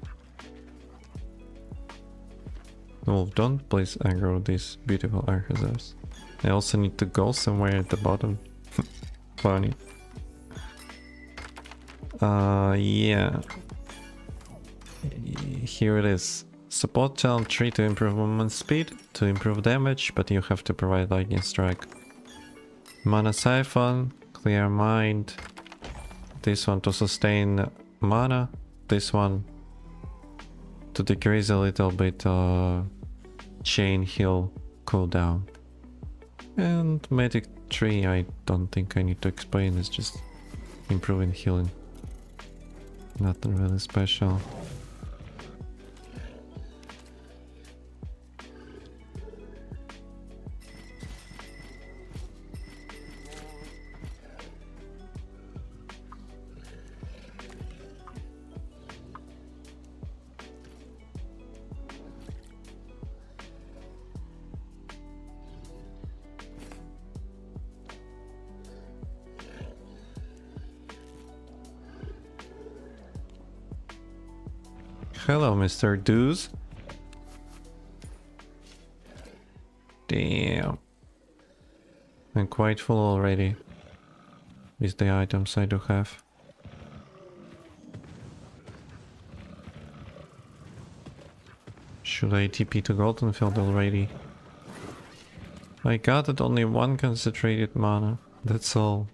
Oh, don't please aggro these beautiful archizers. I also need to go somewhere at the bottom. Funny. Yeah. Here it is. Support talent tree to improve movement speed, to improve damage, but you have to provide lightning strike. Mana siphon, clear mind. This one to sustain mana. This one to decrease a little bit chain heal cooldown. And magic tree, I don't think I need to explain, it's just improving healing. Nothing really special. Hello, Mr. Deuce. Damn. I'm quite full already with the items I do have. Should I TP to Goldenfield already? I got it only one concentrated mana, that's all.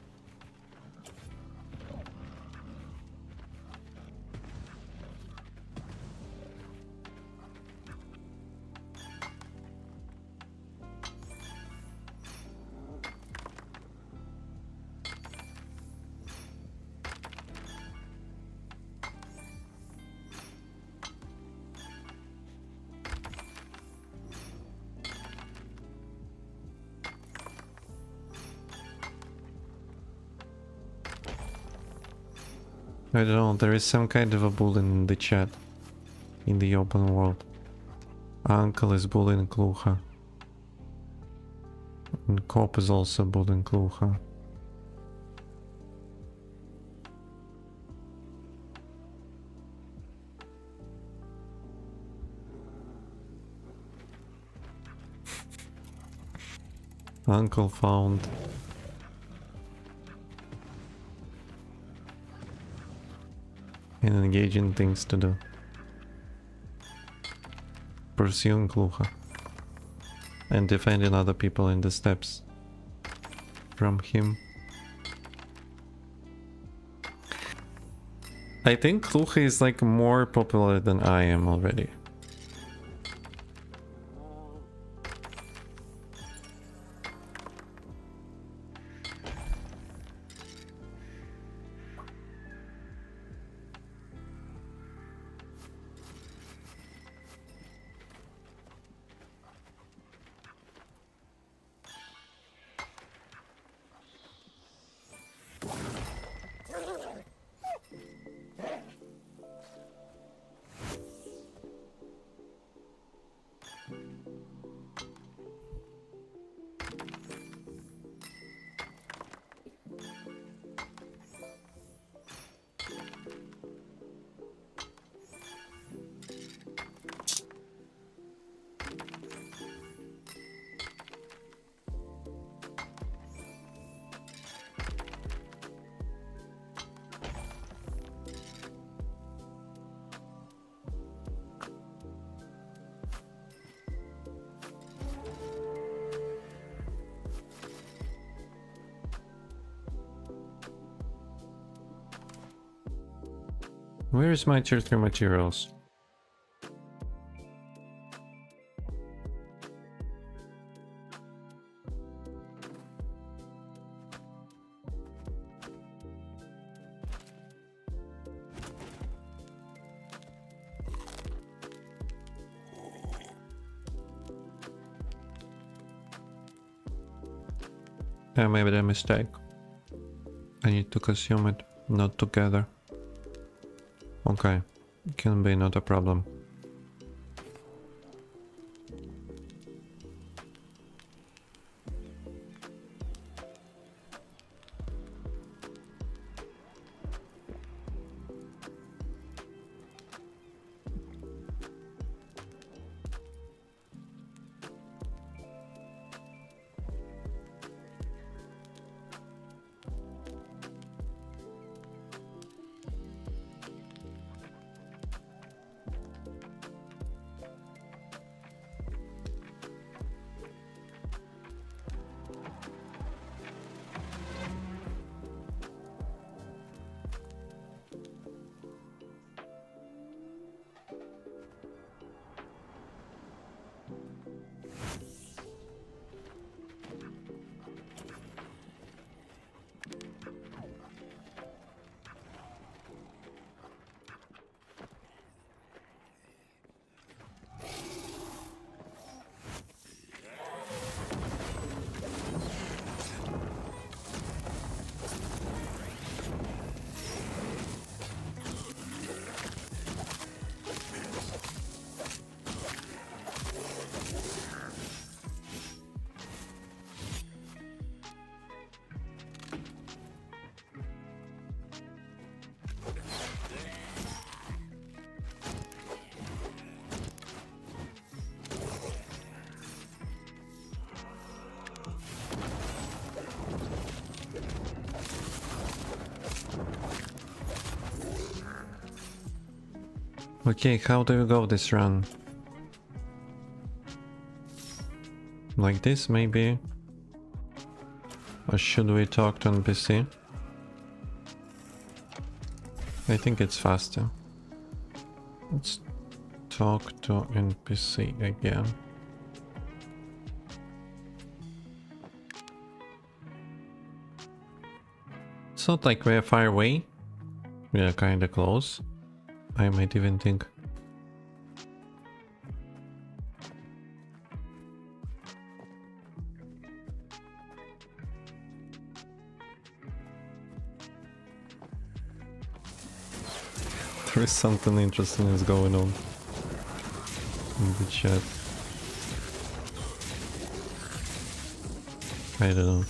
I don't know, there is some kind of a bullying in the chat. In the open world. Uncle is bullying Klucha. And Cop is also bullying Klucha. Uncle found. And engaging things to do. Pursuing Klucha. And defending other people in the steps. From him. I think Klucha is like more popular than I am already. Where is my tier 3 materials? I made a mistake. I need to consume it, not together. Okay, can be not a problem. Okay, how do you go this run? Like this, maybe? Or should we talk to NPC? I think it's faster. Let's talk to NPC again. It's not like we're far away. We are kinda close. I might even think. There is something interesting is going on in the chat. I don't know.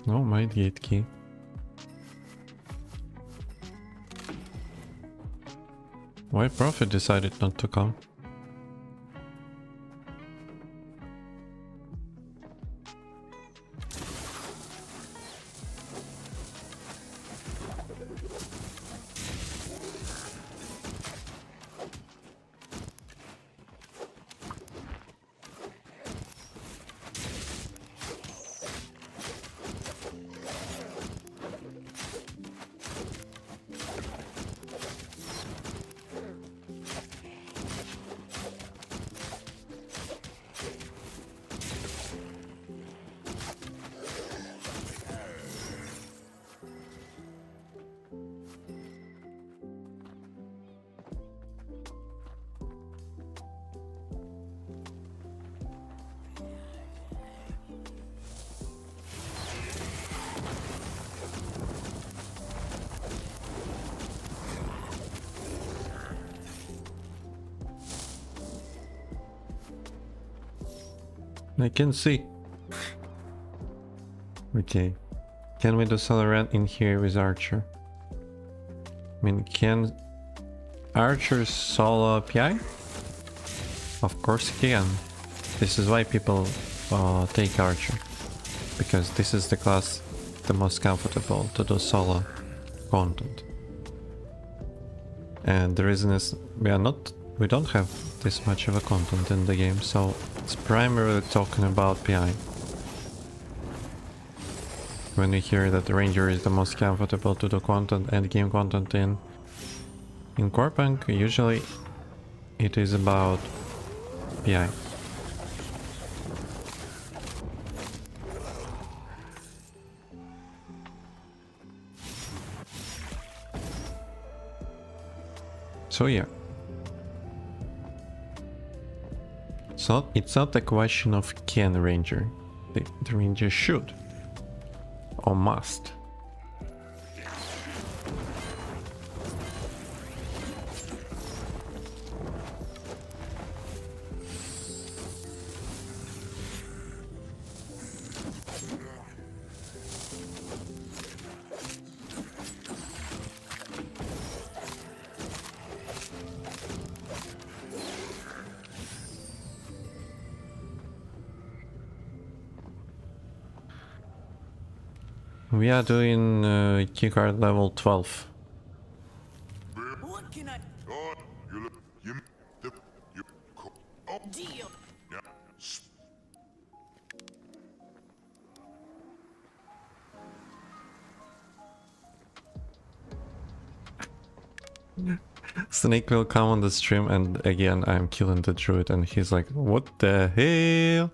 No, my gate key. Why Prophet decided not to come? I can see. Okay. Can we do solo run in here with Archer? I mean, can Archer solo PI? Of course he can. This is why people take Archer. Because this is the class the most comfortable to do solo content. And the reason is we don't have this much of a content in the game, so it's primarily talking about PI. When you hear that the Ranger is the most comfortable to do content and game content in Corpunk, usually it is about PI. So yeah. So it's not a question of can Ranger. The Ranger should. Or must. We are doing keycard level 12. What can I Oh, you look, you oh, deal? yeah. Snake will come on the stream and again I'm killing the druid and he's like, what the hell?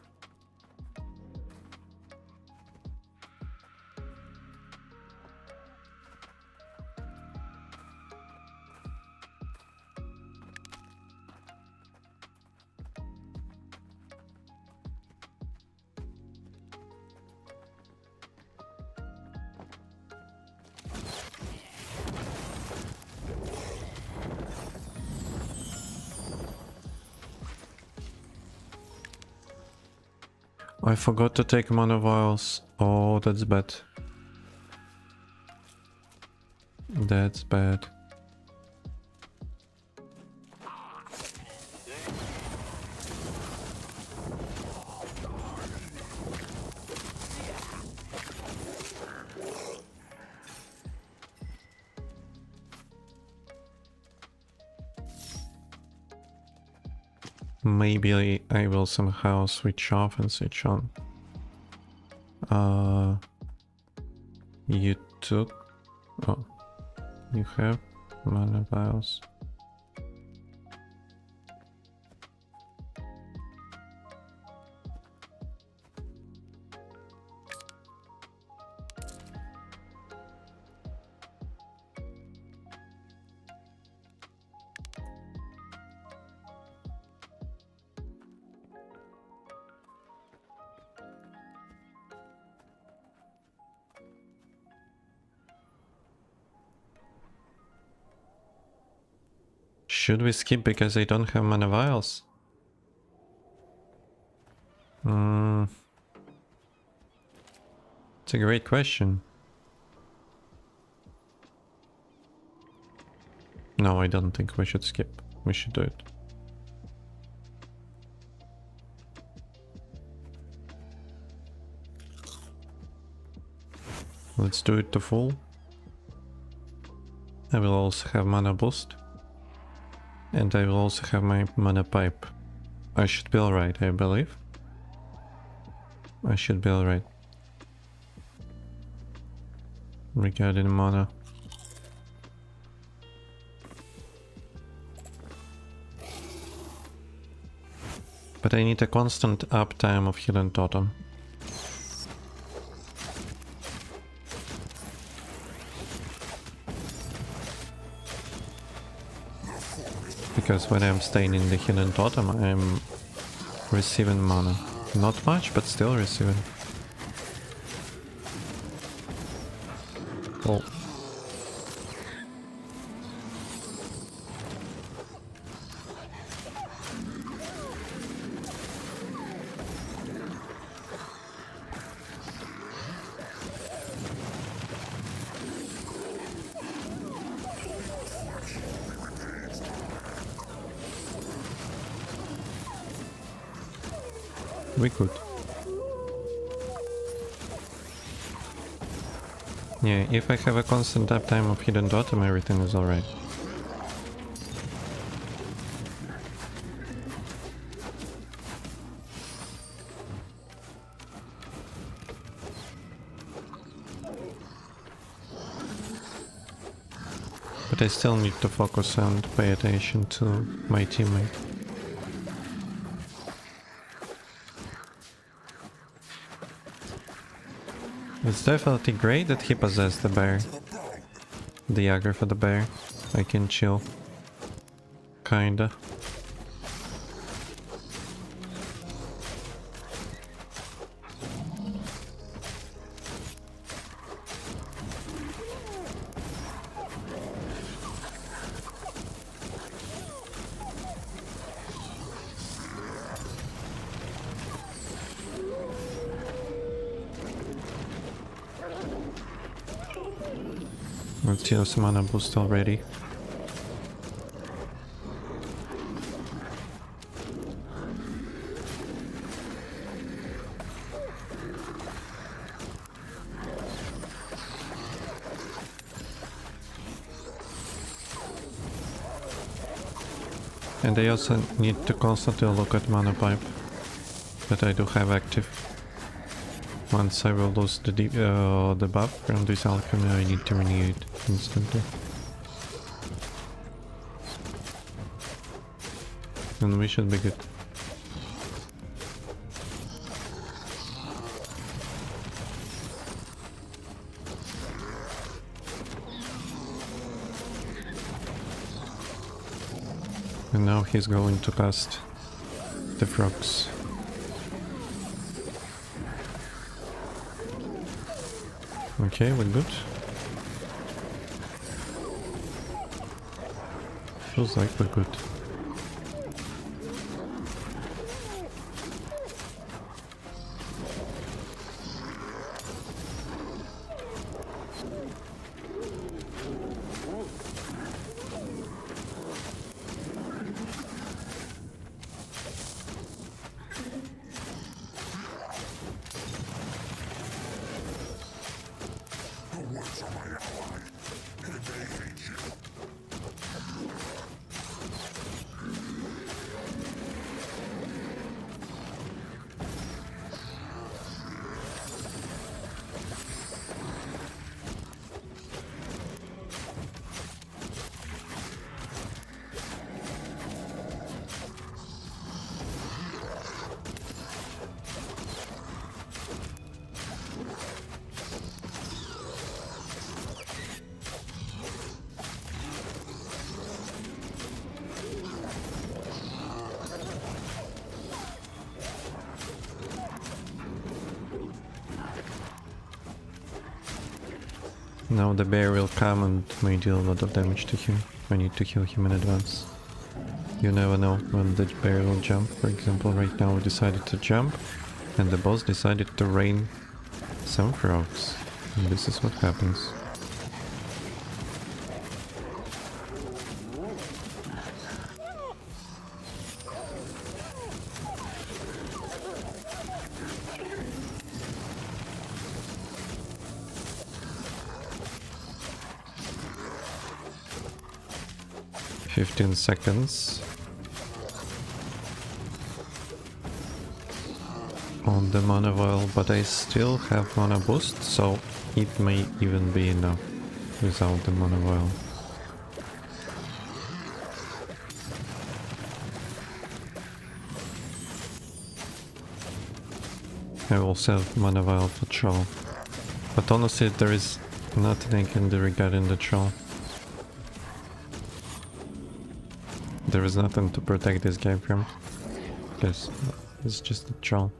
I forgot to take mana vials. Oh, that's bad. That's bad. Maybe I will somehow switch off and switch on. You took... Oh. You have mana vials. Should we skip because I don't have mana vials? It's a great question. No, I don't think we should skip. We should do it. Let's do it to full. I will also have mana boost. And I will also have my mana pipe. I should be alright, I believe. I should be alright. Regarding mana. But I need a constant uptime of Hidden Totem. Because when I'm staying in the Hidden Totem, I'm receiving mana. Not much, but still receiving. Oh. We could. Yeah, if I have a constant uptime of Hidden Totem, everything is alright. But I still need to focus and pay attention to my teammate. It's definitely great that he possessed the bear. The aggro for the bear. I can chill. Kinda. Let's heal some mana boost already. And I also need to constantly look at mana pipe that I do have active. Once I will lose the buff from this alchemy, I need to renew it instantly. And we should be good. And now he's going to cast the frogs. Okay, we're good. Feels like we're good. Now the bear will come and may deal a lot of damage to him. I need to heal him in advance. You never know when the bear will jump. For example, right now we decided to jump and the boss decided to rain some frogs. And this is what happens. "15 seconds on the mana vial, but I still have mana boost, so it may even be enough without the mana vial. I will save mana vial for troll, but honestly there is nothing I can do regarding the troll. There is nothing to protect this guy from, because it's just a troll.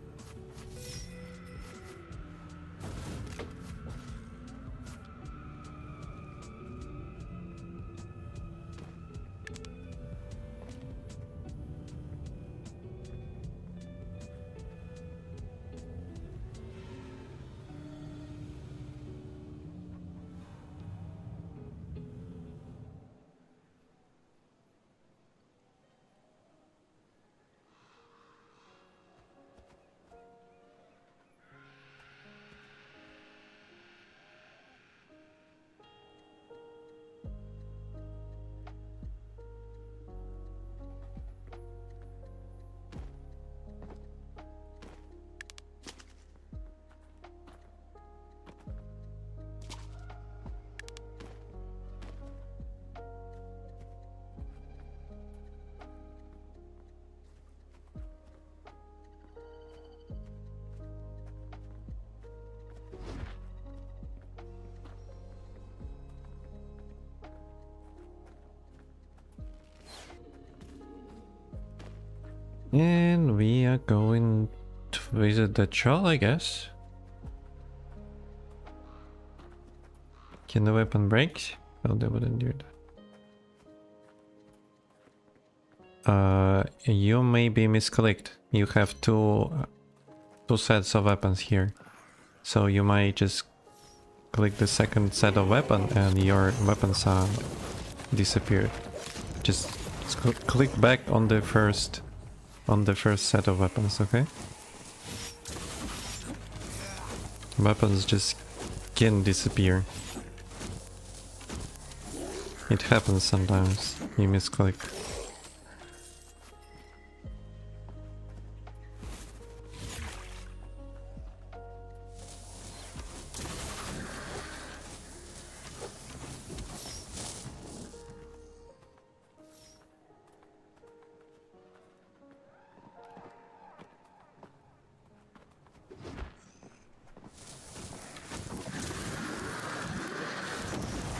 And we are going to visit the troll, I guess. Can the weapon break? Well, they wouldn't do that. You may be misclicked. You have two sets of weapons here. So you might just click the second set of weapon and your weapons are disappeared. Just click back on the first set of weapons, okay? Weapons just can disappear. It happens sometimes. You misclick.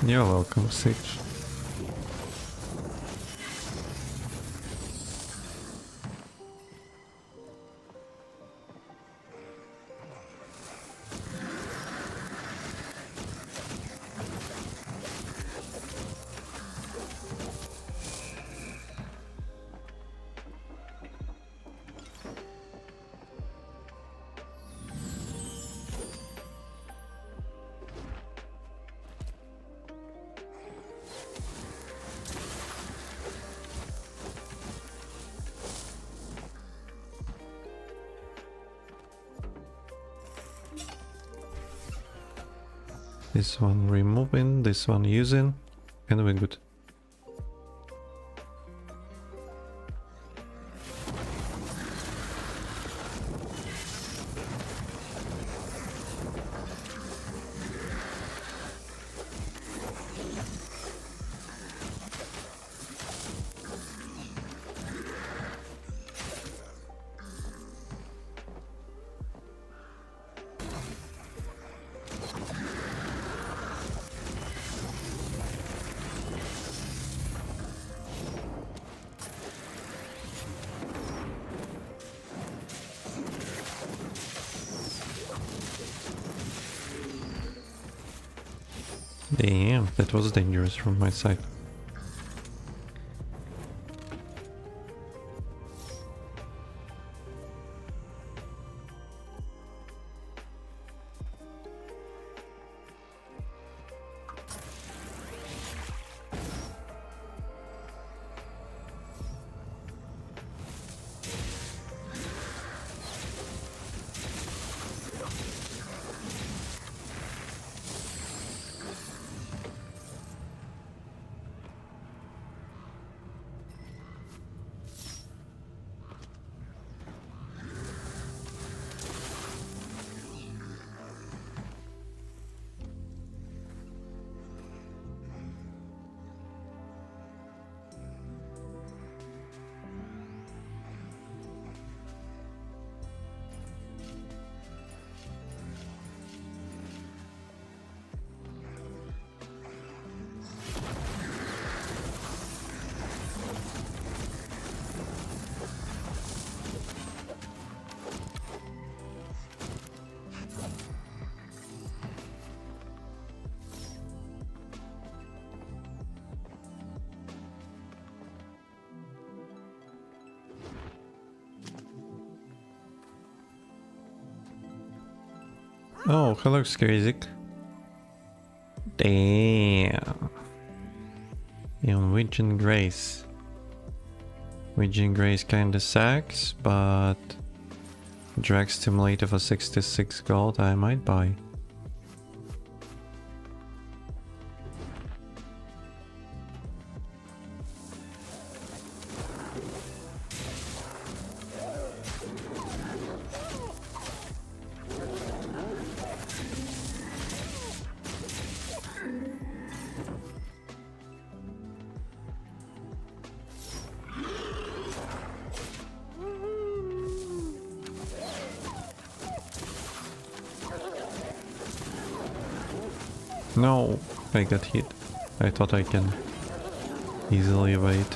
You're welcome, Sage. This one removing, this one using, and we're good. Damn, that was dangerous from my side. Oh, hello, Skrizik. Damn. On Vision Grace. Vision Grace kinda sucks, but drag stimulator for 66 gold I might buy. No, I got hit. I thought I can easily evade.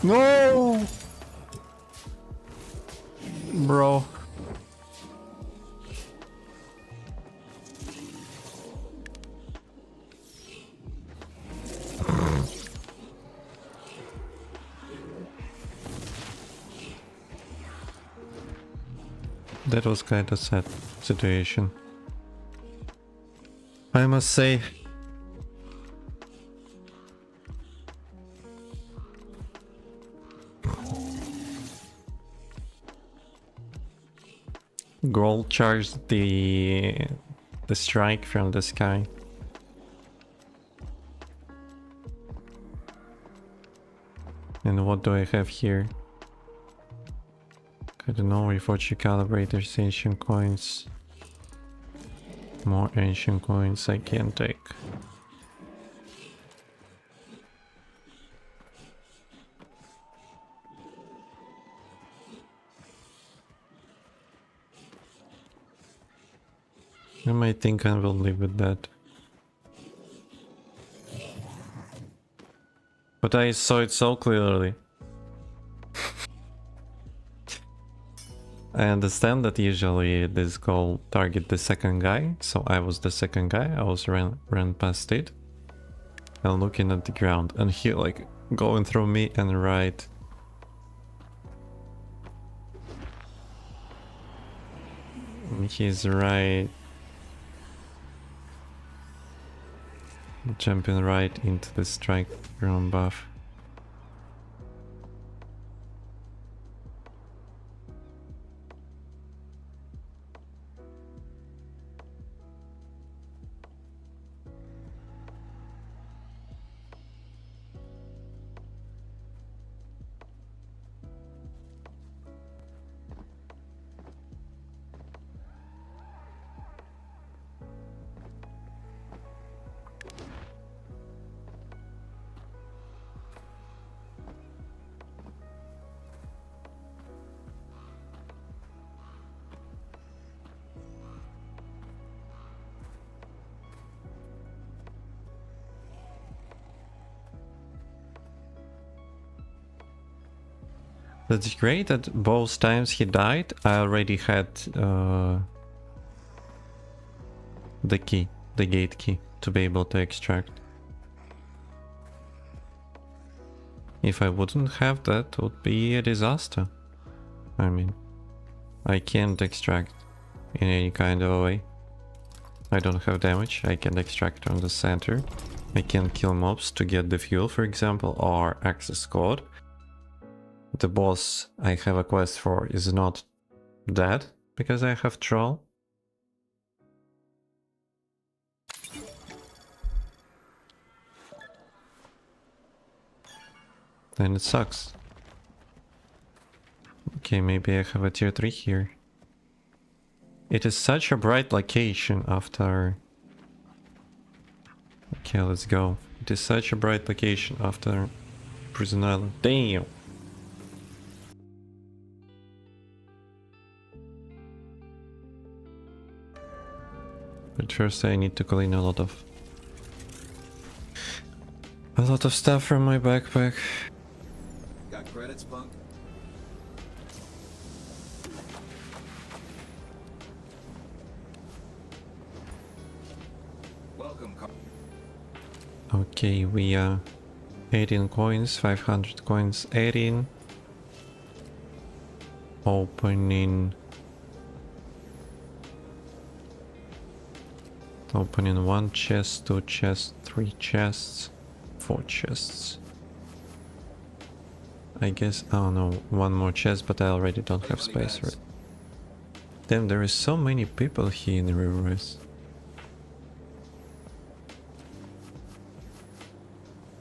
No! Bro. That was kind of sad situation, I must say. Gold charged the strike from the sky. And what do I have here? I don't know, reforge calibrators, ancient coins. More ancient coins I can take. I might think I will live with that. But I saw it so clearly. I understand that usually this goal target the second guy, so I was the second guy, I was ran past it. And looking at the ground, and he like going through me and right. He's right. Jumping right into the strike room buff. That's great that both times he died, I already had the key, the gate key, to be able to extract. If I wouldn't have that, it would be a disaster. I mean, I can't extract in any kind of way. I don't have damage, I can extract from the center. I can kill mobs to get the fuel, for example, or access code. The boss I have a quest for is not dead, because I have troll. Then it sucks. Okay, maybe I have a tier 3 here. It is such a bright location after... Okay, let's go. It is such a bright location after Prison Island. Damn! But first I need to clean a lot of stuff from my backpack. Got credits, punk? Welcome, Okay, we are 18 coins, 500 coins, 18. Opening one chest, 2 chests, 3 chests, 4 chests. I guess, oh no, 1 more chest, but I already don't have space for it. Damn, there is so many people here in the rivers.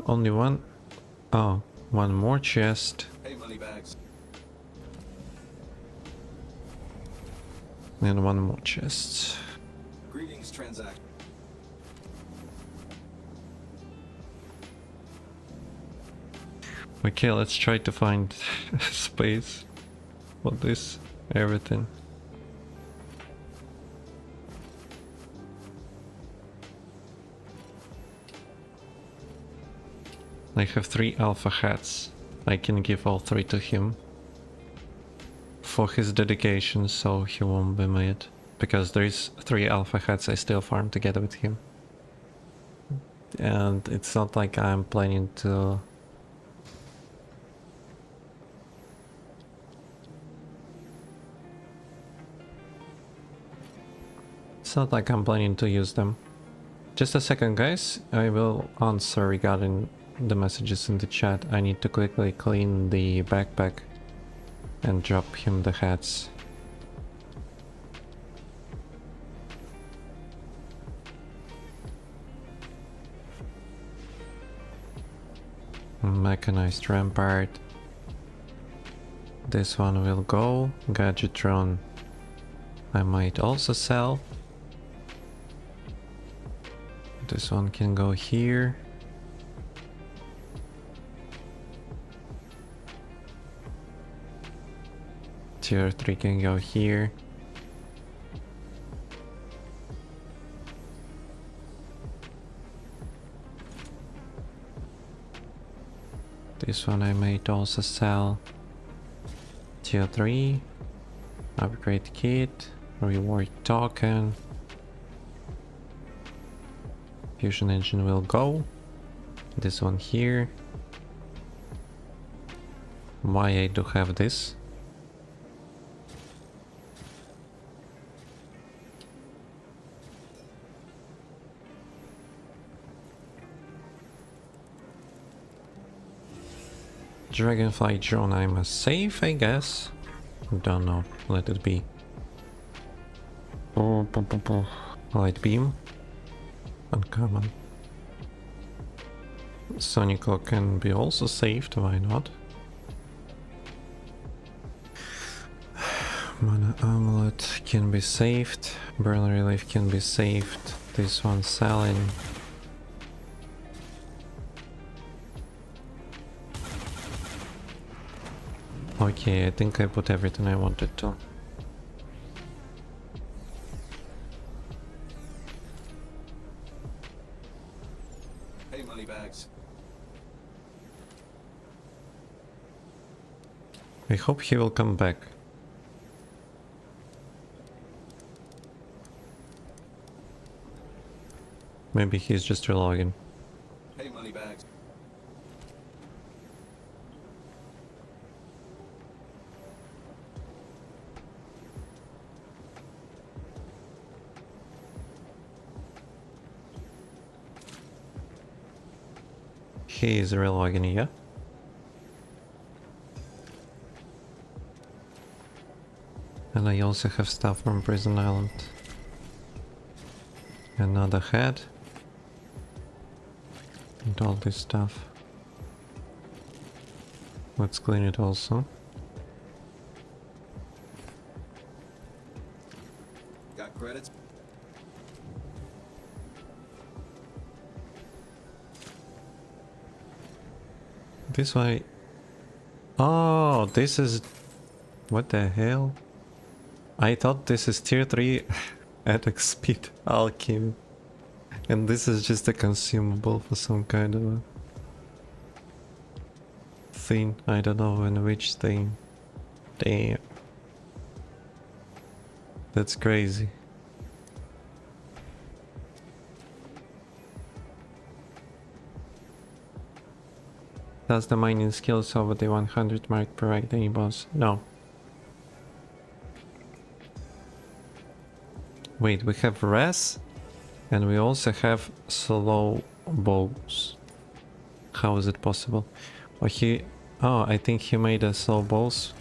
Only one, oh, 1 more chest. Hey, money bags. And 1 more chest. Greetings, transact. Okay, let's try to find space for this, everything. I have 3 alpha hats. I can give all 3 to him for his dedication, so he won't be mad. Because there is 3 alpha hats I still farm together with him. And it's not like I'm planning to... It's not like I'm planning to use them. Just a second, guys. I will answer regarding the messages in the chat. I need to quickly clean the backpack and drop him the hats. Mechanized rampart. This one will go. Gadgetron I might also sell. This one can go here. Tier 3 can go here. This one I might also sell. Tier 3. Upgrade kit. Reward token. Fusion engine will go. This one here. Why I do have this? Dragonfly drone I'm a safe, I guess. Don't know. Let it be. Light beam. Uncommon. Sonic can be also saved, why not? Mana amulet can be saved. Burn relief can be saved. This one selling. Okay, I think I put everything I wanted to. Hey, money bags. I hope he will come back. Maybe he's just relogging. Hey, money bags. He is relogging, yeah? And I also have stuff from Prison Island. Another head. And all this stuff. Let's clean it also. Got credits? This way. Oh, this is... What the hell? I thought this is tier 3 attack speed alchemy. And this is just a consumable for some kind of a thing. I don't know in which thing. Damn. That's crazy. Does the mining skills over the 100 mark provide any boss? No. Wait, we have res? And we also have slow bows. How is it possible? Oh, I think he made a slow bows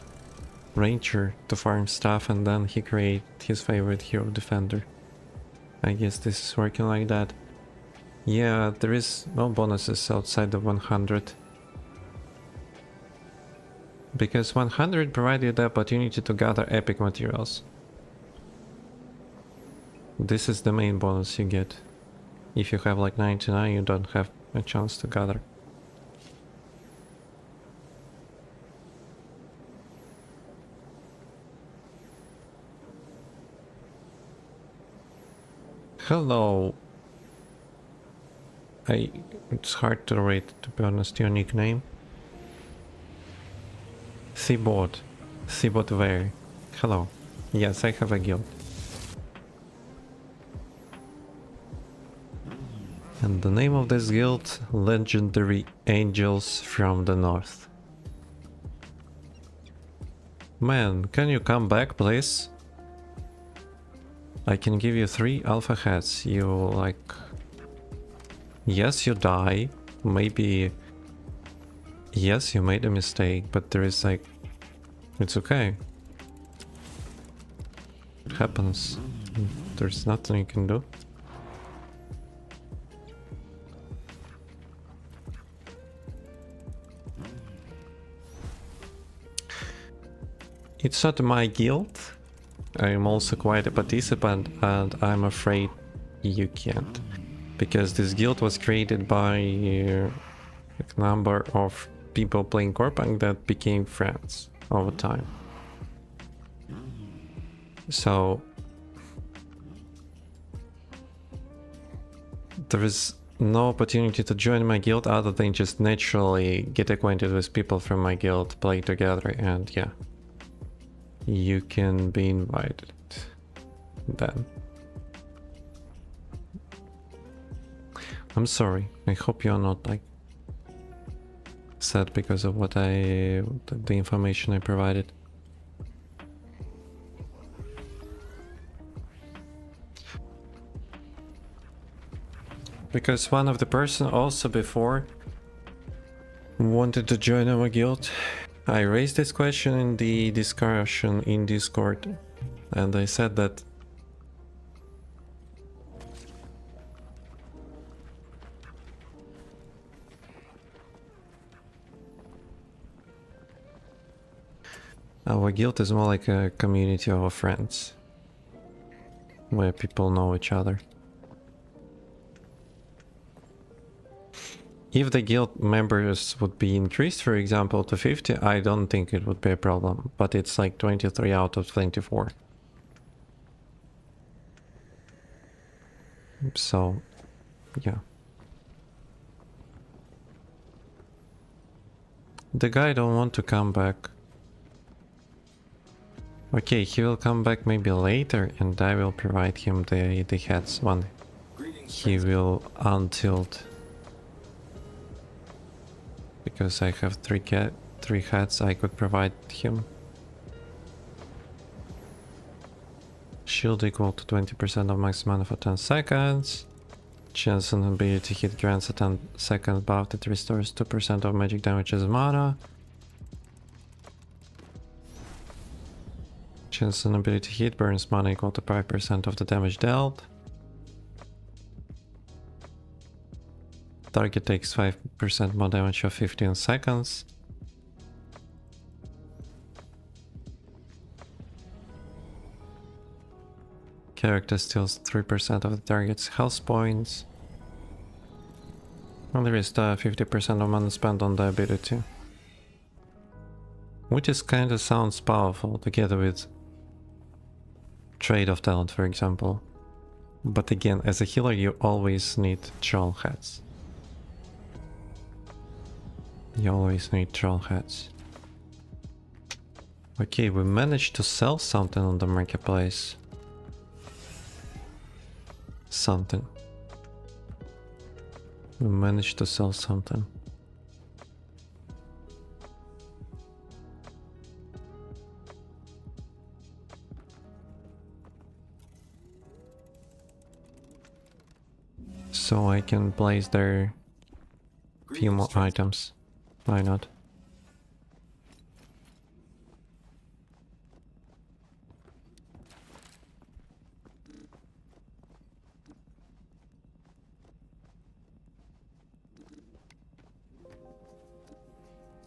ranger to farm stuff and then he created his favorite hero defender. I guess this is working like that. Yeah, there is no bonuses outside of 100. Because 100 provided the opportunity to gather epic materials. This is the main bonus you get. If you have like 99, you don't have a chance to gather. Hello. It's hard to read, to be honest, your nickname. Seaboard. Seaboard where? Hello. Yes, I have a guild. And the name of this guild, Legendary Angels from the North. Man, can you come back, please? I can give you 3 alpha heads. You like... Yes, you die. Maybe... Yes, you made a mistake, but there is like... It's okay. It happens. There's nothing you can do. It's not my guild. I am also quite a participant and I'm afraid you can't. Because this guild was created by a number of people playing Corpang that became friends over time. So there is no opportunity to join my guild other than just naturally get acquainted with people from my guild, play together, and yeah. You can be invited then. I'm sorry. I hope you're not like sad because of what the information I provided. Because one of the person also before wanted to join our guild. I raised this question in the discussion in Discord, and I said that our guild is more like a community of friends, where people know each other. If the guild members would be increased, for example, to 50, I don't think it would be a problem, but it's like 23 out of 24. So, yeah. The guy don't want to come back. Okay, he will come back maybe later, and I will provide him the heads when he will untilt. Because I have three heads I could provide him. Shield equal to 20% of max mana for 10 seconds. Chance and ability to hit grants at 10 seconds buff that restores 2% of magic damage as mana. Chance and ability to hit burns mana equal to 5% of the damage dealt. Target takes 5% more damage for 15 seconds. Character steals 3% of the target's health points. And there is 50% of mana spent on the ability. Which is kinda sounds powerful together with Trade of Talent, for example. But again, as a healer you always need troll heads. You always need troll heads. Okay, we managed to sell something on the marketplace. Something. We managed to sell something. So I can place there few more items. Why not?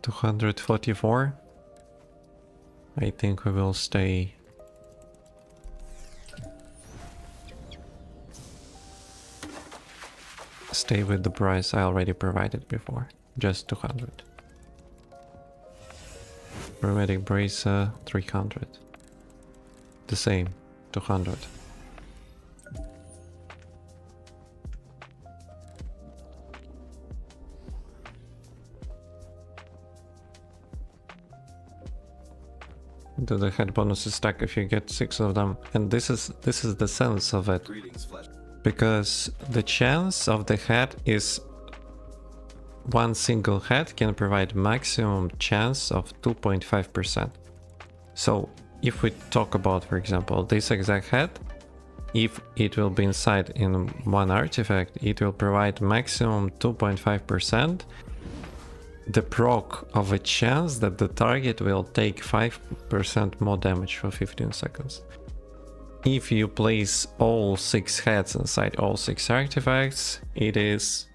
$244. I think we will stay. Stay with the price I already provided before. Just 200. Hermetic Bracer, 300. The same, 200. Do the head bonuses stack if you get 6 of them? And this is the sense of it. Greetings, Flesh. Because the chance of the head is one single head can provide maximum chance of 2.5%. So if we talk about, for example, this exact head, if it will be inside in one artifact, it will provide maximum 2.5%. The proc of a chance that the target will take 5% more damage for 15 seconds. If you place all 6 heads inside all 6 artifacts, it is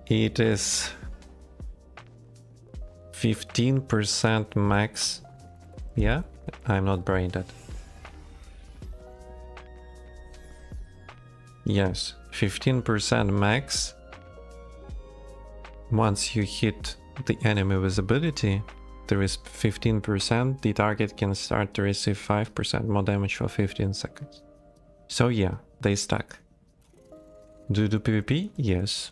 15% max. Yeah, I'm not brain dead. Yes, 15% max. Once you hit the enemy with ability, there is 15%, the target can start to receive 5% more damage for 15 seconds. So yeah, They stack. Do you do PvP? Yes.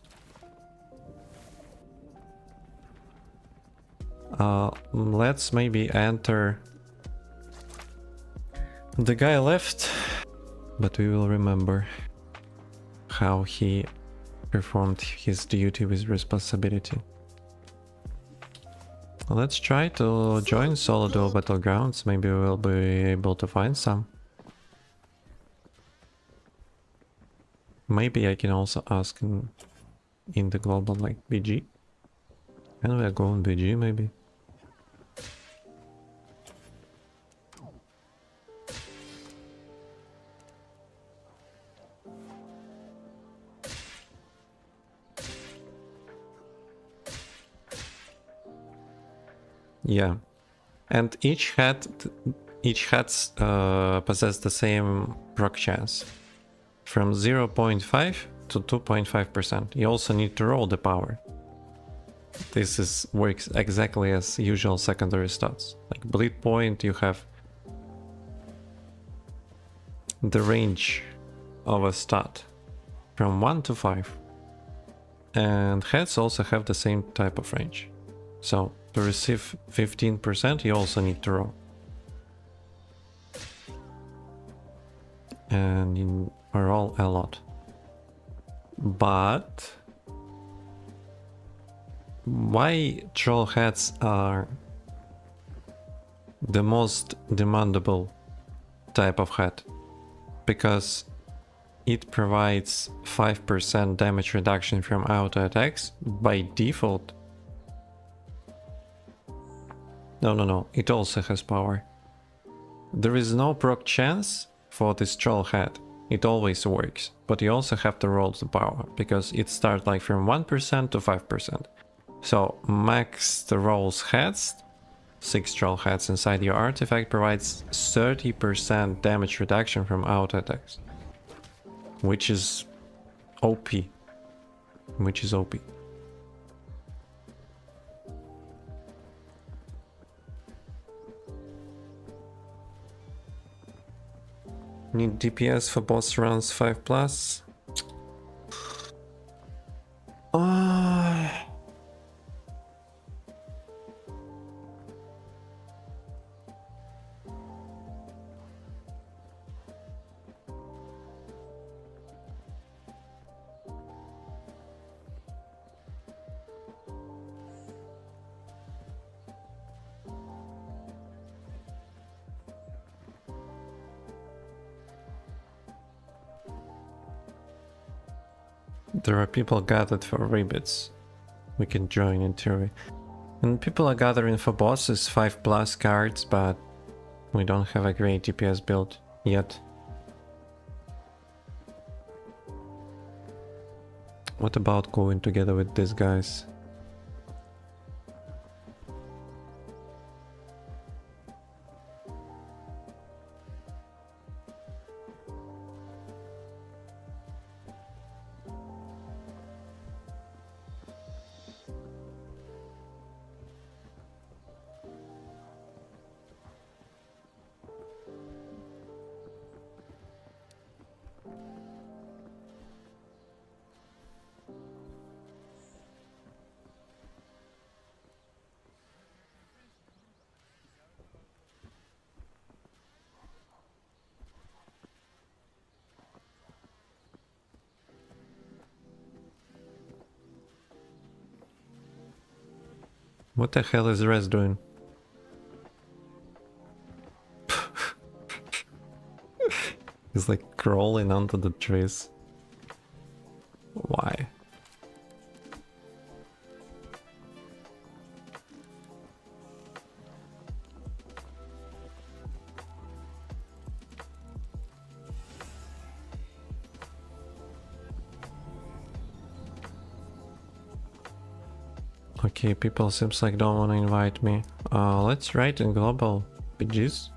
Let's maybe enter. The guy left, but we will remember how he performed his duty with responsibility. Let's try to join solo duo battlegrounds. Maybe we'll be able to find some. Maybe I can also ask in the global, like, BG. And we are going BG maybe. Yeah, and each hat possess the same proc chance, from 0.5 to 2.5%. You also need to roll the power. This works exactly as usual secondary stats. Like bleed point, you have the range of a stat from 1 to 5, and hats also have the same type of range. So to receive 15%, you also need to roll. And you roll a lot. But why troll hats are the most demandable type of hat? Because it provides 5% damage reduction from auto attacks by default. No, it also has power. There is no proc chance for this troll hat. It always works, but you also have to roll the power, because it starts like from 1% to 5%. So max the rolls hats, 6 troll hats inside your artifact provides 30% damage reduction from auto attacks. Which is OP. Need DPS for boss runs 5+. There are people gathered for rebits. We can join in theory. And people are gathering for bosses 5+ cards, but we don't have a great DPS build yet. What about going together with these guys? What the hell is Rez doing? He's like crawling onto the trees. Why? Okay, people seems like don't want to invite me. Let's write in global PGs.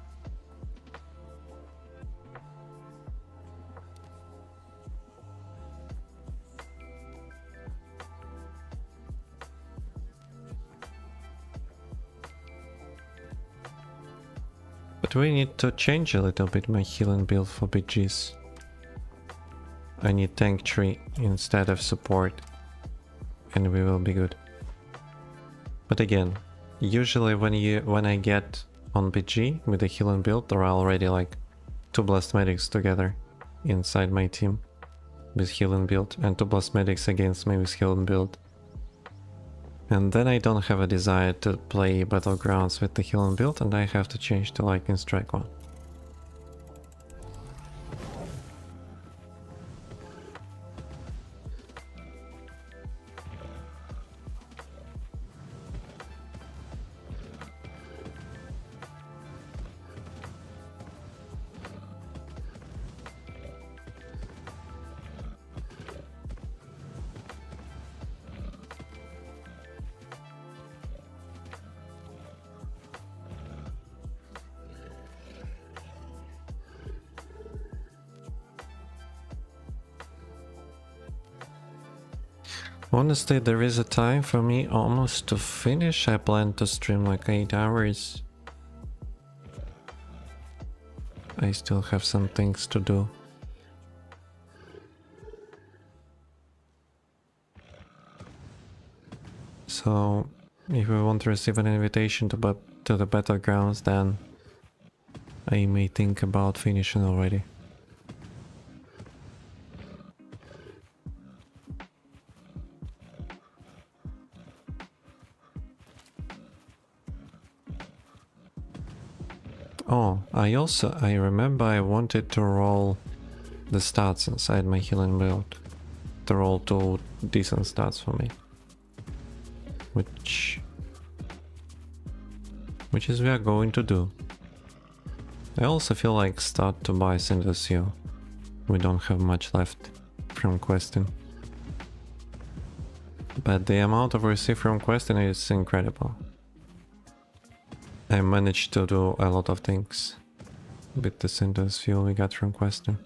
But we need to change a little bit my healing build for BGs. I need tank tree instead of support, and we will be good. But again, usually when I get on BG with the healing build, there are already like 2 blast medics together inside my team with healing build, and 2 blast medics against me with healing build. And then I don't have a desire to play Battlegrounds with the healing build, and I have to change to Lightning Strike one. Honestly, there is a time for me almost to finish. I plan to stream like 8 hours. I still have some things to do. So, if we want to receive an invitation to the Battlegrounds, then I may think about finishing already. Oh, I remember I wanted to roll the stats inside my healing build. To roll 2 decent stats for me. Which is we are going to do. I also feel like start to buy Cinder Seal. We don't have much left from questing. But the amount of receive from questing is incredible. I managed to do a lot of things with the Cinder Fuel we got from questing.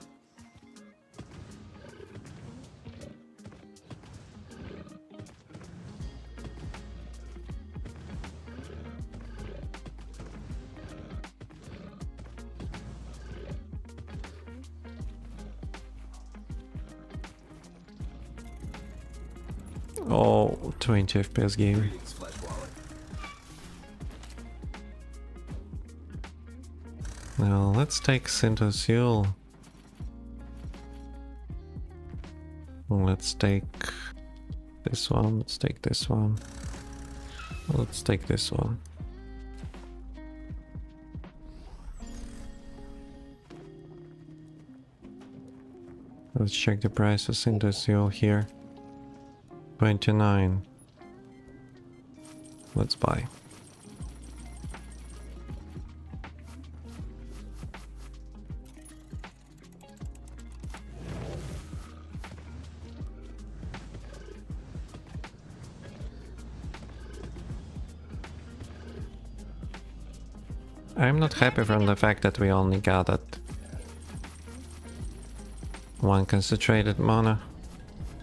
Oh, 20 FPS game. Greetings, Flesh Wallet. Now let's take Cinder Seal. Let's take this one, let's take this one. Let's take this one. Let's check the price of Cinder Seal here. 29. Let's buy. I'm not happy from the fact that we only got it. 1 concentrated mana.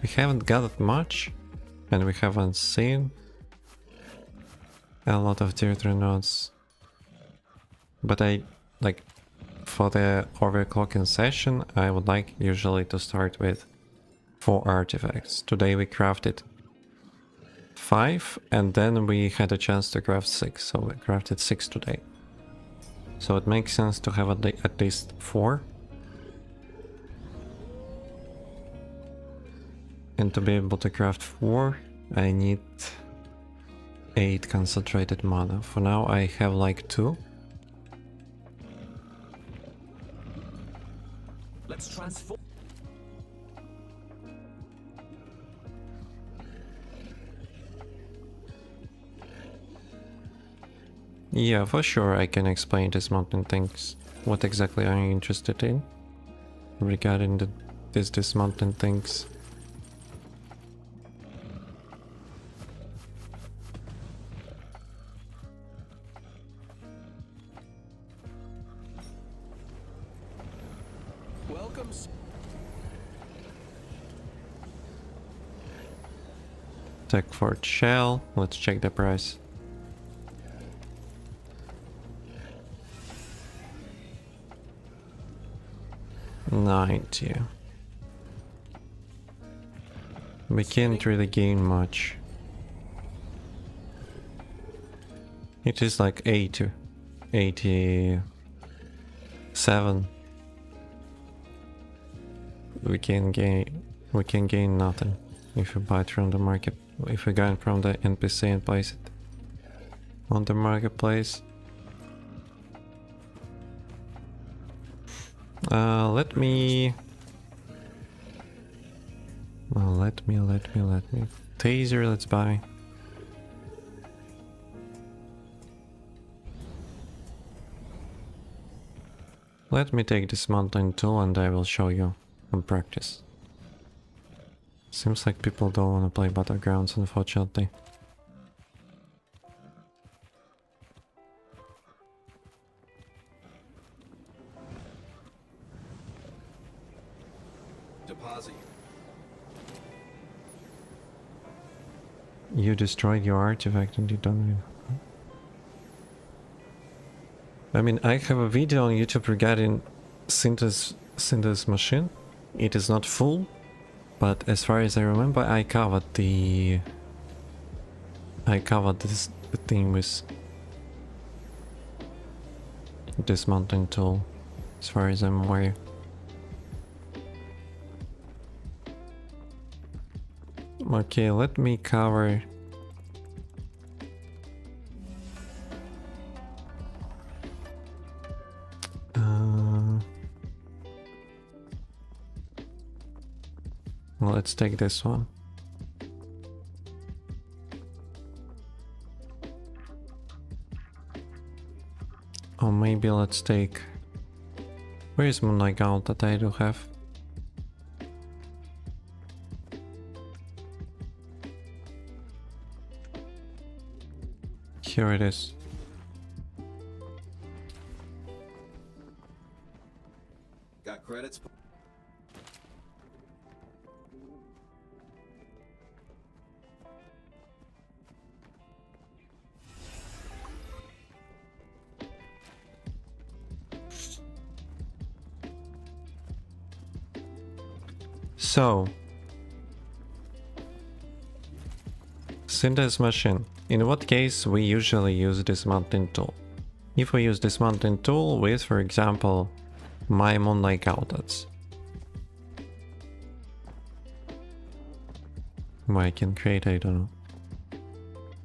We haven't got it much, and we haven't seen a lot of tier 3 nodes. But for the overclocking session, I would like usually to start with 4 artifacts. Today we crafted 5, and then we had a chance to craft 6, so we crafted 6 today. So it makes sense to have at least 4. And to be able to craft 4, I need 8 concentrated mana. For now I have like 2. Let's transform. Yeah, for sure I can explain these mountain things. What exactly are you interested in regarding these mountain things? Welcome. Tech for shell. Let's check the price. $90. We can't really gain much. It is like 80, 87. We can gain nothing if we buy it from the market. If we get it from the NPC and place it on the marketplace. Let me. Taser, let's buy. Let me take this mountain tool and I will show you in practice. Seems like people don't want to play Battlegrounds, unfortunately. Deposit. You destroyed your artifact and you don't even... I mean, I have a video on YouTube regarding synthesis machine. It is not full, but as far as I remember, I covered this thing with this mountain tool, as far as I'm aware. Okay, let me cover. Well, let's take this one. Or maybe let's take... Where is Moonlight Gold that I do have? Here it is. Got credits? So, synthesis machine. In what case we usually use this mountain tool? If we use this mountain tool with, for example, my Moonlight Gauntlets, I can create, I don't know.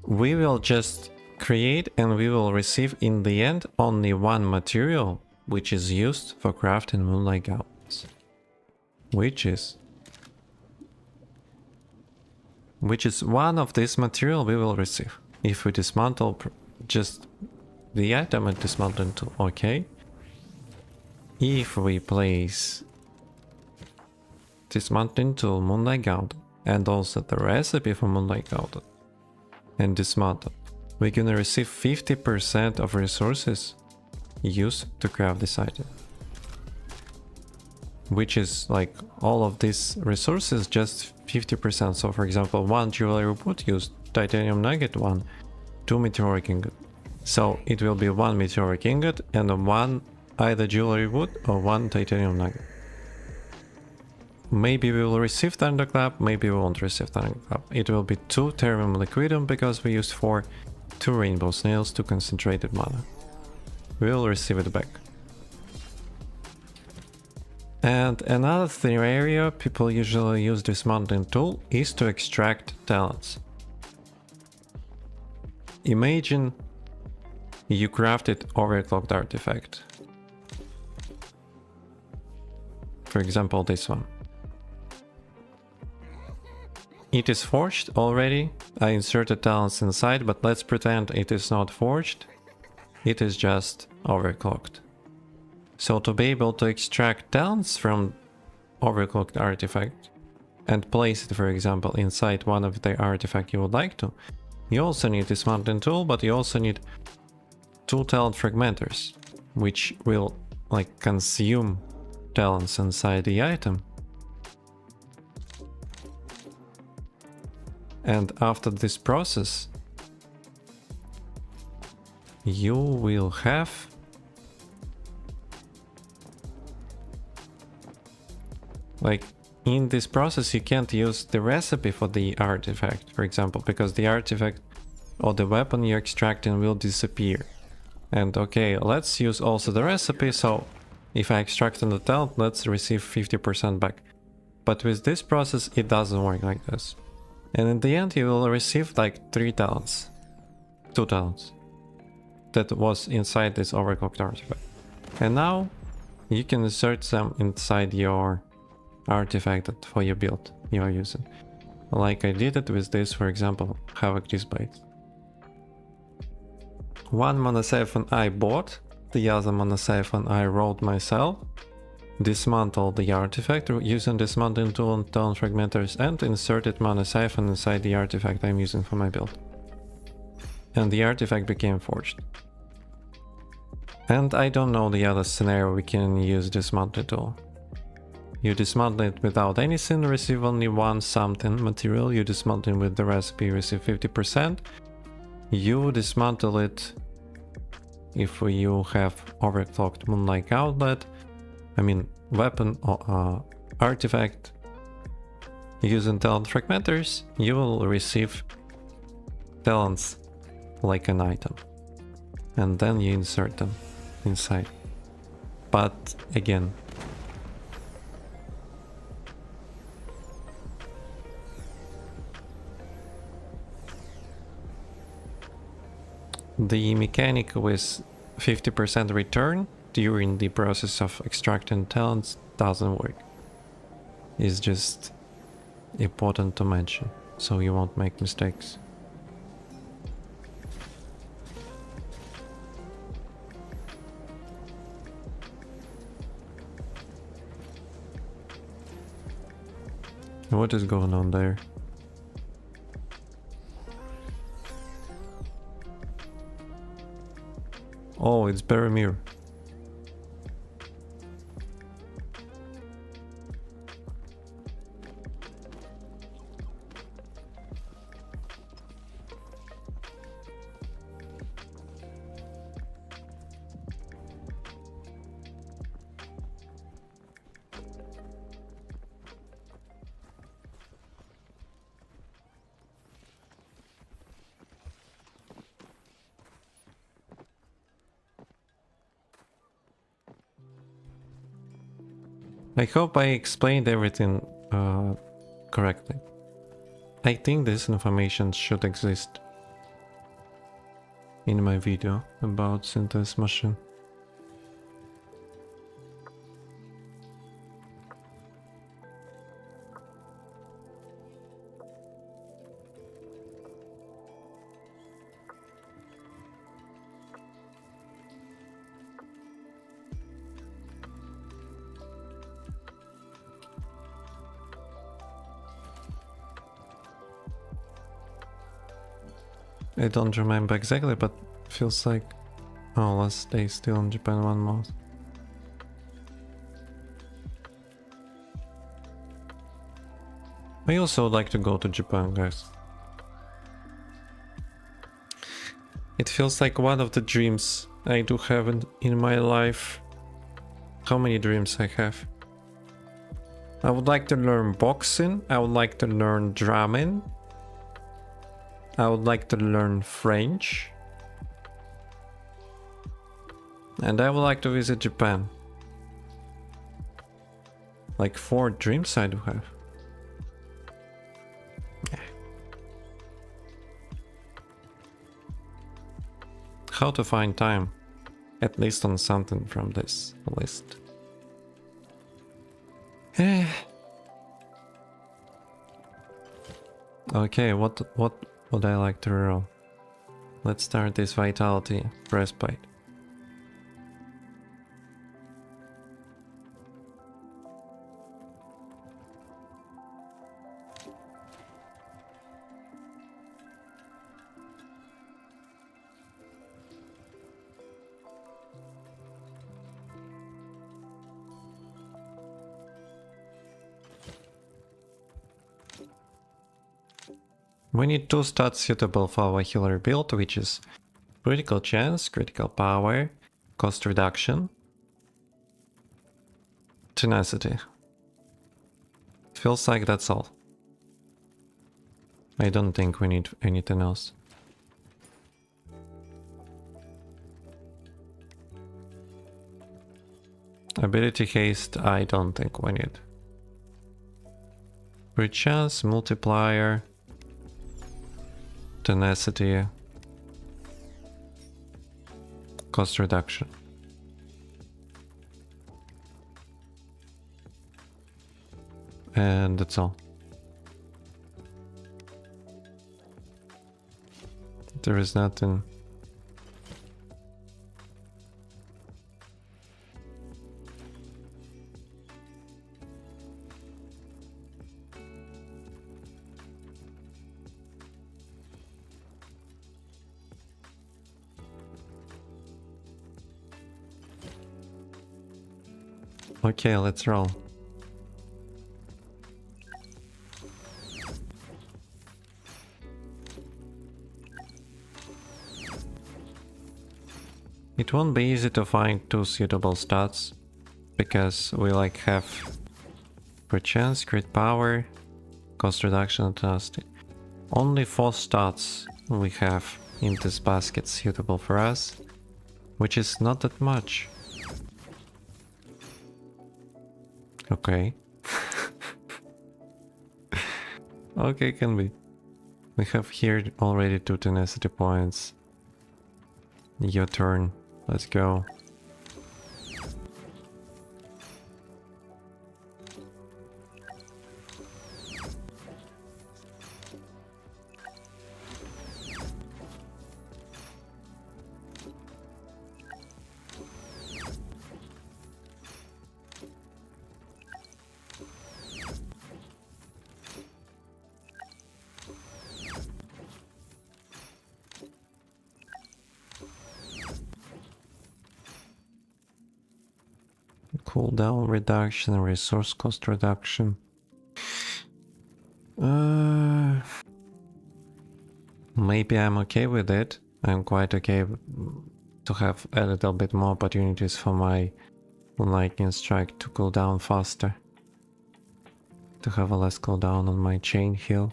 We will just create and we will receive in the end only one material which is used for crafting Moonlight Gauntlets, which is one of this material we will receive if we dismantle just the item and dismantle tool. Okay, if we place dismantling tool Moonlight Gauntlet and also the recipe for Moonlight Gauntlet and dismantle, we're gonna receive 50% of resources used to craft this item, which is like all of these resources just 50%. So for example, one jewelry wood used titanium nugget, 2 meteoric ingot. So it will be 1 meteoric ingot and 1 either jewelry wood or 1 titanium nugget. Maybe we will receive thunderclap, maybe we won't receive thunderclap. It will be 2 terbium liquidum because we used 4, 2 rainbow snails, 2 concentrated mana. We will receive it back. And another area people usually use this mountain tool is to extract talents. Imagine you crafted overclocked artifact. For example, this one. It is forged already. I inserted talents inside, but let's pretend it is not forged. It is just overclocked. So to be able to extract talents from overclocked artifact and place it, for example, inside one of the artifact you would like to, you also need this mountain tool, but you also need 2 talent fragmenters, which will like consume talents inside the item. And after this process, you will have like in this process you can't use the recipe for the artifact, for example, because the artifact or the weapon you're extracting will disappear. And okay, let's use also the recipe, so if I extract the talent, let's receive 50% back. But with this process it doesn't work like this. And in the end you will receive like 3 talents. 2 talents. That was inside this overclocked artifact. And now you can insert them inside your artifact that for your build you are using. Like I did it with this, for example, Havoc Disblade. One mana siphon I bought, the other mana siphon I rolled myself, dismantled the artifact using dismantling tool and talent fragmenters, and inserted mana siphon inside the artifact I'm using for my build. And the artifact became forged. And I don't know the other scenario we can use dismantling tool. You dismantle it without anything, receive only 1 something material. You dismantle it with the recipe, receive 50%. You dismantle it if you have overclocked Moonlight Outlet, I mean weapon or artifact, using talent fragmenters, you will receive talents like an item. And then you insert them inside. But again, the mechanic with 50% return during the process of extracting talents doesn't work. It's just important to mention, so you won't make mistakes. What is going on there? Oh, it's Baromir. I hope I explained everything correctly. I think this information should exist in my video about synthesis machine. I don't remember exactly, but feels like... Oh, let's stay still in Japan 1 month. I also would like to go to Japan, guys. It feels like one of the dreams I do have in my life. How many dreams I have? I would like to learn boxing, I would like to learn drumming, I would like to learn French, and I would like to visit Japan. Like 4 dreams I do have. Yeah. How to find time, at least on something from this list. Okay, what would I like to roll? Let's start this Vitality Breastplate. We need 2 stats suitable for our healer build, which is critical chance, critical power, cost reduction, tenacity. Feels like that's all. I don't think we need anything else. Ability haste, I don't think we need. Perchance, multiplier, tenacity, cost reduction. And that's all. There is nothing. Okay, let's roll. It won't be easy to find two suitable stats, because we like have perchance, crit power, cost reduction and tenacity. Only 4 stats we have in this basket suitable for us, which is not that much. Okay. Okay, can be. We have here already 2 tenacity points. Your turn. Let's go. Cooldown reduction, resource cost reduction. Maybe I'm okay with it. I'm quite okay to have a little bit more opportunities for my lightning strike to cool down faster. To have a less cooldown on my chain heal.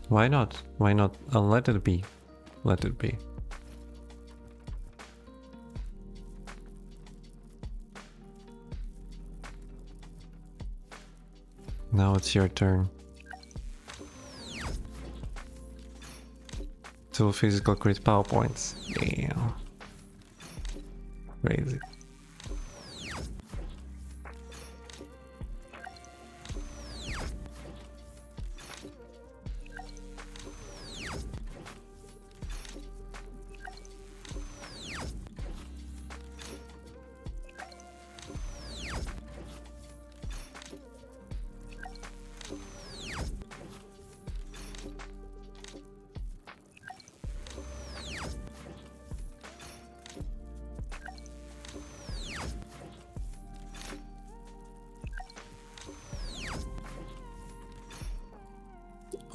Why not? Why not? Let it be. Let it be. Now it's your turn. 2 physical crit power points. Damn. Crazy.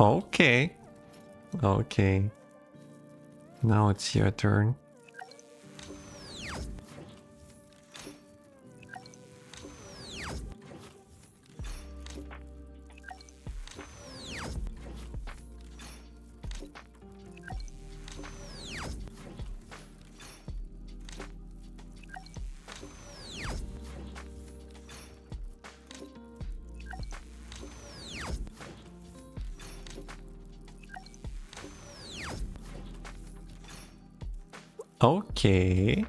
Okay. Okay. Now it's your turn. Okay.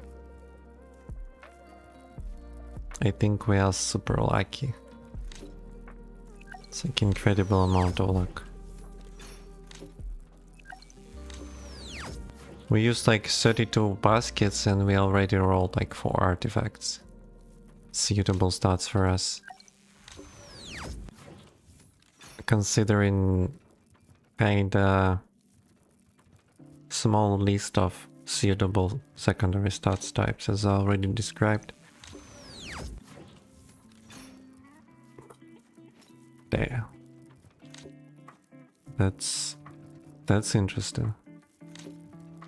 I think we are super lucky. It's like incredible amount of luck. We used like 32 baskets and we already rolled like 4 artifacts. Suitable stats for us. Considering kinda small list of suitable secondary stats types as already described. There. That's interesting.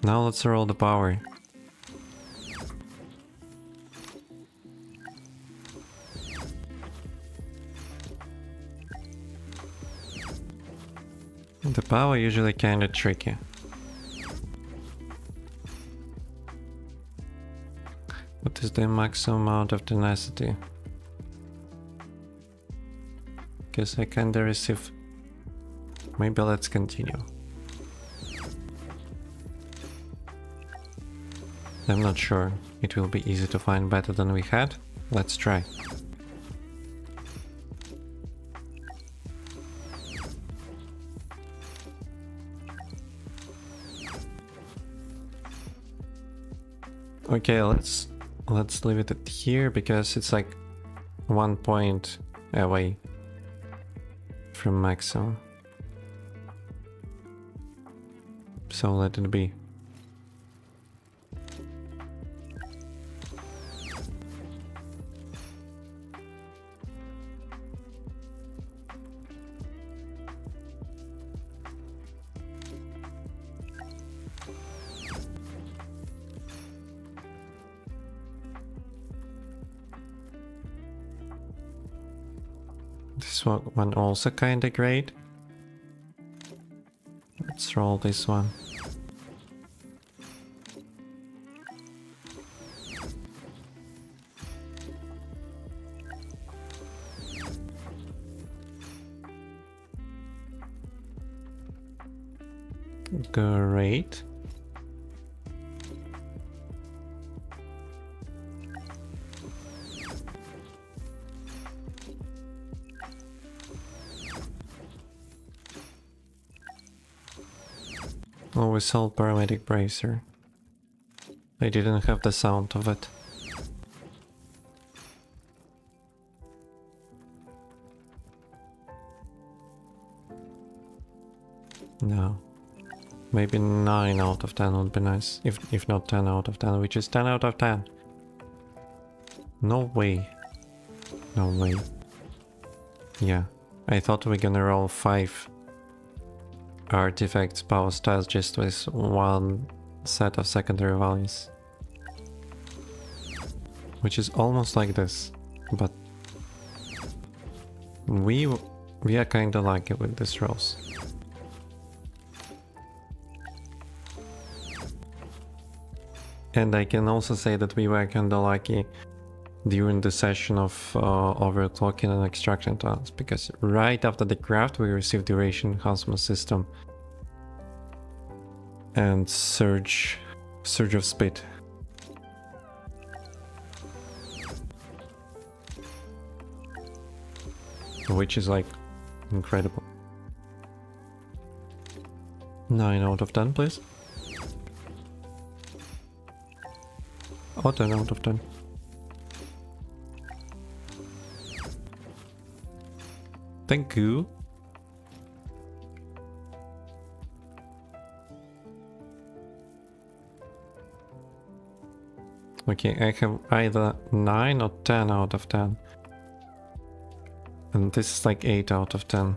Now let's roll the power. The power usually kinda tricky. What is the maximum amount of tenacity? Guess I kinda receive. Maybe let's continue. I'm not sure. It will be easy to find better than we had. Let's try. Okay, let's leave it at here because it's like 1 point away from maximum. So let it be. This one also kinda great. Let's roll this one. Great. Oh, we sold paramedic bracer. I didn't have the sound of it. No. Maybe 9 out of 10 would be nice. If not 10 out of 10, which is 10 out of 10. No way. No way. Yeah. I thought we were gonna roll 5 artifacts power styles just with one set of secondary values. Which is almost like this. But we are kinda lucky with these rolls. And I can also say that we were kinda lucky during the session of overclocking and extraction tunnels, because right after the craft we received duration enhancement system and surge of speed. Which is like incredible. 9 out of 10, please. Oh, 10 out of 10. Thank you. Okay, I have either 9 or 10 out of 10. And this is like 8 out of 10.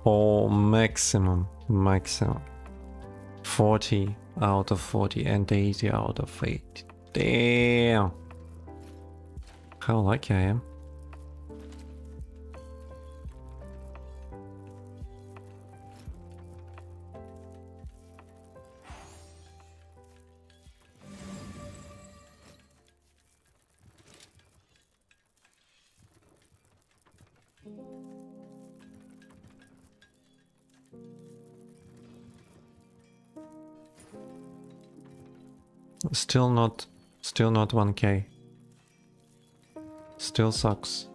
Oh, maximum. 40 out of 40 and 80 out of 80. Damn. How lucky I am. Still not 1k. Still sucks.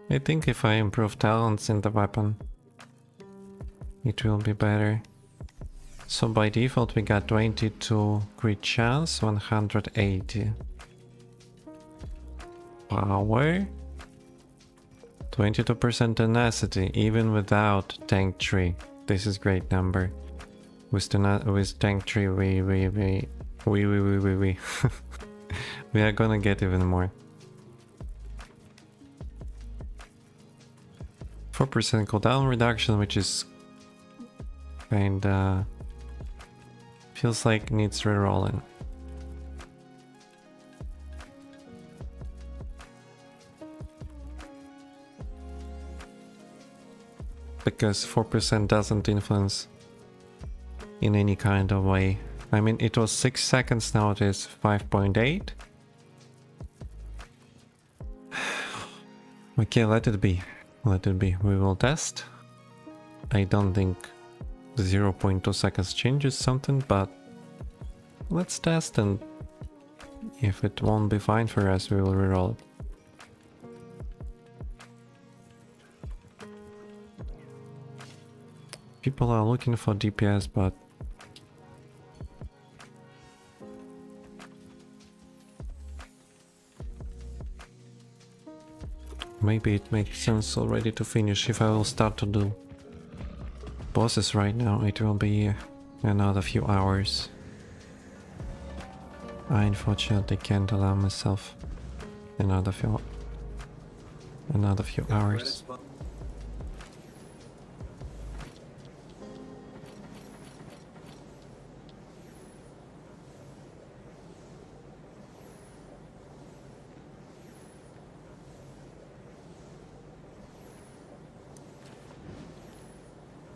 I think if I improve talents in the weapon, it will be better. So by default we got 22 crit chance, 180 power, 22% tenacity even without tank tree. This is great number. With tank tree we we are gonna get even more. 4% cooldown reduction, which is kinda feels like needs rerolling. Because 4% doesn't influence in any kind of way. I mean, it was 6 seconds, now it is 5.8. Okay, let it be. Let it be. We will test. I don't think 0.2 seconds changes something, but let's test, and if it won't be fine for us, we will reroll it. People are looking for DPS, but maybe it makes sense already to finish. If I will start to do bosses right now, it will be another few hours. I unfortunately can't allow myself another few hours. Credits, bu-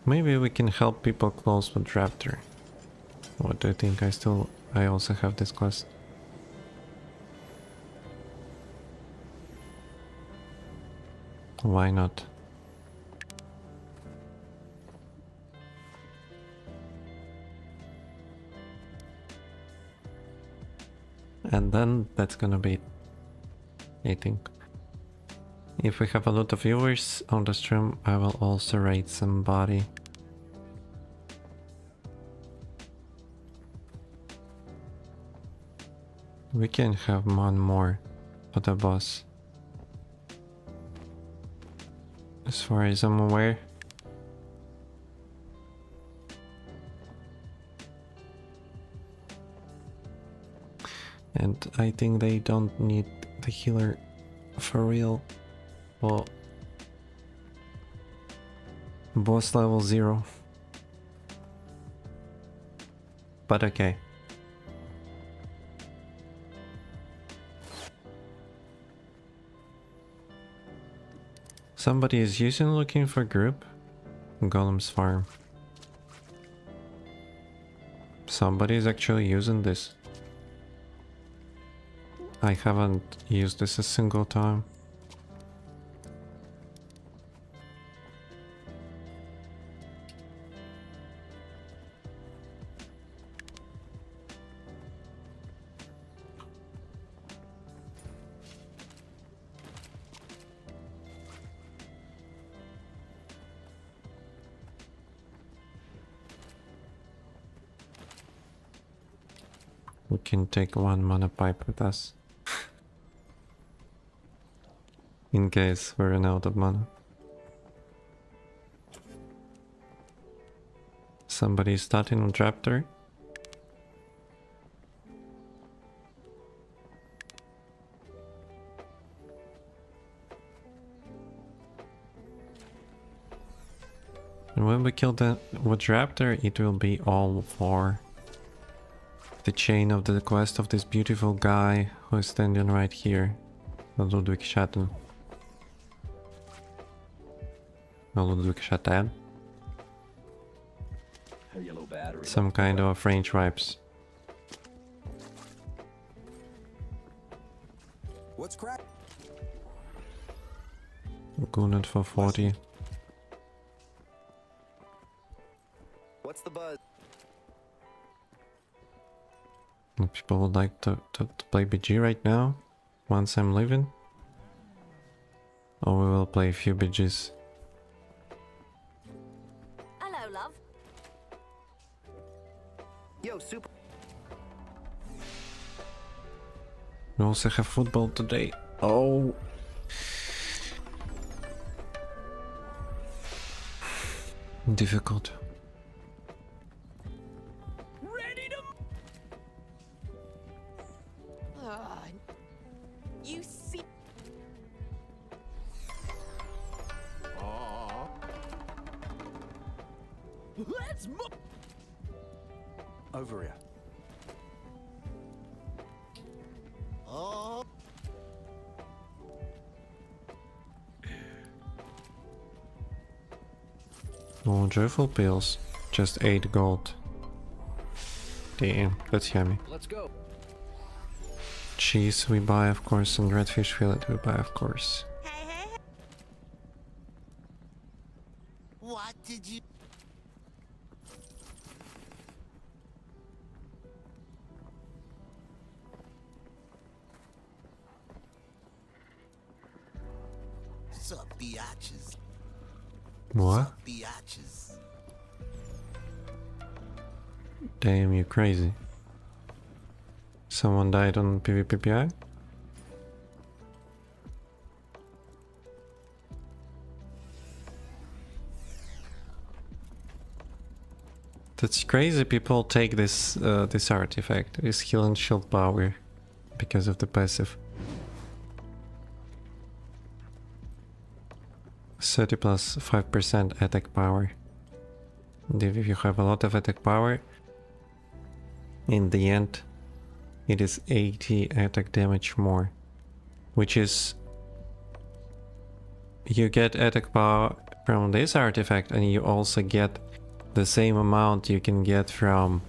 Maybe we can help people close with Raptor. What do you think? I also have this quest. Why not? And then that's gonna be it, I think. If we have a lot of viewers on the stream, I will also raid somebody. We can have one more for the boss. As far as I'm aware. And I think they don't need the healer for real. Well, boss level 0. But okay. Somebody is using looking for group. Golem's farm. Somebody is actually using this. I haven't used this a single time. We can take one mana pipe with us. In case we run out of mana. Somebody is starting with Raptor. And when we kill the with Raptor, it will be all for the chain of the quest of this beautiful guy who is standing right here. Ludwig Schatten. Ludwig Schatten. Some kind of French vibes. What's crack? Gooned for 40. What's the buzz? People would like to play BG right now, once I'm leaving. Or we will play a few BGs. Hello, love. Yo, super. We also have football today. Oh. Difficult. Ready to. You see. Over here. Oh, Oh, joyful pills. Just 8 gold. Damn, that's yummy. Let's go. Cheese we buy, of course, and redfish fillet we buy, of course. hey. What did you? Sup, biatches? What? Sup, biatches? Damn, you crazy. Someone died on PvPPI? That's crazy. People take this this artifact, this heal and shield power, because of the passive. 30 plus 5% attack power. And if you have a lot of attack power, in the end, it is 80 attack damage more, which is you get attack power from this artifact, and you also get the same amount you can get from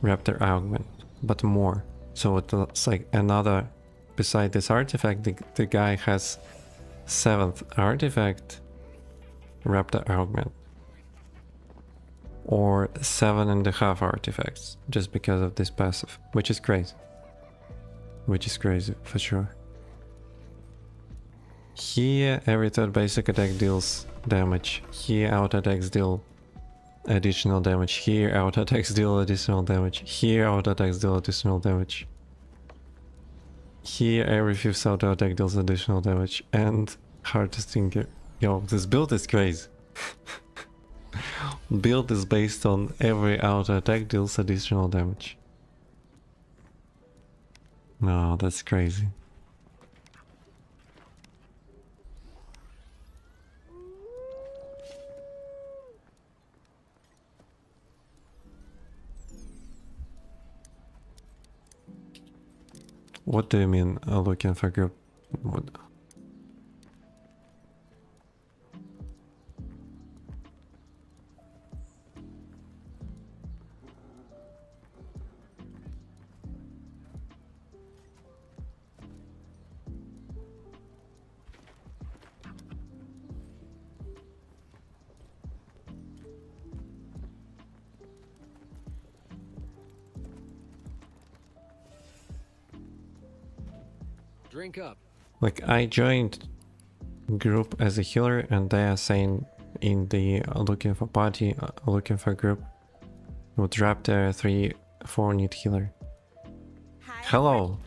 Raptor Augment, but more. So it's like another, beside this artifact, the guy has 7th artifact, Raptor Augment, or 7.5 artifacts, just because of this passive, which is crazy. Which is crazy, for sure. Here, every third basic attack deals damage. Here, auto attacks deal additional damage. Here, auto attacks deal additional damage. Here, auto attacks deal additional damage. Here, every 5th auto attack deals additional damage. And hardest thing here. Yo, this build is crazy. Build is based on every auto attack deals additional damage. No, that's crazy. What do you mean looking for group? What? Drink up. Like, I joined group as a healer, and they are saying in the looking for party, looking for group, would drop the 3-4 need healer. Hello,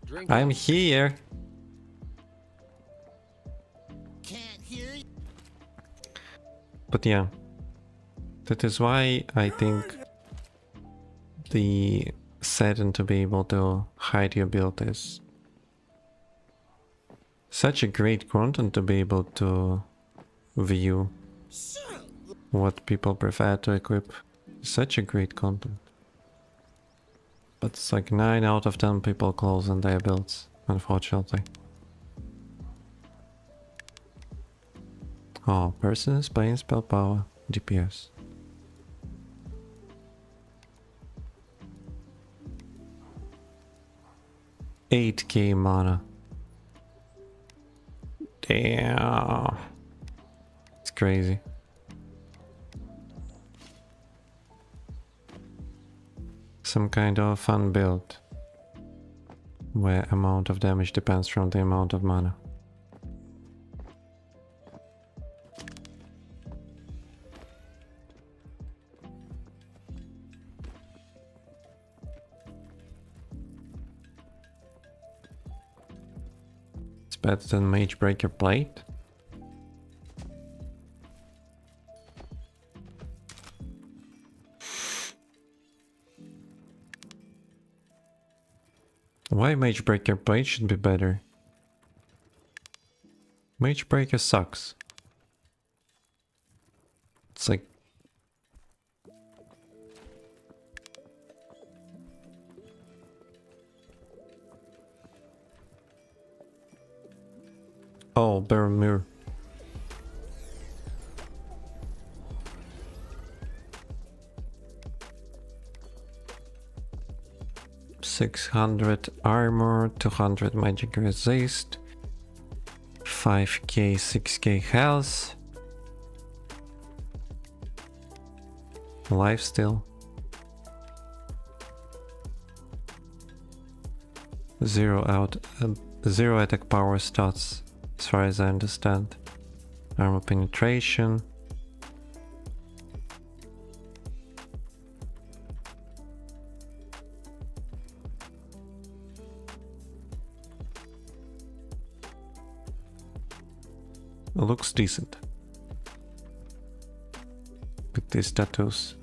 Drink I'm up. here. Can't hear you. But yeah, that is why I think the setting to be able to hide your build is such a great content to be able to view what people prefer to equip. Such a great content. But it's like 9 out of 10 people close on their builds, unfortunately. Oh, person is playing spell power, DPS. $8k mana. Damn. It's crazy. Some kind of fun build, where amount of damage depends from the amount of mana. It's better than Mage Breaker Plate. Why Mage Breaker Plate should be better? Mage Breaker sucks. It's like Oh, Bermir. $600 armor, 200 magic resist, 5k, 6k health, life steal, 0 attack power stats, as far as I understand, armor penetration. Looks decent with these tattoos.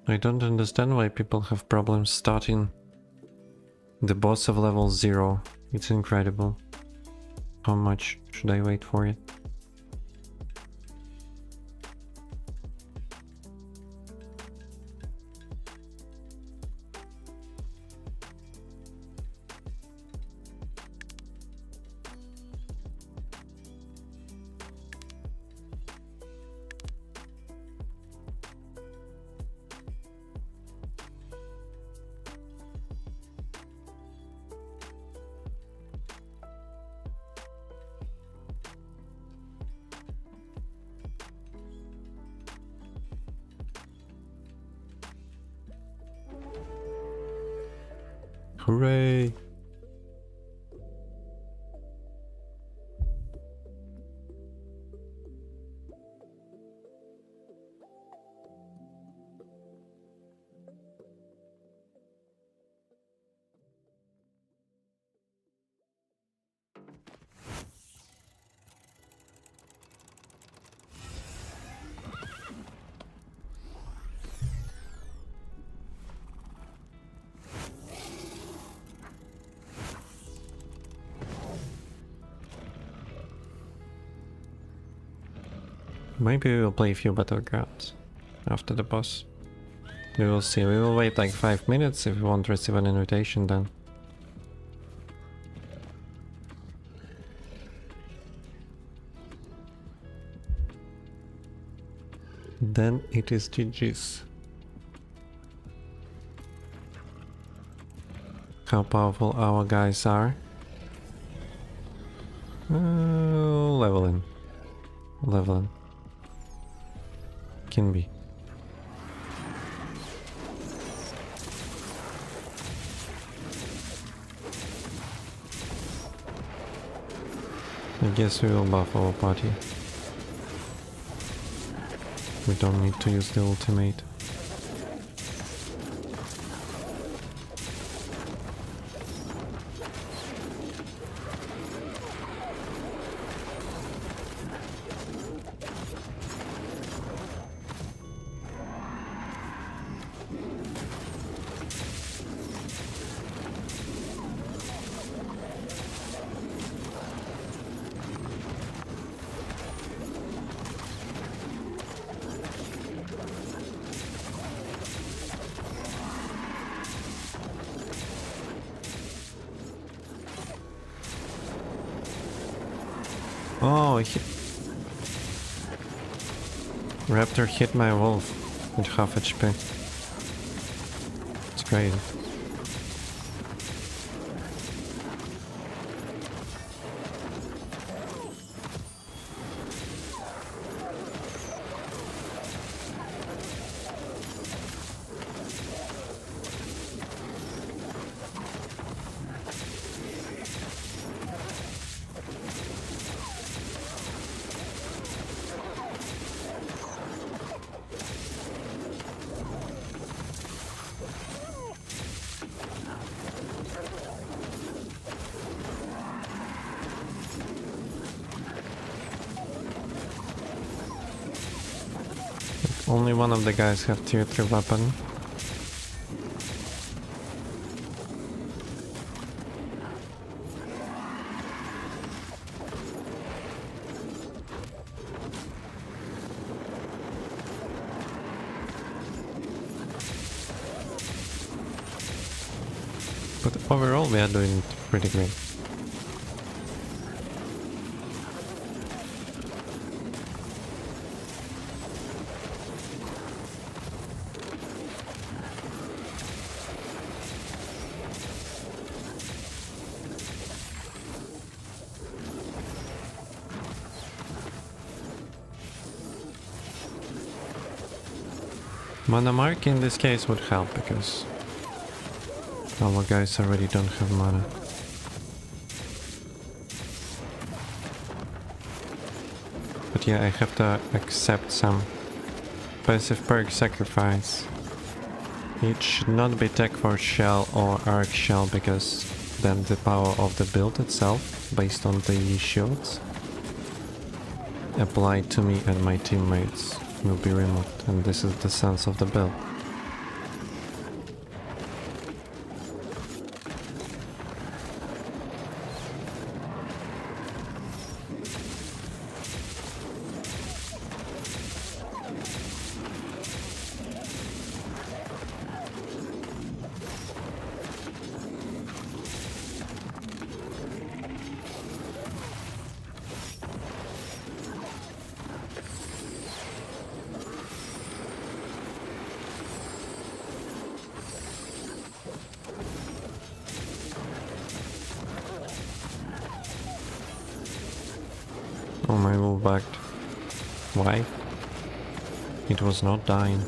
I don't understand why people have problems starting the boss of level 0. It's incredible. How much should I wait for it? Hooray! Maybe we will play a few battlegrounds after the boss. We will see. We will wait like 5 minutes. If we won't receive an invitation, then it is GG's. How powerful our guys are. Leveling. Can be. I guess we will buff our party. We don't need to use the ultimate. Oh, Raptor hit my wolf with half HP. It's great. Only one of the guys have tier 3 weapon. But overall we are doing pretty great. Mana mark in this case would help because our guys already don't have mana. But yeah, I have to accept some passive perk sacrifice. It should not be tech for shell or arc shell because then the power of the build itself, based on the shields applied to me and my teammates, will be removed, and this is the sense of the build. Oh, my wolf backed. Why? It was not dying.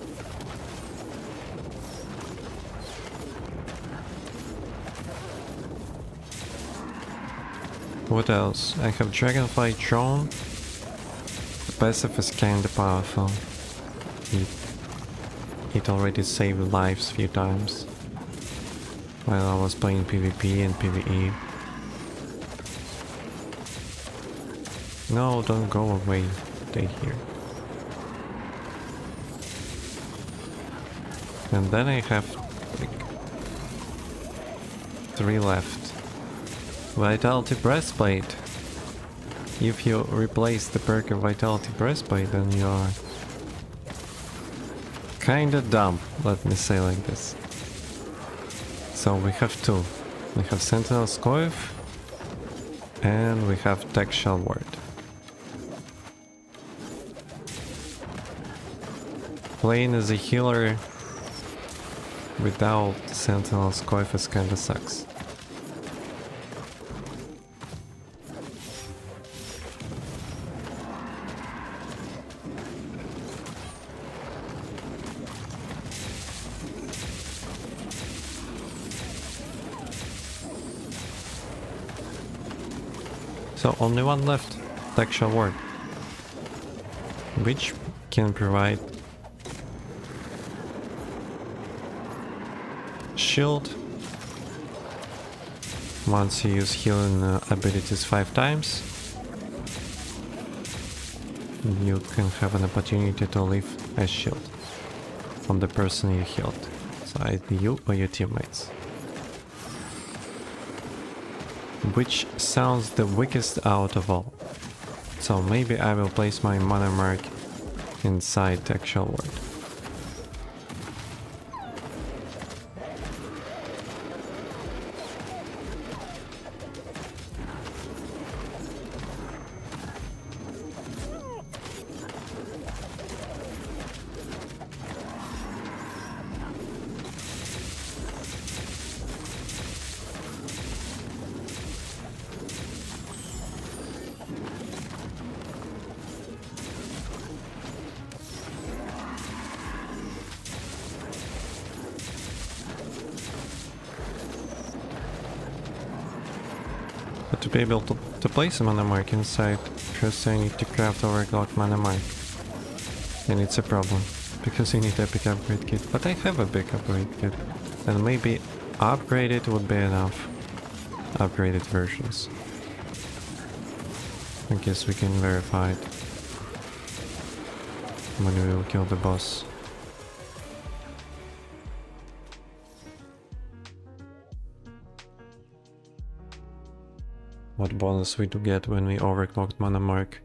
What else? I have Dragonfly Drone. The passive is kinda powerful. It already saved lives a few times while I was playing PvP and PvE. No, don't go away. Stay here. And then I have like 3 left. Vitality Breastplate. If you replace the perk of Vitality Breastplate, then you are kinda dumb, let me say like this. So we have 2. We have Sentinel's Coif and we have Tech Shell Ward. Playing as a healer without Sentinel's Coif is kinda sucks. So only one left, Textual Ward, which can provide shield once you use healing abilities 5 times. You can have an opportunity to leave a shield on the person you healed, so either you or your teammates. Which sounds the weakest out of all. So maybe I will place my mana mark inside the actual ward. But to be able to place a mana mark inside, first I need to craft overclock mana mark. And it's a problem, because you need epic upgrade kit. But I have a big upgrade kit, and maybe upgraded would be enough. Upgraded versions. I guess we can verify it when we will kill the boss. What bonus we do get when we overclocked mana mark?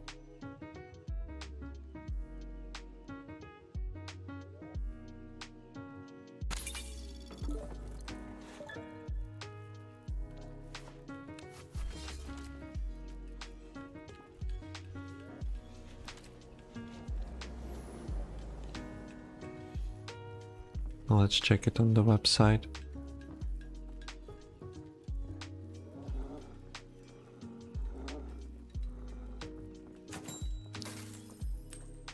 Let's check it on the website.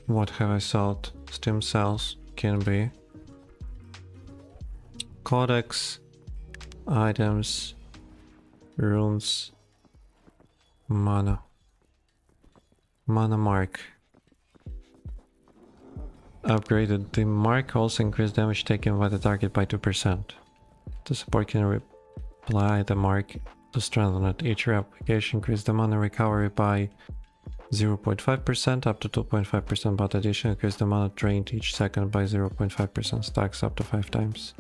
What have I sold? Stem cells can be. Codex, items, runes, mana. Mana mark. Upgraded. The mark also increased damage taken by the target by 2%. The support can apply the mark to strengthen it. Each reapplication increased the mana recovery by 0.5% up to 2.5%, but addition increased the mana drained each second by 0.5%, stacks up to 5 times.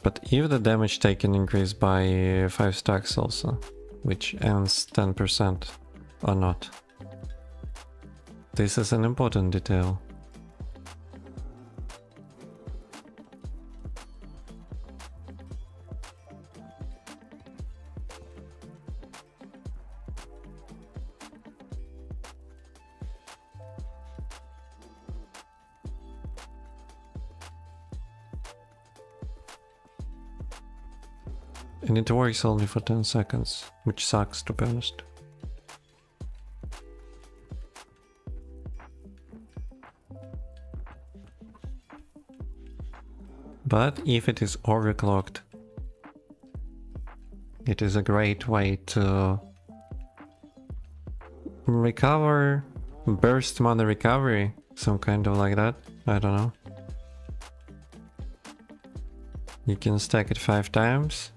But if the damage taken increased by 5 stacks also, which ends 10% or not. This is an important detail. And it works only for 10 seconds, which sucks to be honest. But if it is overclocked, it is a great way to recover, burst mana recovery, some kind of like that, I don't know. You can stack it 5 times.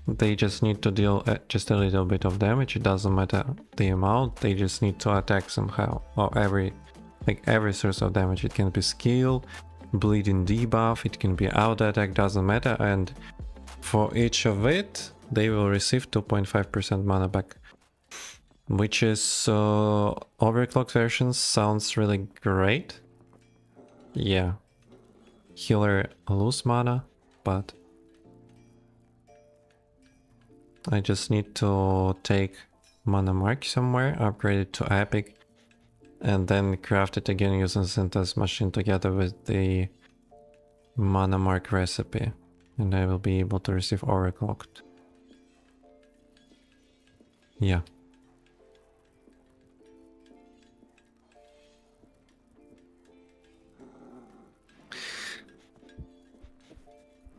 They just need to deal just a little bit of damage, it doesn't matter the amount, they just need to attack somehow. Or every source of damage, it can be skill, bleeding debuff, it can be auto attack, doesn't matter, and for each of it, they will receive 2.5% mana back. Which is, overclocked version sounds really great. Yeah. Healer lose mana, but I just need to take mana mark somewhere, upgrade it to epic, and then craft it again using synthesize machine together with the mana mark recipe, and I will be able to receive overclocked. Yeah.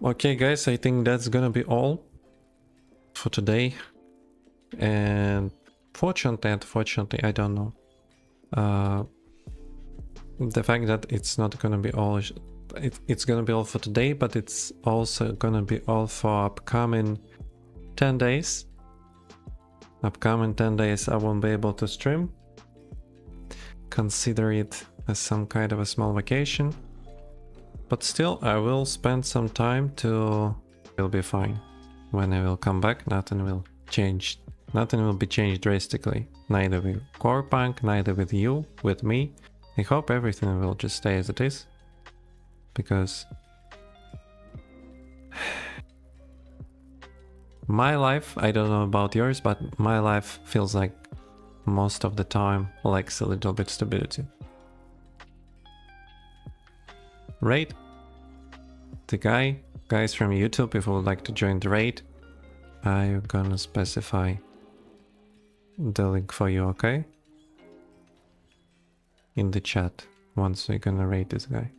Okay guys, I think that's gonna be all for today, and unfortunately, I don't know. The fact that it's not gonna be all, it's gonna be all for today, but it's also gonna be all for upcoming 10 days. Upcoming 10 days I won't be able to stream. Consider it as some kind of a small vacation. But still, I will spend some time to... Will be fine. When I will come back, nothing will change. Nothing will be changed drastically. Neither with Corepunk, neither with you, with me. I hope everything will just stay as it is. Because... my life, I don't know about yours, but my life feels like most of the time lacks a little bit stability. Raid. The guys from YouTube, if you would like to join the raid, I'm gonna specify the link for you, okay? In the chat, once we're gonna raid this guy.